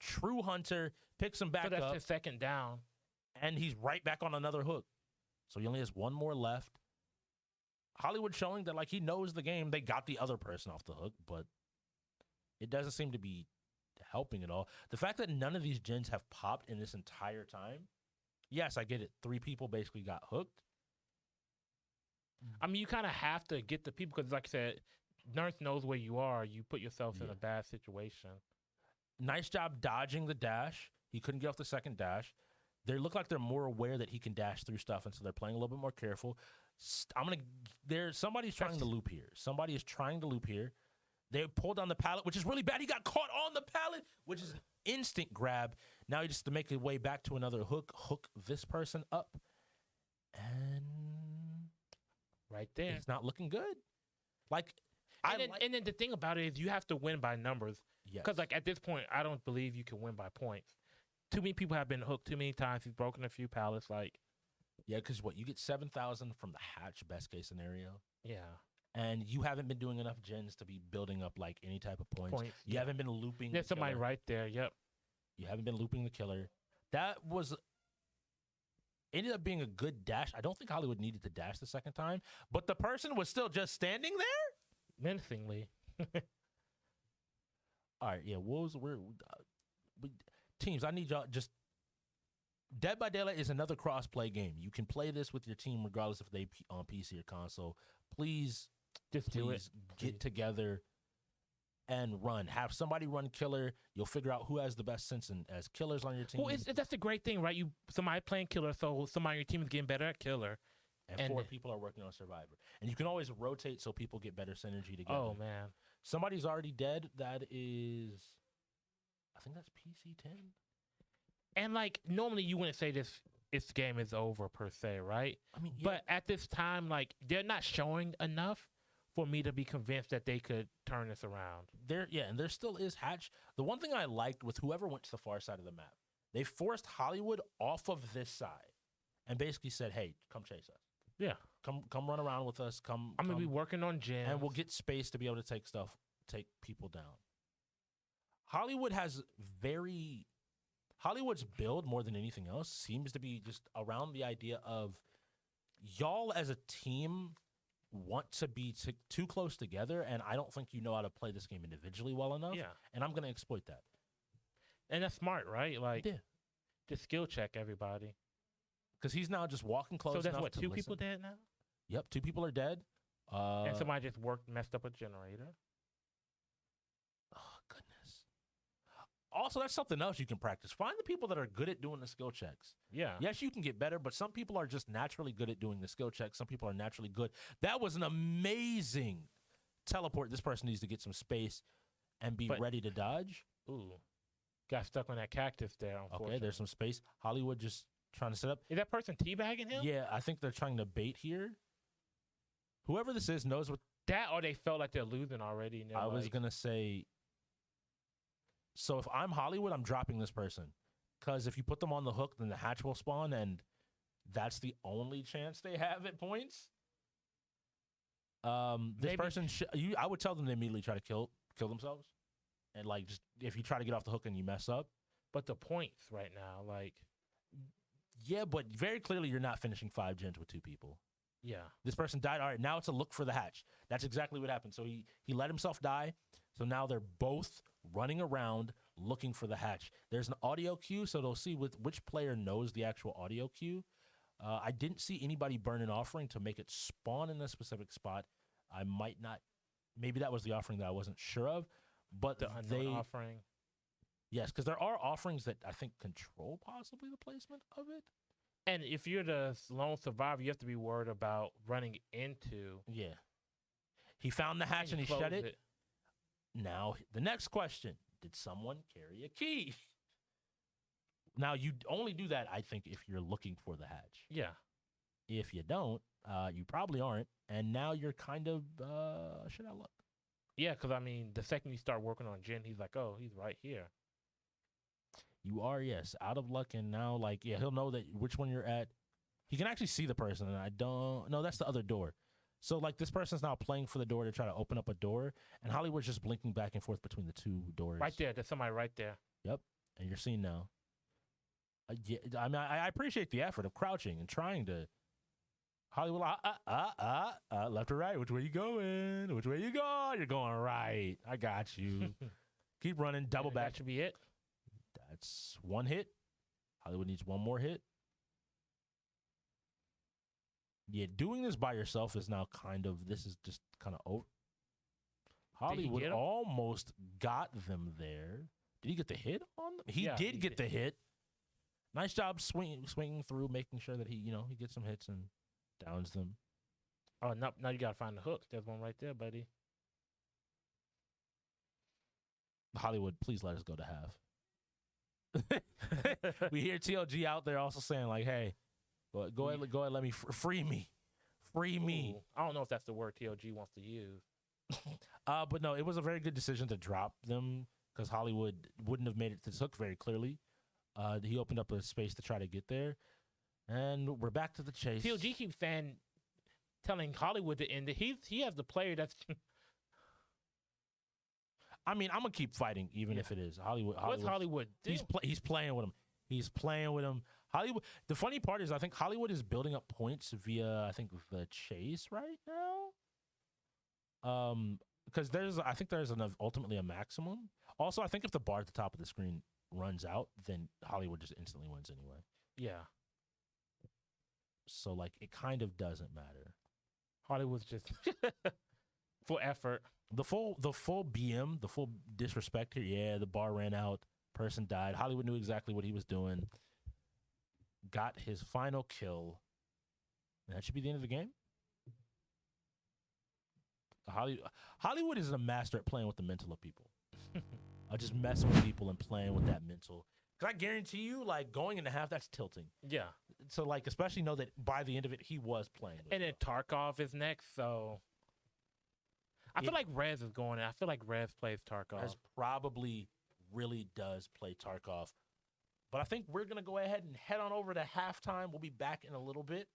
True Hunter, picks him back So that's up, his second down. and he's right back on another hook. So he only has one more left. Hollywood showing that like he knows the game. They got the other person off the hook, but it doesn't seem to be helping at all. The fact that none of these gens have popped in this entire time, yes, I get it. 3 people basically got hooked. I mean, you kind of have to get the people, because, like I said, nurse knows where you are. You put yourself in Yeah. a bad situation. Nice job dodging the dash. He couldn't get off the second dash. They look like they're more aware that he can dash through stuff, and so they're playing a little bit more careful. Somebody's trying to loop here. Somebody is trying to loop here. They pulled on the pallet, which is really bad. He got caught on the pallet, which is an instant grab. Now he just to make his way back to another hook this person up, and Right there. it's not looking good. Like, And then the thing about it is you have to win by numbers. yes. Because, like, at this point, I don't believe you can win by points. Too many people have been hooked too many times. He's broken a few pallets. Like, yeah, because what you get 7,000 from the hatch, best case scenario. yeah. And you haven't been doing enough gens to be building up like any type of points. You yeah. haven't been looping. There's the somebody killer. right there. Yep. You haven't been looping the killer. That was ended up being a good dash. I don't think Hollywood needed to dash the second time, but the person was still just standing there. Menacingly. All right, yeah. Teams, I need y'all just. Dead by Daylight is another cross-play game. You can play this with your team regardless if they on PC or console. Please Just do it. please get together and run. Have somebody run killer. You'll figure out who has the best sense as killers on your team. Well, that's the great thing, right? Somebody playing killer, so somebody on your team is getting better at killer. and and- 4 people are working on survivor. And you can always rotate so people get better synergy together. Oh man. Somebody's already dead. That is, I think that's PC 10. And like normally you wouldn't say this game is over per se, right? I mean, yeah, But at this time, like they're not showing enough for me to be convinced that they could turn this around. and there still is Hatch. The one thing I liked with whoever went to the far side of the map, they forced Hollywood off of this side and basically said, "Hey, come chase us. Yeah. Come run around with us. Come. I'm gonna be come, working on gems. and we'll get space to be able to take people down." Hollywood's build more than anything else seems to be just around the idea of y'all as a team want to be too close together, and I don't think you know how to play this game individually well enough. Yeah. And I'm going to exploit that. And that's smart, right? Like Yeah. just skill check everybody. Because he's now just walking close So that's enough what, to 2 listen. people dead now? Yep, 2 people are dead. And somebody just messed up a generator. Oh, goodness. Also, that's something else you can practice. Find the people that are good at doing the skill checks. Yeah. Yes, you can get better, but some people are just naturally good at doing the skill checks. Some people are naturally good. That was an amazing teleport. This person needs to get some space and be But- ready to dodge. Ooh. Got stuck on that cactus there, Okay, unfortunately. there's some space. Hollywood just trying to set up. Is that person teabagging him? Yeah, I think they're trying to bait here. Whoever this is knows what That or they felt like they're losing already. And I was going to say. So if I'm Hollywood, I'm dropping this person. Because if you put them on the hook, then the hatch will spawn, and that's the only chance they have at points. This Maybe- person, I would tell them to immediately try to kill themselves, and like just if you try to get off the hook and you mess up, But the points right now, like, yeah, but very clearly you're not finishing 5 gens with 2 people. yeah, This person died. All right, now it's a look for the hatch. That's exactly what happened. So he let himself die. So now they're both running around looking for the hatch. There's an audio cue, so they'll see with which player knows the actual audio cue. I didn't see anybody burn an offering to make it spawn in a specific spot. I might not. Maybe that was the offering that I wasn't sure of. But the unknown offering. yes, because there are offerings that I think control possibly the placement of it. And if you're the lone survivor, you have to be worried about running into. Yeah. He found the hatch and he close shut it. Now, the next question, did someone carry a key? Now, you only do that, I think, if you're looking for the hatch. Yeah. If you don't, you probably aren't. And now you're kind of, should I look? Yeah, because, I mean, the second you start working on Jin, he's like, oh, he's right here. You are, yes, out of luck. And now, like, yeah, he'll know that which one you're at. He can actually see the person. And I don't, no, that's the other door. So, like, this person's now playing for the door to try to open up a door. And Hollywood's just blinking back and forth between the 2 doors. Right there. There's somebody right there. Yep. And you're seeing now. Yeah, I mean, I appreciate the effort of crouching and trying to. Hollywood, left or right? Which way you going? Which way you go? You're going right. I got you. Keep running. Double back. That should be it. That's 1 hit. Hollywood needs 1 more hit. Yeah, doing this by yourself is now kind of. This is just kind of over. Hollywood get him? almost got them there. Did he get the hit on them? He Yeah, did he get did. the hit. Nice job swinging through, making sure that he gets some hits and downs them. Oh, now you got to find the hook. There's one right there, buddy. Hollywood, please let us go to half. We hear TLG out there also saying like, "Hey, go ahead, let me free me. Ooh, I don't know if that's the word TLG wants to use. But no, it was a very good decision to drop them because Hollywood wouldn't have made it to this hook very clearly. He opened up a space to try to get there, and we're back to the chase. TLG keeps telling Hollywood to end it. He has the player that's. I mean, I'm gonna keep fighting even if it is Hollywood. What's Hollywood do? He's playing with him. He's playing with him. Hollywood. The funny part is, I think Hollywood is building up points via I think the chase right now. Because I think there's ultimately a maximum. Also, I think if the bar at the top of the screen runs out, then Hollywood just instantly wins anyway. Yeah. So like, it kind of doesn't matter. Hollywood's just full effort. The full BM, the full disrespect here. Yeah, the bar ran out. Person died. Hollywood knew exactly what he was doing. Got his final kill. And that should be the end of the game. Hollywood is a master at playing with the mental of people. Just messing with people and playing with that mental. Because I guarantee you, like, going into half, that's tilting. Yeah. So, like, especially know that by the end of it, he was playing. And then Tarkov is next, so. I feel like Rez is going in. I feel like Rez plays Tarkov. Rez probably really does play Tarkov. But I think we're going to go ahead and head on over to halftime. We'll be back in a little bit.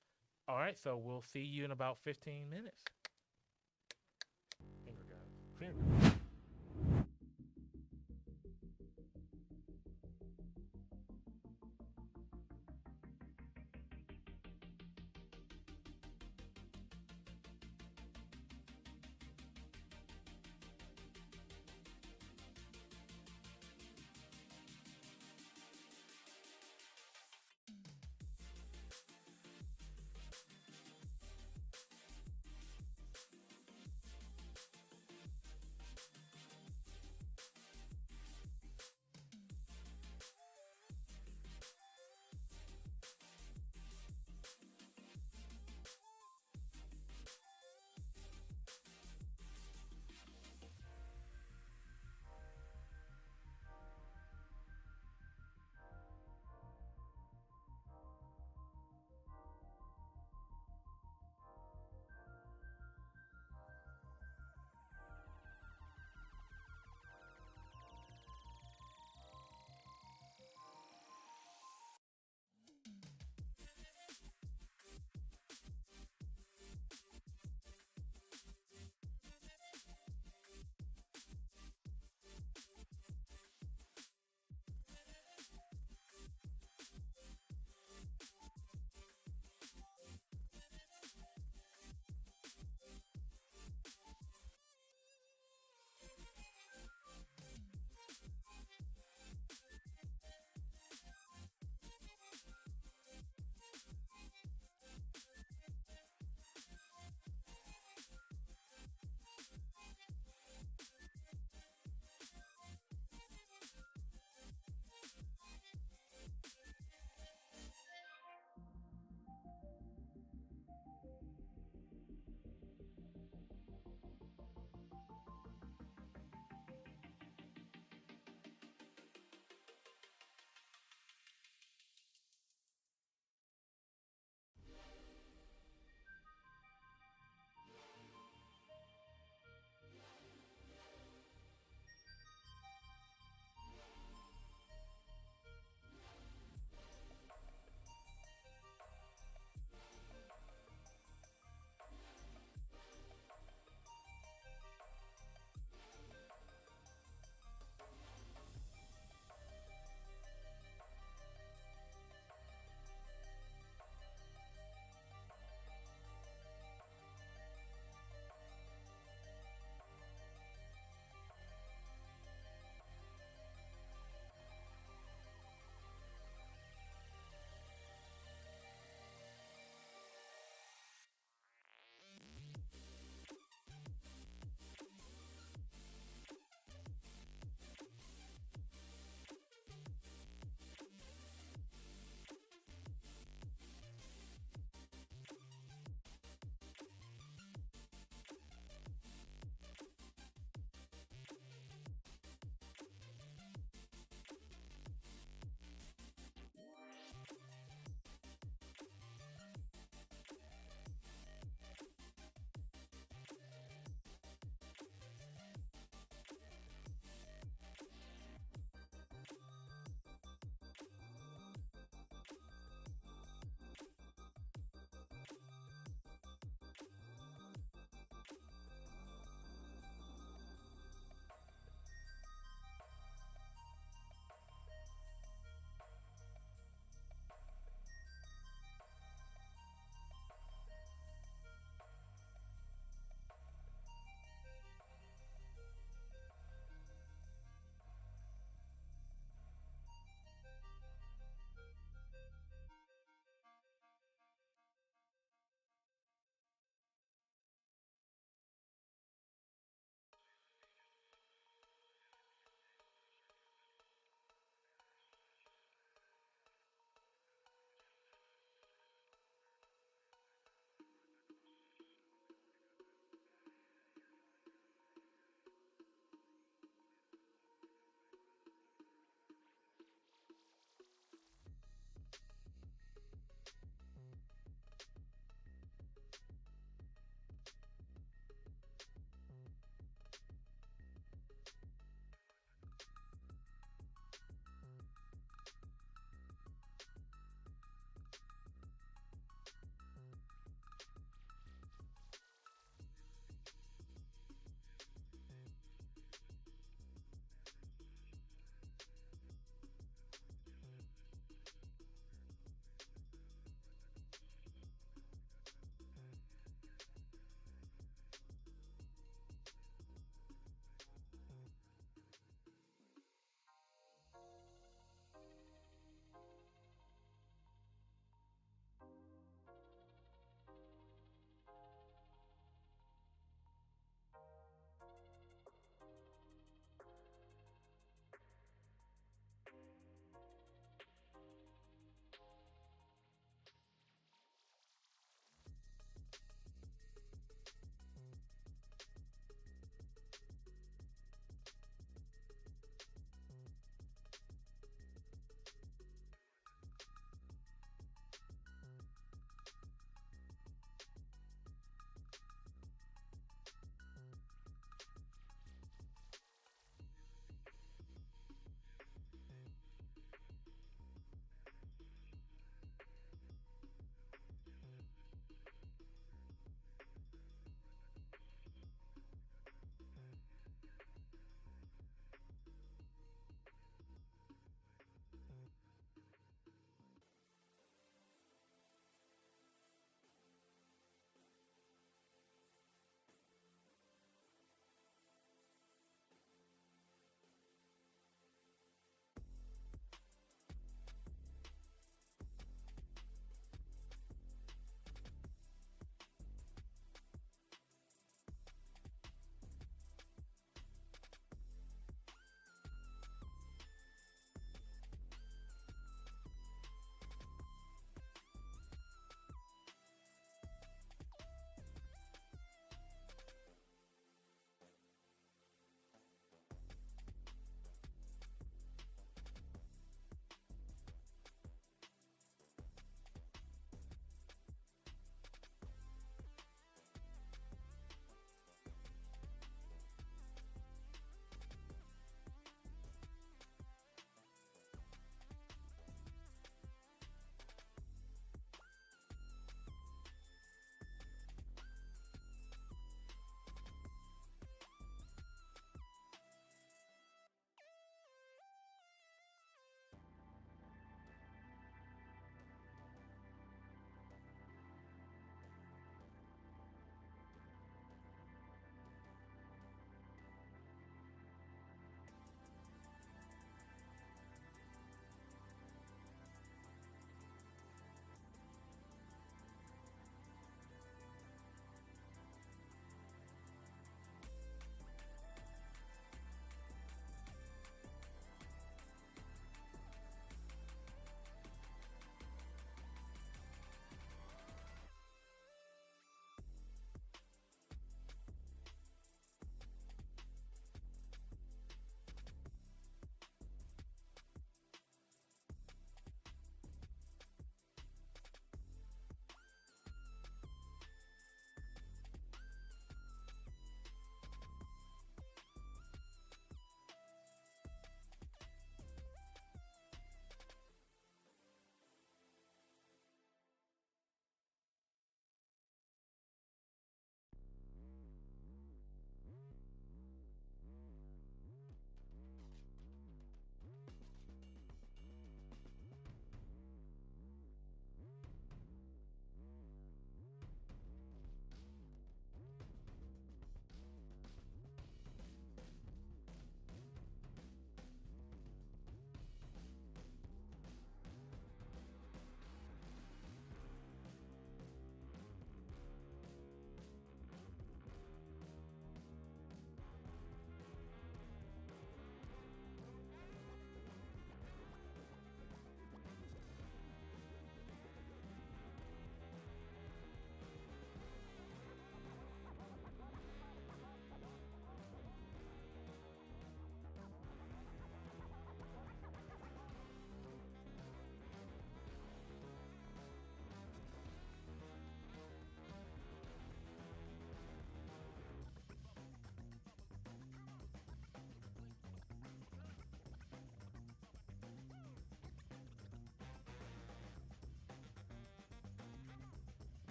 All right, so we'll see you in about 15 minutes. Finger.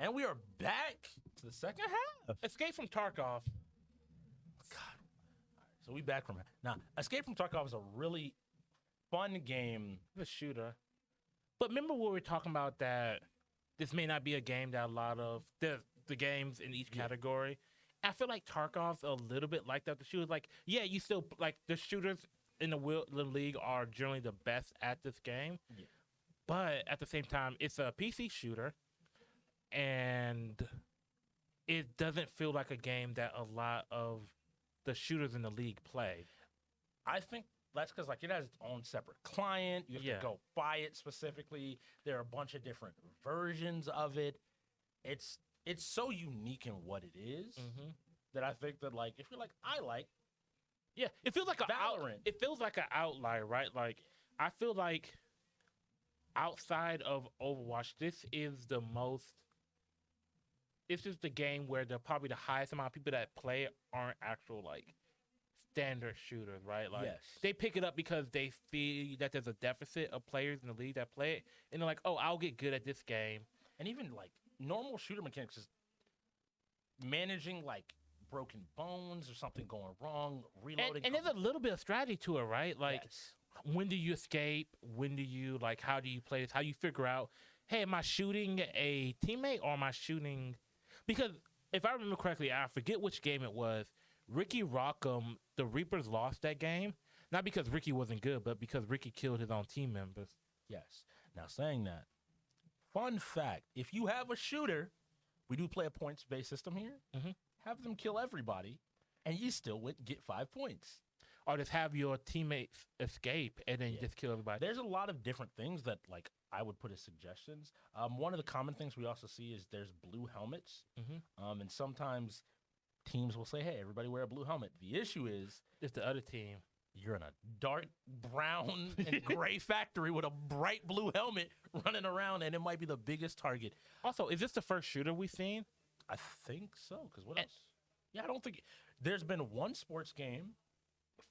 And we are back to the second half. Escape from Tarkov. God. So we back from now. Escape from Tarkov is a really fun game. The shooter. But remember what we were talking about, that this may not be a game that a lot of the games in each category. I feel like Tarkov's a little bit like that. The shooters, like, yeah, you still like the shooters in the league are generally the best at this game. Yeah. But at the same time, it's a PC shooter, and it doesn't feel like a game that a lot of the shooters in the league play. I think that's because like it has its own separate client. You have to go buy it specifically. There are a bunch of different versions of it. It's so unique in what it is that I think that like if you're like Yeah, it feels like Valorant. It feels like an outlier, right? Like I feel like outside of Overwatch, this is the most. This is the game where probably the highest amount of people that play aren't actual like standard shooters, right? Like they pick it up because they feel that there's a deficit of players in the league that play it, and they're like, "Oh, I'll get good at this game." And even like normal shooter mechanics is managing like broken bones or something going wrong, reloading. And there's a little bit of strategy to it, right? Like, when do you escape? When do you, like, how do you play this? How do you figure out, hey, am I shooting a teammate or am I shooting? Because if I remember correctly, I forget which game it was, Ricky Rockham, the Reapers lost that game. Not because Ricky wasn't good, but because Ricky killed his own team members. Yes. Now, saying that, fun fact, if you have a shooter, we do play a points-based system here. Have them kill everybody, and you still would get 5 points. Or just have your teammates escape, and then you just kill everybody. There's a lot of different things that like I would put as suggestions. One of the common things we also see is there's blue helmets. And sometimes teams will say, hey, everybody wear a blue helmet. The issue is it's the other team. You're in a dark brown and gray factory with a bright blue helmet running around, and it might be the biggest target. Also, is this the first shooter we've seen? I think so, because what else? Yeah, I don't think there's been one sports game,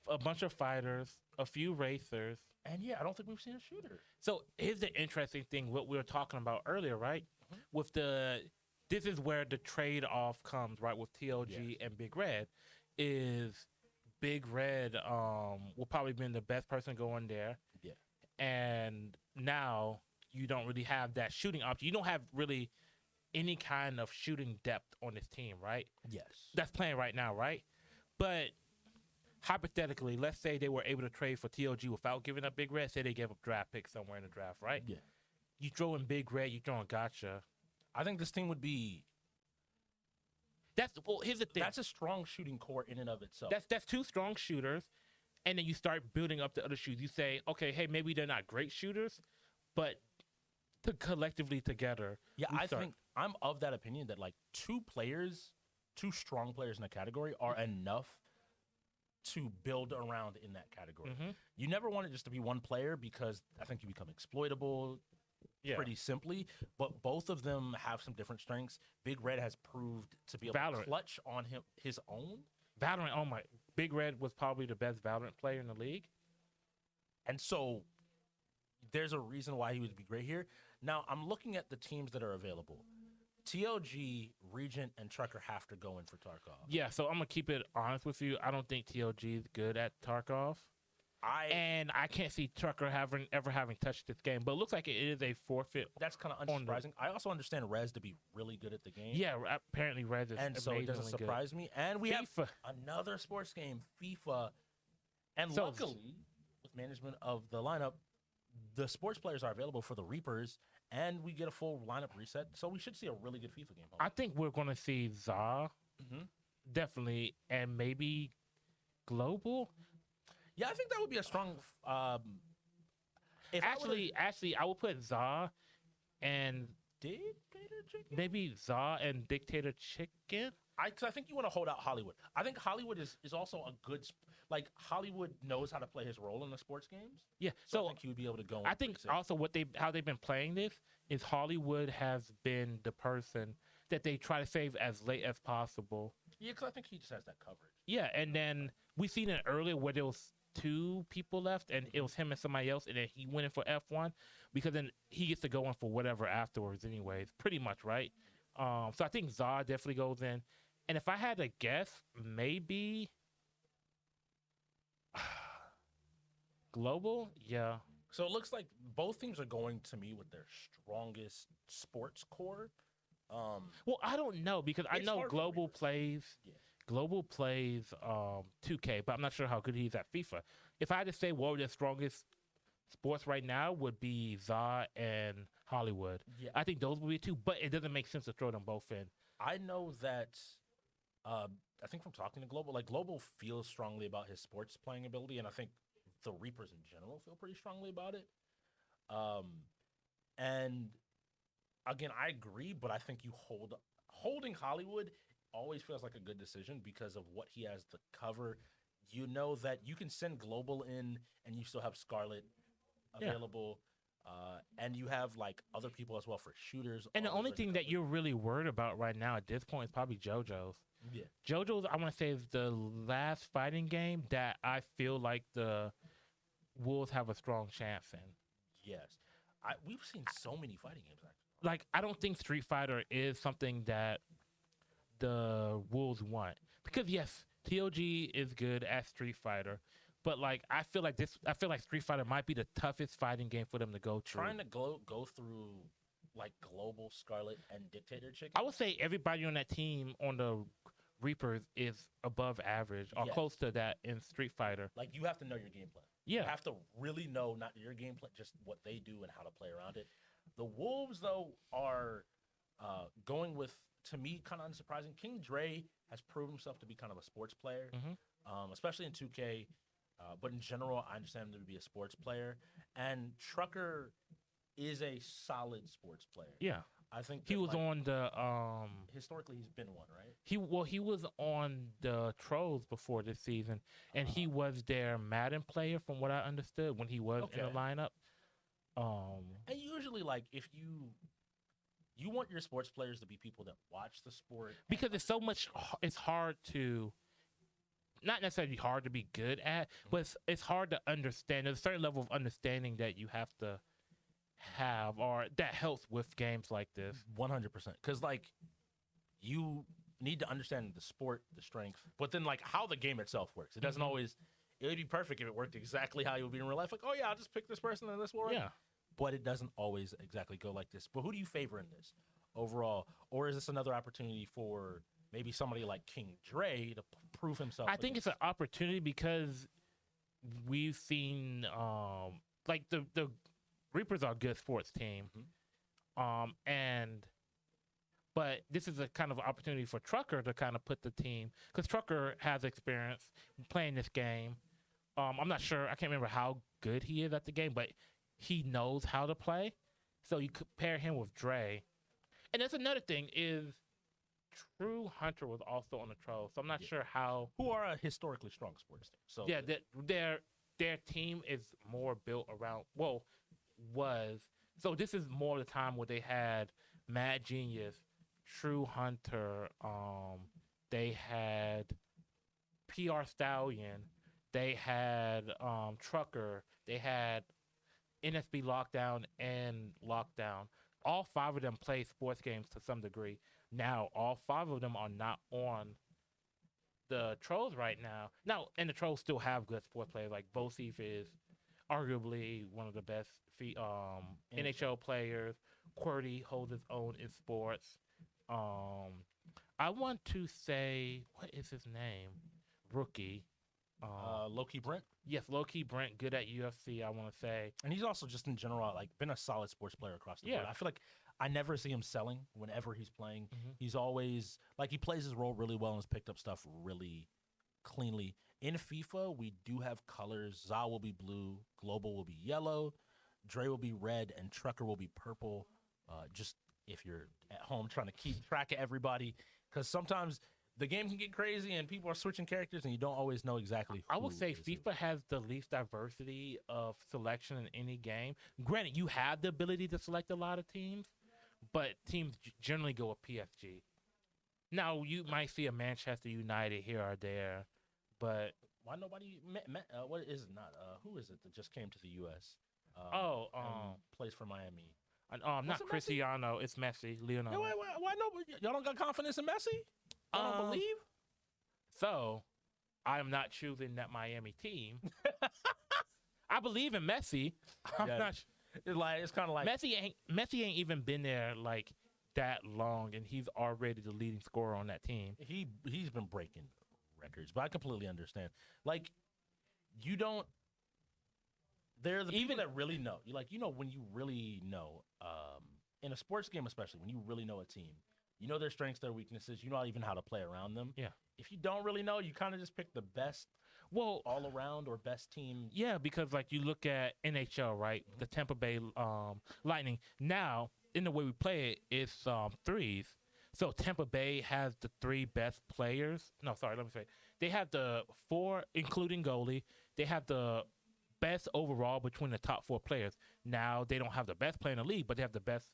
a bunch of fighters, a few racers, and yeah, I don't think we've seen a shooter. So here's the interesting thing: what we were talking about earlier, right? With this is where the trade-off comes, right? With TLG and Big Red, is Big Red will probably been the best person going there, and now you don't really have that shooting option. You don't have really any kind of shooting depth on this team, right? Yes. That's playing right now, right? But hypothetically, let's say they were able to trade for TLG without giving up Big Red. Say they gave up draft picks somewhere in the draft, right? Yeah. You throw in Big Red, you throw in Gotcha. I think this team would be. Here's the thing. That's a strong shooting core in and of itself. That's two strong shooters, and then you start building up the other shooters. You say, okay, hey, maybe they're not great shooters, but collectively together. Yeah, I think I'm of that opinion that like two strong players in a category are enough to build around in that category. You never want it just to be one player because I think you become exploitable pretty simply, but both of them have some different strengths. Big Red has proved to be able to clutch on his own. Valorant, oh my, Big Red was probably the best Valorant player in the league. And so there's a reason why he would be great here. Now, I'm looking at the teams that are available. TLG, Regent, and Trucker have to go in for Tarkov. Yeah, so I'm going to keep it honest with you. I don't think TLG is good at Tarkov. And I can't see Trucker ever having touched this game, but it looks like it is a forfeit. That's kind of unsurprising. I also understand Rez to be really good at the game. Yeah, apparently Rez is and so it doesn't surprise me. And we have another sports game, FIFA. And luckily, with management of the lineup, the sports players are available for the Reapers, and we get a full lineup reset. So we should see a really good FIFA game. I think we're going to see ZA, definitely, and maybe Global. Yeah, I think that would be a strong. Actually, I would put ZA and Dictator Chicken. Maybe ZA and Dictator Chicken. I think you want to hold out Hollywood. I think Hollywood is also a good. Like Hollywood knows how to play his role in the sports games. Yeah, so I think he would be able to go. I think also how they've been playing this is Hollywood has been the person that they try to save as late as possible. Yeah, because I think he just has that coverage. Yeah, and then we seen it earlier where there was 2 people left, and it was him and somebody else, and then he went in for F1 because then he gets to go in for whatever afterwards, anyways. Pretty much, right? So I think Zod definitely goes in. And if I had to guess, maybe Global. Yeah. So it looks like both teams are going to me with their strongest sports core. Well, I don't know because I It's know hard for Global Reapers. plays. Yeah. Global plays 2K, but I'm not sure how good he's at FIFA. If I had to say what their strongest sports right now would be Zod and Hollywood. Yeah. I think those would be two, but it doesn't make sense to throw them both in. I know that I think from talking to Global, like Global feels strongly about his sports playing ability, and I think the Reapers in general feel pretty strongly about it. And again, I agree, but I think holding Hollywood always feels like a good decision because of what he has to cover. You know that you can send Global in, and you still have Scarlet Yeah. available. And you have like other people as well for shooters. And the all only ready to thing that cover. you're really worried about right now at this point is probably JoJo's. Yeah. JoJo's, I want to say, is the last fighting game that I feel like the Wolves have a strong chance in. Yes. We've seen so many fighting games actually. Like, I don't think Street Fighter is something that the Wolves want. Because, yes, TOG is good at Street Fighter. But, like, I feel like Street Fighter might be the toughest fighting game for them to go through. Trying to go through like Global, Scarlet, and Dictator Chicken. I would say everybody on that team on the Reapers is above average or Yes. close to that in Street Fighter. Like you have to know your gameplay. Yeah. You have to really know not your gameplay, just what they do and how to play around it. The Wolves, though, are going with, to me, kind of unsurprising. King Dre has proved himself to be kind of a sports player, especially in 2K. But in general, I understand him to be a sports player. And Trucker is a solid sports player. Yeah. I think He that, was like, on the historically he's been one, right? he was on the Trolls before this season, and he was their Madden player from what I understood when he was in the Okay. lineup. And usually, like, if you want your sports players to be people that watch the sport because it's so much it's hard to not necessarily hard to be good at, but it's hard to understand. There's a certain level of understanding that you have to have, or that helps with games like this. 100%. Because, like, you need to understand the sport, the strength, but then, like, how the game itself works. It doesn't always, it would be perfect if it worked exactly how you would be in real life. Like, oh, yeah, I'll just pick this person and this will work. Yeah. But it doesn't always exactly go like this. But who do you favor in this overall? Or is this another opportunity for maybe somebody like King Dre to prove himself? I think it's an opportunity because we've seen like the Reapers are a good sports team. But this is a kind of opportunity for Trucker to kind of put the team, because Trucker has experience playing this game. I'm not sure, I can't remember how good he is at the game, but he knows how to play. So you compare him with Dre. And that's another thing is True Hunter was also on the Trolls. So I'm not sure how. who are a historically strong sports team. So Yeah, their team is more built around, was. So this is more the time where they had Mad Genius, True Hunter, they had PR Stallion, they had Trucker, they had NSB Lockdown and Lockdown. All five of them play sports games to some degree. Now, all five of them are not on the Trolls right now. Now, and the Trolls still have good sports players. Like Bosif is arguably one of the best NHL players. QWERTY holds his own in sports. I want to say, what is his name? Rookie. Loki Brent. Yes, Low-key Brent, good at UFC, I want to say. And he's also just in general, like, been a solid sports player across the board. I feel like I never see him selling whenever he's playing. He's always, like, he plays his role really well and has picked up stuff really cleanly. In FIFA, we do have colors. ZA will be blue, Global will be yellow, Dre will be red, and Trucker will be purple. Just if you're at home trying to keep track of everybody, because sometimes the game can get crazy and people are switching characters and you don't always know exactly who I would say is who. FIFA has the least diversity of selection in any game. Granted, you have the ability to select a lot of teams, but teams generally go with PSG. Now, you might see a Manchester United here or there, but Why nobody? What is it? Not who is it that just came to the U.S. Oh, and plays for Miami? Not Was it Messi? Cristiano. It's Messi. Lionel. Yeah, why no? Y'all don't got confidence in Messi? Y'all don't believe? So, I am not choosing that Miami team. I believe in Messi. I'm Yeah. not. It's kind of like Messi ain't even been there like that long, and he's already the leading scorer on that team. he's been breaking records, but I completely understand. Like, you don't. They're the people that really know. When you really know, in a sports game especially, when you really know a team, you know their strengths, their weaknesses. You know even how to play around them. Yeah. If you don't really know, you kind of just pick the best Well, all around or best team. yeah, because like you look at NHL, right? The Tampa Bay Lightning. Now, in the way we play it, it's threes. So Tampa Bay has the three best players. No, sorry, let me say. They have the four, including goalie. They have the best overall between the top four players. Now, they don't have the best player in the league, but they have the best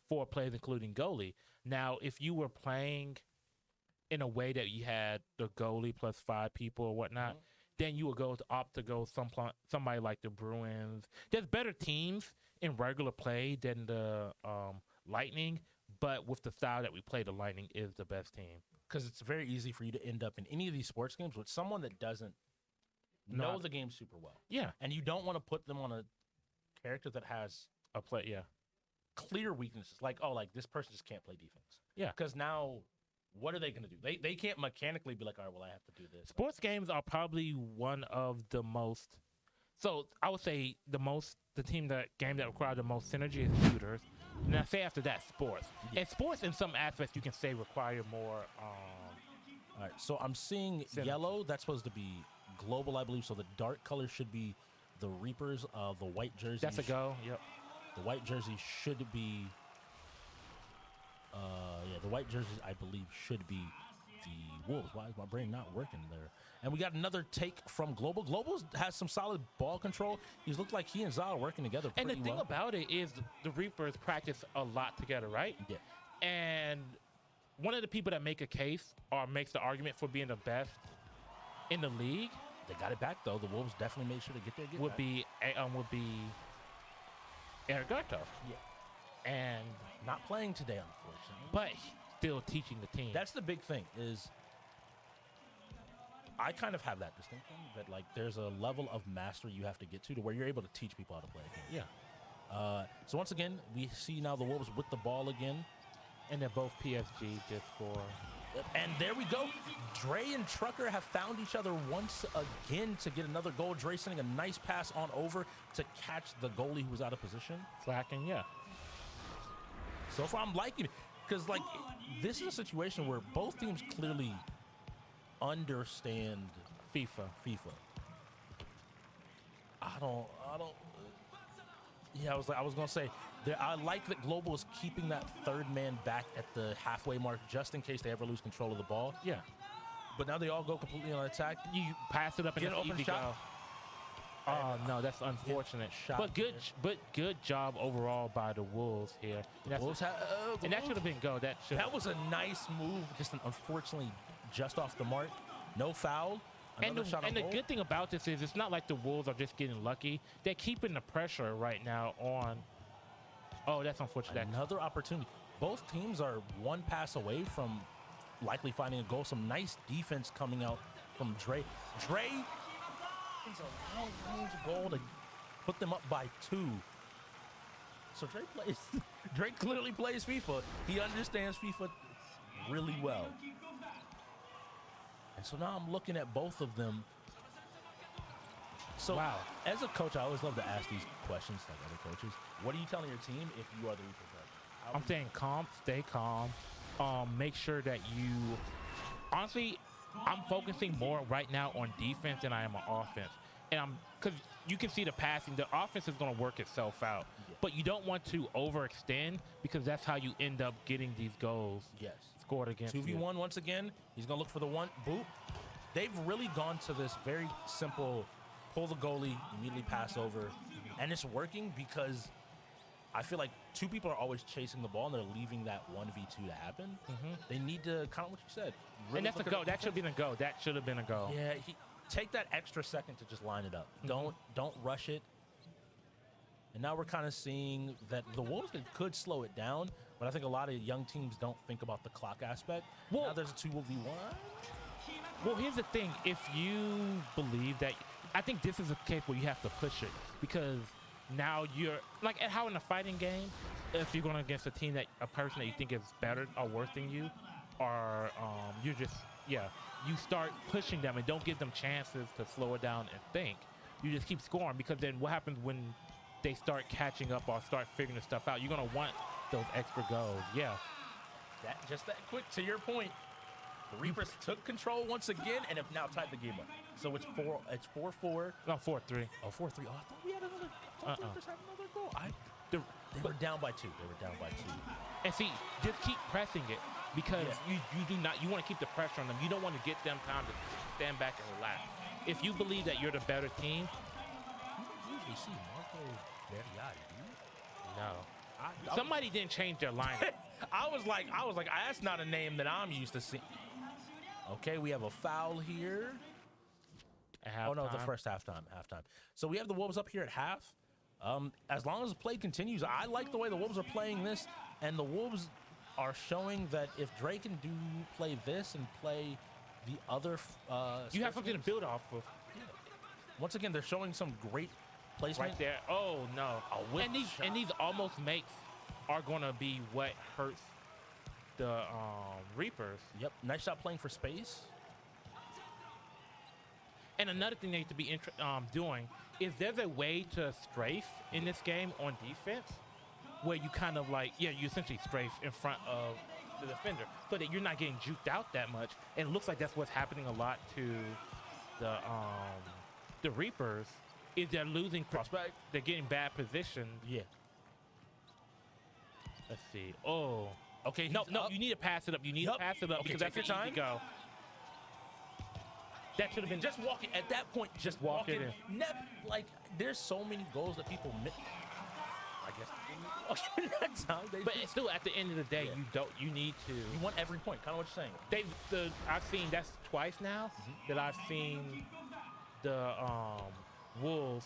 four players, including goalie. Now, if you were playing in a way that you had the goalie plus five people or whatnot, then you would opt to go somebody like the Bruins. There's better teams in regular play than the Lightning, but with the style that we play, the Lightning is the best team. Because it's very easy for you to end up in any of these sports games with someone that doesn't know the game super well. Yeah, And you don't want to put them on a character that has a play. Yeah, clear weaknesses. Like this person just can't play defense. Yeah. Because now, what are they going to do? They can't mechanically be like, all right, well, I have to do this. sports games are probably one of the most. So I would say the game that requires the most synergy is shooters, and I say after that sports. And sports, in some aspects, you can say require more. All right, so I'm seeing Synergy. yellow. That's supposed to be global, I believe. So the dark color should be the Reapers. The white jersey. That's a go. Yep. The white jersey should be. The white jersey, I believe, should be the Wolves. Why is my brain not working there? And we got another take from Global. Global has some solid ball control. He's looked like he and Zal are working together pretty And the thing well. about it is the Reapers practice a lot together, right? Yeah. And one of the people that make a case or makes the argument for being the best in the league They got it back, though. The Wolves definitely made sure to get there. would be Eric Garto. Yeah. And Not playing today, unfortunately. but still teaching the team. That's the big thing is I kind of have that distinction that, there's a level of mastery you have to get to where you're able to teach people how to play a game. yeah. So once again, we see now the Wolves with the ball again. And they're both PSG just for. And there we go. Dre and Trucker have found each other once again to get another goal. Dre sending a nice pass on over to catch the goalie who was out of position. Slacking, yeah. So far, I'm liking it. Because, this is a situation where both teams clearly understand FIFA. I don't. Yeah, I was gonna say, I like that Global is keeping that third man back at the halfway mark just in case they ever lose control of the ball. Yeah. But now they all go completely on attack. You pass it up and Get it's an open easy shot. go. Oh no, that's unfortunate. shot But good job overall by the Wolves here. And, that's- Wolves and that should have been go. That was a nice move, just unfortunately just off the mark. No foul. And Another shot on the goal. good thing about this is it's not like the Wolves are just getting lucky. They're keeping the pressure right now on. Oh, that's unfortunate. Another opportunity. Both teams are one pass away from likely finding a goal. Some nice defense coming out from Dre. Dre is a long-range goal to put them up by 2. So Dre clearly plays FIFA. He understands FIFA really well. And so now I'm looking at both of them. So Wow. As a coach, I always love to ask these questions like other coaches. What are you telling your team if you are the Reaper? I'm saying calm, stay calm. Make sure that you. Honestly, I'm focusing more right now on defense than I am on offense, and because you can see the passing. The offense is going to work itself out, but you don't want to overextend because that's how you end up getting these goals. Yes. Scored against 2v1 you. once again. He's going to look for the one. Boop. They've really gone to this very simple pull the goalie, immediately pass over. And it's working because I feel like two people are always chasing the ball and they're leaving that 1v2 to happen. They need to, kind of what you said. Really And that's a look at go. the That should have been a go. That should have been a go. Yeah, take that extra second to just line it up. Don't rush it. And now we're kind of seeing that the Wolves could slow it down, but I think a lot of young teams don't think about the clock aspect. Well- Now there's a 2v1. Well, here's the thing. If you believe that, I think this is a case where you have to push it because now you're like at how in a fighting game, if you're going against a team that a person that you think is better or worse than you, or you're just you start pushing them and don't give them chances to slow it down and think. You just keep scoring because then what happens when they start catching up or start figuring stuff out? You're going to want those extra goals. Yeah. Just that quick, to your point. The Reapers took control once again and have now tied the game up. So it's 4-4. No, 4-3. Oh, 4-3. Oh, I thought we had another. I thought the Reapers had another goal. They were down by 2. And see, just keep pressing it because you do not. You want to keep the pressure on them. You don't want to get them time to stand back and relax. If you believe that you're the better team, You usually see Marco Verratti, dude. no. Somebody didn't change their lineup. I was like, that's not a name that I'm used to seeing. Okay, we have a foul here. At Oh no, the halftime. first halftime. So we have the Wolves up here at half. As long as the play continues, I like the way the Wolves are playing this, and the Wolves are showing that if Drake can play this and play the other, You have special something to games- build off of Once again, they're showing some great placement. right there. Oh no! A whip And shot. these almost makes are gonna be what hurts the Reapers. Yep, nice shot playing for space. And another thing they need to be doing is there's a way to strafe in this game on defense where you kind of like, you essentially strafe in front of the defender so that you're not getting juked out that much. And it looks like that's what's happening a lot to the Reapers is they're losing Prospect. They're getting bad position. Yeah. Let's see. Oh. Okay. No, he's up. you need to pass it up. You need Yup. to pass it up Okay, because take that's your an easy time. go. That should have been Just walk it at that point. Just walk it in. Like there's so many goals that people miss. I guess. Okay, next time they But it's still, at the end of the day, Yeah. you need to. you want every point. Kind of what you're saying. I've seen that's twice now that I've seen the Wolves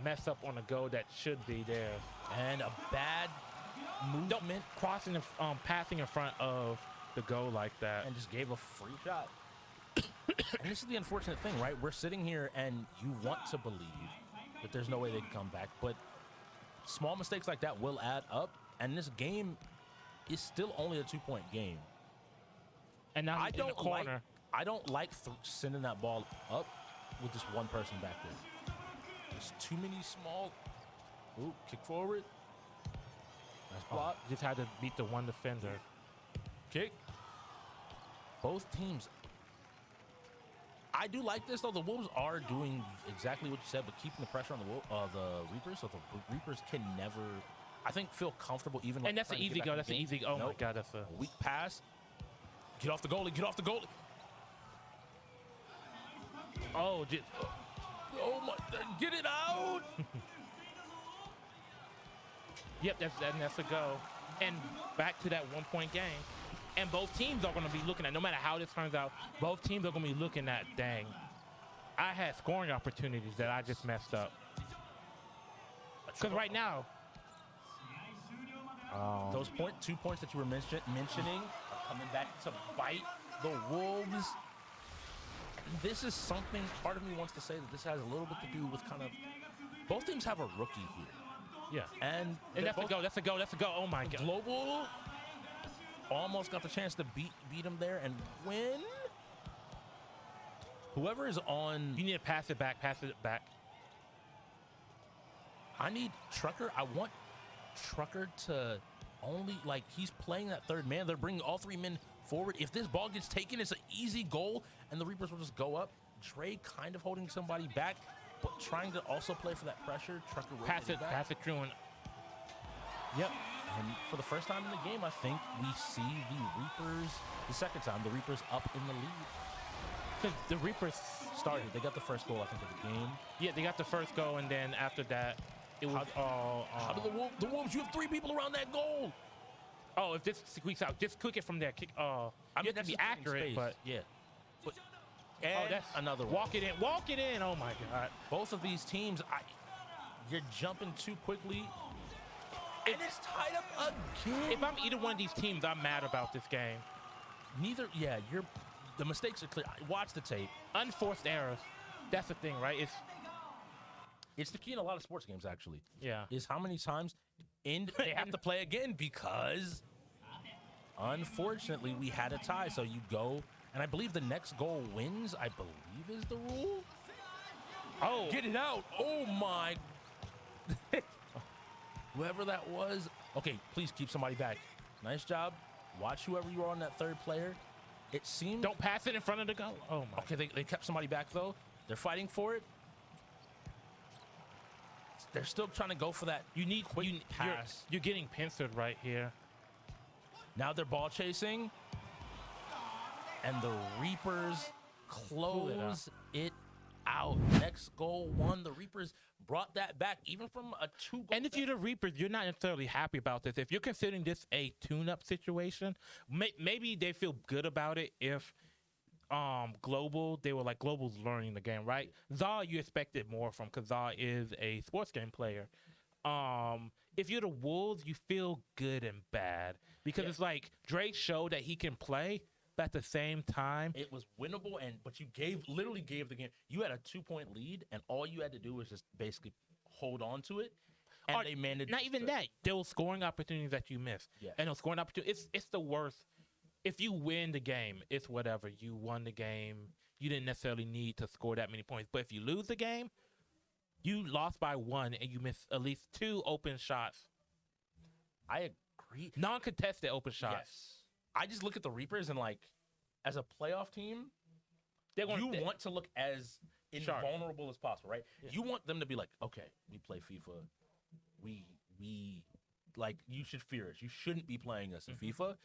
mess up on a goal that should be there. And a bad movement Crossing and passing in front of the goal like that. and just gave a free shot. And this is the unfortunate thing, right? We're sitting here and you want to believe that there's no way they can come back, but small mistakes like that will add up. And this game is still only a 2-point game. And now I he's in the don't like. corner. I don't like sending that ball up with just one person back there. There's too many small. Ooh, kick forward. Nice block. Just had to beat the one defender. Kick. Both teams. I do like this though. The Wolves are doing exactly what you said, but keeping the pressure on the Reapers, so the Reapers can never, I think, feel comfortable even. And that's an easy go. That's an easy. Oh my Nope. God, that's a. Weak pass. Get off the goalie. Get off the goalie. Oh, just. Oh my! Get it out. Yep, that's a go. And back to that 1-point game. And both teams are going to be looking at, no matter how this turns out, both teams are going to be looking at, dang, I had scoring opportunities that I just messed up. Because right now, Those 2 points that you were mentioning are coming back to bite the Wolves. This is something, part of me wants to say that this has a little bit to do with kind of, both teams have a rookie here. yeah. And And that's a go. Oh my God. Global almost got the chance to beat him there and win. Whoever is on, You need to pass it back. I need Trucker. I want Trucker to only, like, he's playing that third man. They're bringing all 3 men forward. If this ball gets taken, it's an easy goal, and the Reapers will just go up. Dre kind of holding somebody back, but trying to also play for that pressure. Trucker will Pass get it through. And Yep. And for the first time in the game, I think we see the Reapers, the second time, the Reapers up in the lead. 'cause the Reapers Started. They got the first goal, I think, of the game. Yeah, they got the first goal, and then after that, it was all. How do the Wolves, you have 3 people around that goal. Oh, if this squeaks out, just cook it from there. Kick. I You mean, have to that's be just getting accurate, space. but yeah. But, oh, and that's another one. Walk it in. Oh my God. Both of these teams, You're jumping too quickly. And it's tied up again. If I'm either one of these teams, I'm mad about this game. Neither, yeah, the mistakes are clear. Watch the tape. Unforced errors. That's the thing, right? It's the key in a lot of sports games, actually. Yeah. Is how many times they have to play again because, unfortunately, we had a tie. So you go, and I believe the next goal wins, I believe is the rule. Oh. Get it out. Oh, my. Whoever that was. Okay, please keep somebody back. Nice job. Watch whoever you are on that third player. It seems. Don't pass it in front of the goal. Oh, my. Okay, they kept somebody back, though. They're fighting for it. They're still trying to go for that. You need quick pass. You're getting pincered right here. Now they're ball chasing. And the Reapers close it out. Next goal won. The Reapers brought that back even from a 2-goal. And if you're the Reapers, you're not necessarily happy about this. If you're considering this a tune-up situation, maybe they feel good about it if Global, they were like, Global's learning the game, right? Zaw, you expected more from because Zaw is a sports game player. If you're the Wolves, you feel good and bad because it's like Drake showed that he can play, but at the same time, it was winnable. But you literally gave the game. You had a 2-point lead, and all you had to do was just basically hold on to it. And they managed. Not even that. There were scoring opportunities that you missed. Yeah. And those scoring opportunities, it's the worst. If you win the game, it's whatever. You won the game. You didn't necessarily need to score that many points. But if you lose the game, you lost by 1 and you missed at least 2 open shots. I agree. Non-contested open shots. Yes. I just look at the Reapers and like, as a playoff team, you want to look as invulnerable as possible, right? Yeah. You want them to be like, okay, we play FIFA. We like, you should fear us. You shouldn't be playing us in FIFA.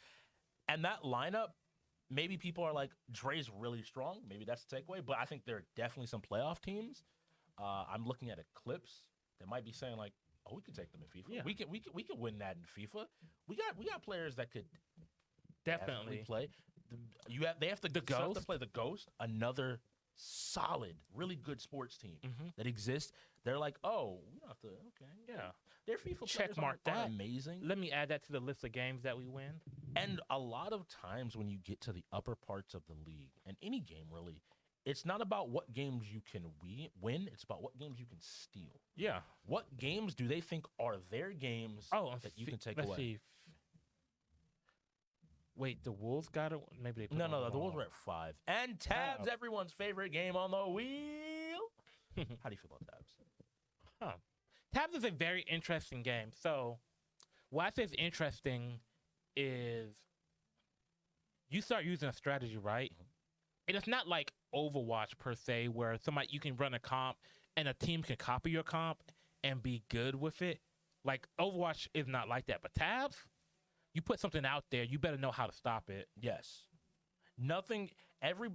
And that lineup, maybe people are like, Dre's really strong. Maybe that's the takeaway. But I think there are definitely some playoff teams. I'm looking at Eclipse that might be saying like, oh, we could take them in FIFA. Yeah. We can win that in FIFA. We got players that could definitely play. They have to play the Ghost, another solid, really good sports team that exists. They're like, oh, we don't have to. Okay, yeah. Their FIFA check players mark are amazing. Let me add that to the list of games that we win. And a lot of times when you get to the upper parts of the league, and any game really, it's not about what games you can win. It's about what games you can steal. Yeah. What games do they think are their games that you can take away? See. Wait, the Wolves got it? Maybe they No, the Wolves were at 5. And Tabs, everyone's favorite game on the wheel. How do you feel about Tabs? Tabs is a very interesting game. So, why I say it's interesting is you start using a strategy, right? And it's not like Overwatch per se, where you can run a comp and a team can copy your comp and be good with it. Like Overwatch is not like that. But Tabs, you put something out there, you better know how to stop it. Yes. Every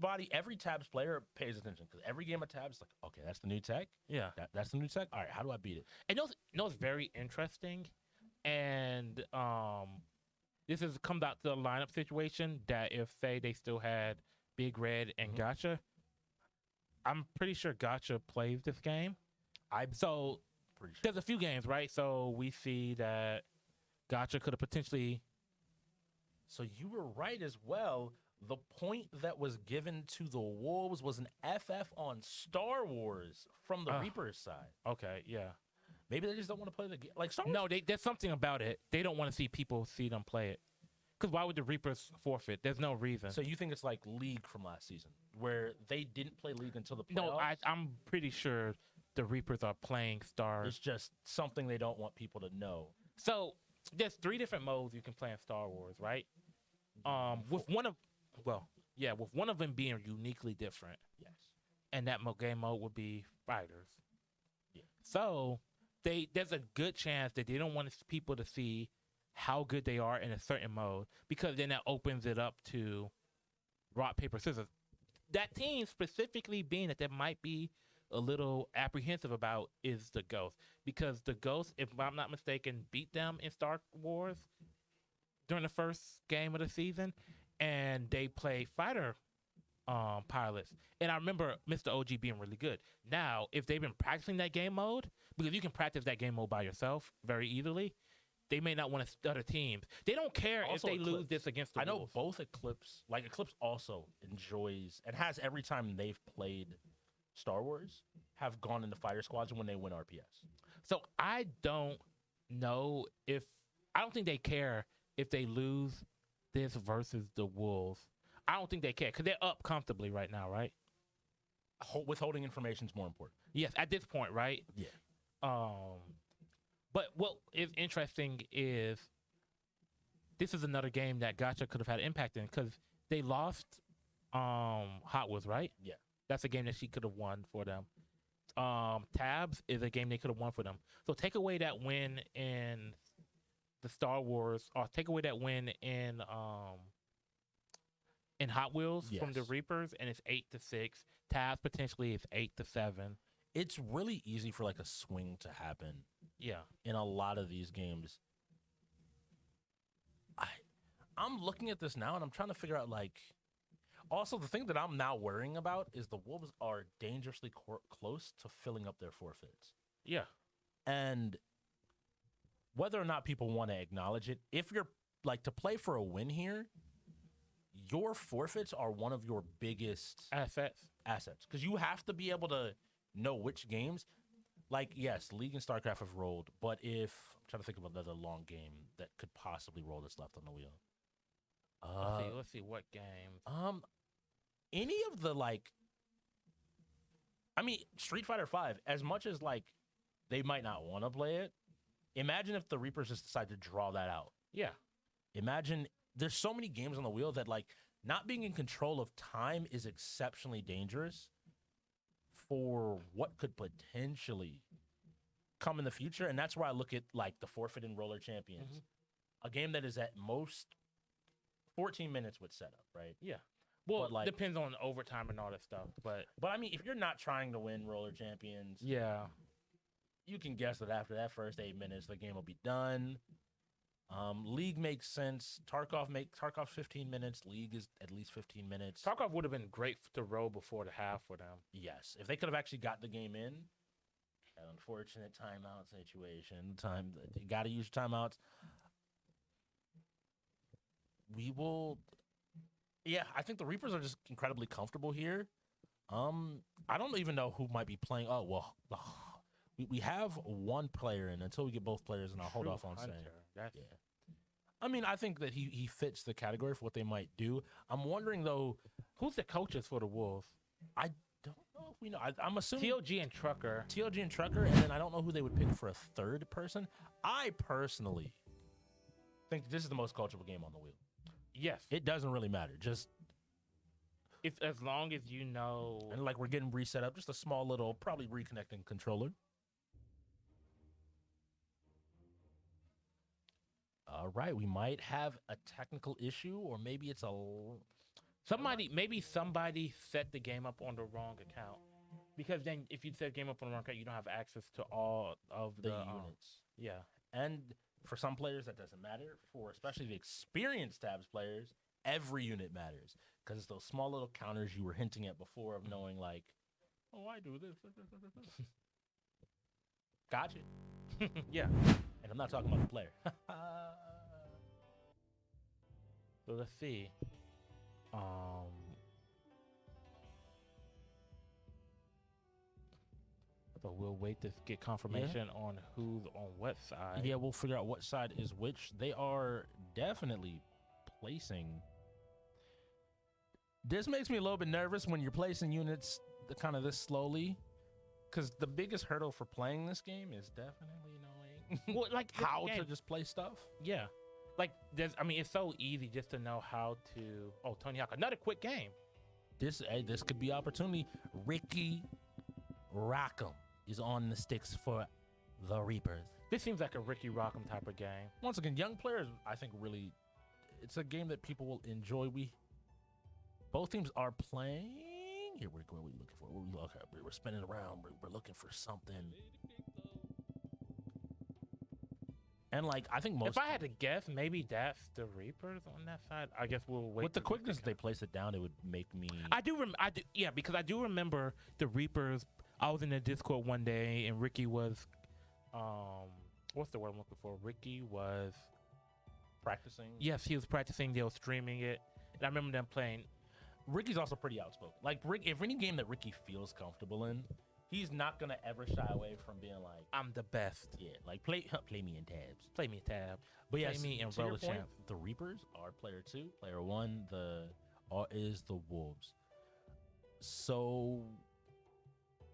Tabs player pays attention because every game of Tabs is like, okay, that's the new tech. Yeah. That's the new tech. All right, how do I beat it? And it's very interesting. And this has come out to the lineup situation that if, say, they still had Big Red and Gotcha, I'm pretty sure Gotcha plays this game. There's a few games, right? So we see that Gotcha could have potentially. So you were right as well. The point that was given to the Wolves was an FF on Star Wars from the Reapers side. Okay, yeah. Maybe they just don't want to play the game. Like Star Wars. No, there's something about it. They don't want to see people see them play it. Because why would the Reapers forfeit? There's no reason. So you think it's like League from last season, where they didn't play League until the playoffs? No, I'm pretty sure the Reapers are playing Star. It's just something they don't want people to know. So there's 3 different modes you can play in Star Wars, right? With one of them being uniquely different. Yes. And that game mode would be fighters. Yeah. So there's a good chance that they don't want people to see how good they are in a certain mode, because then that opens it up to rock, paper, scissors. That team specifically being that might be a little apprehensive about is the Ghost, because the Ghost, if I'm not mistaken, beat them in Star Wars during the first game of the season, and they play fighter pilots. And I remember Mr. OG being really good. Now, if they've been practicing that game mode, because you can practice that game mode by yourself very easily, they may not want to stutter teams. They don't care Also if they lose Eclipse. this against the I know Wolves. both Eclipse, like Eclipse also enjoys and has every time they've played Star Wars, have gone into fighter squads when they win RPS. So I don't know if I don't think they care if they lose this versus the Wolves. I don't think they care because they're up comfortably right now, right? Withholding information is more important. Yes, at this point, right? Yeah. But what is interesting is this is another game that Gotcha could have had impact in because they lost Hot Wheels, right? Yeah. That's a game that she could have won for them. Tabs is a game they could have won for them. So take away that win in the Star Wars, or take away that win in Hot Wheels from the Yes. Reapers, and it's 8-6. Tabs potentially is 8-7. It's really easy for like a swing to happen Yeah. in a lot of these games. I'm looking at this now and I'm trying to figure out like. Also, the thing that I'm now worrying about is the Wolves are dangerously close to filling up their forfeits. Yeah. And whether or not people want to acknowledge it, if you're like to play for a win here, your forfeits are one of your biggest Assets. assets because you have to be able to know which games. Like, yes, League and StarCraft have rolled, but if I'm trying to think of another long game that could possibly roll that's left on the wheel. Let's see what games. Any of the like, I mean, Street Fighter V. As much as like they might not want to play it, imagine if the Reapers just decide to draw that out. Yeah. Imagine there's so many games on the wheel that like not being in control of time is exceptionally dangerous for what could potentially come in the future. And that's where I look at like the Forfeit and Roller Champions, a game that is at most 14 minutes with setup, right? Yeah. Well, But, like- depends on overtime and all that stuff. But But I mean, if you're not trying to win Roller Champions, yeah. you can guess that after that first 8 minutes, the game will be done. League makes sense. Tarkov 15 minutes. League is at least 15 minutes. Tarkov would have been great to roll before the half for them. Yes, if they could have actually got the game in. That unfortunate timeout situation. You got to use your timeouts. We will. Yeah, I think the Reapers are just incredibly comfortable here. I don't even know who might be playing. Oh well, we have one player, and until we get both players, and I'll hold True off on saying. Hunter. That's Yeah. I mean, I think that he fits the category for what they might do. I'm wondering though, who's the coaches for the Wolves? I don't know if we know. I'm assuming TOG and Trucker. TLG and Trucker, and then I don't know who they would pick for a third person. I personally think this is the most coachable game on the wheel. Yes. It doesn't really matter. Just If as long as you know. and like we're getting reset up, just a small little, probably reconnecting controller. All right, we might have a technical issue, or maybe it's Maybe somebody set the game up on the wrong account. Because then if you set game up on the wrong account, you don't have access to all of the the units. yeah. And for some players, that doesn't matter. For especially the experienced tabs players, every unit matters because it's those small little counters you were hinting at before of knowing like, oh, I do this. Gotcha. Yeah. And I'm not talking about the player. So let's see. So we'll wait to get confirmation on who's on what side. Yeah, we'll figure out what side is which. They are definitely placing. This makes me a little bit nervous when you're placing units kind of this slowly, because the biggest hurdle for playing this game is definitely knowing Well, like how to again, just play stuff. yeah. Like it's so easy just to know how to. Oh, Tony Hawk, another quick game. This could be opportunity. Ricky Rockham is on the sticks for the Reapers. This seems like a Ricky Rockham type of game. Once again, young players, I think really, it's a game that people will enjoy. Both teams are playing. Here, what are we looking for? We're spinning around. We're looking for something. And like I think most If I had to guess, maybe that's the Reapers on that side. I guess we'll wait. with the to quickness figure they out. place it down, it would make me. I do. Yeah, because I do remember the Reapers. I was in the Discord one day, and Ricky was, what's the word I'm looking for? Ricky was. practicing. Yes, he was practicing. They were streaming it, and I remember them playing. Ricky's also pretty outspoken. Like if any game that Ricky feels comfortable in, he's not gonna ever shy away from being like, I'm the best. yeah, like play me in tabs. Play me tab. But Play yes, me in to your roller point, champ. the Reapers are player 2. Player 1, is the Wolves. So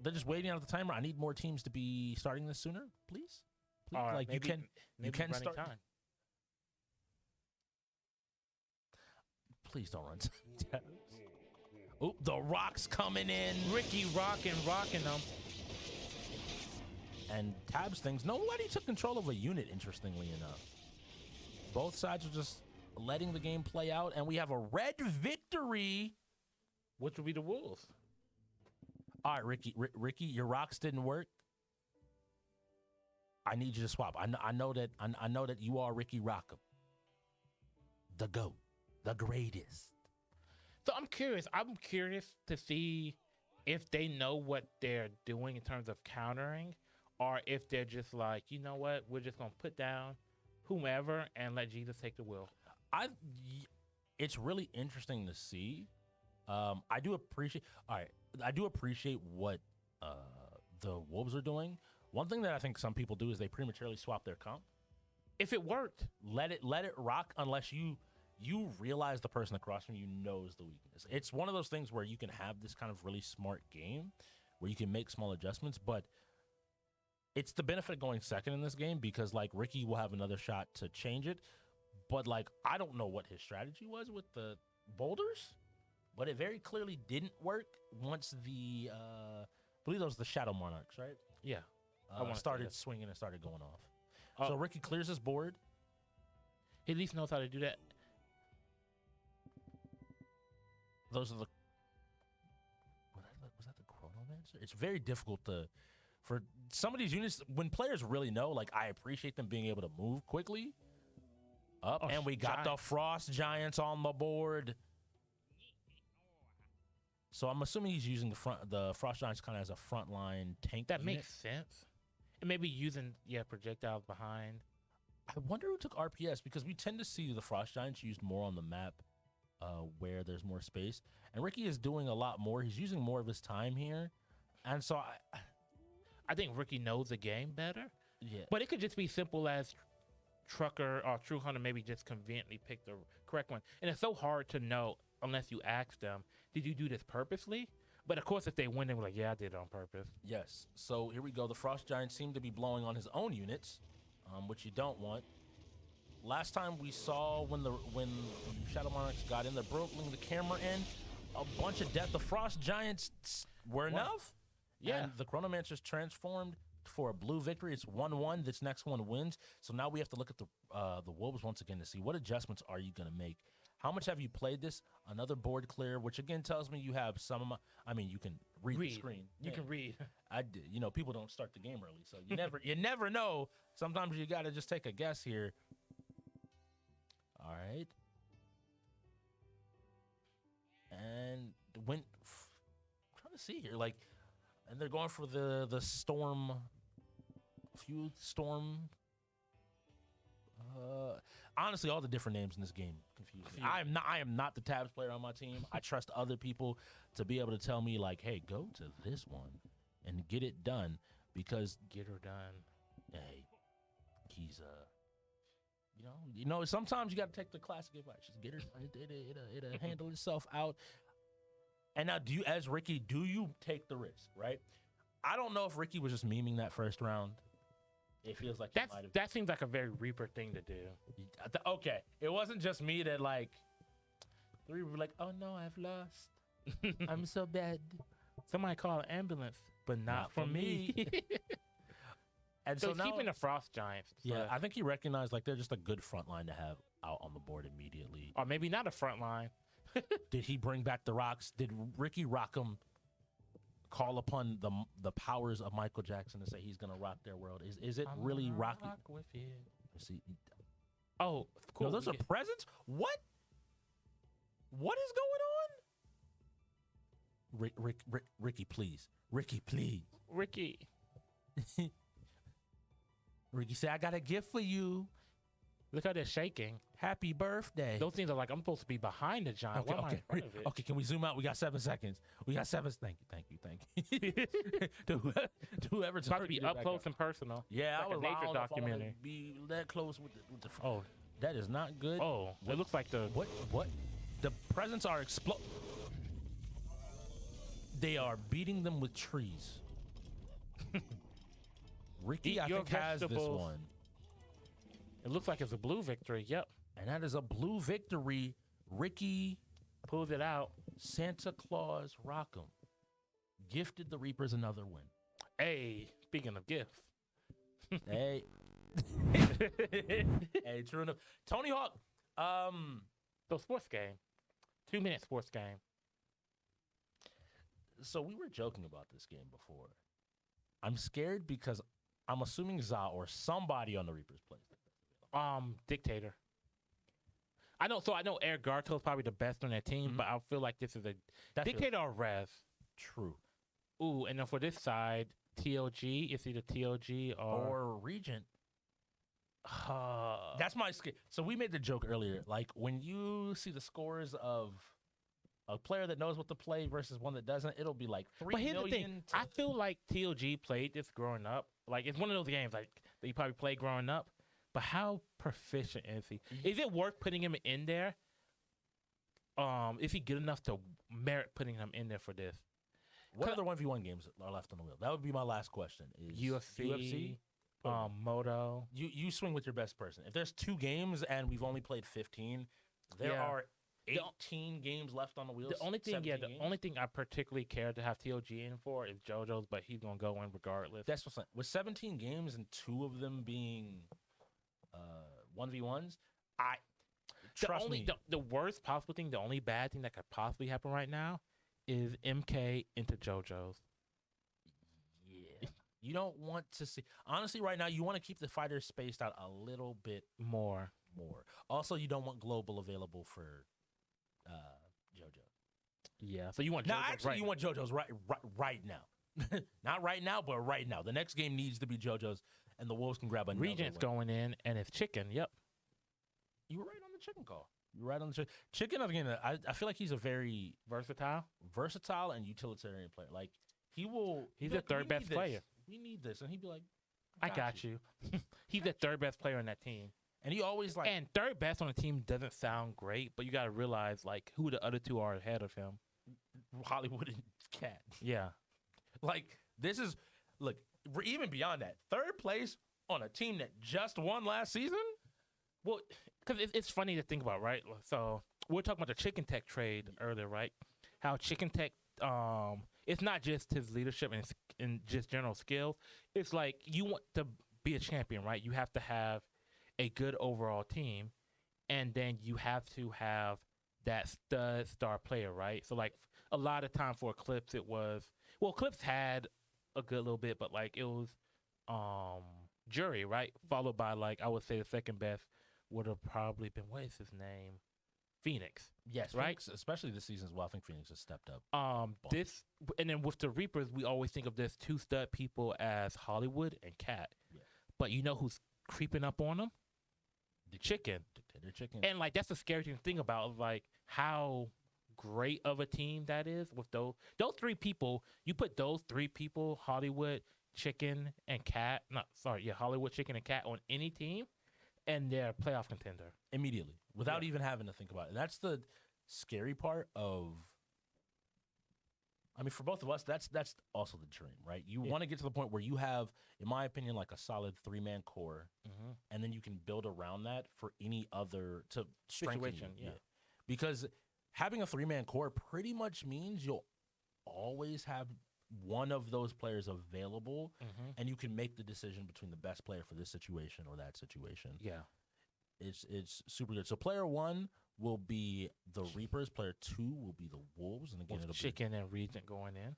they're just waiting out the timer. I need more teams to be starting this sooner, please. Like maybe, you maybe can running start. time. Please don't run. Oh, the Rock's coming in. Ricky rocking them. And Tabs things. Nobody took control of a unit, interestingly enough. Both sides are just letting the game play out, and we have a red victory. Which would be the Wolves? All right, Ricky, your rocks didn't work. I need you to swap. I know that you are Ricky Rockham, the GOAT, the greatest. So I'm curious. I'm curious to see if they know what they're doing in terms of countering, or if they're just like, you know what, we're just gonna put down whomever and let Jesus take the wheel. It's really interesting to see. I do appreciate. All right, I do appreciate what the Wolves are doing. One thing that I think some people do is they prematurely swap their comp. If it worked, Let it rock unless you realize the person across from you knows the weakness. It's one of those things where you can have this kind of really smart game where you can make small adjustments, but it's the benefit of going second in this game because like Ricky will have another shot to change it. But like I don't know what his strategy was with the boulders, but it very clearly didn't work once the I believe those were the Shadow Monarchs, right? yeah. I wanna say Started that. swinging and started going off. Oh. So Ricky clears his board. He at least knows how to do that. Those are the was that the Chronomancer? It's very difficult for some of these units when players really know. Like I appreciate them being able to move quickly up, Oh, and we got the giant. Frost Giants on the board. So I'm assuming he's using the Frost Giants kind of as a frontline tank. That unit. makes sense. And maybe using projectiles behind. I wonder who took RPS because we tend to see the Frost Giants used more on the map where there's more space. And Ricky is doing a lot more. He's using more of his time here. And so, I think Ricky knows the game better. yeah. But it could just be simple as Trucker or True Hunter maybe just conveniently picked the correct one. And it's so hard to know unless you ask them, did you do this purposely? But of course, if they win, they're like, yeah, I did it on purpose. Yes. So here we go. The Frost Giants seem to be blowing on his own units, which you don't want. Last time we saw when the Shadow Monarchs got in, they're broking the camera in. A bunch of death. The Frost Giants were enough. Yeah. And the Chronomancer's transformed for a blue victory. It's 1-1. This next one wins. So now we have to look at the Wolves once again to see what adjustments are you going to make. How much have you played this? Another board clear, which again tells me you have some. I mean, you can read the screen. You can read. I did. You know, people don't start the game early, so you never know. Sometimes you got to just take a guess here. All right. And I'm trying to see here, like, and they're going for the storm, storm. Honestly, all the different names in this game confuse me. I am not the tabs player on my team. I trust other people to be able to tell me like, hey, go to this one and get it done because Get her done. hey, he's you know, sometimes you got to take the classic advice. Just get her. It'll handle itself out. And now, as Ricky, do you take the risk? Right? I don't know if Ricky was just memeing that first round. It feels like That seems like a very Reaper thing to do. Okay, it wasn't just me that like. The Reaper were like, oh no, I've lost. I'm so bad. Somebody call an ambulance, but not for me. And so so he's now, keeping the Frost Giants. yeah, I think he recognized like they're just a good front line to have out on the board immediately. Or maybe not a front line. Did he bring back the rocks? Did Ricky Rockham call upon the powers of Michael Jackson to say he's gonna rock their world? Is it really Rocky? Rock with you. See, Oh, cool. no, those we are get- presents. What? What is going on? Ricky, please. Ricky, please. Ricky. Ricky said, "I got a gift for you. Look how they're shaking. Happy birthday." Those things are like I'm supposed to be behind the giant. Why am I in front of it? Okay, can we zoom out? We got 7 seconds. We got 7. Thank you. To whoever's It's about to be up close and personal. Yeah, like I a was nature I don't know if I wanna documentary. Be that close with the Oh, that is not good. oh, it looks like the What? The presents are They are beating them with trees. Ricky, Eat I your think, has this vegetables. one. It looks like it's a blue victory. Yep, And that is a blue victory. Ricky, pulls it out. Santa Claus Rockham gifted the Reapers another win. Hey, speaking of gifts, Hey. Hey, true enough. Tony Hawk. so sports game, 2-minute sports game. So we were joking about this game before. I'm scared because I'm assuming Za or somebody on the Reapers plays it. Dictator. I know Eric Garto is probably the best on that team, Mhm. but I feel like this is a That feels Dictator or Rev. true. Ooh, and then for this side, TLG. It's either TLG Or Regent. That's my scare. So we made the joke earlier. Like when you see the scores of a player that knows what to play versus one that doesn't, it'll be like 3 But here's the thing. million. I feel like TLG played this growing up. Like it's one of those games like that you probably played growing up. But how proficient is he? Is it worth putting him in there? Is he good enough to merit putting him in there for this? What other 1v1 games are left on the wheel? That would be my last question. Is UFC, Okay. Moto. You swing with your best person. If there's 2 games and we've only played 15, there Yeah. are The- 18 games left on the wheels. The only thing, 17 the games. only thing I particularly care to have TLG in for is JoJo's, but he's gonna go in regardless. That's what's with 17 games and 2 of them being 1v1s. Trust me. The worst possible thing, the only bad thing that could possibly happen right now is MK into JoJo's. Yeah. You don't want to see. Honestly, right now, you want to keep the fighters spaced out a little bit More. more. Also, you don't want global available for JoJo. Yeah. So you want Now, JoJo's actually, right you want JoJo's right now. Not right now, but right now. The next game needs to be JoJo's, and the Wolves can grab another Regent's win. going in, and it's Chicken. Yep. You were right on the chicken call. You were right on the chicken. Chicken, again, I feel like he's a very Versatile. versatile and utilitarian player. Like, he will. He's he'll be the like, third "We best need this. player." We need this. And he'd be like, I got you. He's the third best player on that team. And he always, like, And third best on the team doesn't sound great, but you got to realize like who the other two are ahead of him. Hollywood and Cat. Yeah. Like, this is, look, we're even beyond that. Third place on a team that just won last season? Well, because it's funny to think about, right? So we were talking about the Chicken Tech trade earlier, right? How Chicken Tech, it's not just his leadership and just general skill. It's like you want to be a champion, right? You have to have a good overall team, and then you have to have that stud star player, right? So like a lot of time for Eclipse, it was Eclipse had a good little bit, but like it was Jury, right? Followed by like I would say the second best would have probably been what is his name? Phoenix. Yes, Right? Phoenix, especially this season as well. I think Phoenix has stepped up. This and then with the Reapers, we always think of this 2 stud people as Hollywood and Cat. Yeah. But you know who's creeping up on them? The Chicken. Dictator Chicken. And like that's the scary thing to think about, like how great of a team that is with those 3 people. You put those 3 people, Hollywood, Chicken, and Cat. Hollywood, Chicken, and Cat on any team, and they're a playoff contender. Immediately, without Yeah. even having to think about it. That's the scary part of. I mean, for both of us, that's also the dream, right? You Yeah. want to get to the point where you have, in my opinion, like a solid 3-man core, Mm-hmm. and then you can build around that for any other to strengthen you. Situation, yeah. Because having a 3-man core pretty much means you'll always have one of those players available, Mm-hmm. and you can make the decision between the best player for this situation or that situation. Yeah. It's super good. So player 1 will be the Reapers. Player 2 will be the Wolves, and again, With it'll Chicken and Regent going in.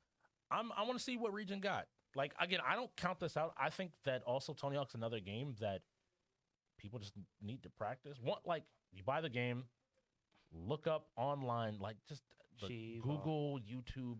I want to see what Regent got. Like, again, I don't count this out. I think that also Tony Hawk's another game that people just need to practice. Like you buy the game, look up online, like just the Jeez, Google, YouTube,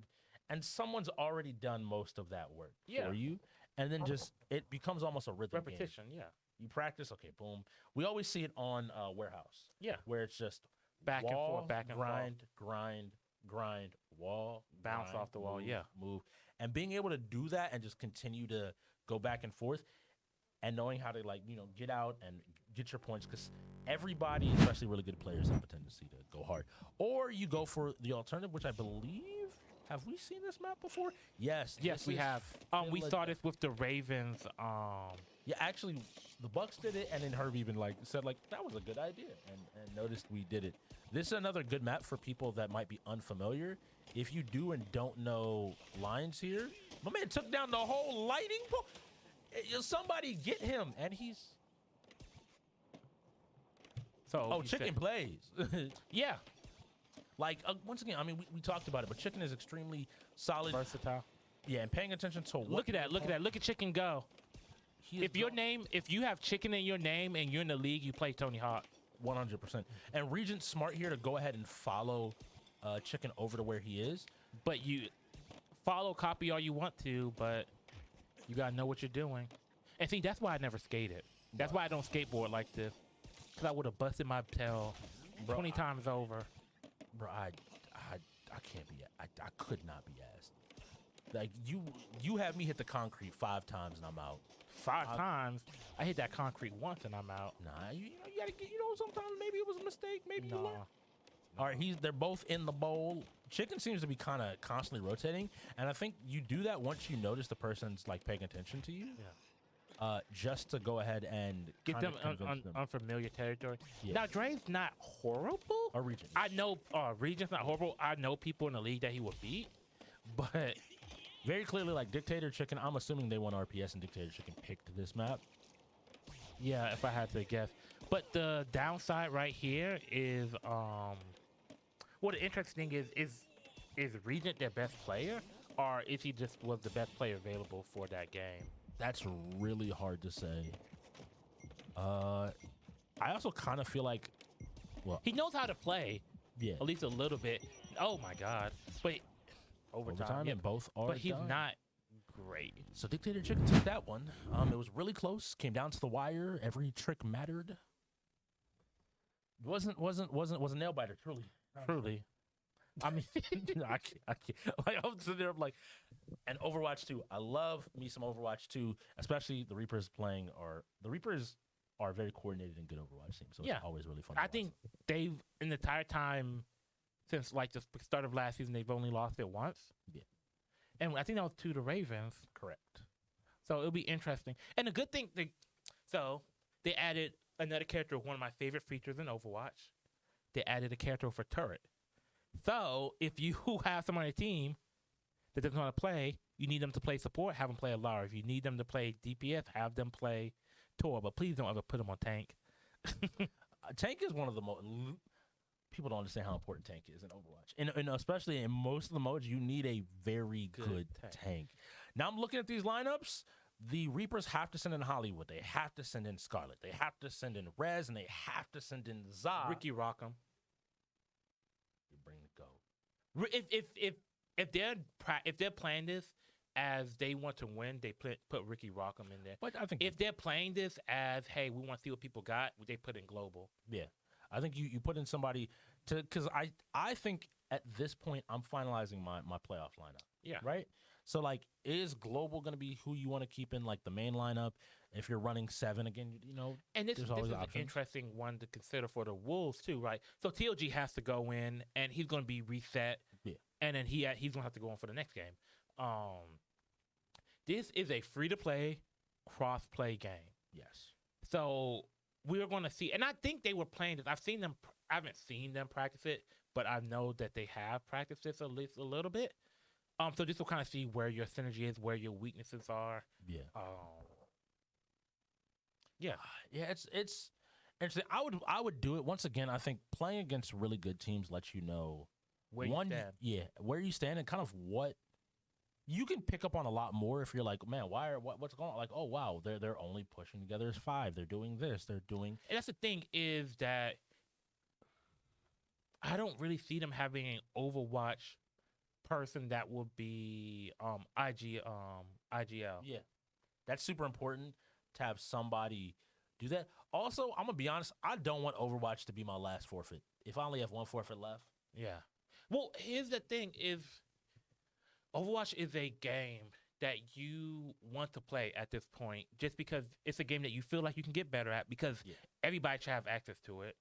and someone's already done most of that work Yeah. for you. And then just it becomes almost a rhythm game. repetition. Yeah, You practice, okay, boom. We always see it on Warehouse, yeah. where it's just Back and wall, forth, back and grind, grind, grind, wall, Bounce grind, off the wall, move, yeah. move, and being able to do that and just continue to go back and forth, and knowing how to get out and get your points, because everybody, especially really good players, have a tendency to go hard, or you go for the alternative, which I believe. Have we seen this map before? Yes. Yes, this we is have. We saw Philadelphia. this with the Ravens. Yeah, actually, the Bucks did it, and then Herb even said that was a good idea, and noticed we did it. This is another good map for people that might be unfamiliar. If you do and don't know lines here, my man took down the whole lighting pole. Somebody get him, and he's So you chicken said- plays. yeah, Once again, I mean we talked about it, but chicken is extremely solid. versatile. Yeah, and paying attention to what Look at that! Look at that! Look at Chicken go. he is If your doing. if you have Chicken in your name and you're in the league, you play Tony Hawk. 100%. And Regent's smart here to go ahead and follow Chicken over to where he is. But you follow, copy all you want to, but you gotta know what you're doing. And see, that's why I never skated. That's why I don't skateboard like this. Cause I would have busted my tail Bro, 20 times over. Bro, I can't be. I could not be asked. Like you have me hit the concrete 5 times and I'm out. 5 times. I hit that concrete once and I'm out. Nah, you gotta get. Sometimes maybe it was a mistake. Maybe you Nah. learn. All right, they're both in the bowl. Chicken seems to be kind of constantly rotating, and I think you do that once you notice the person's paying attention to you. Yeah. Just to go ahead and Get kinda them convince them. unfamiliar territory. Yeah. Now Dre's not horrible. Or Regent. I know Regent's not horrible. I know people in the league that he would beat, but Very clearly, Dictator Chicken. I'm assuming they won RPS, and Dictator Chicken picked this map. yeah, if I had to guess. But the downside right here is well, the interesting thing is Regent their best player, or if he just was the best player available for that game? That's really hard to say. I also kind of feel like, He knows how to play, yeah, at least a little bit. Oh my god. But overtime, yeah. and both are. But he's done. not great. So Dictator Chicken took that one. It was really close. Came down to the wire. Every trick mattered. Was a nail biter. Truly. I mean, I can't. I'm sitting there. I'm like, and Overwatch 2. I love me some Overwatch 2, especially the Reapers playing. The Reapers are very coordinated and good Overwatch team. So Yeah. it's always really fun. to I watch think them. they've in the entire time since the start of last season, they've only lost it once. Yeah. And I think that was to the Ravens. Correct. So it'll be interesting. And the good thing, they added another character, one of my favorite features in Overwatch. They added a character for turret. So if you have someone on your team that doesn't want to play, you need them to play support, have them play Alara. If you need them to play DPS, have them play Tor. But please don't ever put them on tank. Tank is one of the most. People don't understand how important tank is in Overwatch, and especially in most of the modes, you need a very good tank. Now I'm looking at these lineups. The Reapers have to send in Hollywood. They have to send in Scarlet. They have to send in Rez, and they have to send in Za. Ricky Rockham. You bring the go. If they're playing this as they want to win, they put Ricky Rockham in there. But I think If they're playing this as, hey, we want to see what people got, they put in global. yeah, I think you put in somebody to, because I think at this point I'm finalizing my playoff lineup. Yeah. Right. So is Global going to be who you want to keep in the main lineup? If you're running 7 again, And this There's is always an options. interesting one to consider for the Wolves too, right? So TLG has to go in, and he's going to be reset. Yeah. And then he's going to have to go on for the next game. This is a free-to-play, cross-play game. yes. So we're going to see, and I think they were playing this. I haven't seen them practice it, but I know that they have practiced this at least a little bit. So this will kind of see where your synergy is, where your weaknesses are. Yeah. Yeah. Yeah, it's interesting. I would do it once again. I think playing against really good teams lets you know Where you stand. where you stand and kind of what you can pick up on a lot more if you're like, man, what's going on? Like, oh wow, they're only pushing together as 5. They're doing this. They're doing. And that's the thing is that I don't really see them having an Overwatch person that will be IGL. Yeah, that's super important to have somebody do that. Also, I'm gonna be honest. I don't want Overwatch to be my last forfeit. If I only have one forfeit left, Yeah. Well, here's the thing: is Overwatch is a game that you want to play at this point, just because it's a game that you feel like you can get better at because Yeah. everybody should have access to it.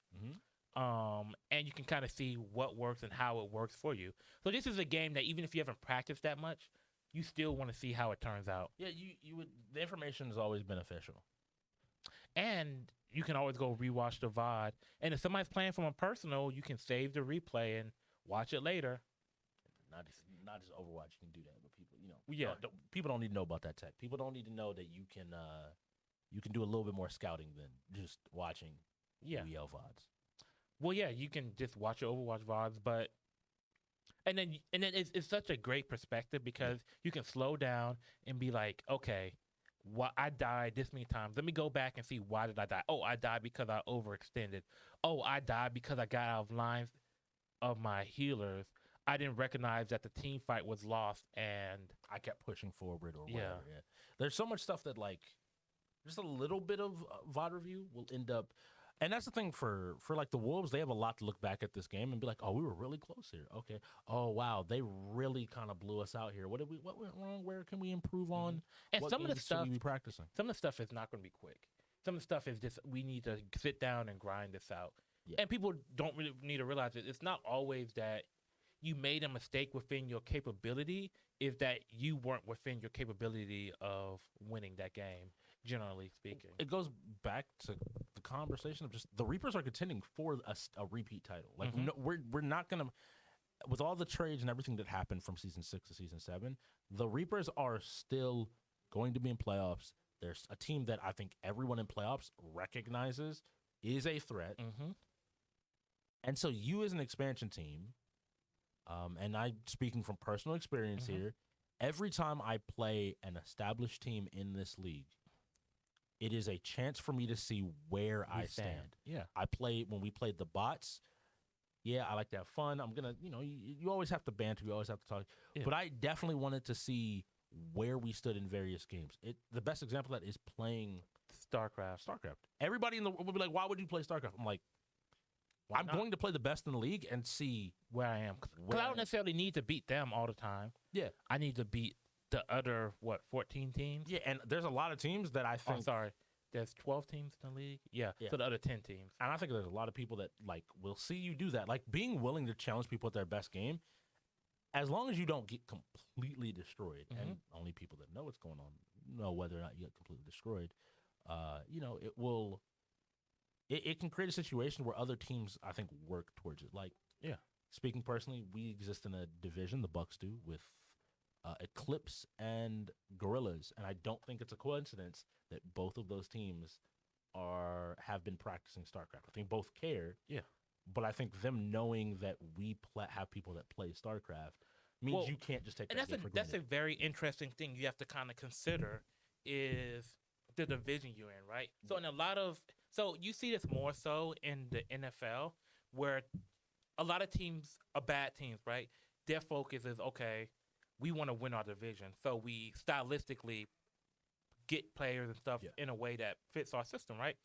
And you can kind of see what works and how it works for you. So this is a game that even if you haven't practiced that much, you still want to see how it turns out. yeah, you would. The information is always beneficial. And you can always go rewatch the VOD. And if somebody's playing from a personal, you can save the replay and watch it later. Not just Overwatch. You can do that, but people, Yeah. people don't need to know about that tech. People don't need to know that you can do a little bit more scouting than just watching Yeah. UEL VODs. Well, yeah, you can just watch your Overwatch VODs, but and then it's such a great perspective because you can slow down and be like, okay, I died this many times. Let me go back and see why did I die? Oh, I died because I overextended. Oh, I died because I got out of lines of my healers. I didn't recognize that the team fight was lost, and I kept pushing forward or Yeah. whatever. Yeah. There's so much stuff that like just a little bit of VOD review will end up. And that's the thing for like the Wolves, they have a lot to look back at this game and be like, oh, we were really close here. Okay. Oh wow, they really kind of blew us out here. What went wrong? Where can we improve on? and What some of the games should stuff we be practicing? some of the stuff is not going to be quick. Some of the stuff is just we need to sit down and grind this out. Yeah. And people don't really need to realize it. It's not always that you made a mistake within your capability. Is that you weren't within your capability of winning that game, generally speaking. It goes back to the conversation of just the Reapers are contending for a repeat title. Like Mhm. no, we're not gonna, with all the trades and everything that happened from season 6 to season 7, the Reapers are still going to be in playoffs. There's a team that I think everyone in playoffs recognizes is a threat, Mm-hmm. and so you as an expansion team, and I speaking from personal experience Mhm. here, every time I play an established team in this league, it is a chance for me to see where I stand. Yeah. When we played the bots. Yeah, I like to have fun. I'm gonna, you always have to banter, you always have to talk. Yeah. But I definitely wanted to see where we stood in various games. The best example of that is playing StarCraft. Everybody in the world would be like, "Why would you play StarCraft?" I'm like, Why I'm not? going to play the best in the league and see where I am. Because where I I don't am. necessarily need to beat them all the time. Yeah, I need to beat the other 14 teams. yeah. And there's a lot of teams that I Oh, think, sorry. There's 12 teams in the league. Yeah. Yeah. So the other 10 teams. and I think there's a lot of people that like will see you do that. Like being willing to challenge people at their best game, as long as you don't get completely destroyed, and only people that know what's going on know whether or not you get completely destroyed. It will. It can create a situation where other teams, I think, work towards it. Like, Yeah. speaking personally, we exist in a division, the Bucks do, with Eclipse and Gorillas, and I don't think it's a coincidence that both of those teams have been practicing StarCraft. I think both care. Yeah. But I think them knowing that we have people that play StarCraft means Well, you can't just take And that game for that's a granted. very interesting thing you have to kind of consider is the division you're in, right? So in so you see this more so in the NFL where a lot of teams are bad teams, right? Their focus is okay, we want to win our division, so we stylistically get players and stuff Yeah. in a way that fits our system, right?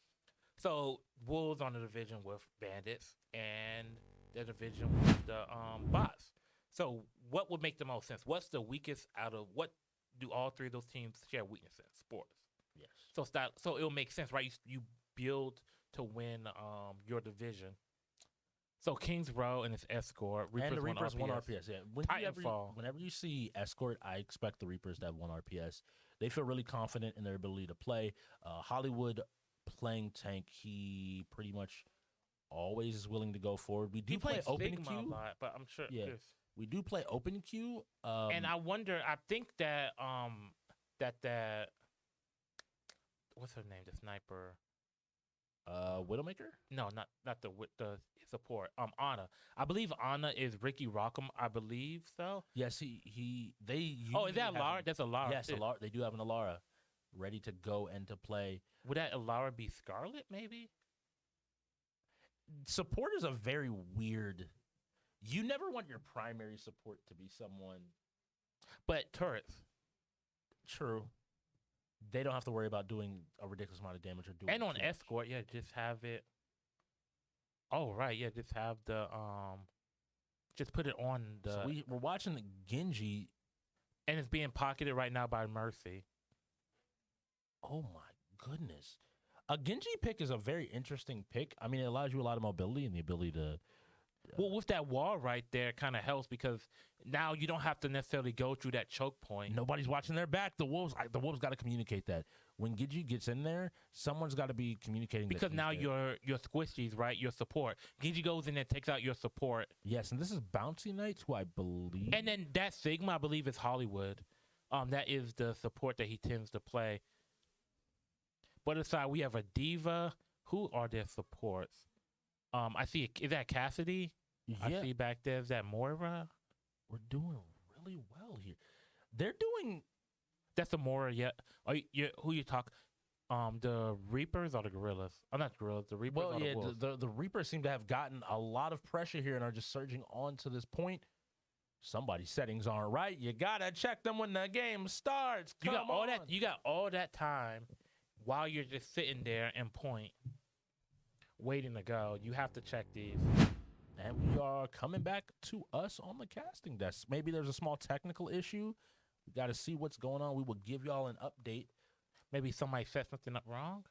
So Wolves on the division with Bandits and the division with the Bots. So what would make the most sense? What's the weakest out of what do all three of those teams share weaknesses? Sports. Yes. So it'll make sense, right? You build to win your division. So Kings Row and its Escort, And the Reapers won one RPS. RPS. Yeah. Titanfall. Whenever you see Escort, I expect the Reapers to have one RPS. They feel really confident in their ability to play. Hollywood playing tank, he pretty much always is willing to go forward. We do He play plays open Sigma a queue. lot, but I'm sure. Yeah. there's- We do play open queue. And I wonder. I think that that what's her name? The sniper. Widowmaker. No, not the with the support. Anna. I believe Anna is Ricky Rockham. I believe so. Yes, he they. Oh, is usually that have Alara? That's Alara. Yes, too. Alara. They do have an Alara ready to go and to play. Would that Alara be Scarlet? Maybe. Support is a very weird. You never want your primary support to be someone. But turrets. True. They don't have to worry about doing a ridiculous amount of damage or doing. And on too much. escort, yeah, just have it. Oh right, yeah, just have the just put it on the So we're watching the Genji. and it's being pocketed right now by Mercy. Oh my goodness. A Genji pick is a very interesting pick. I mean, it allows you a lot of mobility and the ability to. Well, with that wall right there, kind of helps because now you don't have to necessarily go through that choke point. Nobody's watching their back. The Wolves got to communicate that when Genji gets in there, someone's got to be communicating. Because that now he's there. your squishies, right? Your support. Genji goes in and takes out your support. Yes, and this is Bouncy Knights, who I believe. And then that Sigma, I believe, is Hollywood. That is the support that he tends to play. But aside, we have a Diva. Who are their supports? I see. Is that Cassidy? Yeah, I see back there. Is that Moira? we're doing really well here. They're doing. That's the Moira. Yeah. Who you talk? The Reapers or the Gorillas? I'm not Gorillas. The Reapers Well, or yeah, the Wolves? the Reapers seem to have gotten a lot of pressure here and are just surging on to this point. Somebody's settings aren't right. You gotta check them when the game starts. You got Come all on. that. You got all that time while you're just sitting there and point, waiting to go. You have to check these. And we are coming back to us on the casting desk. Maybe there's a small technical issue. We got to see what's going on. We will give y'all an update. Maybe somebody set something up wrong.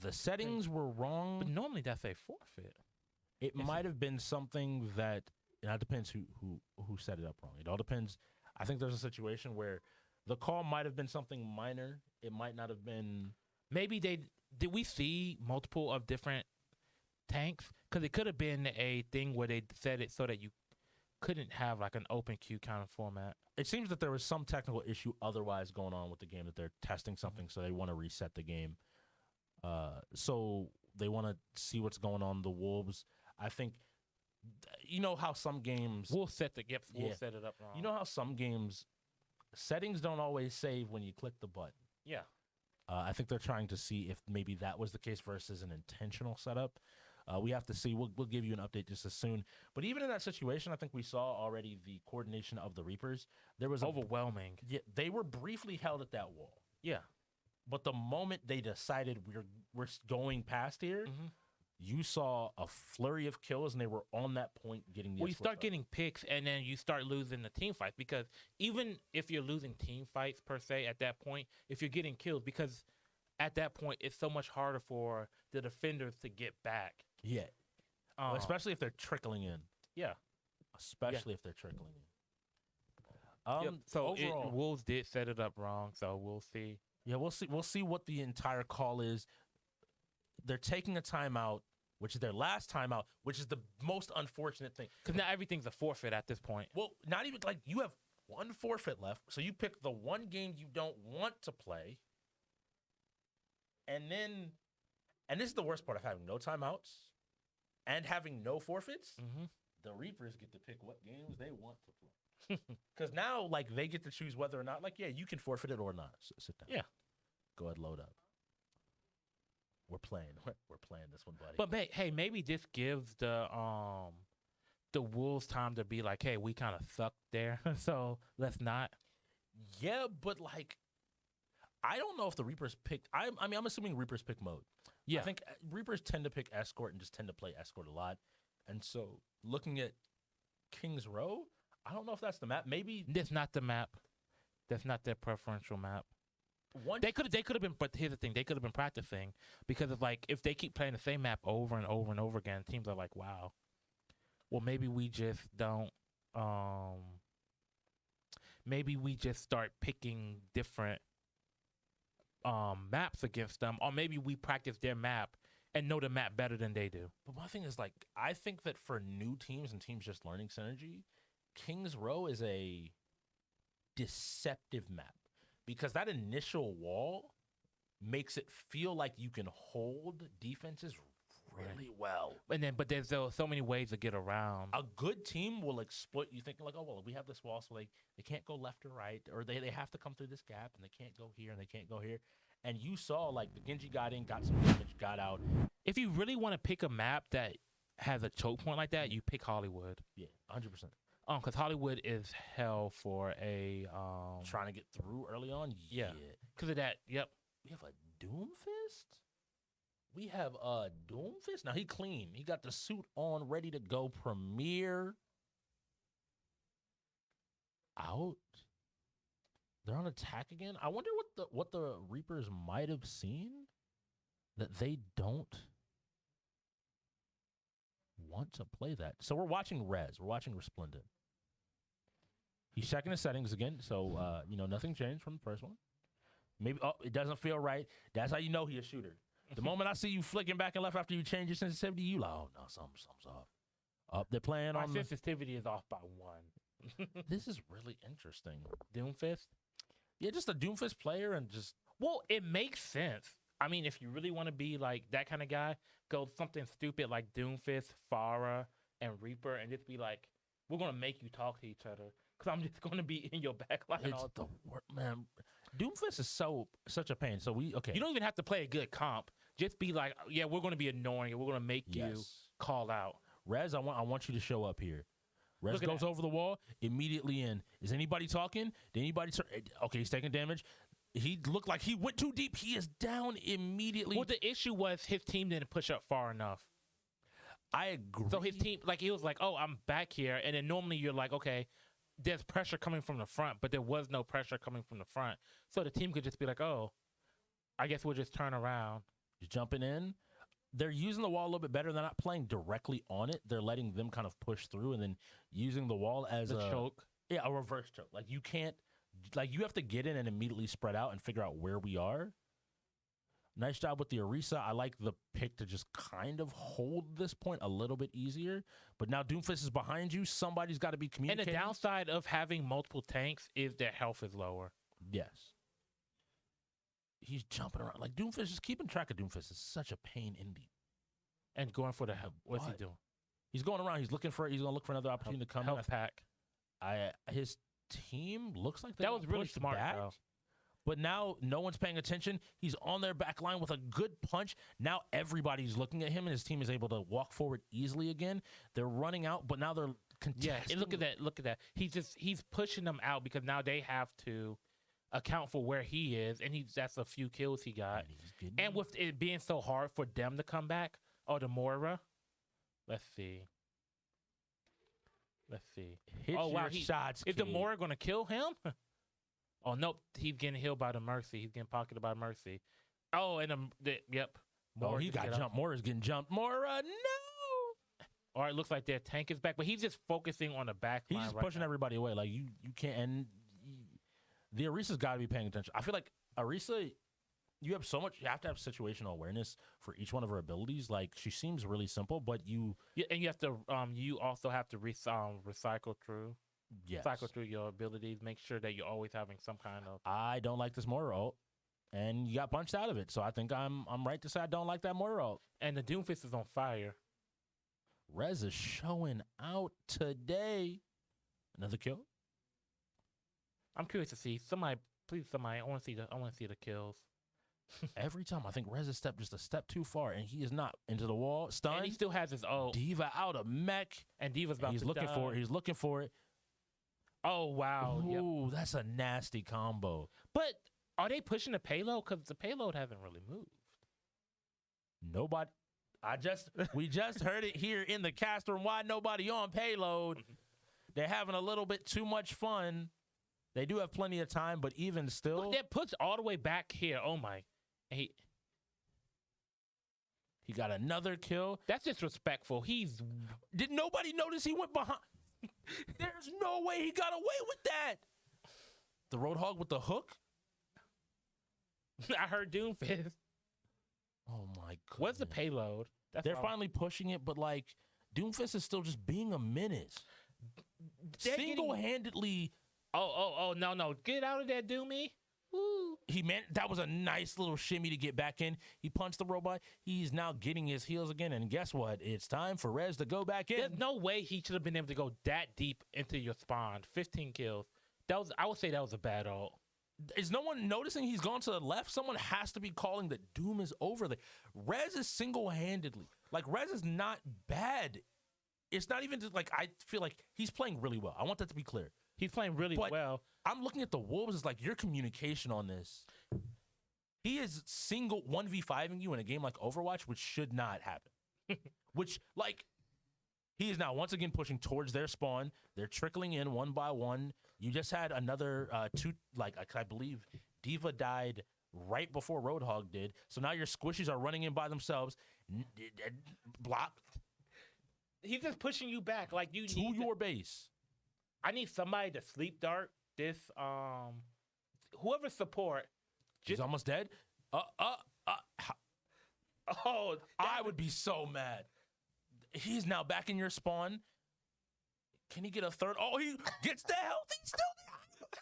The settings were wrong. But normally that's a forfeit. It might have been something that, and that depends who set it up wrong. It all depends. I think there's a situation where the call might have been something minor. It might not have been. Maybe did we see multiple of different tanks? Because it could have been a thing where they set it so that you couldn't have like an open queue kind of format. It seems that there was some technical issue otherwise going on with the game, that they're testing something, so they want to reset the game. So they want to see what's going on. The Wolves, I think, you know how some games, We'll set the we'll Yeah. set it up wrong. you know how some games settings don't always save when you click the button. yeah. I think they're trying to see if maybe that was the case versus an intentional setup. We have to see. We'll give you an update just as soon. But even in that situation, I think we saw already the coordination of the Reapers. There was Overwhelming. yeah, they were briefly held at that wall. Yeah. But the moment they decided we're going past here, Mhm. you saw a flurry of kills, and they were on that point getting the. Well, you escorts start up. getting picks, and then you start losing the team fights because even if you're losing team fights per se at that point, if you're getting kills, because at that point it's so much harder for the defenders to get back. Yeah, Um, especially if they're trickling in. yeah. Especially if they're trickling in. Yep. So overall, Wolves did set it up wrong, so we'll see. yeah, we'll see. We'll see what the entire call is. They're taking a timeout, which is their last timeout, which is the most unfortunate thing. Because now everything's a forfeit at this point. Well, not even like you have one forfeit left, so you pick the one game you don't want to play, and this is the worst part of having no timeouts and having no forfeits. Mm-hmm. The Reapers get to pick what games they want to play. Because now, like, they get to choose whether or not, like, yeah, you can forfeit it or not. Sit down. Yeah. Go ahead, load up. We're playing. We're playing this one, buddy. But hey, maybe this gives the Wolves time to be like, hey, we kind of sucked there, so let's not. yeah, but like, I don't know if the Reapers picked. I mean, I'm assuming Reapers pick mode. Yeah. I think Reapers tend to pick escort and just tend to play escort a lot. And so, looking at Kings Row, I don't know if that's the map. Maybe That's not the map. That's not their preferential map. one. They could have been, but here's the thing: they could have been practicing because of like if they keep playing the same map over and over and over again, teams are like, wow. Well, maybe we just don't. Maybe we just start picking different maps against them, or maybe we practice their map and know the map better than they do. But my thing is, like, I think that for new teams and teams just learning synergy, Kings Row is a deceptive map because that initial wall makes it feel like you can hold defenses really well. But there's so many ways to get around. A good team will exploit you thinking like, oh, well, we have this wall, so they can't go left or right, or they have to come through this gap, and they can't go here, and they can't go here. And you saw, like, the Genji got in, got some damage, got out. If you really want to pick a map that has a choke point like that, you pick Hollywood. Yeah, 100%. Because Hollywood is hell for a Trying to get through early on? Yeah. Because of that, yep. We have a Doomfist? We have a Doomfist? Now, he clean. He got the suit on, ready to go. Premier. Out. They're on attack again. I wonder what the Reapers might have seen that they don't want to play that. So we're watching Rez. We're watching Resplendent. He's checking his settings again. So, nothing changed from the first one. Maybe, it doesn't feel right. That's how you know he's a shooter. The moment I see you flicking back and left after you change your sensitivity, you like, oh, no, something's off. They're playing My on sensitivity is off by 1. This is really interesting. Doomfist? Yeah, just a Doomfist player and just... Well, it makes sense. I mean, if you really want to be like that kind of guy, go something stupid like Doomfist, Pharah, and Reaper, and just be like, we're going to make you talk to each other. Because I'm just going to be in your backline. It's the work, man. Doomfist is such a pain. So okay. You don't even have to play a good comp. Just be like, yeah, we're going to be annoying. We're going to make you call out. Rez, I want you to show up here. Rez goes over the wall, immediately in. Is anybody talking? Did anybody... Okay, he's taking damage. He looked like he went too deep. He is down immediately. Well, the issue was his team didn't push up far enough. I agree. So his team, like, he was like, oh, I'm back here. And then normally you're like, okay, there's pressure coming from the front, but there was no pressure coming from the front. So the team could just be like, oh, I guess we'll just turn around. Just jumping in. They're using the wall a little bit better. They're not playing directly on it. They're letting them kind of push through and then using the wall as a choke. Yeah, a reverse choke. Like, you can't, like, you have to get in and immediately spread out and figure out where we are. Nice job with the Orisa. I like the pick to just kind of hold this point a little bit easier. But now Doomfist is behind you. Somebody's got to be communicating. And the downside of having multiple tanks is their health is lower. Yes. He's jumping around. Like, Doomfist, just keeping track of Doomfist is such a pain in the... And going for the help. What's he doing? He's going around. He's going to look for another opportunity to come help pack. His team looks like that was really smart, though. But now no one's paying attention. He's on their back line with a good punch. Now everybody's looking at him, and his team is able to walk forward easily again. They're running out, but now they're contesting. Yeah, and look at that. He's pushing them out because now they have to account for where he is, and that's a few kills he got. And with it being so hard for them to come back, the Moira. Let's see. Hit your shots, is the Moira going to kill him? Oh, nope. He's getting healed by the Mercy. He's getting pocketed by Mercy. Oh, and yep. Moira, he got jumped. Moira's getting jumped. Moira, no! All right, looks like their tank is back, but he's just focusing on the back line. He's just pushing everybody away. Like, you can't... And the Orisa's got to be paying attention. I feel like Orisa... You have to have situational awareness for each one of her abilities. Like, she seems really simple, but you... Yeah, and you have to... you also have to recycle through. Yes. Cycle through your abilities. Make sure that you're always having some kind of... I don't like this Moira ult, and you got punched out of it. So I think I'm right to say I don't like that Moira ult. And the Doomfist is on fire. Rez is showing out today. Another kill. I'm curious to see somebody. I want to see the kills. Every time I think Rez has stepped just a step too far, and he is not into the wall. Stunned. And he still has his ult. D.Va out of mech, and D.Va's about he's to looking die. for it. He's looking for it. Oh wow! Ooh, yep. That's a nasty combo. But are they pushing the payload? Because the payload hasn't really moved. Nobody. We just heard it here in the cast room. Why nobody on payload? They're having a little bit too much fun. They do have plenty of time, but even still, look, they're pushed all the way back here. Oh my! He got another kill. That's disrespectful. Did nobody notice he went behind? There's no way he got away with that. The Roadhog with the hook? I heard Doomfist. Oh my god. What's the payload? They're finally pushing it, but like Doomfist is still just being a menace. Single-handedly. Oh, no. Get out of there, Doomy. Woo. that was a nice little shimmy to get back in. He punched the robot. He's now getting his heels again. And guess what? It's time for Rez to go back in. There's no way he should have been able to go that deep into your spawn. 15 kills. I would say that was a bad ult. Is no one noticing he's gone to the left? Someone has to be calling that Doom is over there. Rez is single-handedly. Like, Rez is not bad. It's not even just like, I feel like he's playing really well. I want that to be clear. He's playing really But well. I'm looking at the Wolves. It's like your communication on this. He is single 1v5ing you in a game like Overwatch, which should not happen. Which, like, he is now once again pushing towards their spawn. They're trickling in one by one. You just had another two, like I believe Diva died right before Roadhog did. So now your squishies are running in by themselves. Block. He's just pushing you back. Like, you to your base. I need somebody to sleep dart this, whoever support. He's almost dead. Oh, I would be so mad. He's now back in your spawn. Can he get a third? Oh, he gets the health. He's still there.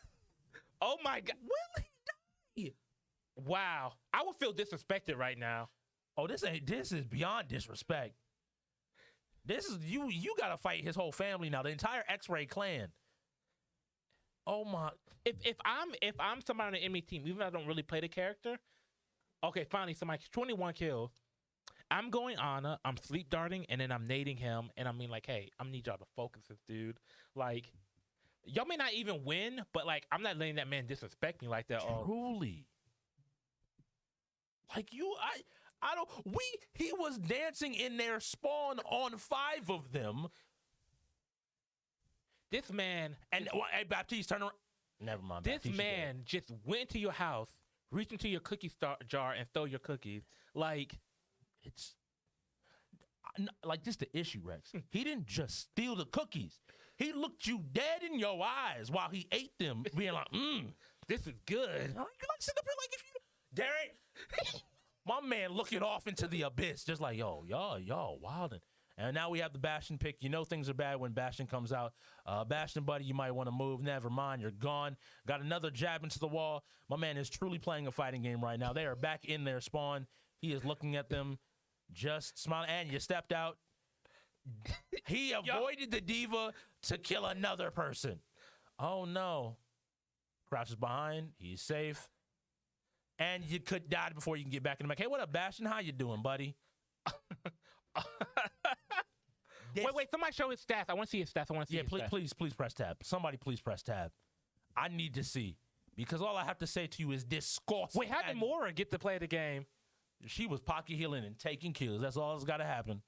Oh my God. Will he die? Wow. I would feel disrespected right now. Oh, this is beyond disrespect. This is you gotta fight his whole family now, the entire X-Ray clan. Oh my. If I'm somebody on the enemy team, even though I don't really play the character, okay, finally somebody 21 kills. I'm going Ana, I'm sleep darting, and then I'm nading him, and I mean, like, hey, I need y'all to focus this dude. Like, y'all may not even win, but like, I'm not letting that man disrespect me like that. Truly. Like he was dancing in their spawn on 5 of them. This man, and hey, Baptiste, turn around. Never mind. This Baptiste, man just went to your house, reached into your cookie jar, and stole your cookies. Like, it's like this the issue, Rex. He didn't just steal the cookies. He looked you dead in your eyes while he ate them, being like, this is good. You like sitting up here like, if you, Darren, my man looking off into the abyss, just like, yo, y'all wildin'. And now we have the Bastion pick. You know things are bad when Bastion comes out. Bastion, buddy, you might want to move. Never mind, you're gone. Got another jab into the wall. My man is truly playing a fighting game right now. They are back in their spawn. He is looking at them, just smiling. And you stepped out. He avoided the Diva to kill another person. Oh, no. Crouches behind. He's safe. And you could die before you can get back in the back. Hey, what up, Bastion? How you doing, buddy? Wait, somebody show his stats. I want to see his stats. Please press tab. Somebody please press tab. I need to see. Because all I have to say to you is disgusting. Wait, how did Mora get to play the game? She was pocket healing and taking kills. That's all that's got to happen.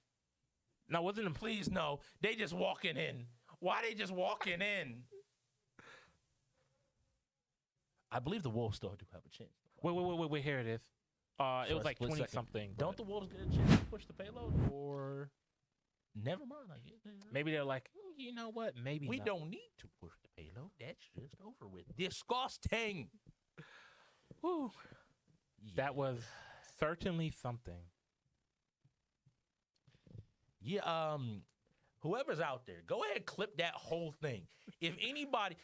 No, wasn't it? Please, no. They just walking in. Why they just walking in? I believe the Wolves still do have a chance. Wait. Here it is. It was like 20-something. Don't the Wolves get a chance to push the payload? Or never mind. I guess. Maybe they're like, you know what? Maybe we not. don't need to push the payload. That's just over with. Disgusting. Whew. Yeah. That was certainly something. Yeah. Whoever's out there, go ahead and clip that whole thing. If anybody.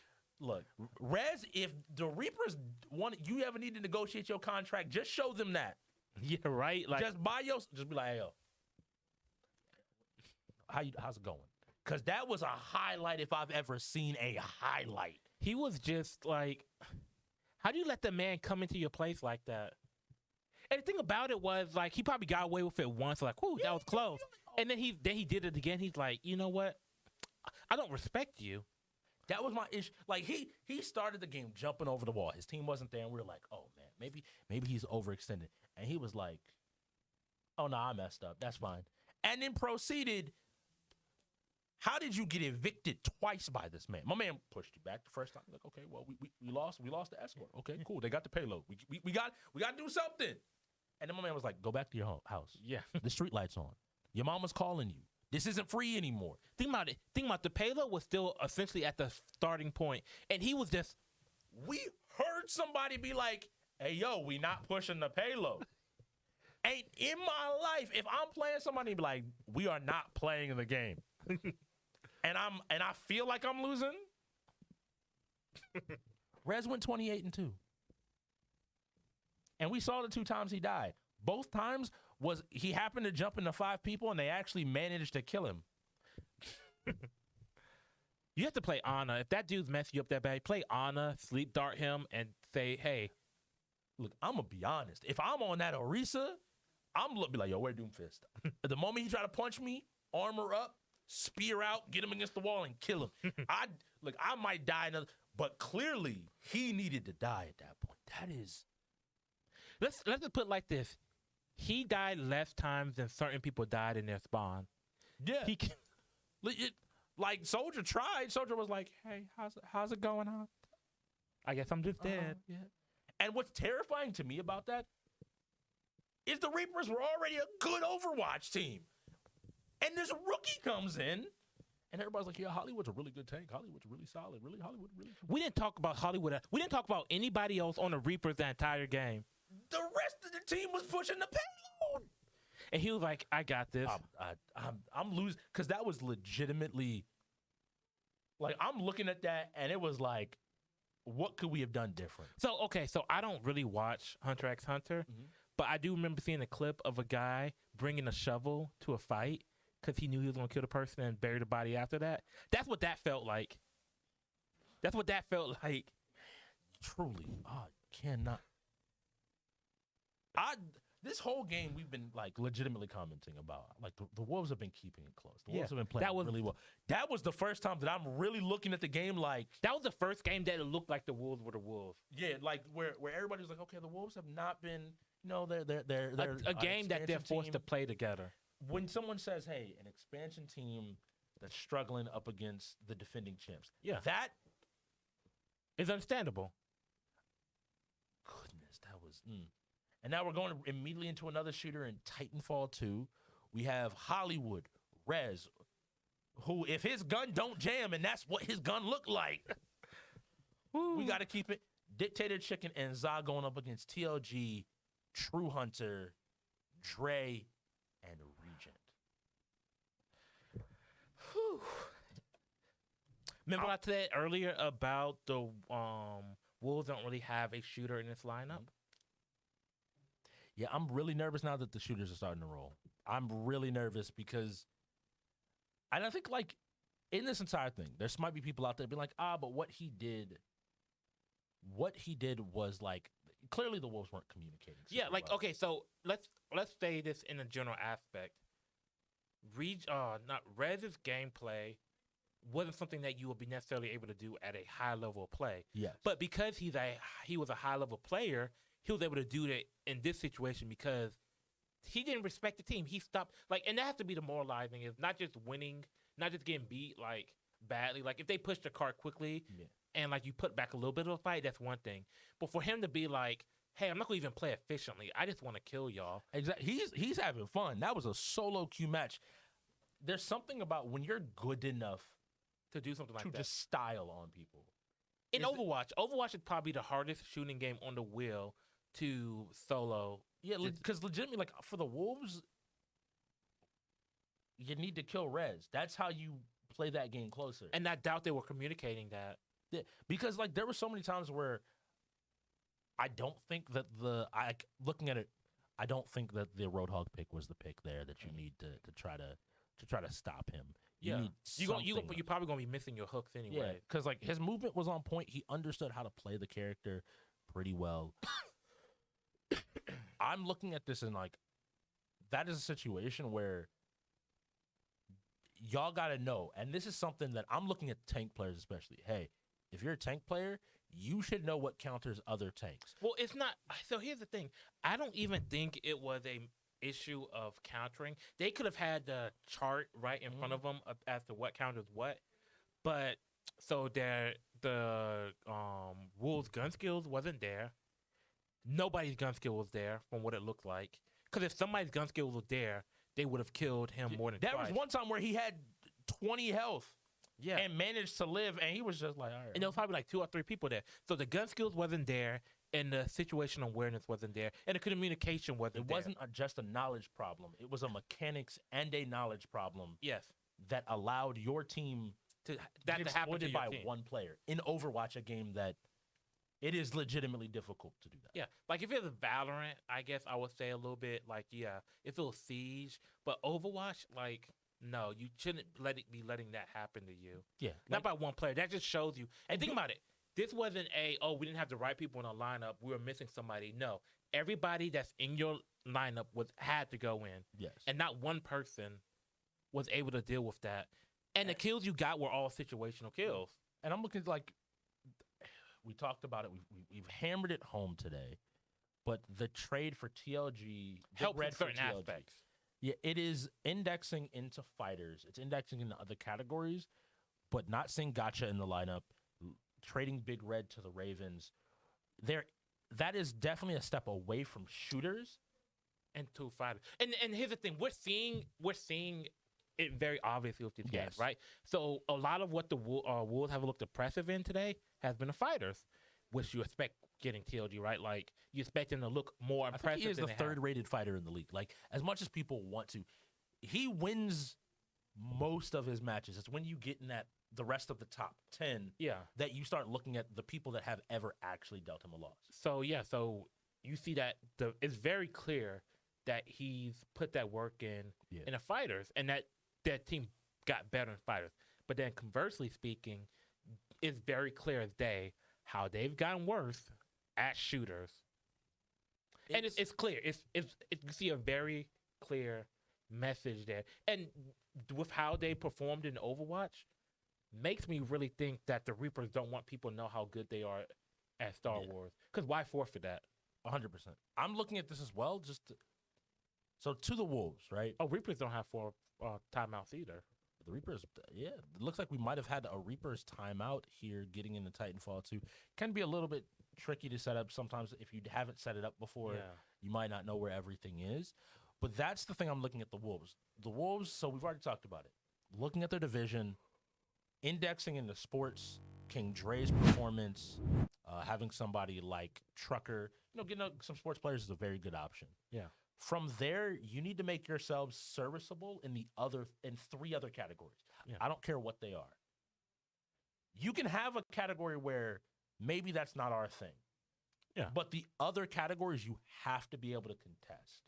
Look, Rez, if the Reapers want you ever need to negotiate your contract, just show them that. Yeah, right. Like, just be like, hey, yo, how's it going? Because that was a highlight if I've ever seen a highlight. He was just like, how do you let the man come into your place like that? And the thing about it was, like, he probably got away with it once, like, whoo, that was close. And then he did it again. He's like, you know what? I don't respect you. That was my issue. Like, he started the game jumping over the wall. His team wasn't there, and we were like, oh, man, maybe he's overextended. And he was like, oh, no, I messed up. That's fine. And then proceeded, how did you get evicted twice by this man? My man pushed you back the first time. Like, okay, well, we lost the escort. Okay, cool. They got the payload. We got to do something. And then my man was like, go back to your house. Yeah. The street light's on. Your mama's calling you. This isn't free anymore. Think about it. Think about the payload was still essentially at the starting point, and he was just. We heard somebody be like, "Hey, yo, we not pushing the payload." Ain't in my life if I'm playing somebody be like, "We are not playing the game," and I feel like I'm losing. Rez went 28-2. And we saw the 2 times he died. Both times was he happened to jump into 5 people and they actually managed to kill him. You have to play Ana. If that dude's messing you up that bad, play Ana, sleep dart him, and say, hey. Look, I'm going to be honest. If I'm on that Orisa, I'm going to be like, yo, where Doomfist? The moment he try to punch me, armor up, spear out, get him against the wall, and kill him. I might die another, but clearly he needed to die at that point. That is. Let's just put it like this. He died less times than certain people died in their spawn. Yeah. He can, Like Soldier tried. Soldier was like, "Hey, how's it going on?" I guess I'm just dead. Yeah. And what's terrifying to me about that is the Reapers were already a good Overwatch team, and this rookie comes in, and everybody's like, "Yeah, Hollywood's a really good tank. Hollywood's really solid. Really, Hollywood really." We didn't talk about Hollywood. We didn't talk about anybody else on the Reapers the entire game. The rest of the team was pushing the payload, and he was like, "I got this." I'm losing because that was legitimately. Like, I'm looking at that, and it was like, what could we have done different? So I don't really watch Hunter x Hunter, but I do remember seeing a clip of a guy bringing a shovel to a fight because he knew he was going to kill the person and bury the body after that. That's what that felt like. Truly, I cannot. This whole game we've been like legitimately commenting about. Like the Wolves have been keeping it close. The Wolves have been playing really well. That was the first time that I'm really looking at the game like that was the first game that it looked like the Wolves were the Wolves. Yeah, like where everybody was like, okay, the Wolves have not been, they're a game that they're forced to play together. When someone says, hey, an expansion team that's struggling up against the defending champs, that is understandable. Goodness, that was. And now we're going immediately into another shooter in Titanfall 2. We have Hollywood, Rez, who, if his gun don't jam, and that's what his gun looked like, we got to keep it. Dictator Chicken and Za going up against TLG, True Hunter, Dre, and Regent. Whew. Remember I said earlier about the Wolves don't really have a shooter in this lineup? Yeah, I'm really nervous now that the shooters are starting to roll. I'm really nervous because, and I think like in this entire thing, there might be people out there being like, but what he did was like, clearly the Wolves weren't communicating. Yeah, like, well. Okay, so let's say this in a general aspect. Rez's gameplay wasn't something that you would be necessarily able to do at a high level of play. Yes. But because he was a high level player, he was able to do that in this situation because he didn't respect the team. He stopped, and that has to be demoralizing. Is not just winning, not just getting beat badly. Like if they push the cart quickly and you put back a little bit of a fight, that's one thing. But for him to be like, hey, I'm not gonna even play efficiently. I just want to kill y'all. Exactly. He's having fun. That was a solo queue match. There's something about when you're good enough to do something like that. To just style on people. In Overwatch is probably the hardest shooting game on the wheel to solo. Yeah, because legitimately, for the Wolves, you need to kill Rez. That's how you play that game closer. And I doubt they were communicating that. Yeah, because there were so many times where I don't think that looking at it, I don't think that the Roadhog pick was the pick there that you need to try to stop him. You're probably gonna be missing your hooks anyway. Yeah, because his movement was on point. He understood how to play the character pretty well. I'm looking at this and that is a situation where y'all got to know, and this is something that I'm looking at tank players especially. Hey, if you're a tank player, you should know what counters other tanks. Well, it's not. So here's the thing. I don't even think it was a issue of countering. They could have had the chart right in front of them as to what counters what, but so the Wolves' gun skills wasn't there. Nobody's gun skill was there from what it looked like. Because if somebody's gun skill was there, they would have killed him more than twice. That was one time where he had 20 health and managed to live, and he was just like, all right. And there was probably 2 or 3 people there. So the gun skills wasn't there, and the situational awareness wasn't there, and the communication wasn't there. It wasn't just a knowledge problem. It was a mechanics and a knowledge problem. Yes. That allowed your team to get exploited by one player. In Overwatch, a game that It is legitimately difficult to do that. Yeah, like if it was Valorant, I guess I would say a little bit like, yeah, if it was Siege, but Overwatch, like, no, you shouldn't letting that happen to you. Yeah. Not by one player. That just shows you. And think good- about it. This wasn't we didn't have the right people in our lineup. We were missing somebody. No, everybody that's in your lineup had to go in, yes. and not one person was able to deal with that. And the kills you got were all situational kills. And I'm looking like we talked about it. We've hammered it home today, but the trade for TLG Helps in red for certain TLG, aspects. Yeah, it is indexing into fighters. It's indexing into other categories, but not seeing Gotcha in the lineup. Trading Big Red to the Ravens, that is definitely a step away from shooters. And two fighters. And here's the thing: we're seeing it very obviously with these games, Yes. right? So a lot of what the Wolves have looked impressive in today has been the fighters, which you expect getting TLG, right? Like you expect him to look more I impressive. think he is than the they have. third-rated fighter in the league. Like as much as people want to, he wins most of his matches. It's when you get in the rest of the top 10 Yeah. that you start looking at the people that have ever actually dealt him a loss. So yeah, so you see that it's very clear that he's put that work in the fighters, and that team got better in fighters. But then conversely speaking, it's very clear as day how they've gotten worse at shooters. And it's clear. It's you see a very clear message there. And with how they performed in Overwatch, makes me really think that the Reapers don't want people to know how good they are at Star Wars. Because why forfeit that? 100%. I'm looking at this as well. So to the Wolves, right? Oh, Reapers don't have 4 timeouts either. The Reapers, yeah. It looks like we might have had a Reapers timeout here getting into Titanfall 2. Can be a little bit tricky to set up sometimes if you haven't set it up before. Yeah. You might not know where everything is. But that's the thing I'm looking at the Wolves. The Wolves, so we've already talked about it. Looking at their division, indexing into sports, King Dre's performance, having somebody like Trucker, getting some sports players is a very good option. Yeah. From there, you need to make yourselves serviceable in 3 other categories. Yeah. I don't care what they are. You can have a category where maybe that's not our thing. Yeah. But the other categories you have to be able to contest.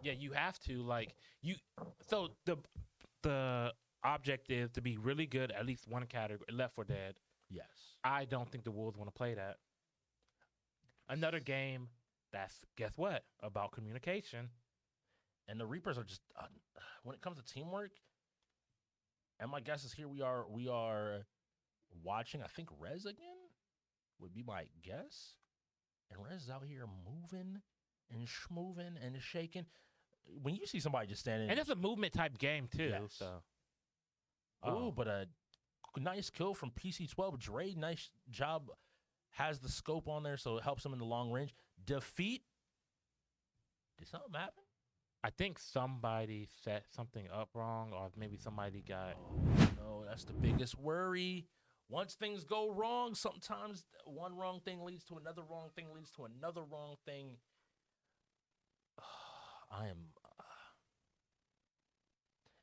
Yeah, you have to so the object is to be really good at least one category. Left 4 Dead. Yes. I don't think the Wolves want to play that. Another game that's, guess what, about communication. And the Reapers are just when it comes to teamwork, and my guess is here we are watching, I think Rez again would be my guess. And Rez is out here moving and schmoving and shaking. When you see somebody just standing, And it's a movement type game too. Yes. So but a nice kill from PC12. Dre, nice job. Has the scope on there, so it helps him in the long range. Defeat. Did something happen? I think somebody set something up wrong, or maybe somebody got. No, that's the biggest worry. Once things go wrong, sometimes one wrong thing leads to another wrong thing leads to another wrong thing. I am.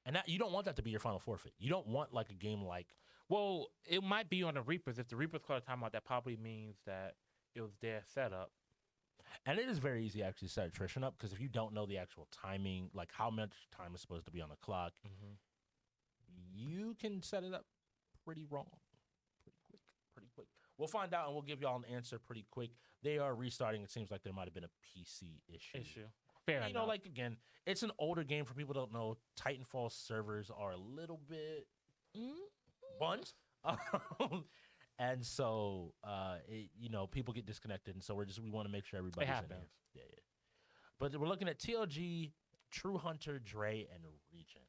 And that, you don't want that to be your final forfeit. You don't want like a game like. Well, it might be on the Reapers. If the Reapers call a timeout, that probably means that it was their setup. And it is very easy actually to set attrition up because if you don't know the actual timing, like how much time is supposed to be on the clock, you can set it up pretty wrong, pretty quick. We'll find out and we'll give y'all an answer pretty quick. They are restarting. It seems like there might have been a PC issue. Fair enough. Like again, it's an older game for people who don't know. Titanfall servers are a little bit bunt. And so, people get disconnected, and so we want to make sure everybody's in here. Yeah. But we're looking at TLG, True Hunter, Dre, and Regent.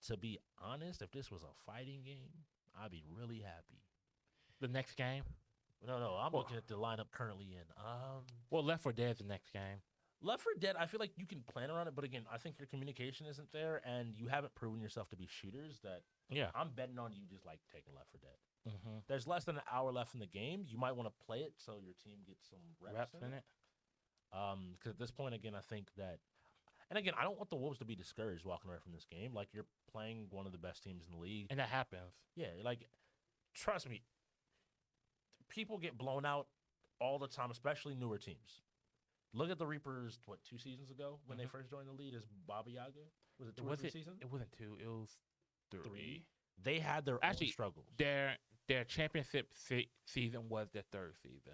To be honest, if this was a fighting game, I'd be really happy. The next game? No, I'm looking at the lineup currently in. Well, Left 4 Dead is the next game. Left 4 Dead, I feel like you can plan around it, but again, I think your communication isn't there, and you haven't proven yourself to be shooters that. Yeah. I'm betting on you just like taking Left 4 Dead. Mm-hmm. There's less than an hour left in the game. You might want to play it so your team gets some reps in it. Because at this point, again, I think that, and again, I don't want the Wolves to be discouraged walking away from this game. Like you're playing one of the best teams in the league, And that happens. yeah. Like, trust me, people get blown out all the time, especially newer teams. Look at the Reapers, 2 seasons ago when they first joined the league as Baba Yaga? Was it 2 or 3 seasons? It wasn't 2. It was 3. They had their Actually, own struggles. Their championship season was their 3rd season,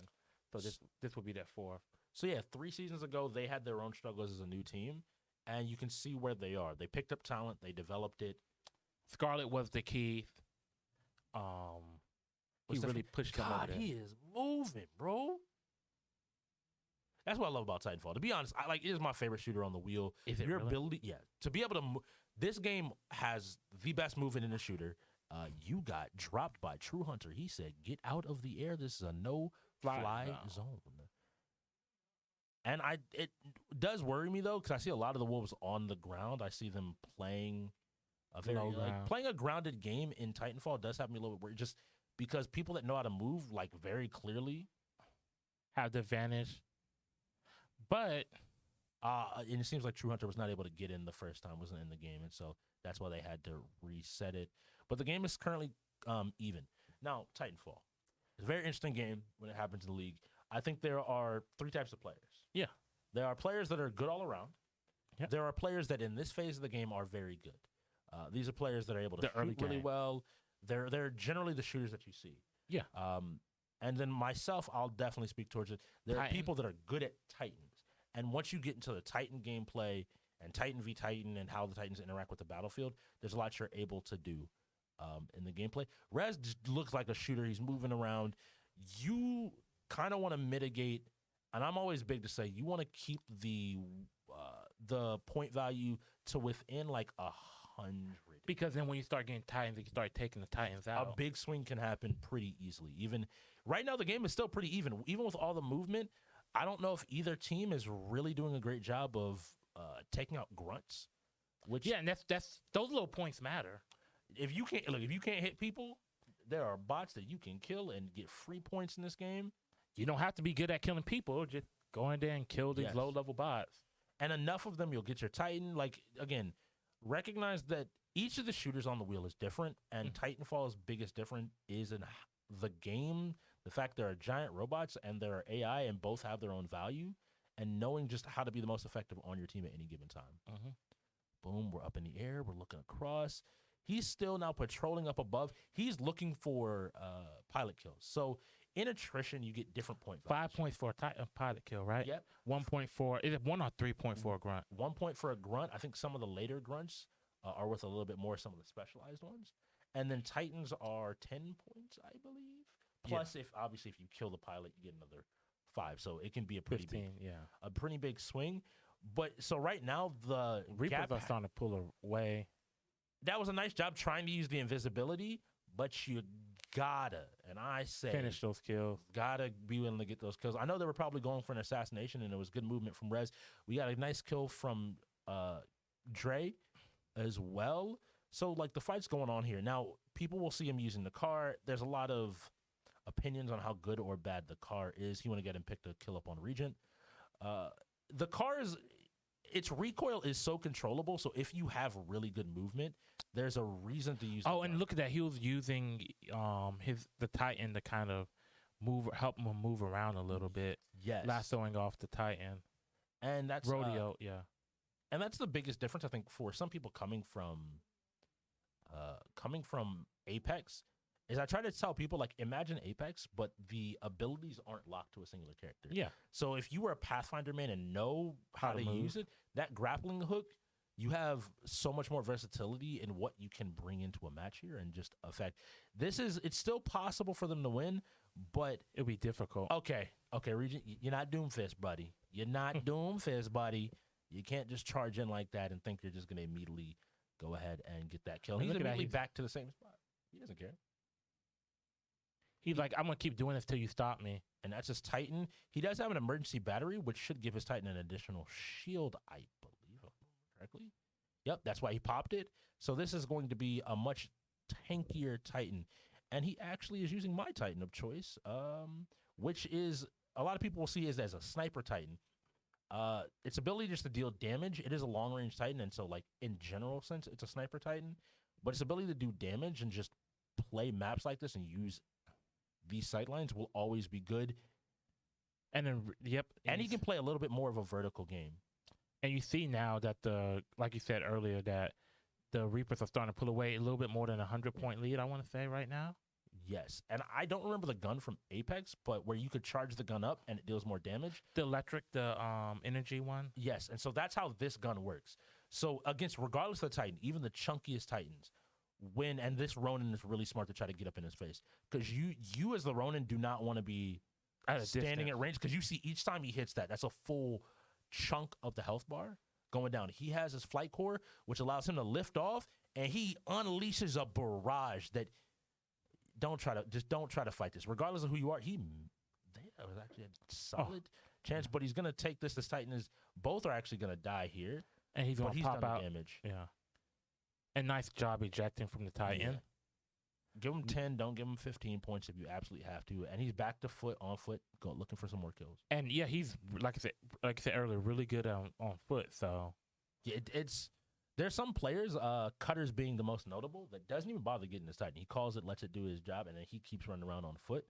so this would be their 4th. So yeah, 3 seasons ago they had their own struggles as a new team, and you can see where they are. They picked up talent, they developed it. Scarlet was the key. He really pushed them over God, there. he is moving, bro. That's what I love about Titanfall. To be honest, it is my favorite shooter on the wheel. Is it Your really? ability, yeah, to be able to. This game has the best movement in a shooter. You got dropped by True Hunter. He said, "Get out of the air. This is a no-fly zone." And it does worry me though, because I see a lot of the wolves on the ground. I see them playing playing a grounded game in Titanfall does have me a little bit worried, just because people that know how to move very clearly have the advantage. But and it seems like True Hunter was not able to get in the first time, wasn't in the game, and so that's why they had to reset it. But the game is currently even. Now, Titanfall. It's a very interesting game when it happens in the league. I think there are 3 types of players. Yeah. There are players that are good all around. Yep. There are players that in this phase of the game are very good. These are players that are able to The early shoot really game. well. They're generally the shooters that you see. Yeah. And then myself, I'll definitely speak towards it. There are Titan. people that are good at Titans. And once you get into the Titan gameplay and Titan v Titan and how the Titans interact with the battlefield, there's a lot you're able to do in the gameplay. Rez just looks like a shooter. He's moving around. You kind of want to mitigate, and I'm always big to say, you want to keep the point value to within 100. because then when you start getting Titans, you start taking the Titans out. A big swing can happen pretty easily. Even right now, the game is still pretty even. Even with all the movement, I don't know if either team is really doing a great job of taking out grunts. Which Yeah, and that's those little points matter. if you can't hit people, there are bots that you can kill and get free points in this game. You don't have to be good at killing people. Just go in there and kill these Yes. low-level bots. And enough of them, you'll get your Titan. Again, recognize that each of the shooters on the wheel is different, and Titanfall's biggest difference is in the game. The fact there are giant robots and there are AI, and both have their own value, and knowing just how to be the most effective on your team at any given time. Boom, we're up in the air. We're looking across. He's still now patrolling up above. He's looking for pilot kills. So in attrition, you get different point values. 5 points for a Titan pilot kill, right? Yep. 1.4. Is it 1 or 3 point for a grunt? 1 point for a grunt. I think some of the later grunts are worth a little bit more, some of the specialized ones. And then Titans are 10 points, I believe. Plus, if you kill the pilot, you get another 5. So it can be a pretty 15, a pretty big swing. But so right now, the Reapers gap are starting to pull away. that was a nice job trying to use the invisibility, but you gotta, and I say, Finish those kills. gotta be willing to get those kills. I know they were probably going for an assassination, and it was good movement from Rez. We got a nice kill from Dre as well. So the fight's going on here. Now, people will see him using the car. There's a lot of opinions on how good or bad the car is. He went to get him picked a kill up on Regent. The car its recoil is so controllable. So if you have really good movement, there's a reason to use. Oh, and look at that. He was using the Titan to kind of help him move around a little bit. Yes, Lassoing off the Titan. and that's Rodeo, and that's the biggest difference I think for some people coming from Apex. Is I try to tell people imagine Apex, but the abilities aren't locked to a singular character. Yeah. So if you were a Pathfinder man and know how How to to move. use it, that grappling hook, you have so much more versatility in what you can bring into a match here and just affect. It's still possible for them to win, but It'll be difficult. okay, Regent, you're not Doomfist, buddy. You're not Doomfist, buddy. You can't just charge in like that and think you're just going to immediately go ahead and get that kill. And He's look at that, immediately he's- back to the same spot. He doesn't care. He's like, I'm going to keep doing this till you stop me. And that's his Titan. He does have an emergency battery, which should give his Titan an additional shield, I believe, if I remember correctly. Yep, that's why he popped it. So this is going to be a much tankier Titan. And he actually is using my Titan of choice, which is, a lot of people will see it as a sniper Titan. Its ability just to deal damage, it is a long-range Titan, and so, in general sense, it's a sniper Titan. But its ability to do damage and just play maps like this and use these sightlines will always be good. And then, yep. And he can play a little bit more of a vertical game. And you see now that like you said earlier, that the Reapers are starting to pull away a little bit more than a 100-point lead, I want to say right now. Yes. And I don't remember the gun from Apex, but where you could charge the gun up and it deals more damage. The electric, the energy one. Yes. And so that's how this gun works. So regardless of the Titan, even the chunkiest Titans, and this Ronin is really smart to try to get up in his face. Because you as the Ronin do not want to be standing at range, because you see each time he hits that's a full chunk of the health bar going down. He has his flight core, which allows him to lift off, and he unleashes a barrage that don't try to fight this. Regardless of who you are, that was actually a solid chance, but he's gonna take this. This Titan both are actually gonna die here, and he's gonna pop out damage. Yeah, and nice job ejecting from the Titan. Yeah. Give him 10, don't give him 15 points if you absolutely have to. And he's back to on foot, looking for some more kills. And yeah, he's like I said earlier, really good on foot. So yeah, there's some players, Cutters being the most notable, that doesn't even bother getting this Titan. He calls it, lets it do his job, and then he keeps running around on foot.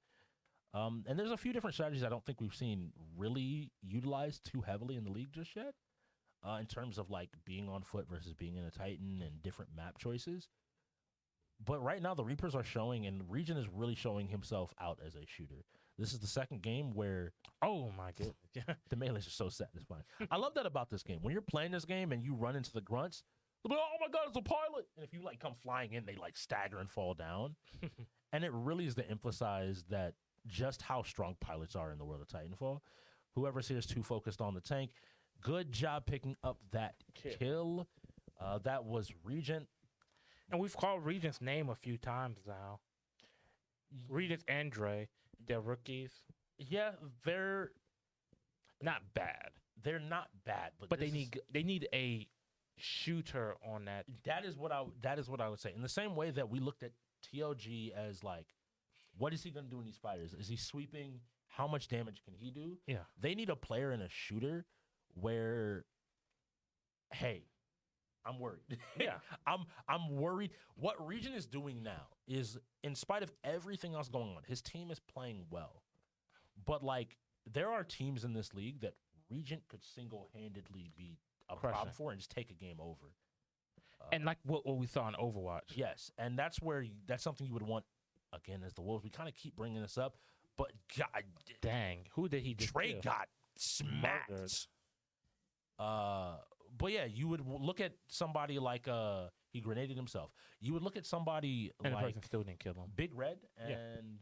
And there's a few different strategies I don't think we've seen really utilized too heavily in the league just yet, in terms of like being on foot versus being in a Titan and different map choices. But right now, the Reapers are showing, and Region is really showing himself out as a shooter. This is the second game where, oh my goodness, the melees are so satisfying. I love that about this game. When you're playing this game and you run into the grunts, they'll be like, oh my God, it's a pilot. And if you like come flying in, they like stagger and fall down. And it really is to emphasize that just how strong pilots are in the world of Titanfall. Whoever's here is too focused on the tank. Good job picking up that kill. That was Regent. And we've called Regent's name a few times now. Regent and Dre, they're rookies. Yeah, they're not bad. They're not bad, but they need a shooter on that. That is what I would say. In the same way that we looked at TOG as like, what is he going to do in these fighters? Is he sweeping? How much damage can he do? Yeah. They need a player and a shooter where, hey, I'm worried. Yeah. I'm worried. What Region is doing now is, in spite of everything else going on, his team is playing well. But like, there are teams in this league that Regent could single-handedly be a problem for and just take a game over. And like what we saw in Overwatch. Yes, and that's something you would want, again, as the Wolves. We kind of keep bringing this up, but God dang, who did he just Trey kill? got smacked. But yeah, you would look at somebody like he grenaded himself. You would look at somebody and like the person still didn't kill him. Big Red and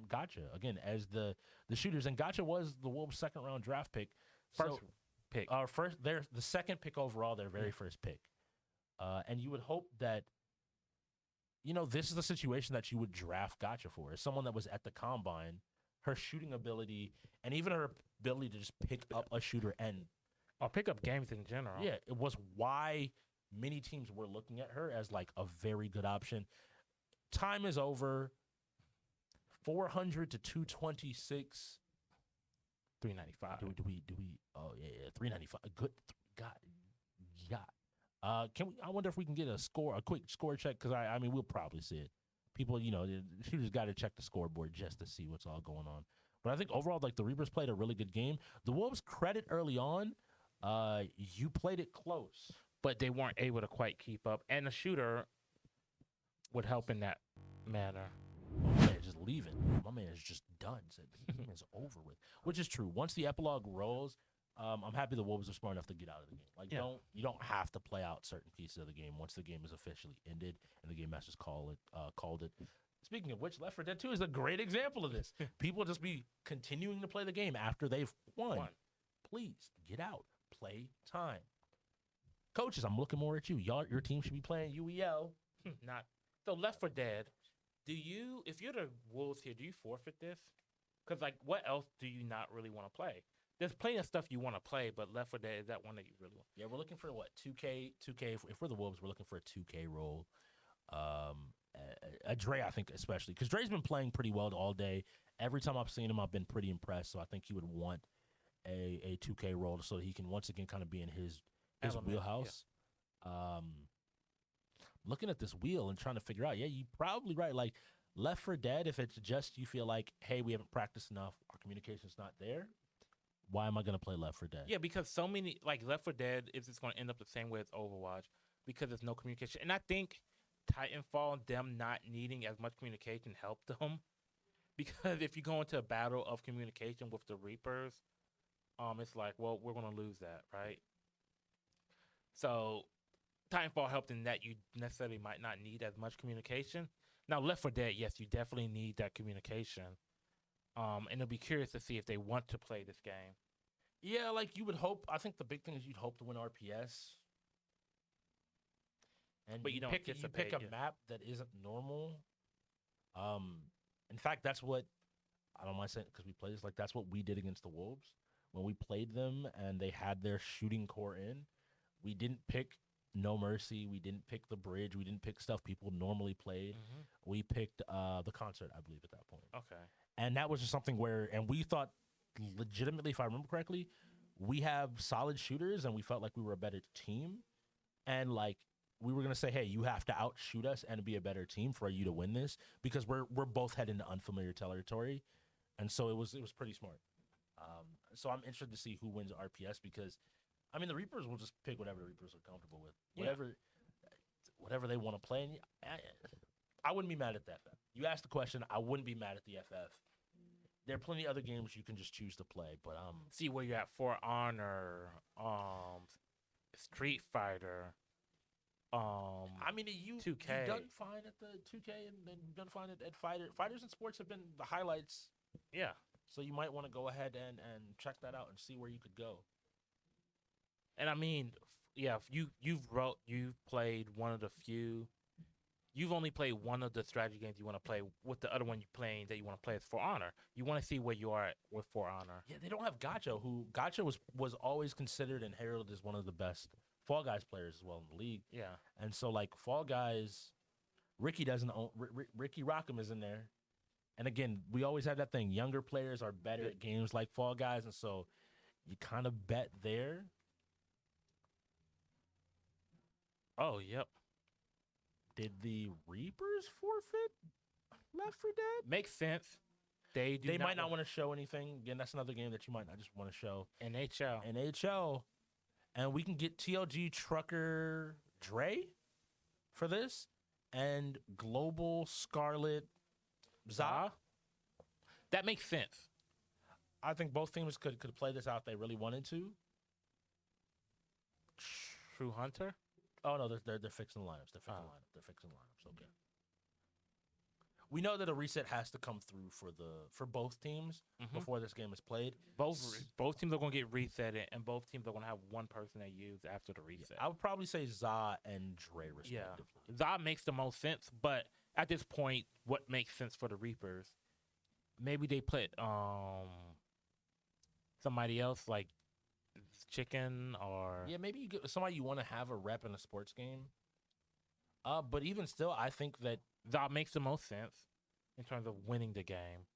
Gotcha again as the shooters, and Gotcha was the Wolves' second round draft pick. First pick. They're the second pick overall, their very first pick. And you would hope that, this is the situation that you would draft Gotcha for, as someone that was at the combine, her shooting ability, and even her ability to just pick up a shooter or pick up games in general. Yeah, it was why many teams were looking at her as like a very good option. Time is over. 400 to 226. 395. Do we? Oh yeah, 395. Good. God. I wonder if we can get a quick score check, because I mean we'll probably see it. People, the shooters got to check the scoreboard just to see what's all going on. But I think overall, like, the Reapers played a really good game. The Wolves, credit early on. You played it close, but they weren't able to quite keep up, and the shooter would help in that manner. My man is just leaving. My man is just done. Said the game is over with, which is true. Once the epilogue rolls, I'm happy the Wolves are smart enough to get out of the game. Like, you don't have to play out certain pieces of the game once the game is officially ended and the game masters called it. Speaking of which, Left 4 Dead 2 is a great example of this. People just be continuing to play the game after they've won. Please get out. Play time. Coaches, I'm looking more at you. Your team should be playing UEL. Not so. Left 4 Dead. If you're the Wolves here, do you forfeit this? Because like, what else do you not really want to play? There's plenty of stuff you want to play, but Left 4 Dead is that one that you really want? Yeah, we're looking for what 2K. If we're the Wolves, we're looking for a 2K role. Dre, I think especially because Dre's been playing pretty well all day. Every time I've seen him, I've been pretty impressed. So I think he would want a 2K role so he can once again kind of be in his wheelhouse. Yeah. Looking at this wheel and trying to figure out, you're probably right. Like, Left for Dead, if it's just you feel like, hey, we haven't practiced enough, our communication's not there, why am I going to play Left for Dead? Yeah, because so many like Left 4 Dead is just going to end up the same way as Overwatch because there's no communication. And I think Titanfall, them not needing as much communication helped them because if you go into a battle of communication with the Reapers, it's like, well, we're going to lose that, right? So Titanfall helped in that you necessarily might not need as much communication. Now, Left 4 Dead, yes, you definitely need that communication. And it'll be curious to see if they want to play this game. Yeah, like you would hope. I think the big thing is you'd hope to win RPS. And But you don't pick a anticipate, yeah. map that isn't normal. In fact, that's what I don't mind saying because we played this. Like that's what we did against the Wolves when we played them, and they had their shooting core in. We didn't pick No Mercy. We didn't pick the bridge. We didn't pick stuff people normally played. We picked the concert, I believe, at that point. Okay. And that was just something where, and we thought legitimately, if I remember correctly, we have solid shooters, and we felt like we were a better team, and like we were gonna say, hey, you have to outshoot us and be a better team for you to win this because we're both heading to unfamiliar territory, and so it was pretty smart. So I'm interested to see who wins RPS because, I mean, the Reapers will just pick whatever the Reapers are comfortable with, whatever they want to play. And I wouldn't be mad at that. You asked the question, I wouldn't be mad at the FF. There are plenty of other games you can just choose to play, but see where you're at. For Honor, Street Fighter. I mean, you 2K. You've done fine at the 2K, and then you've done fine at Fighters and Sports have been the highlights. Yeah. So you might want to go ahead and check that out and see where you could go. And I mean, yeah, you've played one of the few. You've only played one of the strategy games you want to play. With the other one you're playing that you want to play is For Honor. You want to see where you are at with For Honor. Yeah, they don't have Gacha. Gacha was always considered and heralded as one of the best Fall Guys players as well in the league. Yeah. And so like Fall Guys, Ricky doesn't own. Ricky Rockham is in there. And again, we always have that thing. Younger players are better at games like Fall Guys, and so you kind of bet there. Oh, yep. Did the Reapers forfeit Left 4 Dead? Makes sense. They might not want to show anything. Again, that's another game that you might not just want to show. NHL. And we can get TLG Trucker Dre for this and Global Scarlet Za. That makes sense. I think both teams could play this out if they really wanted to. True Hunter? Oh no, they're fixing the lineups. They're fixing the lineups. Okay. We know that a reset has to come through for both teams before this game is played. Both teams are going to get reset, and both teams are going to have one person they use after the reset. I would probably say Za and Dre respectively. Yeah. Za makes the most sense, but at this point, what makes sense for the Reapers? Maybe they put somebody else like Chicken or maybe you get somebody you want to have a rep in a sports game. But even still, I think that makes the most sense in terms of winning the game.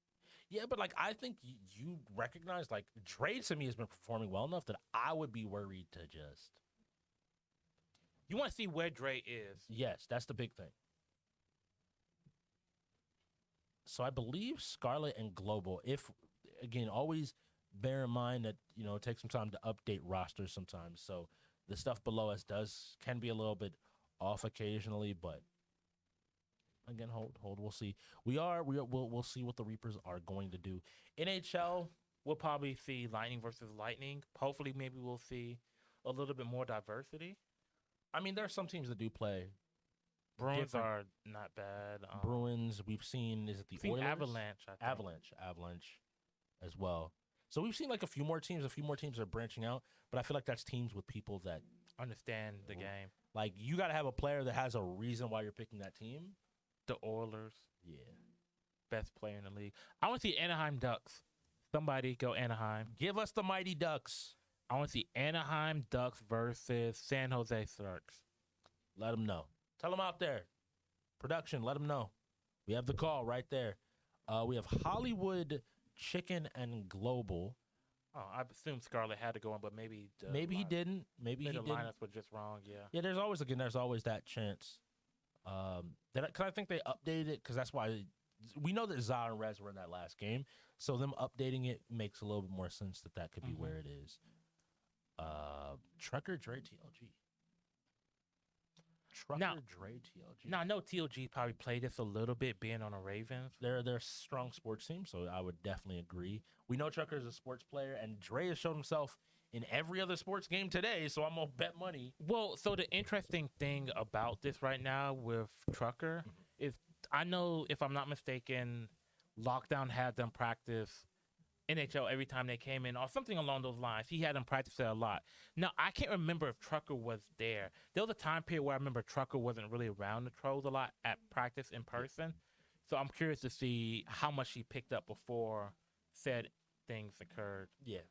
Yeah, but like I think you recognize like Dre to me has been performing well enough that I would be worried to just. You want to see where Dre is? Yes, that's the big thing. So I believe Scarlet and Global. If again, always bear in mind that it takes some time to update rosters sometimes. So the stuff below us can be a little bit off occasionally, but again, hold. We'll see. We'll see what the Reapers are going to do. NHL, we'll probably see Lightning versus Lightning. Hopefully, maybe we'll see a little bit more diversity. I mean, there are some teams that do play. Bruins are not bad. Bruins, we've seen. Is it the Oilers? Avalanche? I think. Avalanche, as well. So we've seen like a few more teams. A few more teams are branching out, but I feel like that's teams with people that understand the game. Like you got to have a player that has a reason why you're picking that team. The Oilers, yeah, best player in the league. I want to see Anaheim Ducks. Somebody go Anaheim. Give us the Mighty Ducks. I want to see Anaheim Ducks versus San Jose Sharks. Let them know. Tell them out there. Production, let them know. We have the call right there. We have Hollywood Chicken and Global. Oh, I assume Scarlet had to go in, but maybe he didn't. Maybe he didn't. The lineups were just wrong. Yeah. Yeah. There's always that chance. Because I think they updated it because that's why we know that Za and Rez were in that last game, so them updating it makes a little bit more sense that could be Mhm. where it is. Trucker Dre TLG. Trucker Now- Dre TLG. Now I know TLG probably played this a little bit being on the Ravens. They're a strong sports team, so I would definitely agree. We know Trucker is a sports player, and Dre has shown himself in every other sports game today, so I'm gonna bet money. Well, so the interesting thing about this right now with Trucker is I know, if I'm not mistaken, Lockdown had them practice NHL every time they came in or something along those lines. He had them practice it a lot. Now, I can't remember if Trucker was there. There was a time period where I remember Trucker wasn't really around the Trolls a lot at practice in person. So I'm curious to see how much he picked up before said things occurred. Yeah,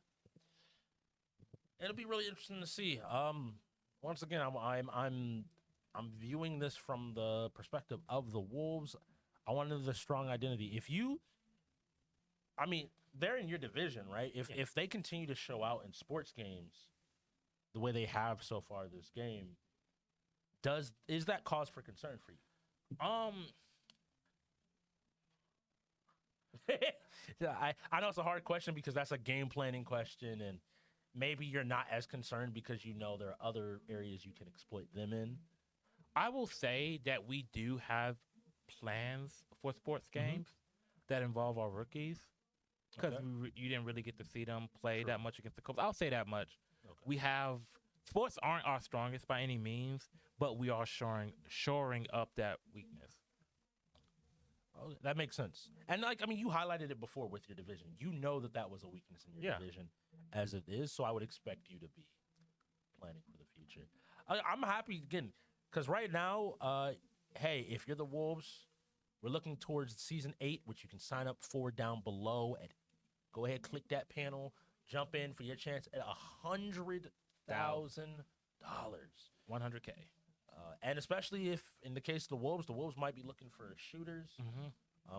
it'll be really interesting to see. Once again, I'm viewing this from the perspective of the Wolves. I wanted the strong identity. They're in your division, right? If they continue to show out in sports games the way they have so far this game, is that cause for concern for you? Yeah, I know it's a hard question because that's a game planning question, and maybe you're not as concerned because you know there are other areas you can exploit them in. I will say that we do have plans for sports games that involve our rookies because Okay. you didn't really get to see them play True. that much against the Colts. I'll say that much. Okay. We have sports aren't our strongest by any means, but we are shoring up that weakness. Oh, that makes sense. And you highlighted it before with your division. You know that was a weakness in your Yeah. division as it is. So I would expect you to be planning for the future. I'm happy again because right now, hey, if you're the Wolves, we're looking towards season 8, which you can sign up for down below. And go ahead, click that panel, jump in for your chance at $100,000. 100K. And especially if, in the case of the Wolves might be looking for shooters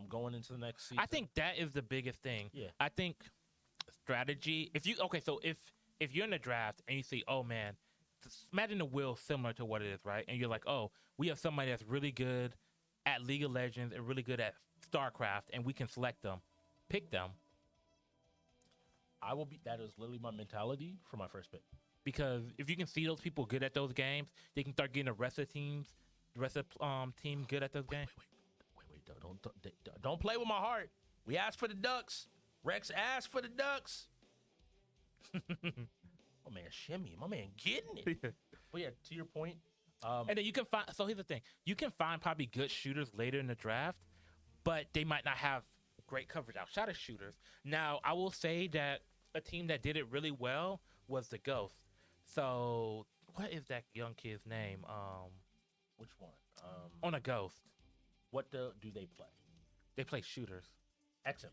going into the next season. I think that is the biggest thing. Yeah. I think strategy. If you're in the draft and you see, oh man, imagine the wheel similar to what it is, right? And you're like, oh, we have somebody that's really good at League of Legends and really good at StarCraft, and we can select them, pick them, That is literally my mentality for my first pick. because if you can see those people good at those games, they can start getting the rest of the team good at those games. Wait, don't play with my heart. We asked for the Ducks. Rex asked for the Ducks. My man shimmy. My man getting it. But yeah, to your point. And then you can find. So here's the thing: you can find probably good shooters later in the draft, but they might not have great coverage outside of shooters. Now, I will say that a team that did it really well was the Ghost. So what is that young kid's name? Which one? On a Ghost, What do they play? they play shooters. XM.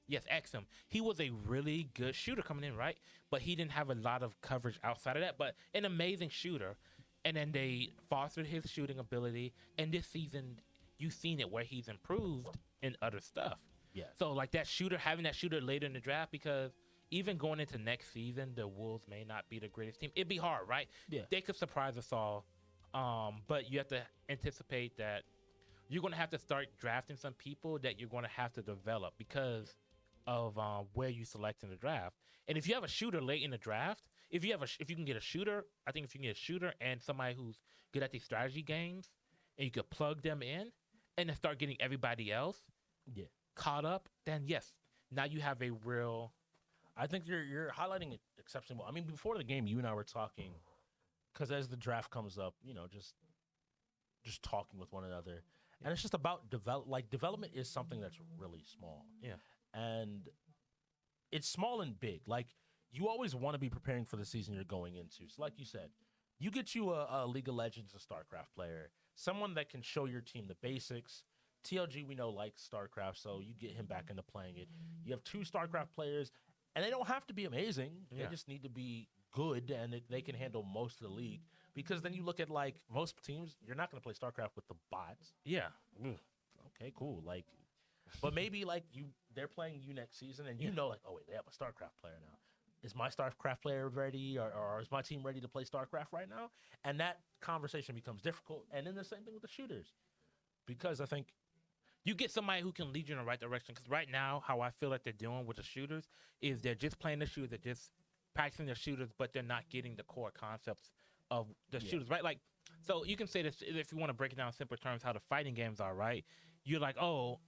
Yes, Exum. He was a really good shooter coming in, right? But he didn't have a lot of coverage outside of that. But an amazing shooter. And then they fostered his shooting ability. And this season, you've seen it where he's improved in other stuff. Yeah. So like that shooter, having that shooter later in the draft, because even going into next season, the Wolves may not be the greatest team. It'd be hard, right? Yeah. They could surprise us all. But you have to anticipate that you're going to have to start drafting some people that you're going to have to develop because of where you select in the draft. And if you have a shooter late in the draft, if you can get a shooter, I think if you can get a shooter and somebody who's good at these strategy games, and you could plug them in and then start getting everybody else Yeah. caught up, then yes, now you have a real. I think you're highlighting it exceptionally well. I mean, before the game, you and I were talking because as the draft comes up, just talking with one another, and it's just about development is something that's really small. Yeah. And it's small and big. Like you always want to be preparing for the season you're going into. So, like you said, you get you a League of Legends, a StarCraft player, someone that can show your team the basics. TLG, we know, likes StarCraft, so you get him back into playing it. You have 2 StarCraft players, and they don't have to be amazing. Yeah. They just need to be good, and they can handle most of the league. Because then you look at like most teams, you're not going to play StarCraft with the bots. Yeah. Okay, cool. Like, but maybe like they're playing you next season, and you know, like, oh wait, they have a StarCraft player now. Is my StarCraft player ready, or is my team ready to play StarCraft right now? And that conversation becomes difficult. And then the same thing with the shooters, because I think You get somebody who can lead you in the right direction. Because right now, how I feel like they're doing with the shooters is they're just playing the shooters, they're just practicing their shooters, but they're not getting the core concepts of the Yeah. shooters, right? Like, so you can say this if you want to break it down in simple terms, how the fighting games are, right? You're like, oh,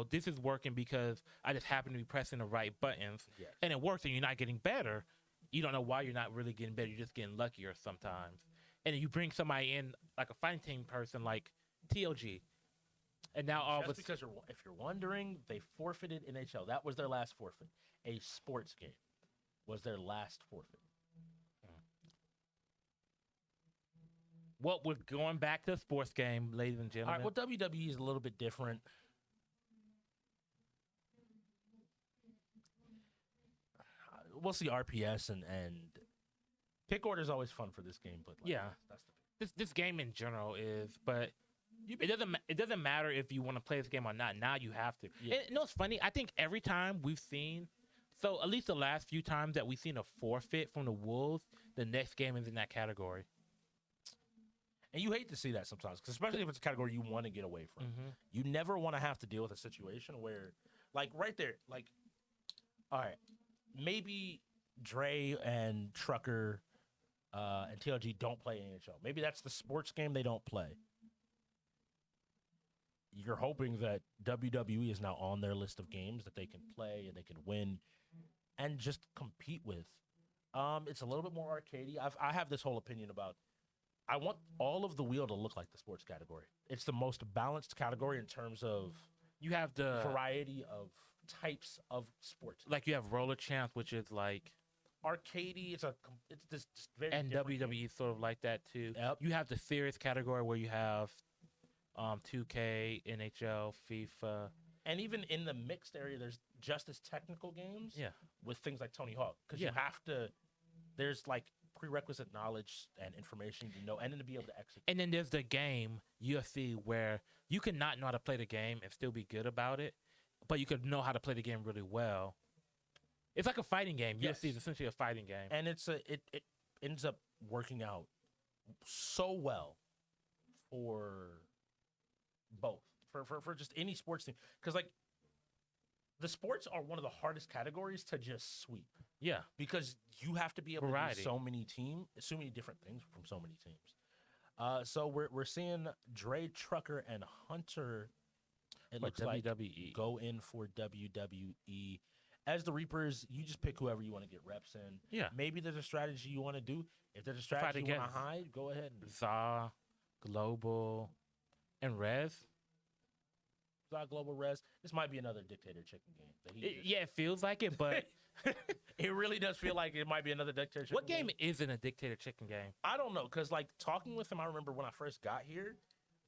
this is working because I just happen to be pressing the right buttons, Yes. and it works, and you're not getting better. You don't know why you're not really getting better. You're just getting luckier sometimes. And then you bring somebody in, like a fighting team person, like TOG, and now all of a Just because if you're wondering, they forfeited NHL. That was their last forfeit. A sports game was their last forfeit. Well, we're going back to the sports game, ladies and All gentlemen. right, well, WWE is a little bit different. We'll see RPS and pick order is always fun for this game, but Yeah. that's the This game in general is, but it doesn't matter if you want to play this game or not. Now you have to. Yeah. And, it's funny. I think every time we've seen, so at least the last few times that we've seen a forfeit from the Wolves, the next game is in that category. And you hate to see that sometimes, because especially if it's a category you want to get away from. Mm-hmm. You never want to have to deal with a situation where, like right there, like, all right, maybe Dre and Trucker and TLG don't play NHL. Maybe that's the sports game they don't play. You're hoping that WWE is now on their list of games that they can play and they can win and just compete with. It's a little bit more arcadey. I have this whole opinion about I want all of the wheel to look like the sports category. It's the most balanced category in terms of You have the variety of types of sports. like you have Roller Champs, which is like, Arcadey, it's this just very and different game. WWE is sort of like that too. Yep. You have the serious category where you have 2K, NHL, FIFA. And even in the mixed area, there's just as technical games Yeah. with things like Tony Hawk. Because Yeah. you have to, there's like prerequisite knowledge and information and then to be able to execute. And then there's the game UFC where you can not know how to play the game and still be good about it, but you could know how to play the game really well. It's like a fighting game. Yes. UFC is essentially a fighting game. And it ends up working out so well for both, for just any sports team. Because like the sports are one of the hardest categories to just sweep. Yeah. Because you have to be able Variety. to do so many different things from so many teams. So we're seeing Dre, Trucker, and Hunter. It Like looks like WWE. go in for WWE. As the Reapers, you just pick whoever you want to get reps in. Yeah. Maybe there's a strategy you want to do. If there's a strategy you want against- to hide, go ahead. ZA, Global, and Rez. Zod Global Res. This might be another dictator chicken game. That he just- Yeah, it feels like it, but It really does feel like it might be another dictator chicken what game isn't a dictator chicken game? I don't know, because like talking with him, I remember when I first got here,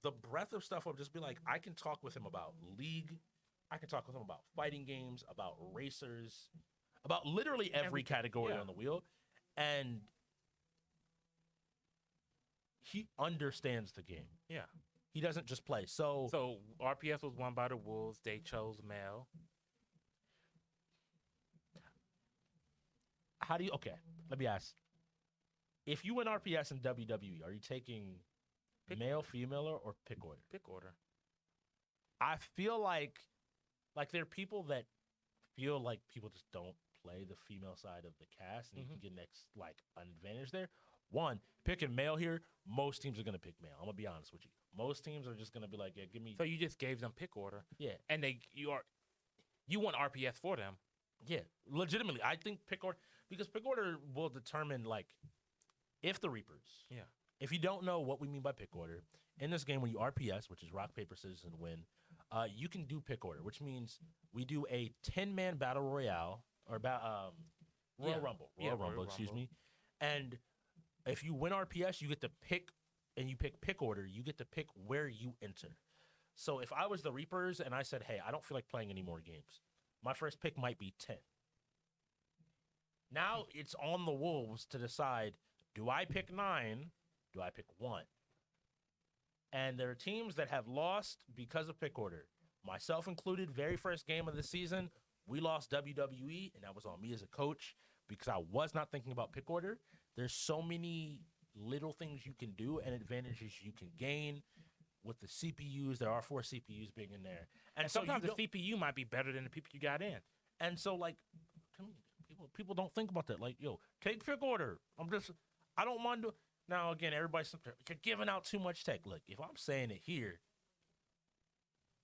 the breadth of stuff would just be like, I can talk with him about league, I can talk with him about fighting games, about racers, about literally every category yeah. on the wheel, and he understands the game. Yeah. He doesn't just play. So So RPS was won by the Wolves. They chose Mel. how do you? Okay, let me ask. If you win RPS and WWE, are you taking Pick male, female, or pick order? Pick order. I feel like there are people that feel like people just don't play the female side of the cast, and you can get an advantage there. One, picking male here, most teams are gonna pick male. I'm gonna be honest with you. Most teams are just gonna be like, yeah, give me, So you just gave them pick order, yeah, and you want RPS for them. yeah. Legitimately, I think pick order because pick order will determine like if the Reapers. Yeah. If you don't know what we mean by pick order, in this game when you RPS, which is rock paper scissors and win, you can do pick order, which means we do a 10-man battle royale or Royal Yeah. Rumble, Yeah, Royal Royal Rumble, excuse Rumble. me. And if you win RPS, you get to pick, and you pick order. You get to pick where you enter. So if I was the Reapers and I said, hey, I don't feel like playing any more games, my first pick might be 10. Now it's on the Wolves to decide, do I pick 9? Do I pick 1? And there are teams that have lost because of pick order. Myself included, very first game of the season, we lost WWE, and that was on me as a coach because I was not thinking about pick order. There's so many little things you can do and advantages you can gain with the CPUs, there are 4 CPUs being in there, And so sometimes you the CPU might be better than the people you got in. and so like people don't think about that. Like, yo, take pick order. I don't mind now again. Everybody's you're giving out too much tech. Look, if I'm saying it here,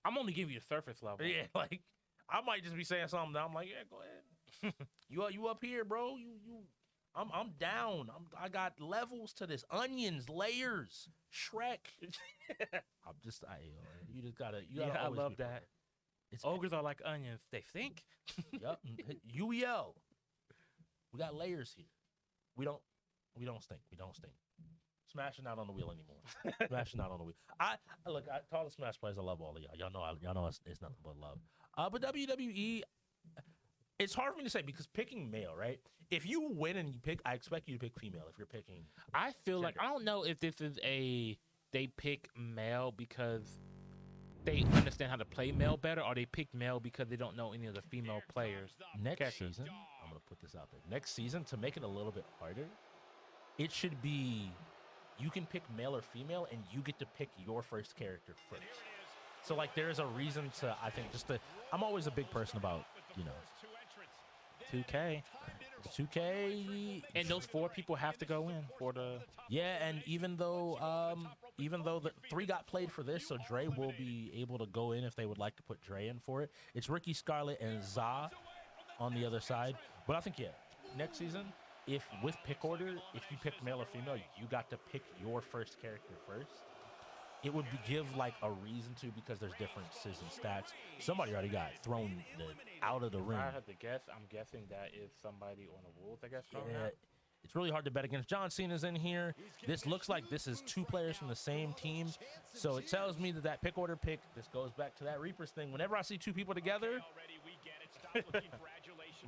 I'm only giving you the surface level. yeah, like I might just be saying something that I'm like, yeah, go ahead. you up here, bro? I'm down. I got levels to this. Onions, layers, Shrek. You just gotta. I always love be that. prepared. It's Ogres are like onions. They think. Yep. UEL. We got layers here. We don't stink. We don't stink. Smashing out on the wheel anymore. Smashing out on the wheel. I to all the Smash players, I love all of y'all. Y'all know it's nothing but love. But WWE, it's hard for me to say because picking male, right? If you win and you pick, I expect you to pick female. If you're picking, I feel like gender. I don't know if this is they pick male because they understand how to play male better, or they pick male because they don't know any of the female players. next season, I'm gonna put this out there. Next season, to make it a little bit harder, it should be you can pick male or female, and you get to pick your first character first. So like, there is a reason to. I think I'm always a big person about 2K. 2K, And those 4 people have to go in for the. yeah, and even though the 3 got played for this, so Dre will be able to go in if they would like to put Dre in for it. It's Ricky Scarlet and Za on the other side. But I think next season, if with pick order, if you pick male or female, you got to pick your first character first. It would give like a reason to, because there's differences in stats. Somebody already got thrown out of the ring. I have to guess. I'm guessing that is somebody on the Wolves. I guess. Yeah, it's really hard to bet against. John Cena's in here. This looks like this is 2 players from the same team. So it tells me that pick order pick, this goes back to that Reapers thing. Whenever I see 2 people together,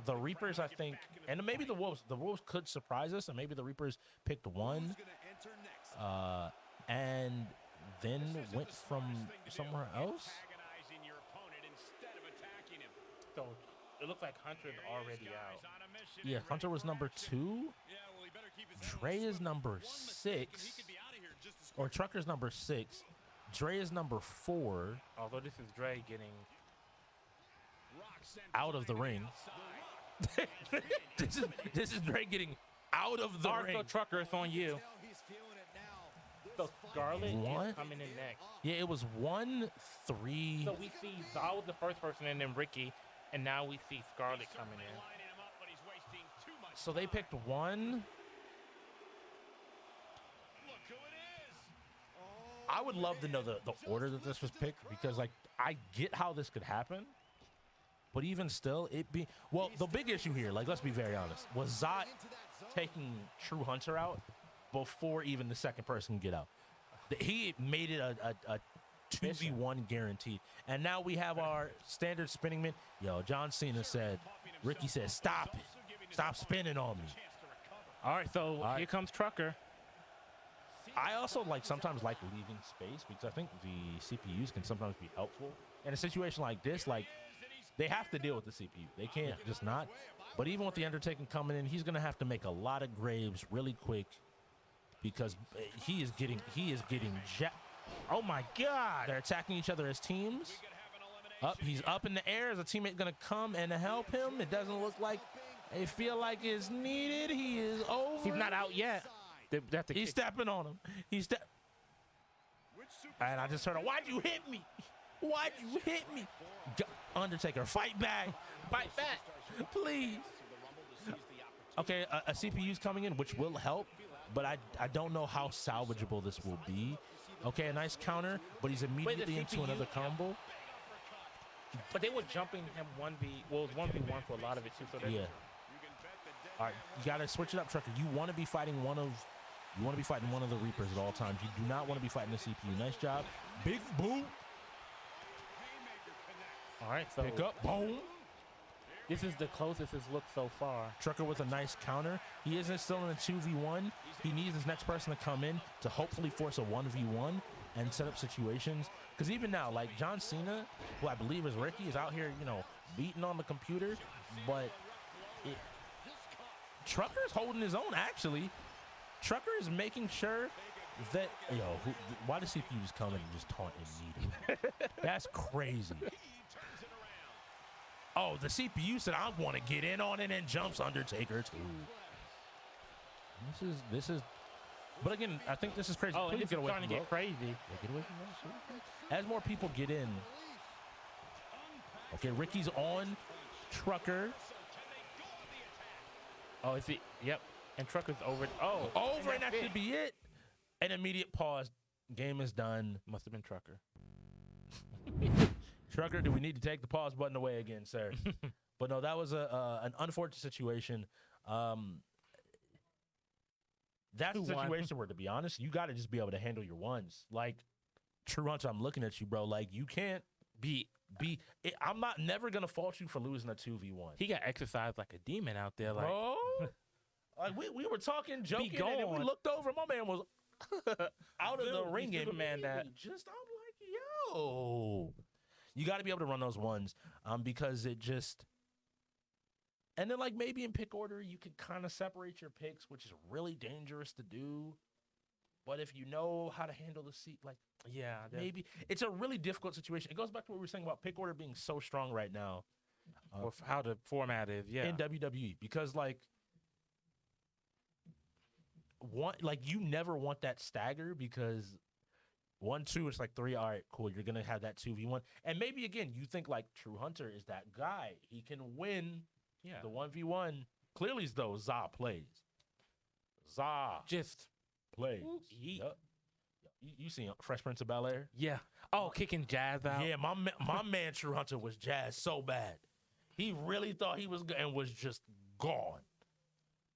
the Reapers, I think, and maybe the Wolves could surprise us, and maybe the Reapers picked 1 and then went from somewhere else. So it looks like Hunter's already out. Yeah, Hunter was number 2. Dre is number 6. Or Trucker's number 6. Dre is number 4. Although this is Dre getting out of the ring. this is Dre getting out of the ring. Trucker, it's on you. So Scarlet What? is coming in next. Yeah, it was 1, 3. So we see I was the first person, and then Ricky, and now we see Scarlet coming in. So they picked 1. I would love to know the order that this was picked, because like I get how this could happen, but even still, the big issue here, like let's be very honest, was Zot taking True Hunter out before even the second person can get out. He made it a 2v1 guaranteed, and now we have our standard spinning man. Yo, John Cena said, Ricky said, stop it, stop spinning on me. All right, so here comes Trucker. I also sometimes like leaving space, because I think the CPUs can sometimes be helpful in a situation like this. Like, they have to deal with the CPU. They can't just not. But even with the Undertaking coming in, he's gonna have to make a lot of graves really quick, because he is getting Oh my God! They're attacking each other as teams. He's up in the air. Is a teammate gonna come and help him? It doesn't look like they feel like it's needed. He is over. He's not out yet. He's stepping on him. And I just heard him. Why'd you hit me? Why'd you hit me? Undertaker, fight back. Fight back. Please. Okay, a CPU's coming in, which will help, but I don't know how salvageable this will be. Okay, a nice counter, but he's immediately into another combo. But they were jumping him 1v. Well, it was 1v1 for a lot of it too. So yeah. All right, you gotta switch it up, Trucker. You want to be fighting one of the Reapers at all times. You do not want to be fighting the CPU. Nice job. Big boom. All right, so pick up. Boom. This is the closest it's looked so far. Trucker with a nice counter. He isn't still in a 2v1. He needs his next person to come in to hopefully force a 1v1 and set up situations. Because even now, like John Cena, who I believe is Ricky, is out here, beating on the computer. But Trucker's holding his own, actually. Trucker is making sure That why does CPU just come in and just taunt immediately? That's crazy. Oh, the CPU said I want to get in on it and jumps Undertaker too. This is. But again, I think this is crazy. Oh, and Please it's get away starting from to get Rogue. crazy. Yeah, get away from Rogue. As more people get in. Okay, Ricky's on Trucker. Oh, is he? Yep. And Trucker's over. Oh, Over, and that that's should be it. An immediate pause. Game is done. Must have been Trucker. Trucker, do we need to take the pause button away again, sir? But no, that was an unfortunate situation. That's a 2-1. situation where, to be honest, you got to just be able to handle your ones. Like, True Hunter, I'm looking at you, bro. Like, you can't be. I'm not never gonna fault you for losing a 2v1. He got exercised like a demon out there. Like, Bro, like we were talking, joking, and then we gone. looked over. My man was out of the Dude, ring you game. Superman that. Just, I'm like, yo, you got to be able to run those ones, because it just. And then, like, maybe in pick order, you could kind of separate your picks, which is really dangerous to do. But if you know how to handle the seat, like, yeah, maybe it's a really difficult situation. It goes back to what we were saying about pick order being so strong right now or how the format is. Yeah, in WWE, because like you never want that stagger, because 1-2 it's like 3. All right, cool. You're gonna have that 2v1, and maybe again you think like True Hunter is that guy. He can win the 1v1. Clearly, though, Za plays. Za just plays. yeet. Yup. You seen Fresh Prince of Bel-Air? Yeah. Oh, kicking Jazz out. Yeah, my man True Hunter was jazzed so bad. He really thought he was good and was just gone.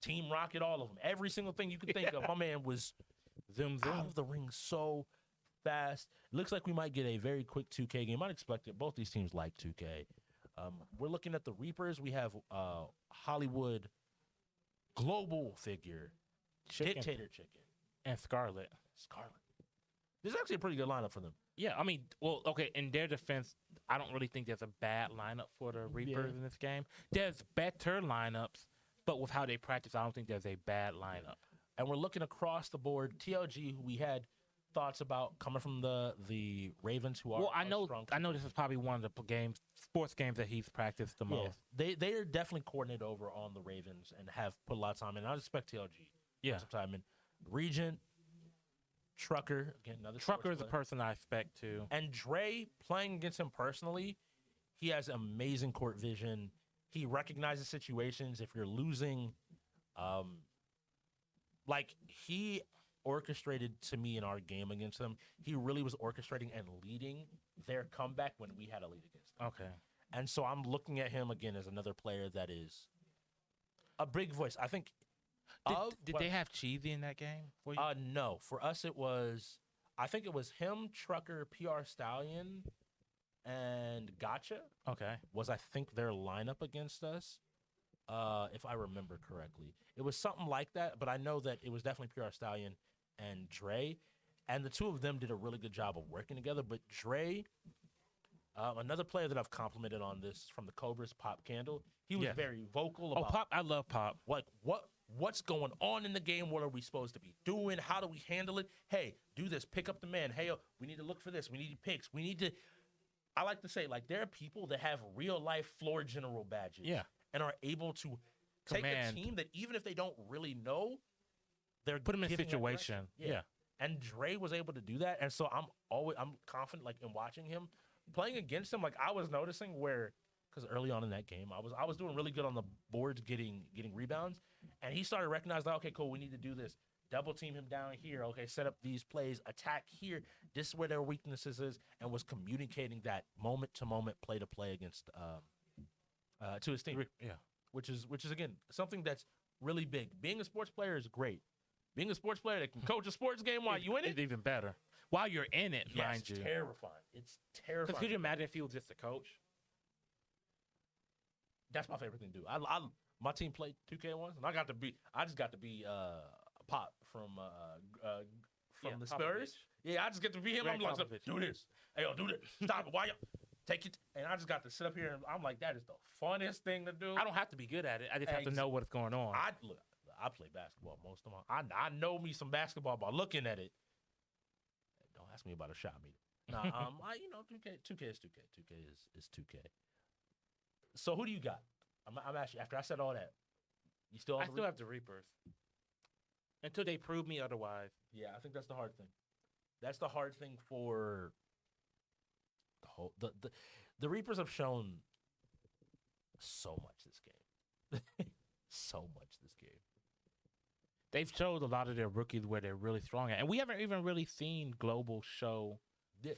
Team Rocket, all of them. Every single thing you could think of. My man was Zoom. out of the ring so fast. Looks like we might get a very quick 2K game. I'd expect it. Both these teams like 2K. We're looking at the Reapers. We have Hollywood global figure, Dictator Chicken, and Scarlet. This is actually a pretty good lineup for them. Yeah, I mean, well, okay, in their defense, I don't really think there's a bad lineup for the Reapers in this game. There's better lineups, but with how they practice, I don't think there's a bad lineup. And we're looking across the board. TLG, who we had thoughts about coming from the Ravens, who are Well, I know strong. this is probably one of the sports games that he's practiced the most. They are definitely coordinated over on the Ravens and have put a lot of time in. I expect TLG Yeah. some time in. Regent, Trucker, again, another Trucker is sports a player. person I expect to. And Dre, playing against him personally, he has amazing court vision. He recognizes situations. If you're losing, like he orchestrated to me in our game against them. He really was orchestrating and leading their comeback when we had a lead against them. Okay. And so I'm looking at him again as another player that is a big voice. I think. Did they have Cheesy in that game for you? No. For us, I think it was him, Trucker, PR Stallion, and Gotcha. Okay. Was I think their lineup against us, if I remember correctly. It was something like that, but I know that it was definitely PR Stallion and Dre, and the two of them did a really good job of working together. But Dre, another player that I've complimented on this from the Cobras, Pop Candle, he was very vocal about Pop. I love Pop. like what's going on in the game. What are we supposed to be doing? How do we handle it? Hey, do this. Pick up the man. Hey, we need to look for this. We need picks. We need to. I like to say, like, there are people that have real life floor general badges. Yeah. And are able to take Command. a team that even if they don't really know, they're Put him in a giving that situation. direction. Yeah. And Dre was able to do that. And so I'm confident, like, in watching him. Playing against him, like, I was noticing where, because early on in that game, I was doing really good on the boards getting rebounds. And he started recognizing, like, okay, cool, we need to do this. Double team him down here. Okay, set up these plays, attack here. This is where their weaknesses is, and was communicating that moment to moment, play to play against to his team. Yeah. Which is again something that's really big. Being a sports player is great. Being a sports player that can coach a sports game while you in it, It's even better. While you're in it, yes, mind you. it's terrifying. It's Because terrifying. could you imagine if he was just a coach? That's my favorite thing to do. My team played 2K once, and I just got to be Pop from Yeah, the Popovich. Spurs. Yeah, I just get to be him. Greg I'm like, Popovich. do this. Hey, yo, do this. Stop it. Why you take it? And I just got to sit up here, and I'm like, that is the funnest thing to do. I don't have to be good at it. I just have to know what's going on. I play basketball most of my. I know me some basketball by looking at it. ask me about a shot meter. Nah, 2K is 2K. 2K is 2K. So who do you got? I'm actually, after I said all that, you still? I still have the Reapers until they prove me otherwise. Yeah, I think that's the hard thing. That's the hard thing for the whole the Reapers have shown so much this game. So much this game. They've showed a lot of their rookies where they're really strong at, and we haven't even really seen Global show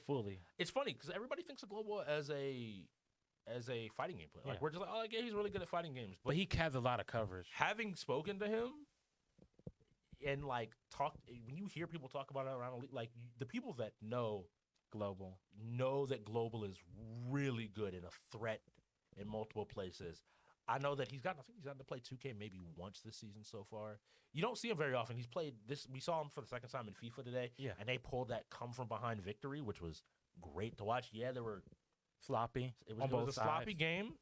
fully. It's funny because everybody thinks of Global as a fighting game player. Like we're just like, oh, yeah, he's really good at fighting games. But he has a lot of coverage. Having spoken to him and like when you hear people talk about it around the league, like the people that know Global know that Global is really good and a threat in multiple places. I know that I think he's gotten to play 2K maybe once this season so far. You don't see him very often. He's played this. We saw him for the second time in FIFA today. Yeah. And they pulled that come from behind victory, which was great to watch. Yeah, there were sloppy. It was a sloppy game,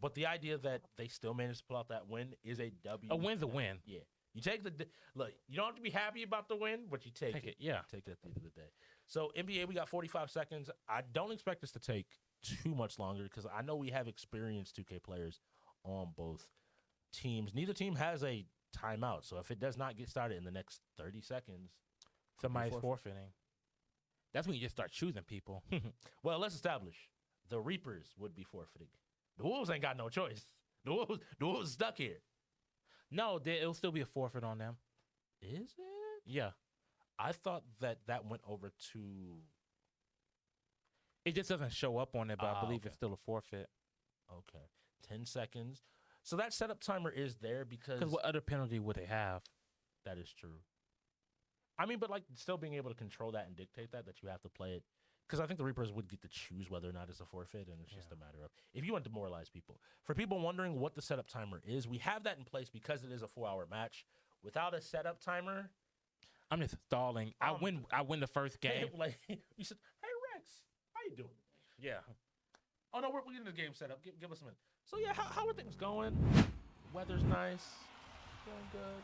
but the idea that they still managed to pull out that win is a W. A win's a win. Yeah. You take look, you don't have to be happy about the win, but you take it. Yeah. Take it at the end of the day. So NBA, we got 45 seconds. I don't expect this to take too much longer because I know we have experienced 2K players on both teams. Neither team has a timeout. So if it does not get started in the next 30 seconds, somebody's forfeiting. That's when you just start choosing people. Well, let's establish the Reapers would be forfeiting. The Wolves ain't got no choice. The Wolves stuck here. No, it'll still be a forfeit on them. Is it? Yeah. I thought that went over to... It just doesn't show up on it, but I believe it's still a forfeit. Okay. 10 seconds. So that setup timer is there because... Because what other penalty would they have? That is true. I mean, but like still being able to control that and dictate that you have to play it. Because I think the Reapers would get to choose whether or not it's a forfeit, and it's just a matter of if you want to demoralize people. For people wondering what the setup timer is, we have that in place because it is a 4-hour match. Without a setup timer, I'm just stalling. I win the first game. Like you said, hey Rex, how you doing? Yeah. Oh no, we're getting the game set up. Give us a minute. So yeah, how are things going? Weather's nice, going good.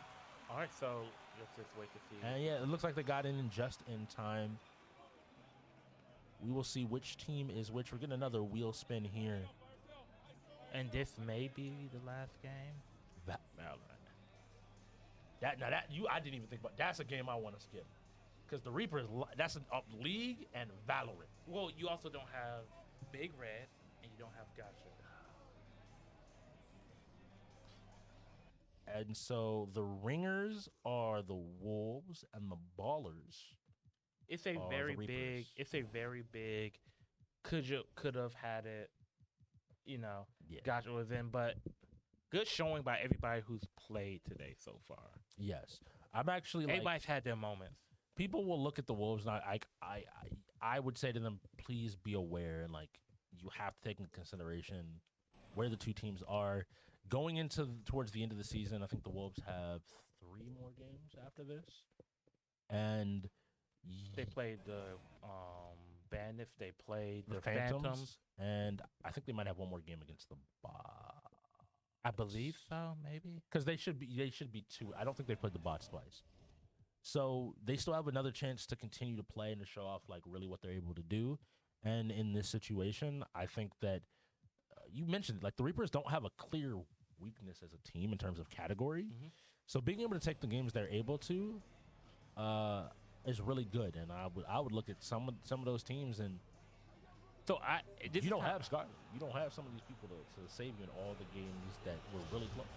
All right, so let's just wait to see. And yeah, it looks like they got in just in time. We will see which team is which. We're getting another wheel spin here. And this may be the last game. I didn't even think about. That's a game I want to skip, because the Reapers. That's a League and Valorant. Well, you also don't have Big Red, and you don't have Gotcha. And so the ringers are the Wolves, and the ballers. It's a very big. It's a very big. Could have had it. Gotcha was in, but good showing by everybody who's played today so far. Yes, I'm actually. Everybody's had their moments. People will look at the Wolves, and I would say to them, please be aware, and you have to take into consideration where the two teams are going towards the end of the season. I think the Wolves have 3 more games after this, and they played the Bandits. They played the Phantoms, and I think they might have one more game against the Bots. I believe so, maybe, because they should be 2. I don't think they played the Bots twice, so they still have another chance to continue to play and to show off really what they're able to do. And in this situation, I think that you mentioned the Reapers don't have a clear weakness as a team in terms of category, so being able to take the games they're able to is really good. And I would look at some of those teams, and so you don't have Scott. You don't have some of these people to save you in all the games that were really close.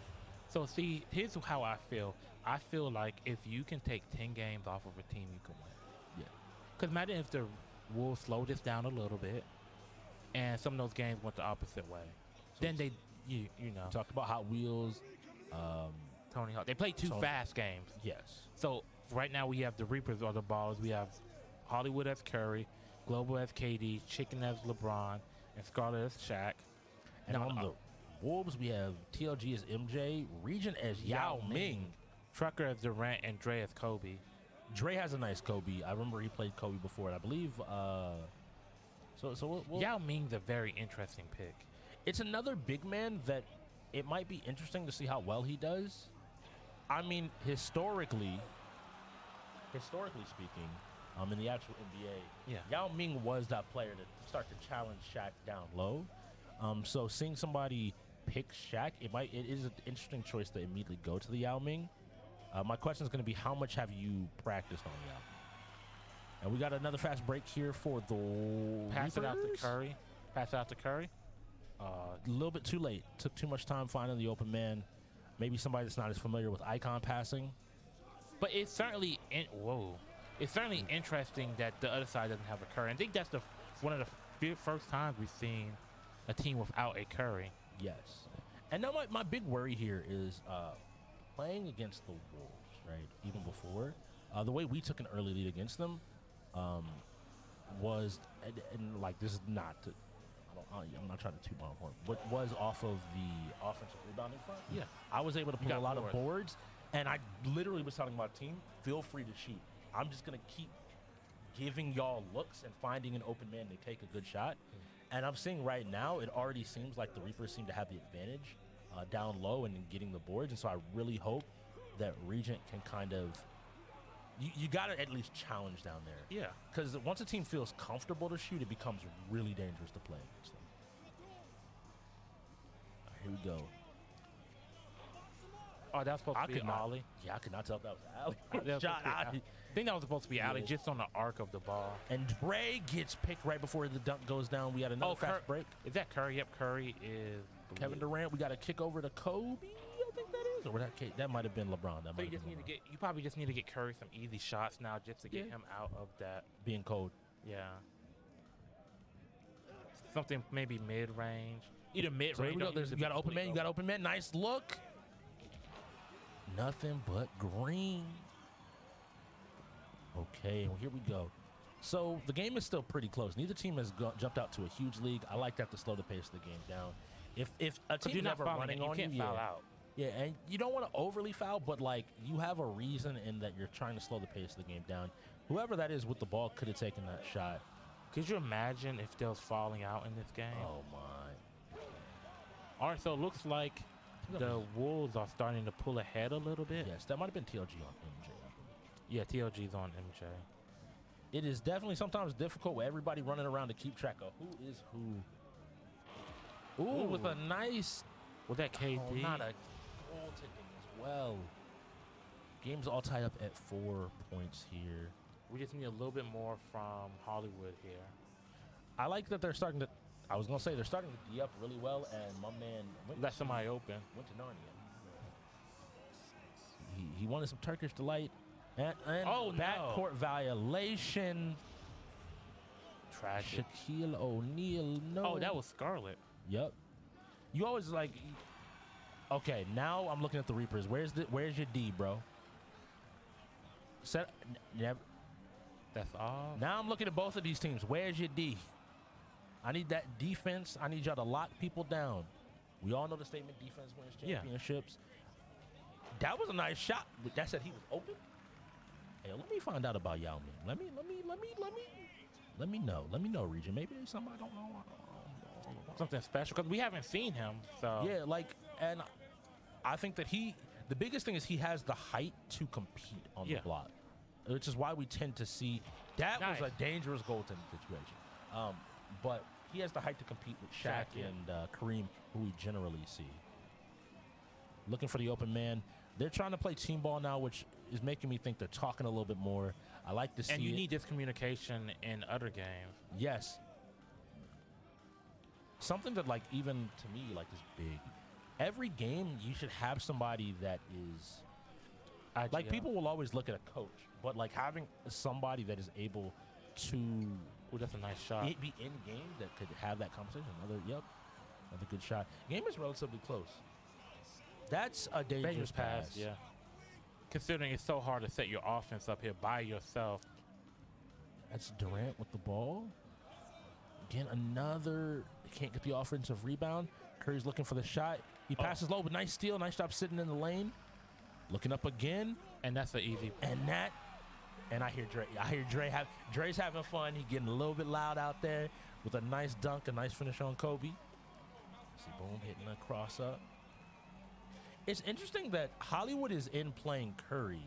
So see, here's how I feel. I feel like if you can take 10 games off of a team, you can win. Yeah. Because imagine if the Wolves slow this down a little bit, and some of those games went the opposite way. So then you talked about Hot Wheels, Tony Hawk. They played 2 fast games. Yes. So right now we have the Reapers or the Ballers. We have Hollywood as Curry, Global as KD, Chicken as LeBron, and Scarlet as Shaq. And on the Wolves, we have TLG as MJ, Regent as Yao Ming, Trucker as Durant, and Dre as Kobe. Dre has a nice Kobe. I remember he played Kobe before, and I believe. Yao Ming's a very interesting pick. It's another big man that it might be interesting to see how well he does. I mean, historically speaking, in the actual NBA. Yeah. Yao Ming was that player to start to challenge Shaq down low. So seeing somebody pick Shaq, it is an interesting choice to immediately go to the Yao Ming. My question is going to be, how much have you practiced on Yao Ming? And we got another fast break here for the Pass it out Reapers. to Curry. Pass it out to Curry. A little bit too late. Took too much time finding the open man. Maybe somebody that's not as familiar with icon passing. But it's certainly it's certainly interesting that the other side doesn't have a Curry. I think that's one of the first times we've seen a team without a Curry. Yes. And now my big worry here is playing against the Wolves, right? Even before, the way we took an early lead against them was, and like this is not, I'm not trying to toot my own horn, but was off of the offensive rebounding front. Yeah. I was able to You pull a got lot of boards, and I literally was telling my team, feel free to shoot. I'm just going to keep giving y'all looks and finding an open man to take a good shot. And I'm seeing right now, it already seems like the Reapers seem to have the advantage down low and in getting the boards. And so I really hope that Regent can kind of, you got to at least challenge down there. Yeah. Because once a team feels comfortable to shoot, it becomes really dangerous to play against them. Here we go. Oh, that was supposed to be Ollie. Yeah, I could not tell if that was That Alley. was Shot. supposed to be I think that was supposed to be Allie, Yeah. just on the arc of the ball. And Dre gets picked right before the dunk goes down. We had another fast break. Is that Curry? Yep, Curry is Kevin Durant. We got a kick over to Kobe. I think that is, or that might have been LeBron. That So might you have just been need to LeBron. you probably just need to get Curry some easy shots now, just to get Yeah. him out of that. Being cold. Yeah. Something maybe mid range. Either mid So here range. we go. You got open man. You got open man. Nice look. Nothing but green. Okay, well, here we go. So the game is still pretty close. Neither team has jumped out to a huge lead. I like that to slow the pace of the game down. If a team is never running on you, you, foul yeah. out. Yeah, and you don't want to overly foul, but like you have a reason in that you're trying to slow the pace of the game down. Whoever that is with the ball could have taken that shot. Could you imagine if there was falling out in this game? Oh my. All right, so it looks like the Wolves are starting to pull ahead a little bit. Yes, that might have been TLG on MJ. Yeah, TLG's on MJ. It is definitely sometimes difficult with everybody running around to keep track of who is who. Ooh, with a nice, Was that KD? oh, not a goal ticking as well. Game's all tied up at 4 points here. We just need a little bit more from Hollywood here. I like that they're starting to. I was gonna say they're starting to D up really well, and my man Let somebody open. went to Narnia. He wanted some Turkish delight, and Oh, no. backcourt violation. Tragic. Shaquille O'Neal. No. Oh, that was Scarlet. Yep. You always like. Okay, now I'm looking at the Reapers. Where's your D, bro? Never. That's all. Now I'm looking at both of these teams. Where's your D? I need that defense. I need y'all to lock people down. We all know the statement: defense wins Yeah. championships. That was a nice shot. But that said, he was open. Hey, let me find out about Yao Ming. Let me know. Let me know, Region. Maybe there's something I don't know. Something special because we haven't seen him. So Yeah, and I think that the biggest thing is he has the height to compete on the Yeah. block, which is why we tend to see that was Nice. a dangerous goaltending situation. But he has the height to compete with Shaq, Shaq, yeah. and Kareem, who we generally see. Looking for the open man. They're trying to play team ball now, which is making me think they're talking a little bit more. I like to see and you it. need this communication in other games. Yes. Something that, like, even to me, like, is big. Every game, you should have somebody that is like, people will always look at a coach, but like having somebody that is able to Oh, that's a nice shot. be in game that could have that conversation. Another good shot. Game is relatively close. That's a dangerous pass. yeah. Considering it's so hard to set your offense up here by yourself. That's Durant with the ball. Again, can't get the offensive rebound. Curry's looking for the shot. He passes low, but nice steal. Nice job sitting in the lane. Looking up again. And that's an easy. And I hear Dre. Dre's having fun. He's getting a little bit loud out there with a nice dunk, a nice finish on Kobe. See, boom, hitting a cross up. It's interesting that Hollywood is in playing Curry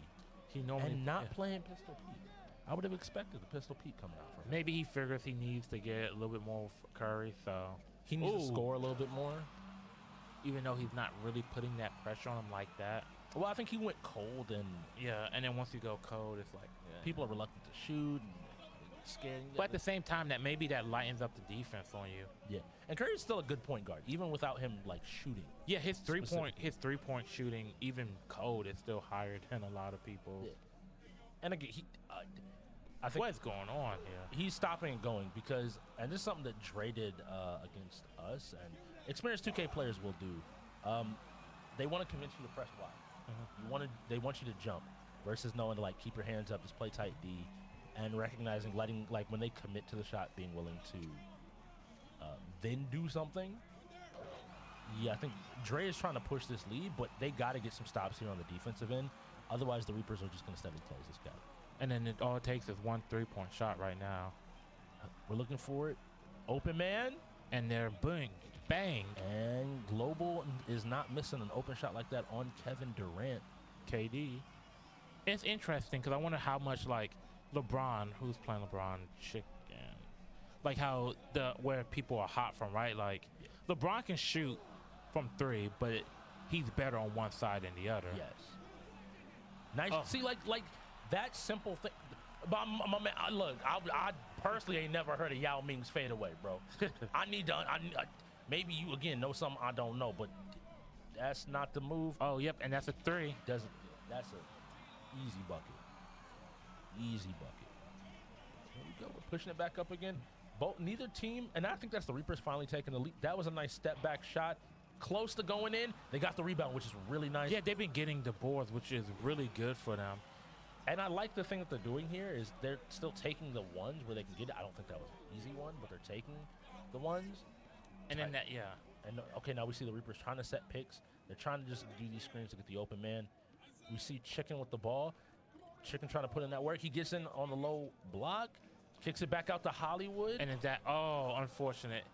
He normally and not playing Pistol Pete. I would have expected the Pistol Pete coming out from him. Maybe he figures he needs to get a little bit more Curry, so He needs to Ooh. score a little bit more. even though he's not really putting that pressure on him like that. Well, I think he went cold, and Yeah, and then once you go cold, it's like people are reluctant to shoot and they get scared. But at the same time, that maybe that lightens up the defense on you. Yeah, and Curry's still a good point guard, even without him like shooting. Yeah, his three point Specifically. shooting, even cold, is still higher than a lot of people. Yeah. And again, I think What's going on here? he's stopping and going because, and this is something that Dre did against us, and experienced 2K players will do. They want to convince you to press Y. They want you to jump, versus knowing to like keep your hands up, just play tight D, and recognizing letting like when they commit to the shot, being willing to then do something. Yeah, I think Dre is trying to push this lead, but they got to get some stops here on the defensive end. Otherwise, the Reapers are just going to steadily close this gap. And then all it takes is one 3-point shot right now, We're looking for it. Open man. and they're bang. And Global is not missing an open shot like that on Kevin Durant. KD. It's interesting because I wonder how much like LeBron, who's playing LeBron, chicken, like how where people are hot from, right? Like LeBron can shoot from 3, but he's better on one side than the other. Yes. Nice. Oh. See, like that simple thing. But my man, look, I personally ain't never heard of Yao Ming's fadeaway, bro. I need to. Maybe you again know something I don't know, but that's not the move. Oh, yep, and that's a 3. That's a easy bucket. Easy bucket. Here we go. We're pushing it back up again. Neither team, and I think that's the Reapers finally taking the lead. That was a nice step back shot, close to going in. They got the rebound, which is really nice. Yeah, they've been getting the boards, which is really good for them. And I like the thing that they're doing here is they're still taking the ones where they can get it. I don't think that was an easy one, but they're taking the ones. And then Tight. And okay, now we see the Reapers trying to set picks. They're trying to just do these screens to get the open man. We see Chicken with the ball. Chicken trying to put in that work. He gets in on the low block, kicks it back out to Hollywood. And then unfortunate.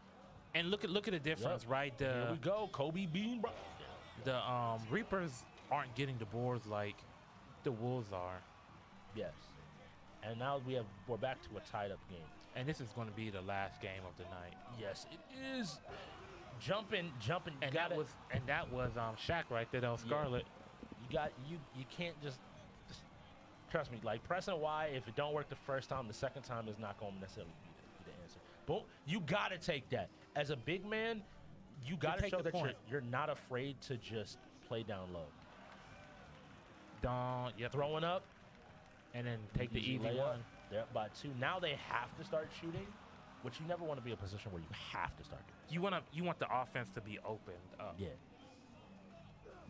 And look at the difference, right? Here we go, Kobe Bean, bro. The Reapers aren't getting the boards like the Wolves are. Yes. And now we're back to a tied up game. And this is going to be the last game of the night. Yes, it is. Jumping. And that was Shaq right there, though, Scarlett. You can't just trust me. Like pressing Y, if it don't work the first time, the second time is not going to necessarily be the answer. But you got to take that as a big man. You got to take show the that point. you're not afraid to just play down low. Yep. Throwing up. And then take the easy layup. one. They're up by 2. Now they have to start shooting, which you never want to be in a position where you have to start doing. You want the offense to be opened up. Yeah.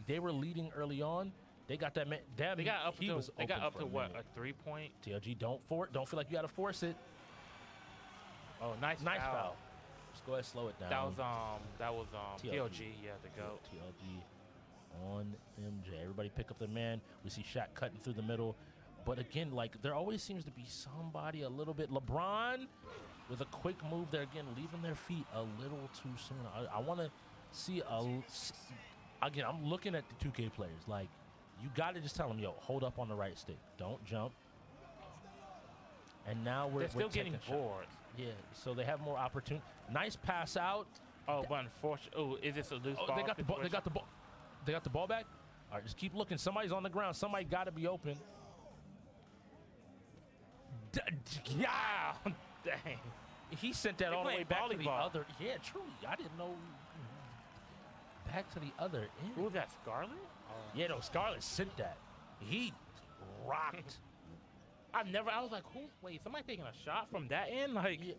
They were leading early on. They got that man. They got up to what, minute. a 3-point? TLG, don't feel like you got to force it. Oh, nice foul. Just go ahead and slow it down. That was TLG. Yeah, the GOAT. TLG on MJ. Everybody pick up their man. We see Shaq cutting through the middle. But again, like there always seems to be somebody a little bit. LeBron with a quick move there again, leaving their feet a little too soon. I want to see again. I'm looking at the 2K players. Like you got to just tell them, yo, hold up on the right stick. Don't jump. And now They're still getting taking boards. Yeah, so they have more opportunity. Nice pass out. Oh, but unfortunately, is this a loose ball? They got the ball. They got the ball. They got the ball back. All right, just keep looking. Somebody's on the ground. Somebody got to be open. Yeah, dang. He sent that They all the way playing back to the volleyball. other. Yeah, truly. I didn't know. Back to the other end. Who was that, Scarlett? Yeah, no, Scarlett sent that. He rocked. I was like, wait, somebody taking a shot from that end? Like, Yeah,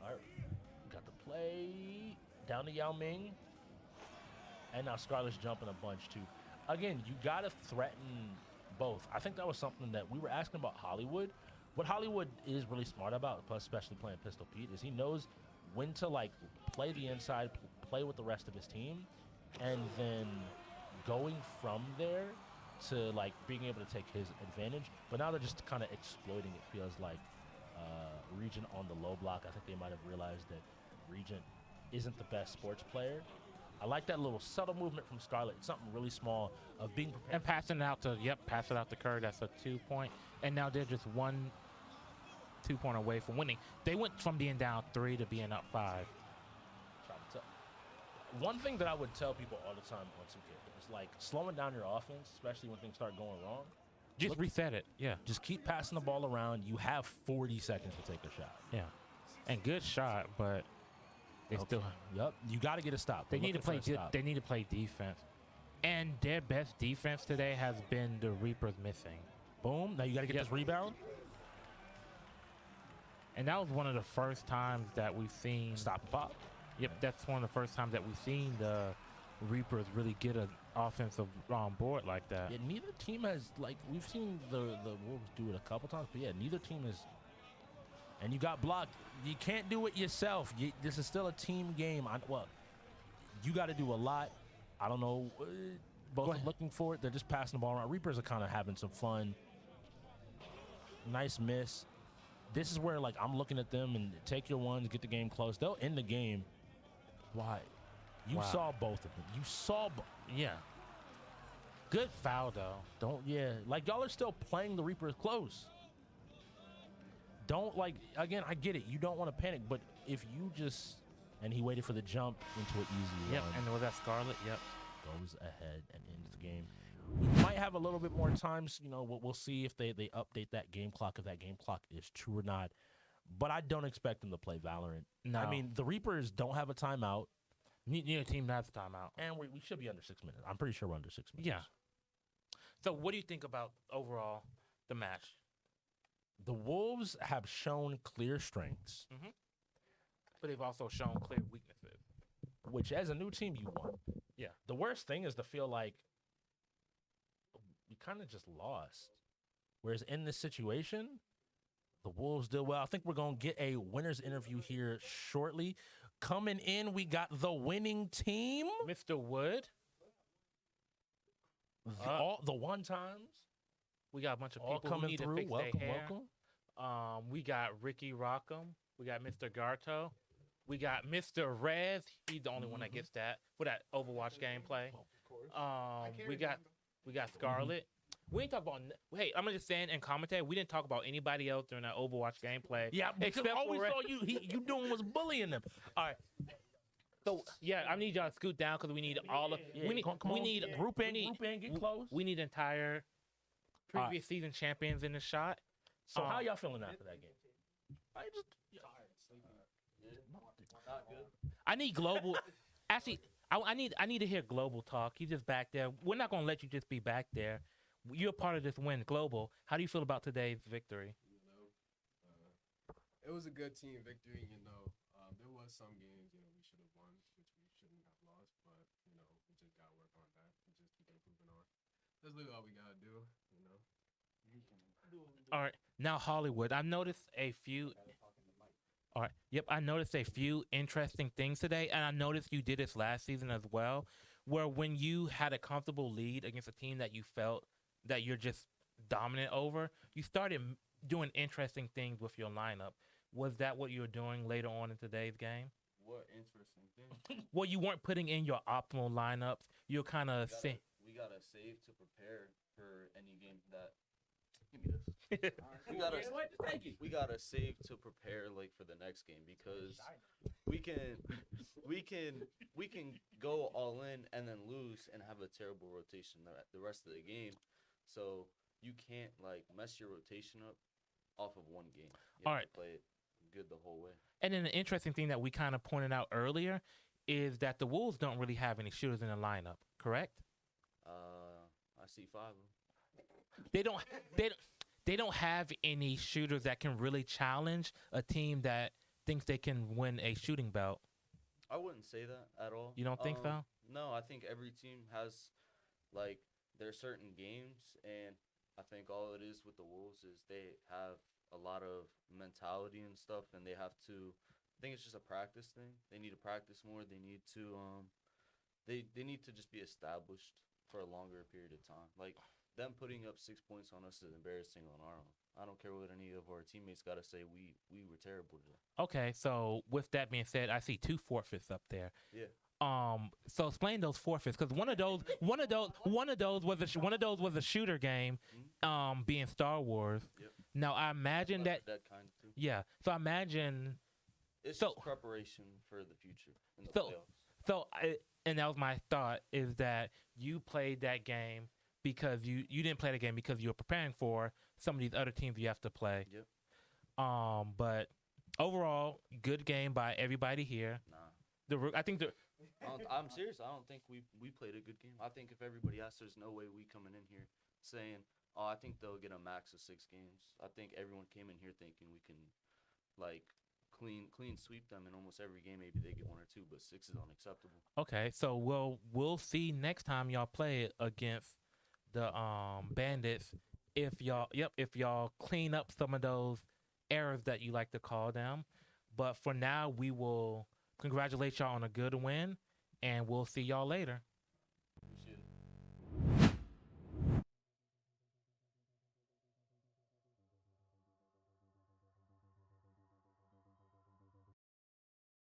all right, got the play down to Yao Ming. And now Scarlett's jumping a bunch too. Again, you got to threaten both. I think that was something that we were asking about Hollywood. What Hollywood is really smart about, plus especially playing Pistol Pete, is he knows when to like play the inside, play with the rest of his team, and then going from there to like being able to take his advantage. But now they're just kind of exploiting it. Feels like Regent on the low block. I think they might have realized that Regent isn't the best sports player. I like that little subtle movement from Scarlett. It's something really small of being prepared. and pass it out to Curry. That's a 2-point. and now they're just 1-2 point away from winning. They went from being down 3 to being up 5. Trying to tell- One thing that I would tell people all the time on 2K is like slowing down your offense, especially when things start going wrong. Just reset it. Yeah, Just keep passing the ball around. You have 40 seconds to take a shot. yeah, and good shot, but they still Yep. You got to get a stop. they We're need to looking play. for a stop. They need to play defense, and their best defense today has been the Reapers missing. Boom. Now you got to get Yep. this rebound. And that was one of the first times that we've seen. Stop and pop. Yep, that's one of the first times that we've seen the Reapers really get an offensive board like that. Yeah, neither team has, like, we've seen the Wolves do it a couple times, but yeah, neither team is. And you got blocked. You can't do it yourself. This is still a team game. Well, you got to do a lot. I don't know. Both are looking for it. They're just passing the ball around. Reapers are kind of having some fun. Nice miss. This is where, like, I'm looking at them and take your ones, get the game close. They'll end the game. Why? You Wow. saw both of them. You saw both. Yeah. Good foul though. Like, y'all are still playing the Reapers close. Don't, like, again, I get it. You don't want to panic, but if you just, and he waited for the jump into an easy Yep, run. and was that Scarlet? Yep. Goes ahead and ends the game. We might have a little bit more times. You know, we'll see if they update that game clock, if that game clock is true or not. But I don't expect them to play Valorant. No. I mean, the Reapers don't have a timeout, Neither team has timeout. and we should be under 6 minutes. I'm pretty sure we're under 6 minutes. Yeah. So what do you think about overall the match? The Wolves have shown clear strengths, But they've also shown clear weaknesses. which as a new team you want. Yeah. The worst thing is to feel like we kind of just lost. Whereas in this situation, the Wolves did well. I think we're going to get a winner's interview here shortly. Coming in, we got the winning team. Mr. Wood, All the one times. we got a bunch of All people who coming need through. to fix Welcome, their hair. welcome. We got Ricky Rockham. We got Mr. Garto. We got Mr. Rez. He's the only one that gets that for that Overwatch gameplay. We got Scarlet. We ain't talk about. Hey, I'm gonna just stand and commentate. We didn't talk about anybody else during that Overwatch gameplay. Yeah, because except all we for saw you doing was bullying them. All right. So yeah, I need y'all to scoot down because we need all of. Yeah, we need. come we on. need Group we in, need- get close. We need entire All right. previous season champions in the shot. So how y'all feeling after that game? I just I need global. Actually, I need to hear global talk. You just back there. We're not gonna let you just be back there. You're a part of this win, global. How do you feel about today's victory? It was a good team victory. There was some games we should have won, which we shouldn't have lost. But we just gotta work on that and just keep improving on. That's literally all we gotta do. All right, now Hollywood. I've noticed a few. All right. Yep, I noticed a few interesting things today, and I noticed you did this last season as well, where when you had a comfortable lead against a team that you felt that you're just dominant over, you started doing interesting things with your lineup. Was that what you were doing later on in today's game? What interesting thing? Well, you weren't putting in your optimal lineups. You're kind of saying. We gotta save to prepare for any game that. Give me this. We gotta save to prepare for the next game because we can go all in and then lose and have a terrible rotation the rest of the game. So you can't mess your rotation up off of one game. You All have right. to play it good the whole way. And then the interesting thing that we kind of pointed out earlier is that the Wolves don't really have any shooters in the lineup, correct? I see 5 of them. They don't have any shooters that can really challenge a team that thinks they can win a shooting belt. I wouldn't say that at all. You don't think so? No, I think every team has their certain games, and I think all it is with the Wolves is they have a lot of mentality and stuff, and they have to. I think it's just a practice thing. They need to practice more. They need to they need to just be established for a longer period of time. Them putting up 6 points on us is embarrassing on our own. I don't care what any of our teammates got to say. We were terrible today. Okay, so with that being said, I see 2 forfeits up there. Yeah. So explain those forfeits, because one of those was a shooter game, being Star Wars. Yep. Now I imagine Left that, 4 Dead kind of too. yeah. So I imagine, It's So- just preparation for the future in the So- playoffs. and that was my thought, is that you played that game because you didn't play the game because you were preparing for some of these other teams you have to play. Yep. But overall, good game by everybody here. Nah. I think I'm serious. I don't think we played a good game. I think if everybody else, there's no way we coming in here saying, "Oh, I think they'll get a max of 6 games." I think everyone came in here thinking we can, like, clean sweep them in almost every game. Maybe they get 1 or 2, but 6 is unacceptable. Okay, so we'll see next time y'all play against the Bandits, if y'all clean up some of those errors that you like to call them. But for now, we will congratulate y'all on a good win, and we'll see y'all later.